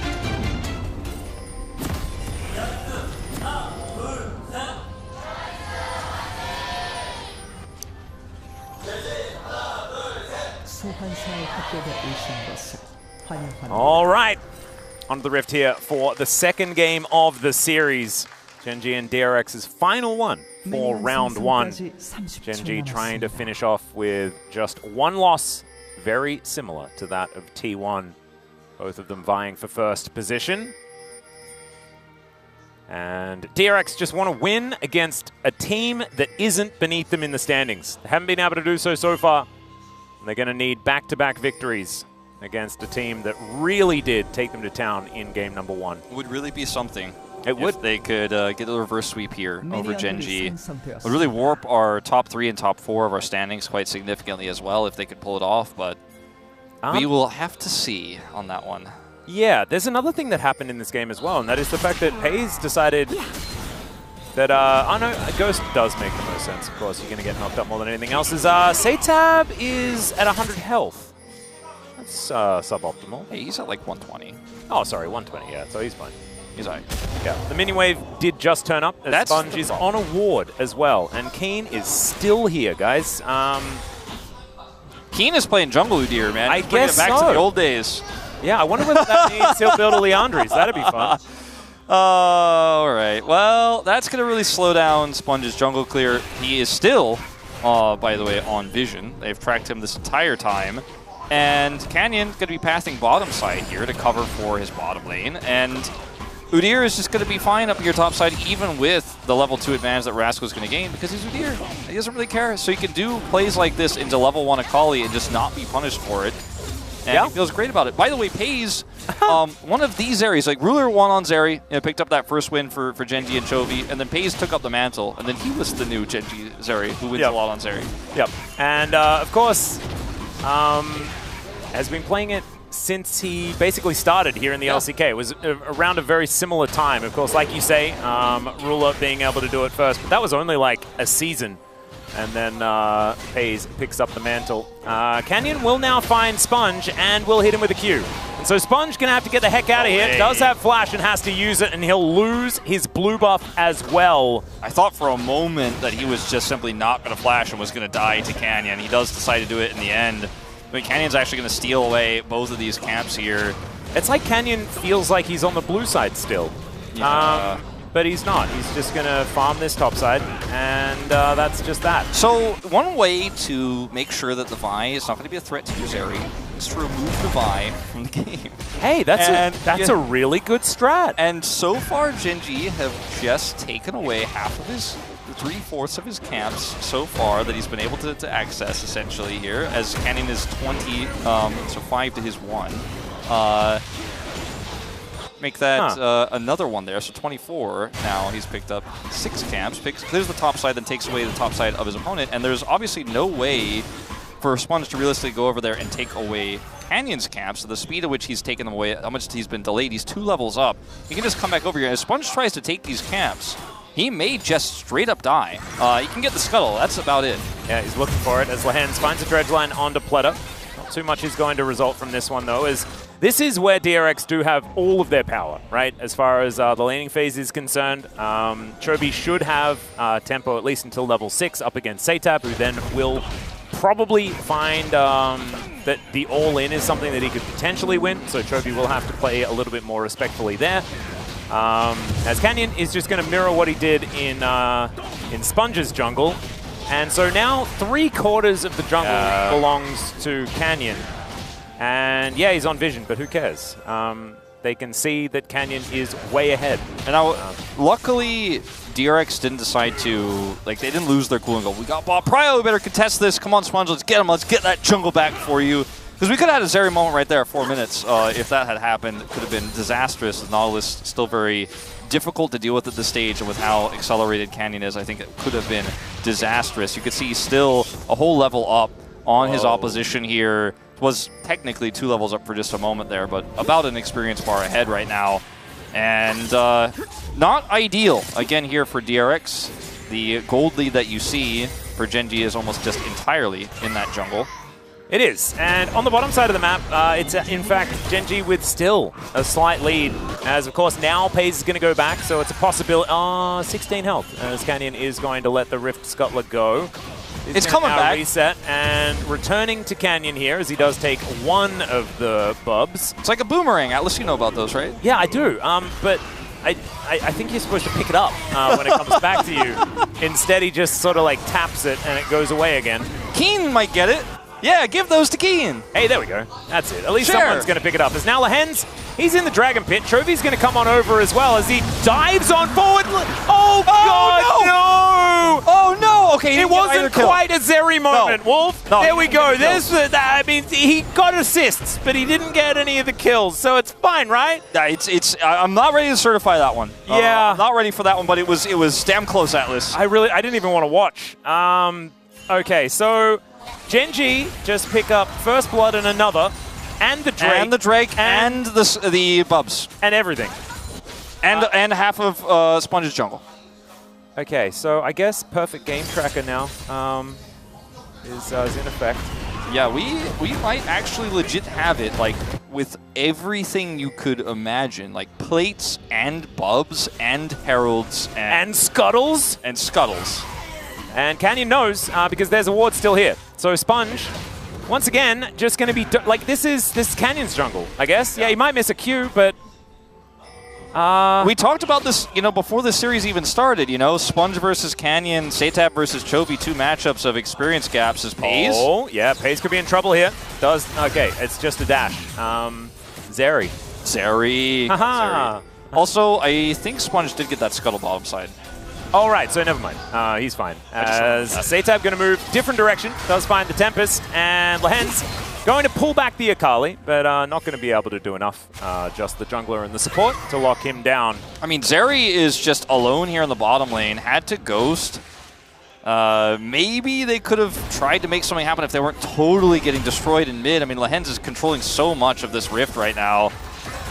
All right, on to the Rift here for the second game of the series. Gen G and DRX's final one for round one. Gen G trying to finish off with just one loss, very similar to that of T1. Both of them vying for first position. And DRX just want to win against a team that isn't beneath them in the standings. They haven't been able to do so far. And they're going to need back-to-back victories against a team that really did take them to town in game number one. It would really be something. It would. If they could get a reverse sweep here over Gen G. It would really warp our top 3 and top 4 of our standings quite significantly as well if they could pull it off, but we will have to see on that one. Yeah, there's another thing that happened in this game as well, and that is the fact that Hayes decided that, oh no, Ghost does make the most sense, of course. You're going to get knocked up more than anything else. Satab is at 100 health. That's suboptimal. Hey, he's at like 120. Oh, sorry, 120, yeah, so he's fine. He's all right. Yeah, the mini wave did just turn up. As Sponge is on a ward as well, and Keen is still here, guys. Keen is playing jungle Udyr, man. I guess back to the old days. Yeah, I wonder whether that means he'll build a Leandries. That'd be fun. All right. Well, that's going to really slow down Sponge's jungle clear. He is still, by the way, on vision. They've tracked him this entire time. And Canyon going to be passing bottom side here to cover for his bottom lane. And Udyr is just going to be fine up your top side, even with the level 2 advantage that Rascal's going to gain, because he's Udyr. He doesn't really care. So he can do plays like this into level 1 Akali and just not be punished for it. And he feels great about it. By the way, Pays, one of these Zeris, like Ruler won on Zeri, picked up that first win for Gen G and Chovy, and then Pays took up the mantle, and then he was the new Gen G Zeri who wins a lot on Zeri. Yep. And of course, has been playing it since he basically started here in the LCK. It was around a very similar time. Of course, like you say, Ruler being able to do it first, but that was only like a season. And then FaZe picks up the mantle. Canyon will now find Sponge and will hit him with a Q. And so Sponge gonna have to get the heck out of here. Does have flash and has to use it, and he'll lose his blue buff as well. I thought for a moment that he was just simply not gonna flash and was gonna die to Canyon. He does decide to do it in the end. I mean, Canyon's actually gonna steal away both of these camps here. It's like Canyon feels like he's on the blue side still. Yeah. But he's not. He's just going to farm this top side, and that's just that. So one way to make sure that the Vi is not going to be a threat to Zeri is to remove the Vi from the game. Hey, that's a really good strat. And so far, Genji have just taken away half of his, 3/4 of his camps so far that he's been able to access essentially here, as Canyon is 20, so 5 to his 1. Make that another one there, so 24 now. He's picked up 6 camps, clears the top side, then takes away the top side of his opponent, and there's obviously no way for Sponge to realistically go over there and take away Canyon's camps. So the speed at which he's taken them away, how much he's been delayed, he's 2 levels up. He can just come back over here. As Sponge tries to take these camps, he may just straight up die. He can get the scuttle, that's about it. Yeah, he's looking for it as Lehens finds a dredge line onto Pleta. Not too much is going to result from this one though, as this is where DRX do have all of their power, right? As far as the laning phase is concerned, Chobi should have tempo at least until level 6 up against Satab, who then will probably find that the all-in is something that he could potentially win, so Chobi will have to play a little bit more respectfully there. As Canyon is just going to mirror what he did in Sponge's jungle, and so now 3/4 of the jungle belongs to Canyon. And yeah, he's on vision, but who cares? They can see that Canyon is way ahead. And now, luckily, DRX didn't decide to, like, they didn't lose their cool and go, we got bot prio, we better contest this. Come on, Sponge, let's get him. Let's get that jungle back for you. Because we could have had a Zeri moment right there at 4 minutes. If that had happened, it could have been disastrous. The Nautilus still very difficult to deal with at this stage, and with how accelerated Canyon is, I think it could have been disastrous. You could see still a whole level up on his opposition here. Was technically 2 levels up for just a moment there, but about an experience bar ahead right now. And not ideal, again, here for DRX. The gold lead that you see for Genji is almost just entirely in that jungle. It is, and on the bottom side of the map, it's in fact Genji with still a slight lead, as of course now FaZe is going to go back, so it's a possibility. 16 health, as Canyon is going to let the Rift Scuttler go. It's coming back. Reset and returning to Canyon here as he does take 1 of the bubs. It's like a boomerang. Atlas, you know about those, right? Yeah, I do. But I think you're supposed to pick it up when it comes back to you. Instead, he just sort of like taps it and it goes away again. Keen might get it. Yeah, give those to Keen. Hey, there we go. That's it. At least someone's going to pick it up. As now Lehens, he's in the Dragon Pit. Chovi's going to come on over as well as he dives on forward. Oh, God, no! Oh, no! Okay, it wasn't quite a Zeri moment, Wolf. No, there we go. There's I mean, he got assists, but he didn't get any of the kills, so it's fine, right? Yeah, I'm not ready to certify that one. Yeah. I'm not ready for that one, but it was damn close, Atlas. I didn't even want to watch. Okay, so Genji just pick up first blood and another, and the Drake, and the bubs, and everything, and half of Sponge's jungle. Okay, so I guess perfect game tracker now is in effect. Yeah, we might actually legit have it, like, with everything you could imagine, like plates and bubs and heralds and scuttles. And Canyon knows because there's a ward still here. So Sponge, once again, just going to be like this is Canyon's jungle, I guess. Yeah, he might miss a Q, but we talked about this, before the series even started. Sponge versus Canyon, Satab versus Chovy, 2 matchups of experience gaps. Is FaZe? Oh yeah, FaZe could be in trouble here. Okay, it's just a dash. Zeri. Haha. Also, I think Sponge did get that scuttle bottom side. All right, so never mind. He's fine. As Satab going to move different direction, does find the Tempest, and Lehens going to pull back the Akali, but not going to be able to do enough. Just the jungler and the support to lock him down. I mean, Zeri is just alone here in the bottom lane, had to ghost. Maybe they could have tried to make something happen if they weren't totally getting destroyed in mid. I mean, Lehens is controlling so much of this rift right now.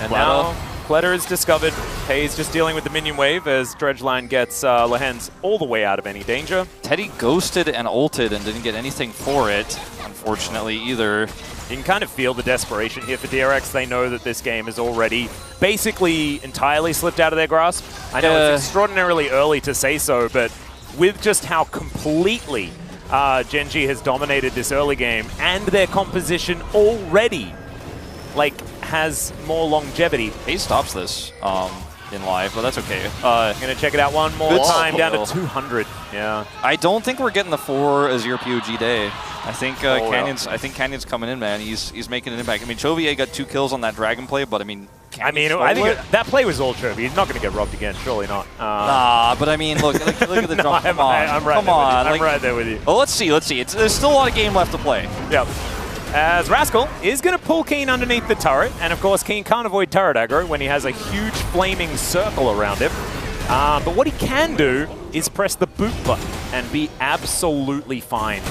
And now Kletter is discovered. Hayes just dealing with the minion wave as Dredgeline gets Lehens all the way out of any danger. Teddy ghosted and ulted and didn't get anything for it, unfortunately, either. You can kind of feel the desperation here for DRX. They know that this game is already basically entirely slipped out of their grasp. I know it's extraordinarily early to say so, but with just how completely Gen.G has dominated this early game and their composition already, like, has more longevity. He stops this in live, but that's okay. Gonna check it out one more time, down to 200. Yeah. I don't think we're getting the 4 Azir POG day. I think Canyon's coming in, man. He's making an impact. I mean, Chovy got 2 kills on that Dragon play, but I mean, I think that play was all Chovy. He's not going to get robbed again, surely not. Nah, but I mean, look at the jump. Come on, I'm right there with you. Well, let's see. There's still a lot of game left to play. Yep. As Rascal is going to pull Keen underneath the turret, and of course Keen can't avoid turret aggro when he has a huge flaming circle around him. But what he can do is press the boot button and be absolutely fine.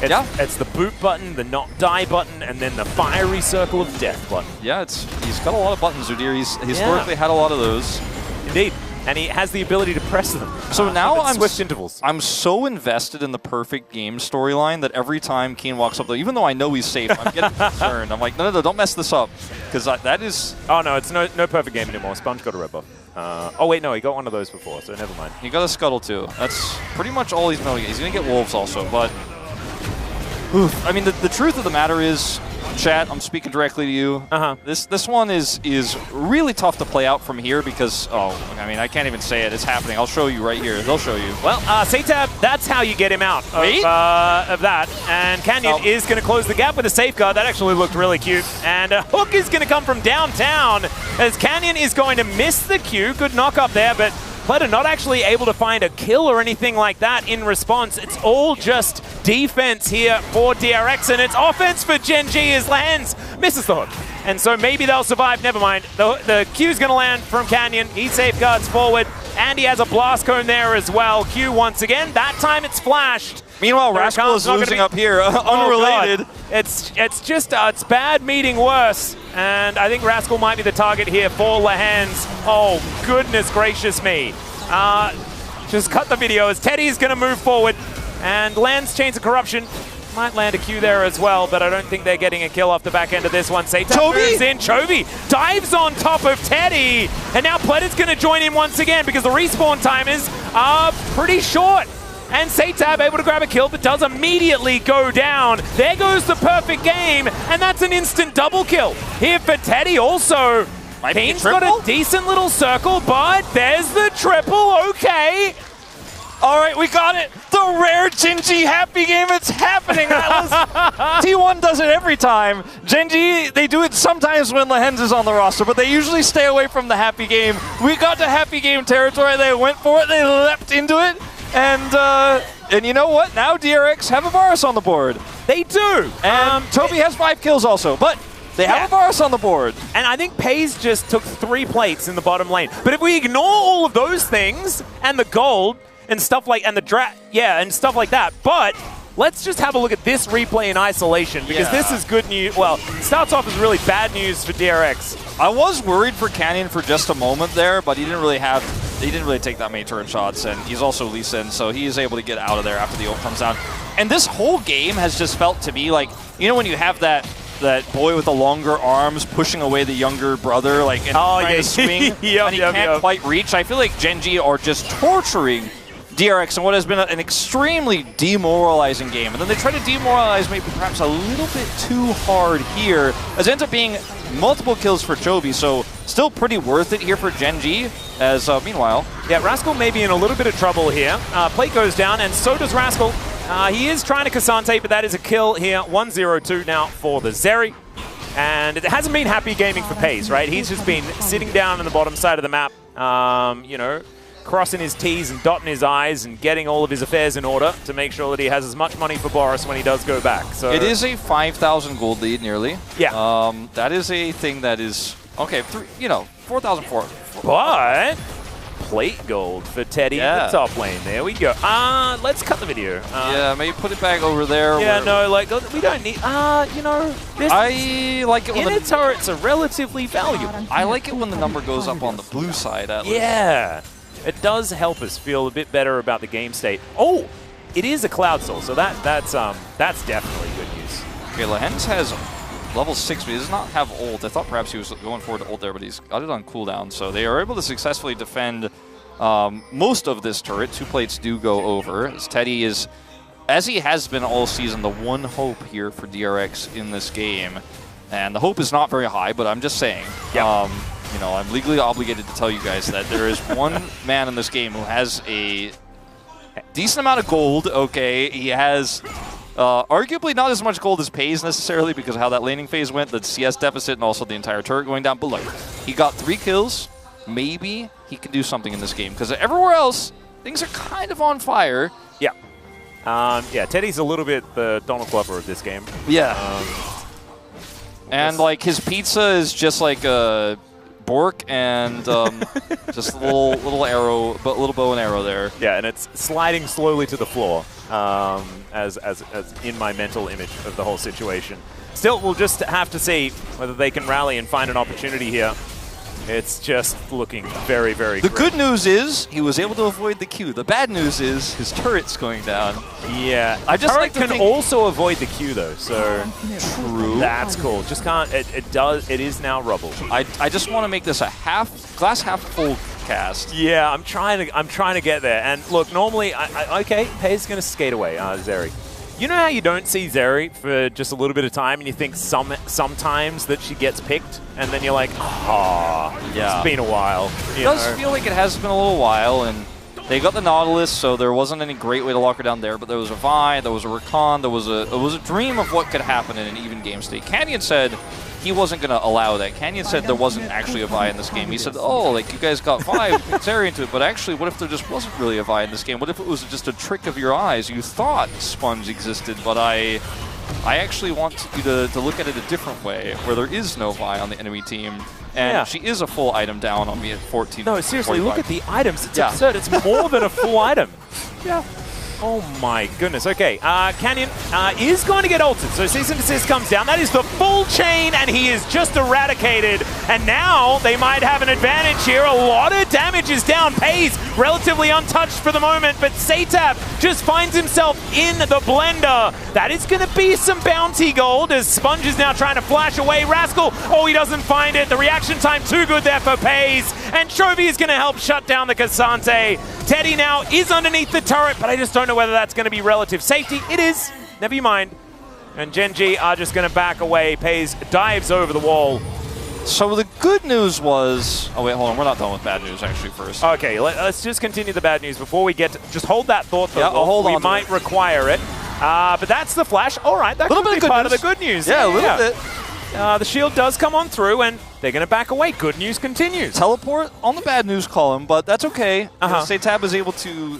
It's the boot button, the not die button, and then the fiery circle of death button. Yeah, he's got a lot of buttons, Udyr. He's historically had a lot of those. Indeed. And he has the ability to press them. So now intervals. I'm so invested in the perfect game storyline that every time Keen walks up there, even though I know he's safe, I'm getting concerned. I'm like, no, don't mess this up. Because that is... Oh, no, it's no perfect game anymore. Sponge got a red buff. Oh, wait, no, he got one of those before, so never mind. He got a Scuttle, too. That's pretty much all he's going to get. He's going to get Wolves also, but... Oof. I mean, the truth of the matter is, chat, I'm speaking directly to you. This one is really tough to play out from here because, I mean, I can't even say it. It's happening. I'll show you right here. They'll show you. Well, Satab, that's how you get him out of that. And Canyon is going to close the gap with a safeguard. That actually looked really cute. And a hook is going to come from downtown as Canyon is going to miss the Q. Good knock up there, but Kletter not actually able to find a kill or anything like that in response. It's all just defense here for DRX, and it's offense for Gen.G as Lehens misses the hook. And so maybe they'll survive. Never mind. The Q's going to land from Canyon. He safeguards forward, and he has a blast cone there as well. Q once again. That time it's flashed. Meanwhile, Rascal is losing up here, unrelated. It's just, it's bad meeting worse. And I think Rascal might be the target here for Lehens. Oh, goodness gracious me. Just cut the video as Teddy's going to move forward. And lands Chains of Corruption. Might land a Q there as well, but I don't think they're getting a kill off the back end of this one. Satab moves in. Chovy dives on top of Teddy. And now Pletter's going to join in once again because the respawn timers are pretty short. And Satab able to grab a kill, but does immediately go down. There goes the perfect game, and that's an instant double kill. Here for Teddy also. Keen's got a decent little circle, but there's the triple, okay. All right, we got it. The rare Gen.G happy game, it's happening. T1 does it every time. Gen.G, they do it sometimes when Lehens is on the roster, but they usually stay away from the happy game. We got to happy game territory. They went for it. They leapt into it. And you know what? Now DRX have a Varus on the board. They do. And Toby has 5 kills also, but they have a Varus on the board. And I think Pays just took 3 plates in the bottom lane. But if we ignore all of those things and the gold and stuff like and stuff like that, but let's just have a look at this replay in isolation because this is good news. Well, it starts off as really bad news for DRX. I was worried for Canyon for just a moment there, but he didn't really take that many turret shots, and he's also Lee Sin, so he is able to get out of there after the ult comes down. And this whole game has just felt to me like, you know when you have that boy with the longer arms pushing away the younger brother, like, and trying to swing, and he can't quite reach? I feel like Gen.G are just torturing DRX in what has been an extremely demoralizing game. And then they try to demoralize maybe perhaps a little bit too hard here, as it ends up being multiple kills for Chovy, so still pretty worth it here for Gen.G, as meanwhile... Yeah, Rascal may be in a little bit of trouble here. Plate goes down, and so does Rascal. He is trying to Cassante, but that is a kill here. 1-0-2 now for the Zeri. And it hasn't been happy gaming for Pays, right? He's just been sitting down on the bottom side of the map, you know, crossing his T's and dotting his I's and getting all of his affairs in order to make sure that he has as much money for Boris when he does go back. So it is a 5,000 gold lead, nearly. Yeah. that is a thing that is, okay, 4,004. But plate gold for Teddy in the top lane. There we go. Let's cut the video. Yeah, maybe put it back over there. Yeah, no, like, we don't need... you know... I like it when the turrets are relatively valuable. I like it when the number goes up on the blue side, at least. Yeah. It does help us feel a bit better about the game state. Oh! It is a Cloud Soul, so that's definitely good news. Okay, Lehens has level 6, but he does not have ult. I thought perhaps he was going forward to ult there, but he's got it on cooldown. So they are able to successfully defend most of this turret. 2 plates do go over. As Teddy is, as he has been all season, the one hope here for DRX in this game. And the hope is not very high, but I'm just saying. Yeah. You know, I'm legally obligated to tell you guys that there is one man in this game who has a decent amount of gold. Okay, he has arguably not as much gold as Pays necessarily because of how that laning phase went, the CS deficit, and also the entire turret going down. But look, he got 3 kills. Maybe he can do something in this game because everywhere else, things are kind of on fire. Yeah. Yeah, Teddy's a little bit the Donald Glover of this game. Yeah. And like his pizza is just like a Bork and just a little arrow, but little bow and arrow there. Yeah, and it's sliding slowly to the floor as in my mental image of the whole situation. Still, we'll just have to see whether they can rally and find an opportunity here. It's just looking very, very The grim. good news is he was able to avoid the Q. The bad news is his turret's going down. Yeah, I just turret like can also avoid the Q though, so true. That's cool. Just can't. It does. It is now rubble. I just want to make this a glass half full cast. Yeah, I'm trying to get there. And look, normally, okay, Pei's gonna skate away. Zeri. You know how you don't see Zeri for just a little bit of time and you think sometimes that she gets picked and then you're like, yeah, it's been a while. It does feel like it has been a little while, and they got the Nautilus, so there wasn't any great way to lock her down there, but there was a Vi, there was a Rakan, there was a dream of what could happen in an even game state. Canyon said he wasn't going to allow that. Canyon said there wasn't actually a Vi in this game. He said, oh, like you guys got Vi, Zeri into it, but actually what if there just wasn't really a Vi in this game? What if it was just a trick of your eyes? You thought Sponge existed, but I actually want you to look at it a different way, where there is no Vi on the enemy team. And she is a full item down on me at 14. No, seriously, 45. look at the items. It's absurd. It's more than a full item. Yeah. Oh my goodness. Okay, Canyon is going to get ulted. So Cease and Desist comes down. That is the full chain, and he is just eradicated. And now they might have an advantage here. A lot of damage is down. Pays relatively untouched for the moment, but Satab just finds himself in the blender. That is going to be some bounty gold as Sponge is now trying to flash away. Rascal, oh, he doesn't find it. The reaction time too good there for Pays. And Chovy is going to help shut down the Cassante. Teddy now is underneath the turret, but I just don't know whether that's going to be relative safety. It is. Never you mind. And Gen G are just going to back away. Pays dives over the wall. So the good news was... Oh, wait, hold on. We're not done with bad news, actually, first. Okay, let's just continue the bad news before we get to... Just hold that thought, though. Yeah, I'll hold on. We might require it. But that's the flash. All right, that could be part of the good news. Yeah, a little bit. The shield does come on through, and they're going to back away. Good news continues. Teleport on the bad news column, but that's okay. Satab is able to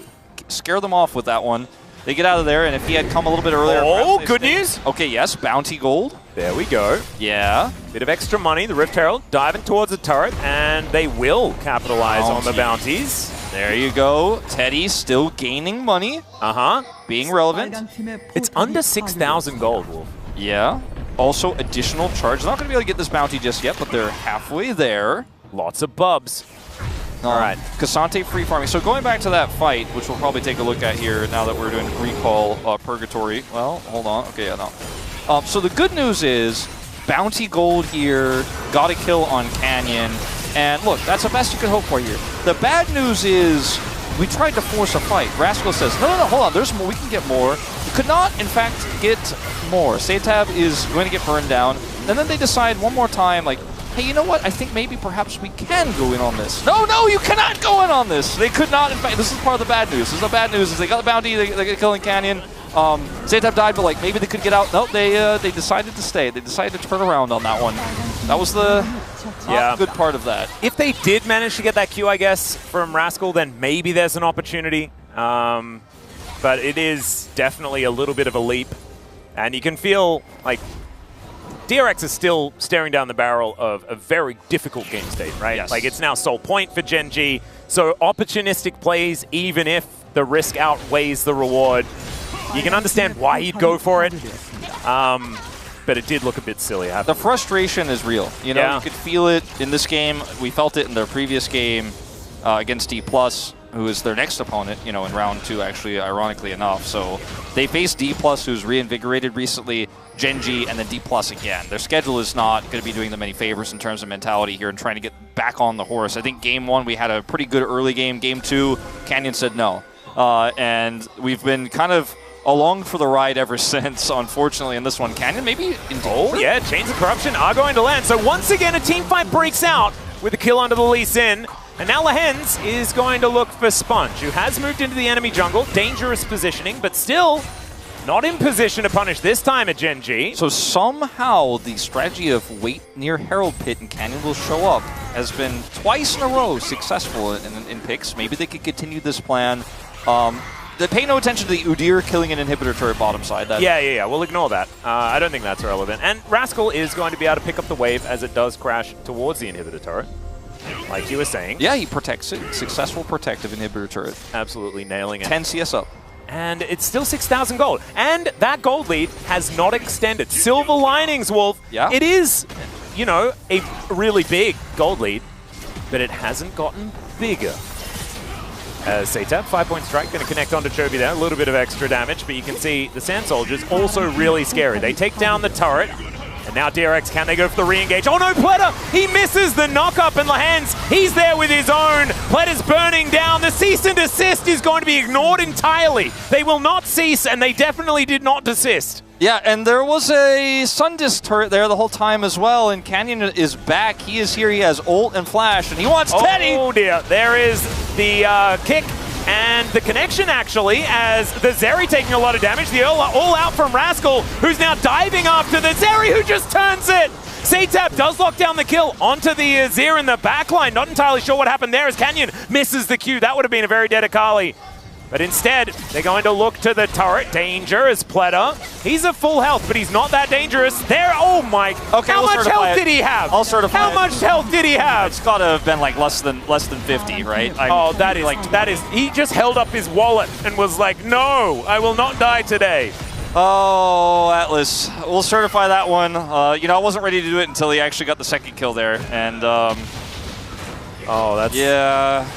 scare them off with that one. They get out of there, and if he had come a little bit earlier... Oh, good news. Okay, yes, bounty gold. There we go. Yeah. Bit of extra money. The Rift Herald diving towards the turret, and they will capitalize on the bounties. There you go. Teddy still gaining money. Being relevant. It's under 6,000 gold, Wolf. Yeah. Also, additional charge. Not going to be able to get this bounty just yet, but they're halfway there. Lots of bubs. All right. Cassante free farming. So going back to that fight, which we'll probably take a look at here now that we're doing Recall Purgatory. Well, hold on. Okay, yeah, no. So the good news is bounty gold here. Got a kill on Canyon. And look, that's the best you can hope for here. The bad news is we tried to force a fight. Rascal says, no, hold on. There's more. We can get more. We could not, in fact, get more. Satab is going to get burned down. And then they decide one more time, like, hey, you know what? I think maybe perhaps we can go in on this. No, you cannot go in on this. They could not. In fact, this is part of the bad news. This is the bad news. Is they got the bounty. They get killing Canyon. Satab died, but like maybe they could get out. No, they decided to stay. They decided to turn around on that one. That was the good part of that. If they did manage to get that Q, I guess, from Rascal, then maybe there's an opportunity. But it is definitely a little bit of a leap. And you can feel like DRX is still staring down the barrel of a very difficult game state, right? Yes. Like, it's now sole point for Gen G. So opportunistic plays, even if the risk outweighs the reward. You can understand why he'd go for it. But it did look a bit silly. The frustration is real. You know, you could feel it in this game. We felt it in their previous game against D+, who is their next opponent, you know, in round 2, actually, ironically enough. So they faced D+, who's reinvigorated recently, Genji, and then D+ again. Their schedule is not going to be doing them any favors in terms of mentality here and trying to get back on the horse. I think game 1, we had a pretty good early game. Game 2, Canyon said no. And we've been kind of along for the ride ever since, unfortunately, in this one. Canyon maybe in danger? Oh, yeah, Chains of Corruption are going to land. So once again, a team fight breaks out with a kill under the Lee Sin. And now Lehens is going to look for Sponge, who has moved into the enemy jungle. Dangerous positioning, but still not in position to punish this time at Genji. So somehow the strategy of wait near Herald Pit and Canyon will show up has been twice in a row successful in picks. Maybe they could continue this plan. They pay no attention to the Udyr killing an inhibitor turret bottom side. Yeah, we'll ignore that. I don't think that's relevant. And Rascal is going to be able to pick up the wave as it does crash towards the inhibitor turret, like you were saying. Yeah, he protects it. Successful protective inhibitor turret. Absolutely nailing it. 10 CS up. And it's still 6,000 gold. And that gold lead has not extended. Silver linings, Wolf. Yeah. It is, you know, a really big gold lead, but it hasn't gotten bigger. Satap, 5-point strike, going to connect onto Chovy there. A little bit of extra damage, but you can see the Sand Soldiers also really scary. They take down the turret, and now DRX, can they go for the re-engage? Oh no, Pleta! He misses the knock-up, and Lehens, he's there with his own. Pleta's burning down. The cease and desist is going to be ignored entirely. They will not cease, and they definitely did not desist. Yeah, and there was a Sundisk turret there the whole time as well, and Canyon is back. He is here, he has ult and flash, and he wants Teddy! Oh dear, there is the kick and the connection actually, as the Zeri taking a lot of damage. The all out from Rascal, who's now diving after the Zeri, who just turns it! Satap does lock down the kill onto the Azir in the backline. Not entirely sure what happened there as Canyon misses the Q. That would have been a very dead Akali. But instead, they're going to look to the turret. Danger is Pleta. He's at full health, but he's not that dangerous. There, oh my. Okay, how much health did he have? I'll certify How much health did he have? It's got to have been like less than 50, right? That is, he just held up his wallet and was like, no, I will not die today. Oh, Atlas. We'll certify that one. You know, I wasn't ready to do it until he actually got the second kill there. And, oh, that's... Yeah.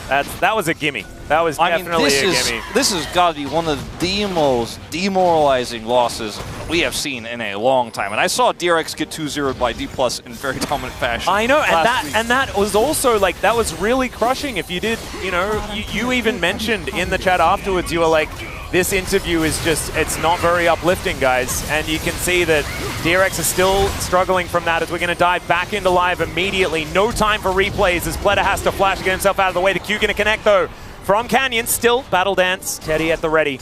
That was a gimme. That was definitely a gimme. This has got to be one of the most demoralizing losses we have seen in a long time. And I saw DRX get 2-0'd by D+ in very dominant fashion. I know, and that was also, like, that was really crushing. If you did, you know, you even mentioned in the chat afterwards, you were like, this interview is just, it's not very uplifting, guys. And you can see that DRX is still struggling from that as we're going to dive back into live immediately. No time for replays as Pleta has to flash to get himself out of the way. The Q going to connect, though, from Canyon. Still, Battle Dance, Teddy at the ready.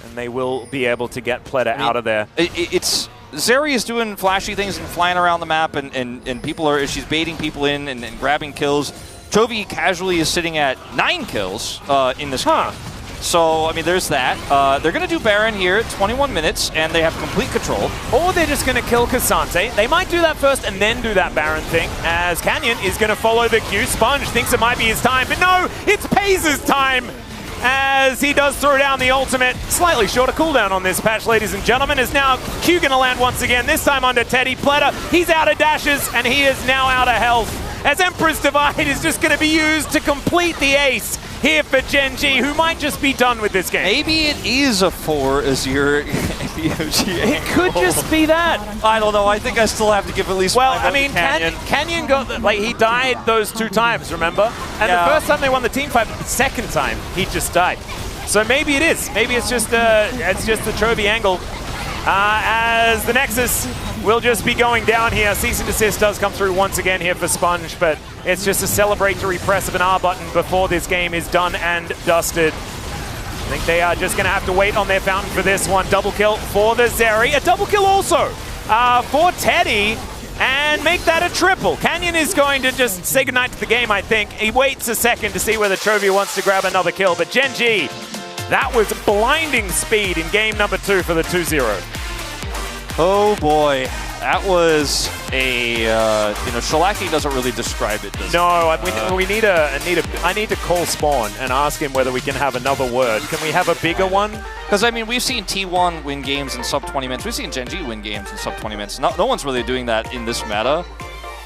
And they will be able to get Pleta out of there. Zeri is doing flashy things and flying around the map, and people are, she's baiting people in and grabbing kills. Chovy casually is sitting at 9 kills in this game. So, I mean, there's that. They're going to do Baron here, 21 minutes, and they have complete control. Or they're just going to kill Cassante. They might do that first and then do that Baron thing, as Canyon is going to follow the Q. Sponge thinks it might be his time, but no, it's Paze's time, as he does throw down the ultimate. Slightly shorter cooldown on this patch, ladies and gentlemen, is now Q going to land once again, this time under Teddy. Pleta, he's out of dashes, and he is now out of health, as Emperor's Divide is just going to be used to complete the ace here for Genji, who might just be done with this game. Maybe it is a 4 Azir It could just be that. I don't know. I think I still have to give at least Well, I mean, Canyon got, like, he died those 2 times, remember? And the first time they won the team fight, but the second time, he just died. So maybe it is. Maybe it's just the Chovy angle. As the Nexus will just be going down here. Cease and desist does come through once again here for Sponge, but it's just a celebratory press of an R button before this game is done and dusted. I think they are just going to have to wait on their fountain for this one. Double kill for the Zeri. A double kill also for Teddy, and make that a triple. Canyon is going to just say goodnight to the game, I think. He waits a second to see whether Chovy wants to grab another kill, but Genji, that was blinding speed in game number 2 for the 2-0. Oh boy. That was a, shellacking doesn't really describe it, does No, it? I need to call Spawn and ask him whether we can have another word. Can we have a bigger one? Because, I mean, we've seen T1 win games in sub 20 minutes. We've seen Gen G win games in sub 20 minutes. No one's really doing that in this meta.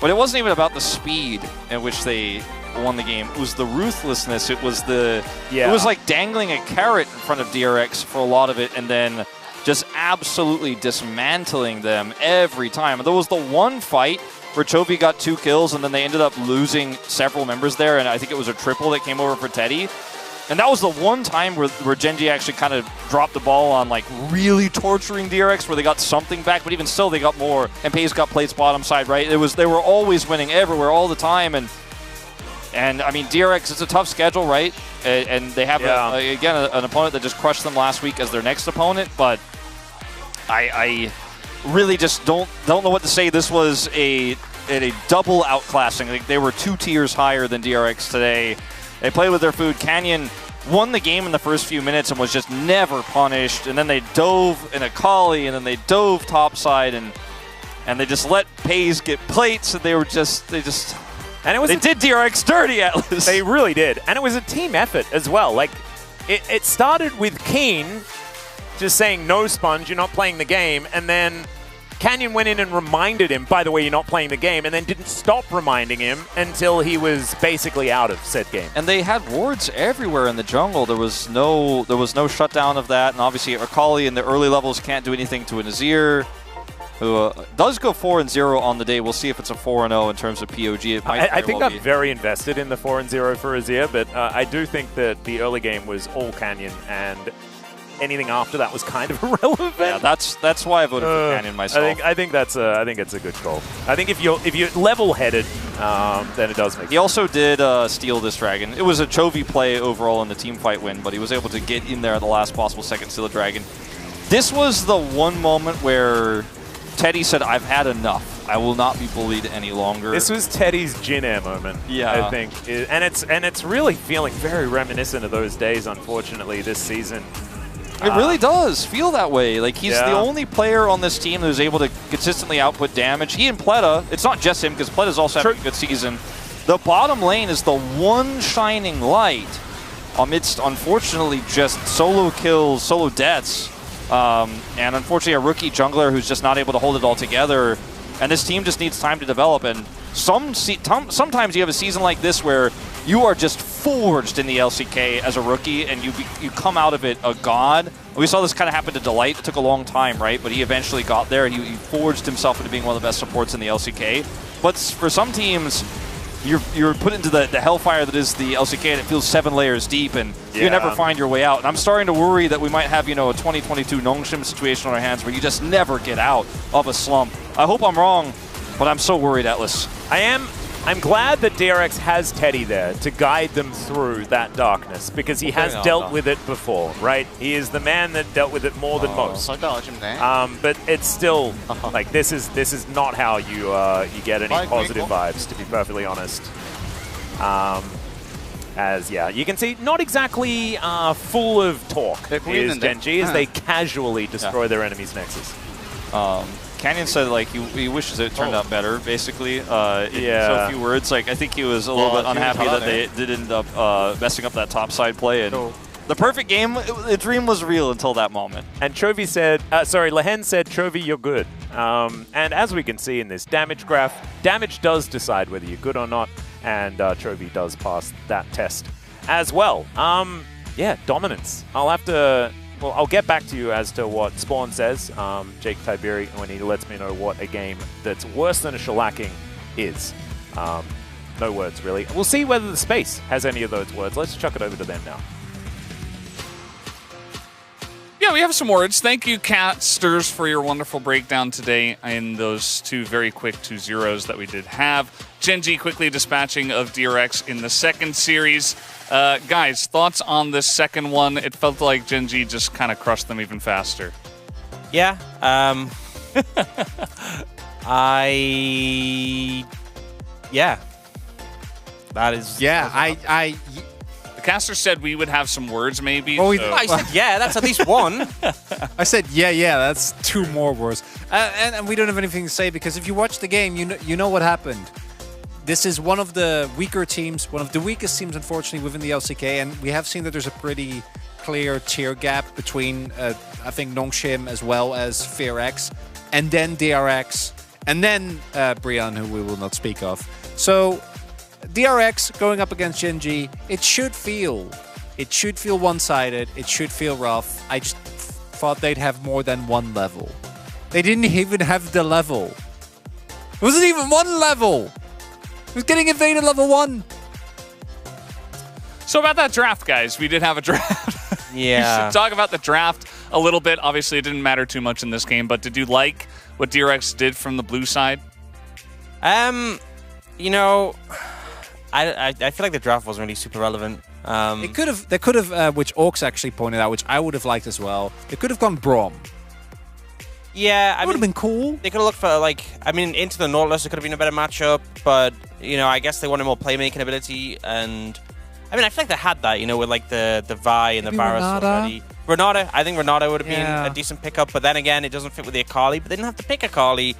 But it wasn't even about the speed in which they won the game. It was the ruthlessness. It was it was like dangling a carrot in front of DRX for a lot of it, and then just absolutely dismantling them every time. There was the one fight where Chovy got 2 kills, and then they ended up losing several members there, and I think it was a triple that came over for Teddy. And that was the one time where Gen G actually kind of dropped the ball on like really torturing DRX, where they got something back, but even still they got more. And Pays got plates bottom side, right? They were always winning everywhere all the time, and I mean DRX, it's a tough schedule, right? And they have again an opponent that just crushed them last week as their next opponent, but I really just don't know what to say. This was a double outclassing. Like, they were 2 tiers higher than DRX today. They played with their food. Canyon won the game in the first few minutes and was just never punished. And then they dove in a Kali, and then they dove topside, and they just let Pays get plates, and they did DRX dirty, Atlas. They really did. And it was a team effort as well. Like, it started with Keen just saying, no, Sponge, you're not playing the game. And then Canyon went in and reminded him, by the way, you're not playing the game, and then didn't stop reminding him until he was basically out of said game. And they had wards everywhere in the jungle. There was no shutdown of that. And obviously, Akali in the early levels can't do anything to an Azir, who does go 4-0 on the day. We'll see if it's a 4-0 in terms of POG. It might I think I'm very invested in the 4-0 for Azir, but I do think that the early game was all Canyon, and anything after that was kind of irrelevant. Yeah, that's why I voted for Canyon myself. I think it's a good call. I think if you're level-headed, then it does make sense. He also did steal this dragon. It was a Chovy play overall in the team fight win, but he was able to get in there at the last possible second, steal a dragon. This was the one moment where Teddy said, "I've had enough. I will not be bullied any longer." This was Teddy's Jin Air moment, I think. And it's really feeling very reminiscent of those days, unfortunately, this season. It really does feel that way. Like, he's the only player on this team who's able to consistently output damage. He and Pleta, it's not just him, because Pleta's also having a good season. The bottom lane is the one shining light amidst, unfortunately, just solo kills, solo deaths. And unfortunately, a rookie jungler who's just not able to hold it all together. And this team just needs time to develop. And sometimes you have a season like this where you are just forged in the LCK as a rookie, and you come out of it a god. We saw this kind of happen to Delight. It took a long time, right? But he eventually got there, and he forged himself into being one of the best supports in the LCK. But for some teams, you're put into the hellfire that is the LCK, and it feels 7 layers deep, and you never find your way out. And I'm starting to worry that we might have, a 2022 Nongshim situation on our hands where you just never get out of a slump. I hope I'm wrong, but I'm so worried, Atlas. I'm glad that DRX has Teddy there to guide them through that darkness, because he has dealt with it before, right? He is the man that dealt with it more than most. But it's still like this is not how you get any positive vibes, to be perfectly honest. You can see, not exactly full of talk is Gen G as they casually destroy their enemy's nexus. Canyon said like he wishes it turned out better, basically. In so few words, like I think he was a little bit unhappy that they did end up messing up that topside play. And the perfect game, the dream was real until that moment. And Chovy said, Lehen said, "Chovy, you're good." And as we can see in this damage graph, damage does decide whether you're good or not, and Chovy does pass that test as well. Dominance. I'll get back to you as to what Spawn says, Jake Tiberi, when he lets me know what a game that's worse than a shellacking is. No words, really. We'll see whether the space has any of those words. Let's chuck it over to them now. Yeah, we have some words. Thank you, Catsters, for your wonderful breakdown today in those 2 very quick 2-0s that we did have. Gen G quickly dispatching of DRX in the second series. Guys, thoughts on this second one? It felt like Gen G just kind of crushed them even faster. Yeah. That is... Yeah, Caster said we would have some words, maybe. Oh, so. I said, yeah, that's at least one. I said, yeah, that's 2 more words. And we don't have anything to say because if you watch the game, you know what happened. This is one of the weaker teams, one of the weakest teams, unfortunately, within the LCK, and we have seen that there's a pretty clear tier gap between, I think, Nongshim as well as FearX, and then DRX, and then Brian, who we will not speak of. So, DRX going up against Genji, it should feel one-sided, it should feel rough. I just thought they'd have more than 1 level. They didn't even have the level. It wasn't even 1 level! It was getting invaded level 1. So about that draft, guys, we did have a draft. Yeah. We should talk about the draft a little bit. Obviously, it didn't matter too much in this game, but did you like what DRX did from the blue side? You know, I feel like the draft wasn't really super relevant. They could have, which Orcs actually pointed out, which I would have liked as well. They could have gone Braum. Yeah, I would have been cool. They could have looked for, like, I mean, into the Nautilus, it could have been a better matchup, but, you know, I guess they wanted more playmaking ability, and, I mean, I feel like they had that, you know, with, like, the Vi and the Varus already. Renata, I think Renata would have been a decent pickup, but then again, it doesn't fit with the Akali, but they didn't have to pick Akali.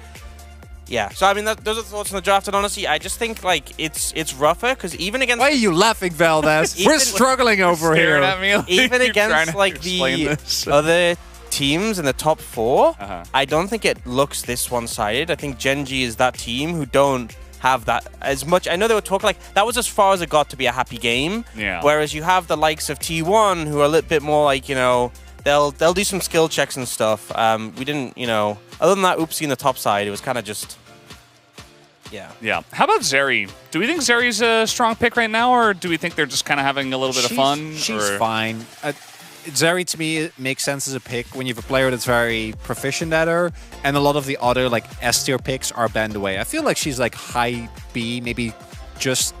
Yeah, so, I mean, those are the thoughts on the draft, and honestly, I just think, like, it's rougher, because even against... Why are you laughing, Valdez? We're struggling over here. At me like even against, like, the other teams in the top 4, I don't think it looks this one-sided. I think Genji is that team who don't have that as much. I know they were talking like that was as far as it got to be a happy game. Yeah. Whereas you have the likes of T1 who are a little bit more like, you know, they'll do some skill checks and stuff. We didn't, you know, other than that oopsie in the top side, it was kind of just Yeah. How about Zeri? Do we think Zeri's a strong pick right now, or do we think they're just kind of having a little bit of fun? She's fine. Zeri, to me, it makes sense as a pick when you have a player that's very proficient at her, and a lot of the other, like, S-tier picks are banned away. I feel like she's, like, high B, maybe just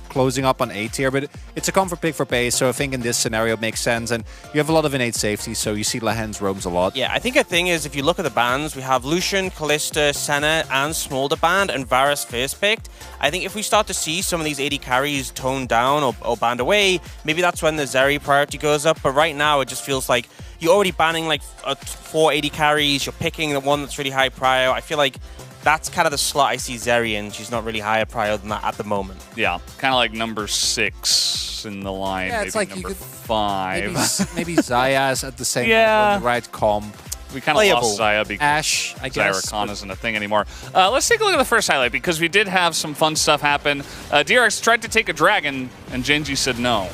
closing up on A tier, but it's a comfort pick for base, so I think in this scenario it makes sense, and you have a lot of innate safety, so you see Lahens roams a lot. Yeah, I think a thing is, if you look at the bans, we have Lucian, Kalista, Senna, and Smolder banned, and Varus first picked. I think if we start to see some of these AD carries toned down or banned away, maybe that's when the Zeri priority goes up, but right now it just feels like you're already banning like 4 AD carries, you're picking the one that's really high prio. I feel like that's kind of the slot I see Zeri in. She's not really higher prio than that at the moment. Yeah, kind of like number 6 in the line. Yeah, maybe it's like number you could 5. maybe Zayas at the same level, in the right comp. We kind of lost Zaya because Ash, I guess. Zyra Khan isn't a thing anymore. Let's take a look at the first highlight because we did have some fun stuff happen. DRX tried to take a dragon, and Genji said no.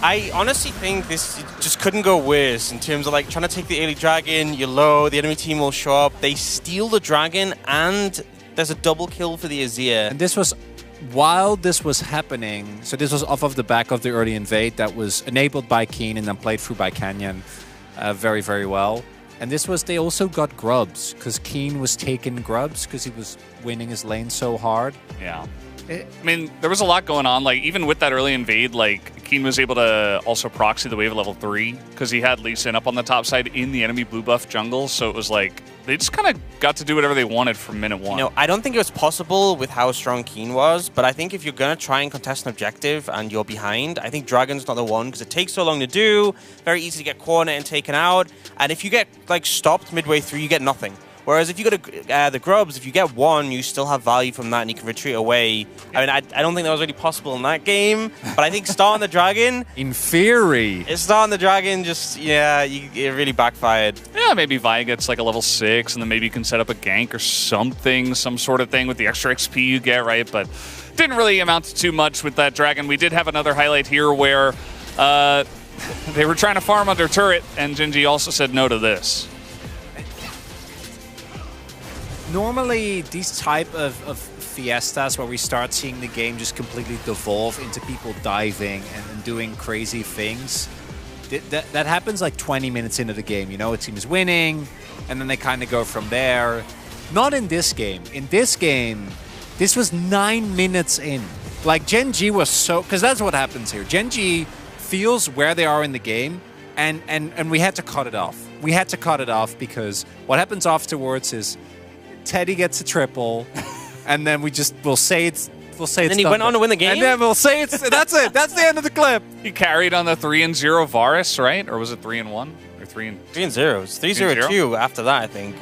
I honestly think this just couldn't go worse in terms of like trying to take the early dragon, you're low, the enemy team will show up, they steal the dragon, and there's a double kill for the Azir. And this was, while this was happening, so this was off of the back of the early invade that was enabled by Keen and then played through by Canyon very, very well. And this was, they also got grubs, because Keen was taking grubs because he was winning his lane so hard. Yeah. I mean, there was a lot going on. Like, even with that early invade, like, Keen was able to also proxy the wave at level 3 because he had Lee Sin up on the top side in the enemy blue buff jungle. So it was like, they just kind of got to do whatever they wanted from minute 1. You know, I don't think it was possible with how strong Keen was, but I think if you're going to try and contest an objective and you're behind, I think Dragon's not the one because it takes so long to do, very easy to get cornered and taken out, and if you get, like, stopped midway through, you get nothing. Whereas if you go to the grubs, if you get 1, you still have value from that and you can retreat away. I mean, I don't think that was really possible in that game, but I think starting the dragon... In theory. Starting the dragon just, yeah, it really backfired. Yeah, maybe Vi gets like a level 6 and then maybe you can set up a gank or something, some sort of thing with the extra XP you get, right? But didn't really amount to too much with that dragon. We did have another highlight here where they were trying to farm under turret and Genji also said no to this. Normally, these type of fiestas where we start seeing the game just completely devolve into people diving and doing crazy things, that happens like 20 minutes into the game. You know, a team is winning, and then they kind of go from there. Not in this game. In this game, this was 9 minutes in. Like, Genji was so... Because that's what happens here. Genji feels where they are in the game, and we had to cut it off. We had to cut it off because what happens afterwards is... Teddy gets a triple, and then we'll say it's we'll say it's then he went on to win the game? And then we'll say that's it. That's the end of the clip. He carried on the 3-0 Varus, right? Or was it 3-1? Or 3-0? 3-0. It's 3-0-2 after that, I think.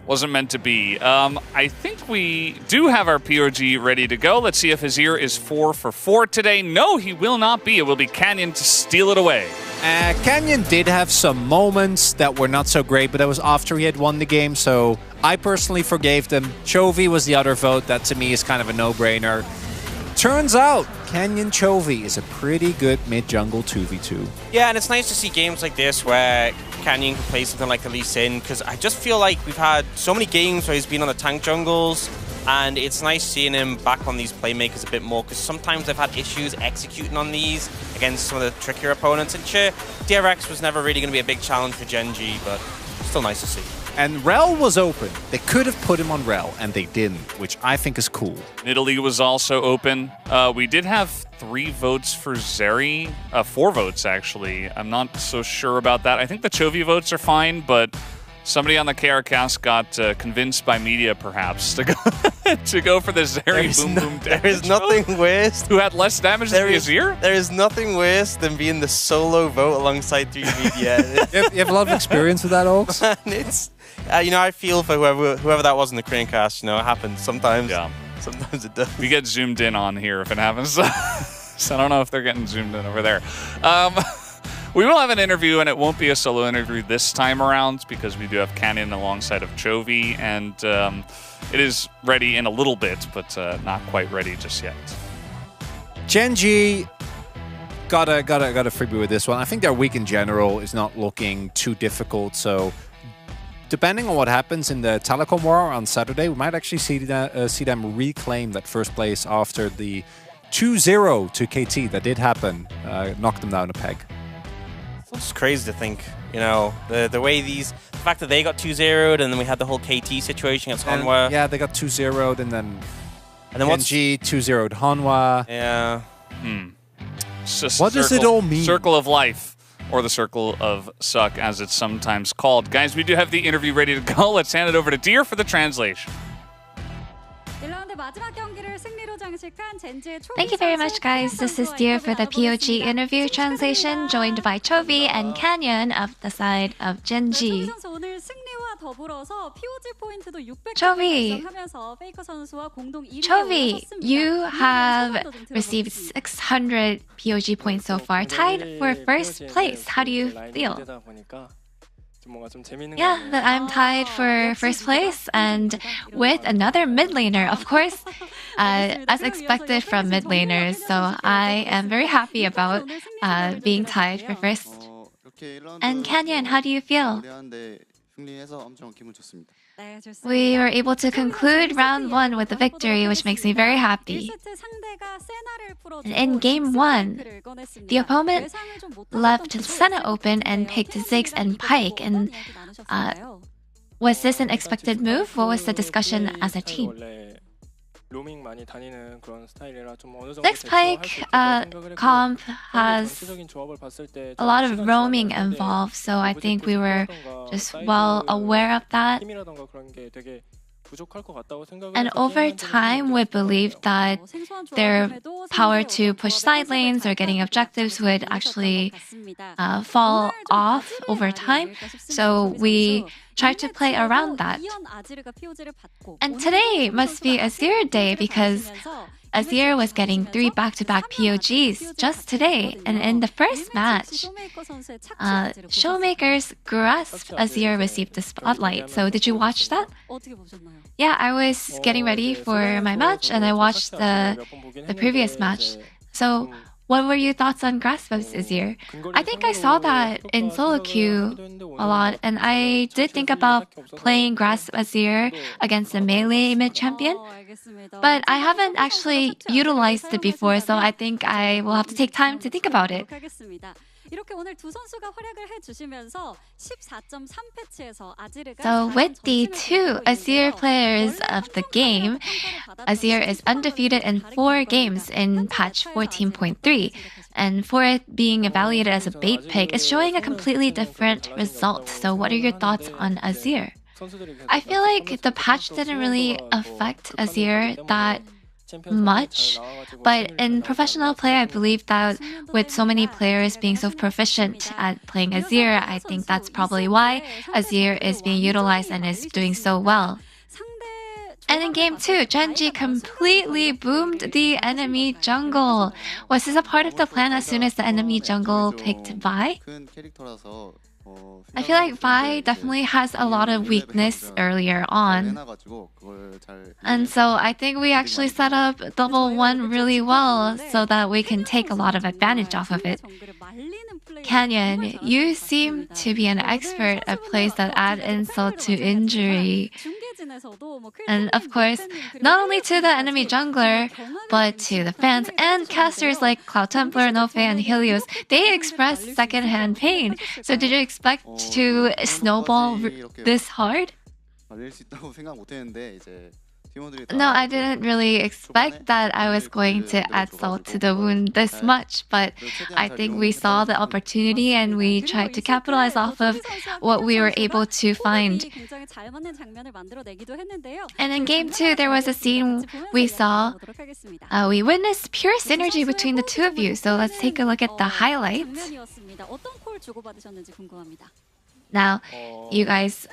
Wasn't meant to be. I think we do have our POG ready to go. Let's see if Azir is 4 for 4 today. No, he will not be. It will be Canyon to steal it away. Canyon did have some moments that were not so great, but that was after he had won the game, so I personally forgave them. Chovy was the other vote. That to me is kind of a no-brainer. Turns out, Canyon Chovy is a pretty good mid-jungle 2v2. Yeah, and it's nice to see games like this where Canyon can play something like the Lee Sin, because I just feel like we've had so many games where he's been on the tank jungles, and it's nice seeing him back on these playmakers a bit more, because sometimes they've had issues executing on these against some of the trickier opponents. And sure, DRX was never really going to be a big challenge for Genji, but still nice to see. And Rel was open. They could have put him on Rel, and they didn't, which I think is cool. Italy was also open. We did have 3 votes for Zeri. 4 votes, actually. I'm not so sure about that. I think the Chovy votes are fine, but somebody on the KR cast got convinced by media, perhaps, to go to go for the Zeri boom boom damage. There is nothing worse. Who had less damage than Azir? There is nothing worse than being the solo vote alongside 3 media. You have a lot of experience with that, Oaks? Man, it's... you know, I feel for whoever that was in the Korean cast. You know, it happens sometimes. Yeah. Sometimes it does. We get zoomed in on here if it happens. So I don't know if they're getting zoomed in over there. We will have an interview, and it won't be a solo interview this time around because we do have Canyon alongside of Chovy, and it is ready in a little bit, but not quite ready just yet. Genji got a freebie with this one. I think their week in general is not looking too difficult, so depending on what happens in the Telecom War on Saturday, we might actually see them reclaim that first place after the 2-0 to KT that did happen, knocked them down a peg. It's crazy to think, you know, the way the fact that they got 2-0'd and then we had the whole KT situation against Hanwha. Yeah, they got 2-0'd and then Genji 2-0'd Hanwha. Yeah. What does it all mean? Circle of life, or the circle of suck, as it's sometimes called. Guys, we do have the interview ready to go. Let's hand it over to Deer for the translation. Thank you very much, guys. This is Deer for the POG interview translation, joined by Chovy and Canyon of the side of Genji. Chovy, you have received 600 POG points so far, tied for first place. How do you feel? Yeah, that I'm tied for first place and with another mid laner, of course, as expected from mid laners. So I am very happy about being tied for first. And Canyon, how do you feel? We were able to conclude round 1 with a victory, which makes me very happy. In game 1, the opponent left Senna open and picked Ziggs and Pyke. And was this an expected move? What was the discussion as a team? Ziggs Pyke comp has a lot of roaming involved, so I think we were just well aware of that. And over time, we believed that their power to push side lanes or getting objectives would actually fall off over time. So we tried to play around that. And today must be Azir day because Azir was getting 3 back-to-back POGs just today. And in the first match, Showmakers grasped Azir received the spotlight. So did you watch that? Yeah, I was getting ready for my match and I watched the previous match. So what were your thoughts on Grasp of Azir? I think I saw that in solo queue a lot, and I did think about playing Grasp Azir against a melee mid-champion, but I haven't actually utilized it before, so I think I will have to take time to think about it. So with the 2 Azir players of the game, Azir is undefeated in 4 games in patch 14.3. And for it being evaluated as a bait pick, it's showing a completely different result. So what are your thoughts on Azir? I feel like the patch didn't really affect Azir that much. But in professional play, I believe that with so many players being so proficient at playing Azir, I think that's probably why Azir is being utilized and is doing so well. And in game 2, Genji completely boomed the enemy jungle. Was this a part of the plan as soon as the enemy jungle picked Vi? I feel like Vi definitely has a lot of weakness earlier on. And so I think we actually set up double 1 really well so that we can take a lot of advantage off of it. Canyon, you seem to be an expert at plays that add insult to injury. And of course, not only to the enemy jungler, but to the fans and casters like Cloud Templar, Nofe, and Helios, they express secondhand pain. So did you expect to snowball this hard? No, I didn't really expect that I was going to add salt to the wound this much, but I think we saw the opportunity and we tried to capitalize off of what we were able to find. And in game 2, there was a scene we saw. We witnessed pure synergy between the two of you, so let's take a look at the highlights. Now, you guys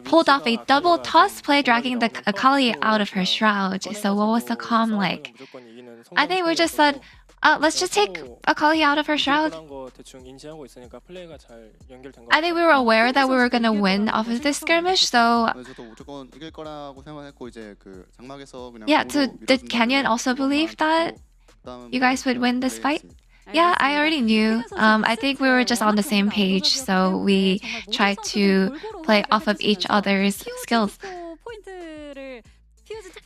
pulled off a double toss play, dragging the Akali out of her shroud. So what was the comm like? I think we just said, let's just take Akali out of her shroud. I think we were aware that we were going to win off of this skirmish, so... Yeah, so did Canyon also believe that you guys would win this fight? Yeah, I already knew. I think we were just on the same page, so we tried to play off of each other's skills.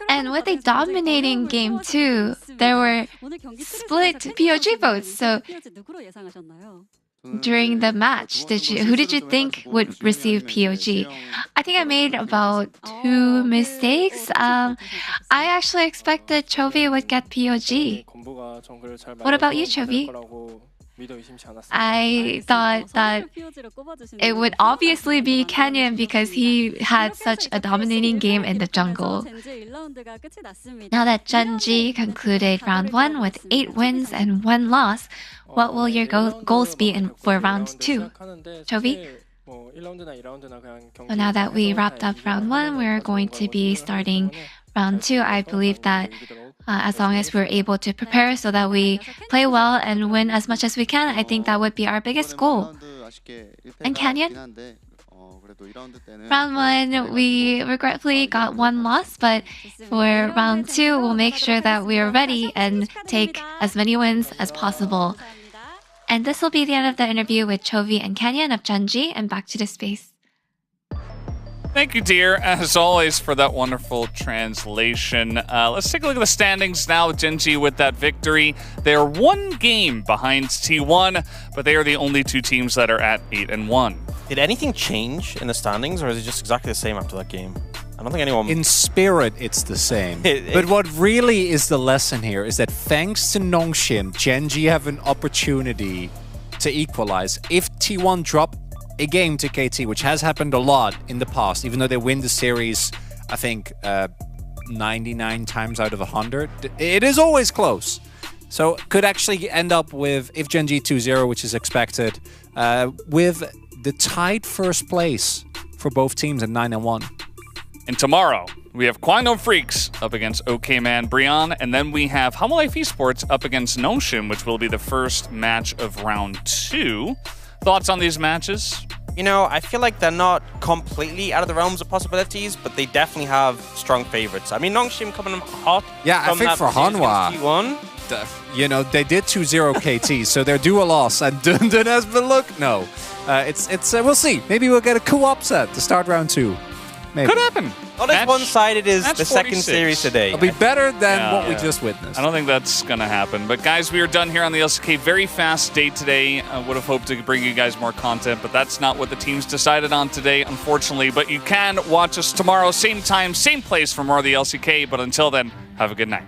And with a dominating game 2, there were split POG votes. So during the match, who did you think would receive POG? I think I made about 2 mistakes. I actually expected Chovy would get POG. What about you, Chovy? I thought that it would obviously be Canyon because he had such a dominating game in the jungle. Now that Genji concluded round 1 with 8 wins and 1 loss, what will your goals be for round 2? Chovy? So now that we wrapped up round 1, we're going to be starting round 2. I believe that as long as we're able to prepare so that we play well and win as much as we can, I think that would be our biggest goal. And Canyon? Round 1, we regretfully got 1 loss, but for round 2, we'll make sure that we are ready and take as many wins as possible. And this will be the end of the interview with Chovy and Canyon of Genji, and back to the space. Thank you, dear, as always, for that wonderful translation. Let's take a look at the standings now. Genji with that victory. They are 1 game behind T1, but they are the only 2 teams that are at 8-1. Did anything change in the standings, or is it just exactly the same after that game? I don't think anyone... In spirit, it's the same. But what really is the lesson here is that thanks to Nongshim, Genji have an opportunity to equalize. If T1 drop a game to KT, which has happened a lot in the past, even though they win the series, I think, 99 times out of 100. It is always close. So could actually end up with, if Genji 2-0, which is expected, with the tied first place for both teams at 9-1. And tomorrow, we have Kwangdong Freaks up against OK Man Brian, and then we have Humble Life Esports up against Notion, which will be the first match of round 2. Thoughts on these matches? You know, I feel like they're not completely out of the realms of possibilities, but they definitely have strong favorites. I mean, Nongshim coming hot. Yeah, I think for Hanwha, you know, they did 2-0 KT, so they're due a loss. And Dundun has been no. We'll see. Maybe we'll get a cool upset to start round 2. Maybe. Could happen. Not as one-sided as the second series today. It'll be better than what we just witnessed. I don't think that's going to happen. But guys, we are done here on the LCK. Very fast day today. I would have hoped to bring you guys more content, but that's not what the teams decided on today, unfortunately. But you can watch us tomorrow, same time, same place for more of the LCK. But until then, have a good night.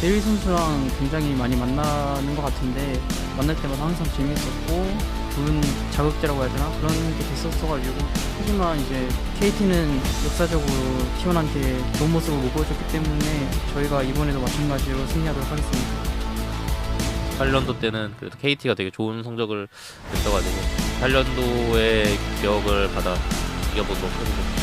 대위 선수랑 굉장히 많이 만나는 것 같은데 만날 때마다 항상 재밌었고 좋은 자극제라고 해야 되나? 그런 게 됐었어가지고 하지만 이제 KT는 역사적으로 T1한테 좋은 모습을 못 보여줬기 때문에 저희가 이번에도 마찬가지로 승리하도록 하겠습니다. 8년도 때는 그래도 KT가 되게 좋은 성적을 냈어가지고 8년도의 기억을 받아 이겨보도록 하겠습니다.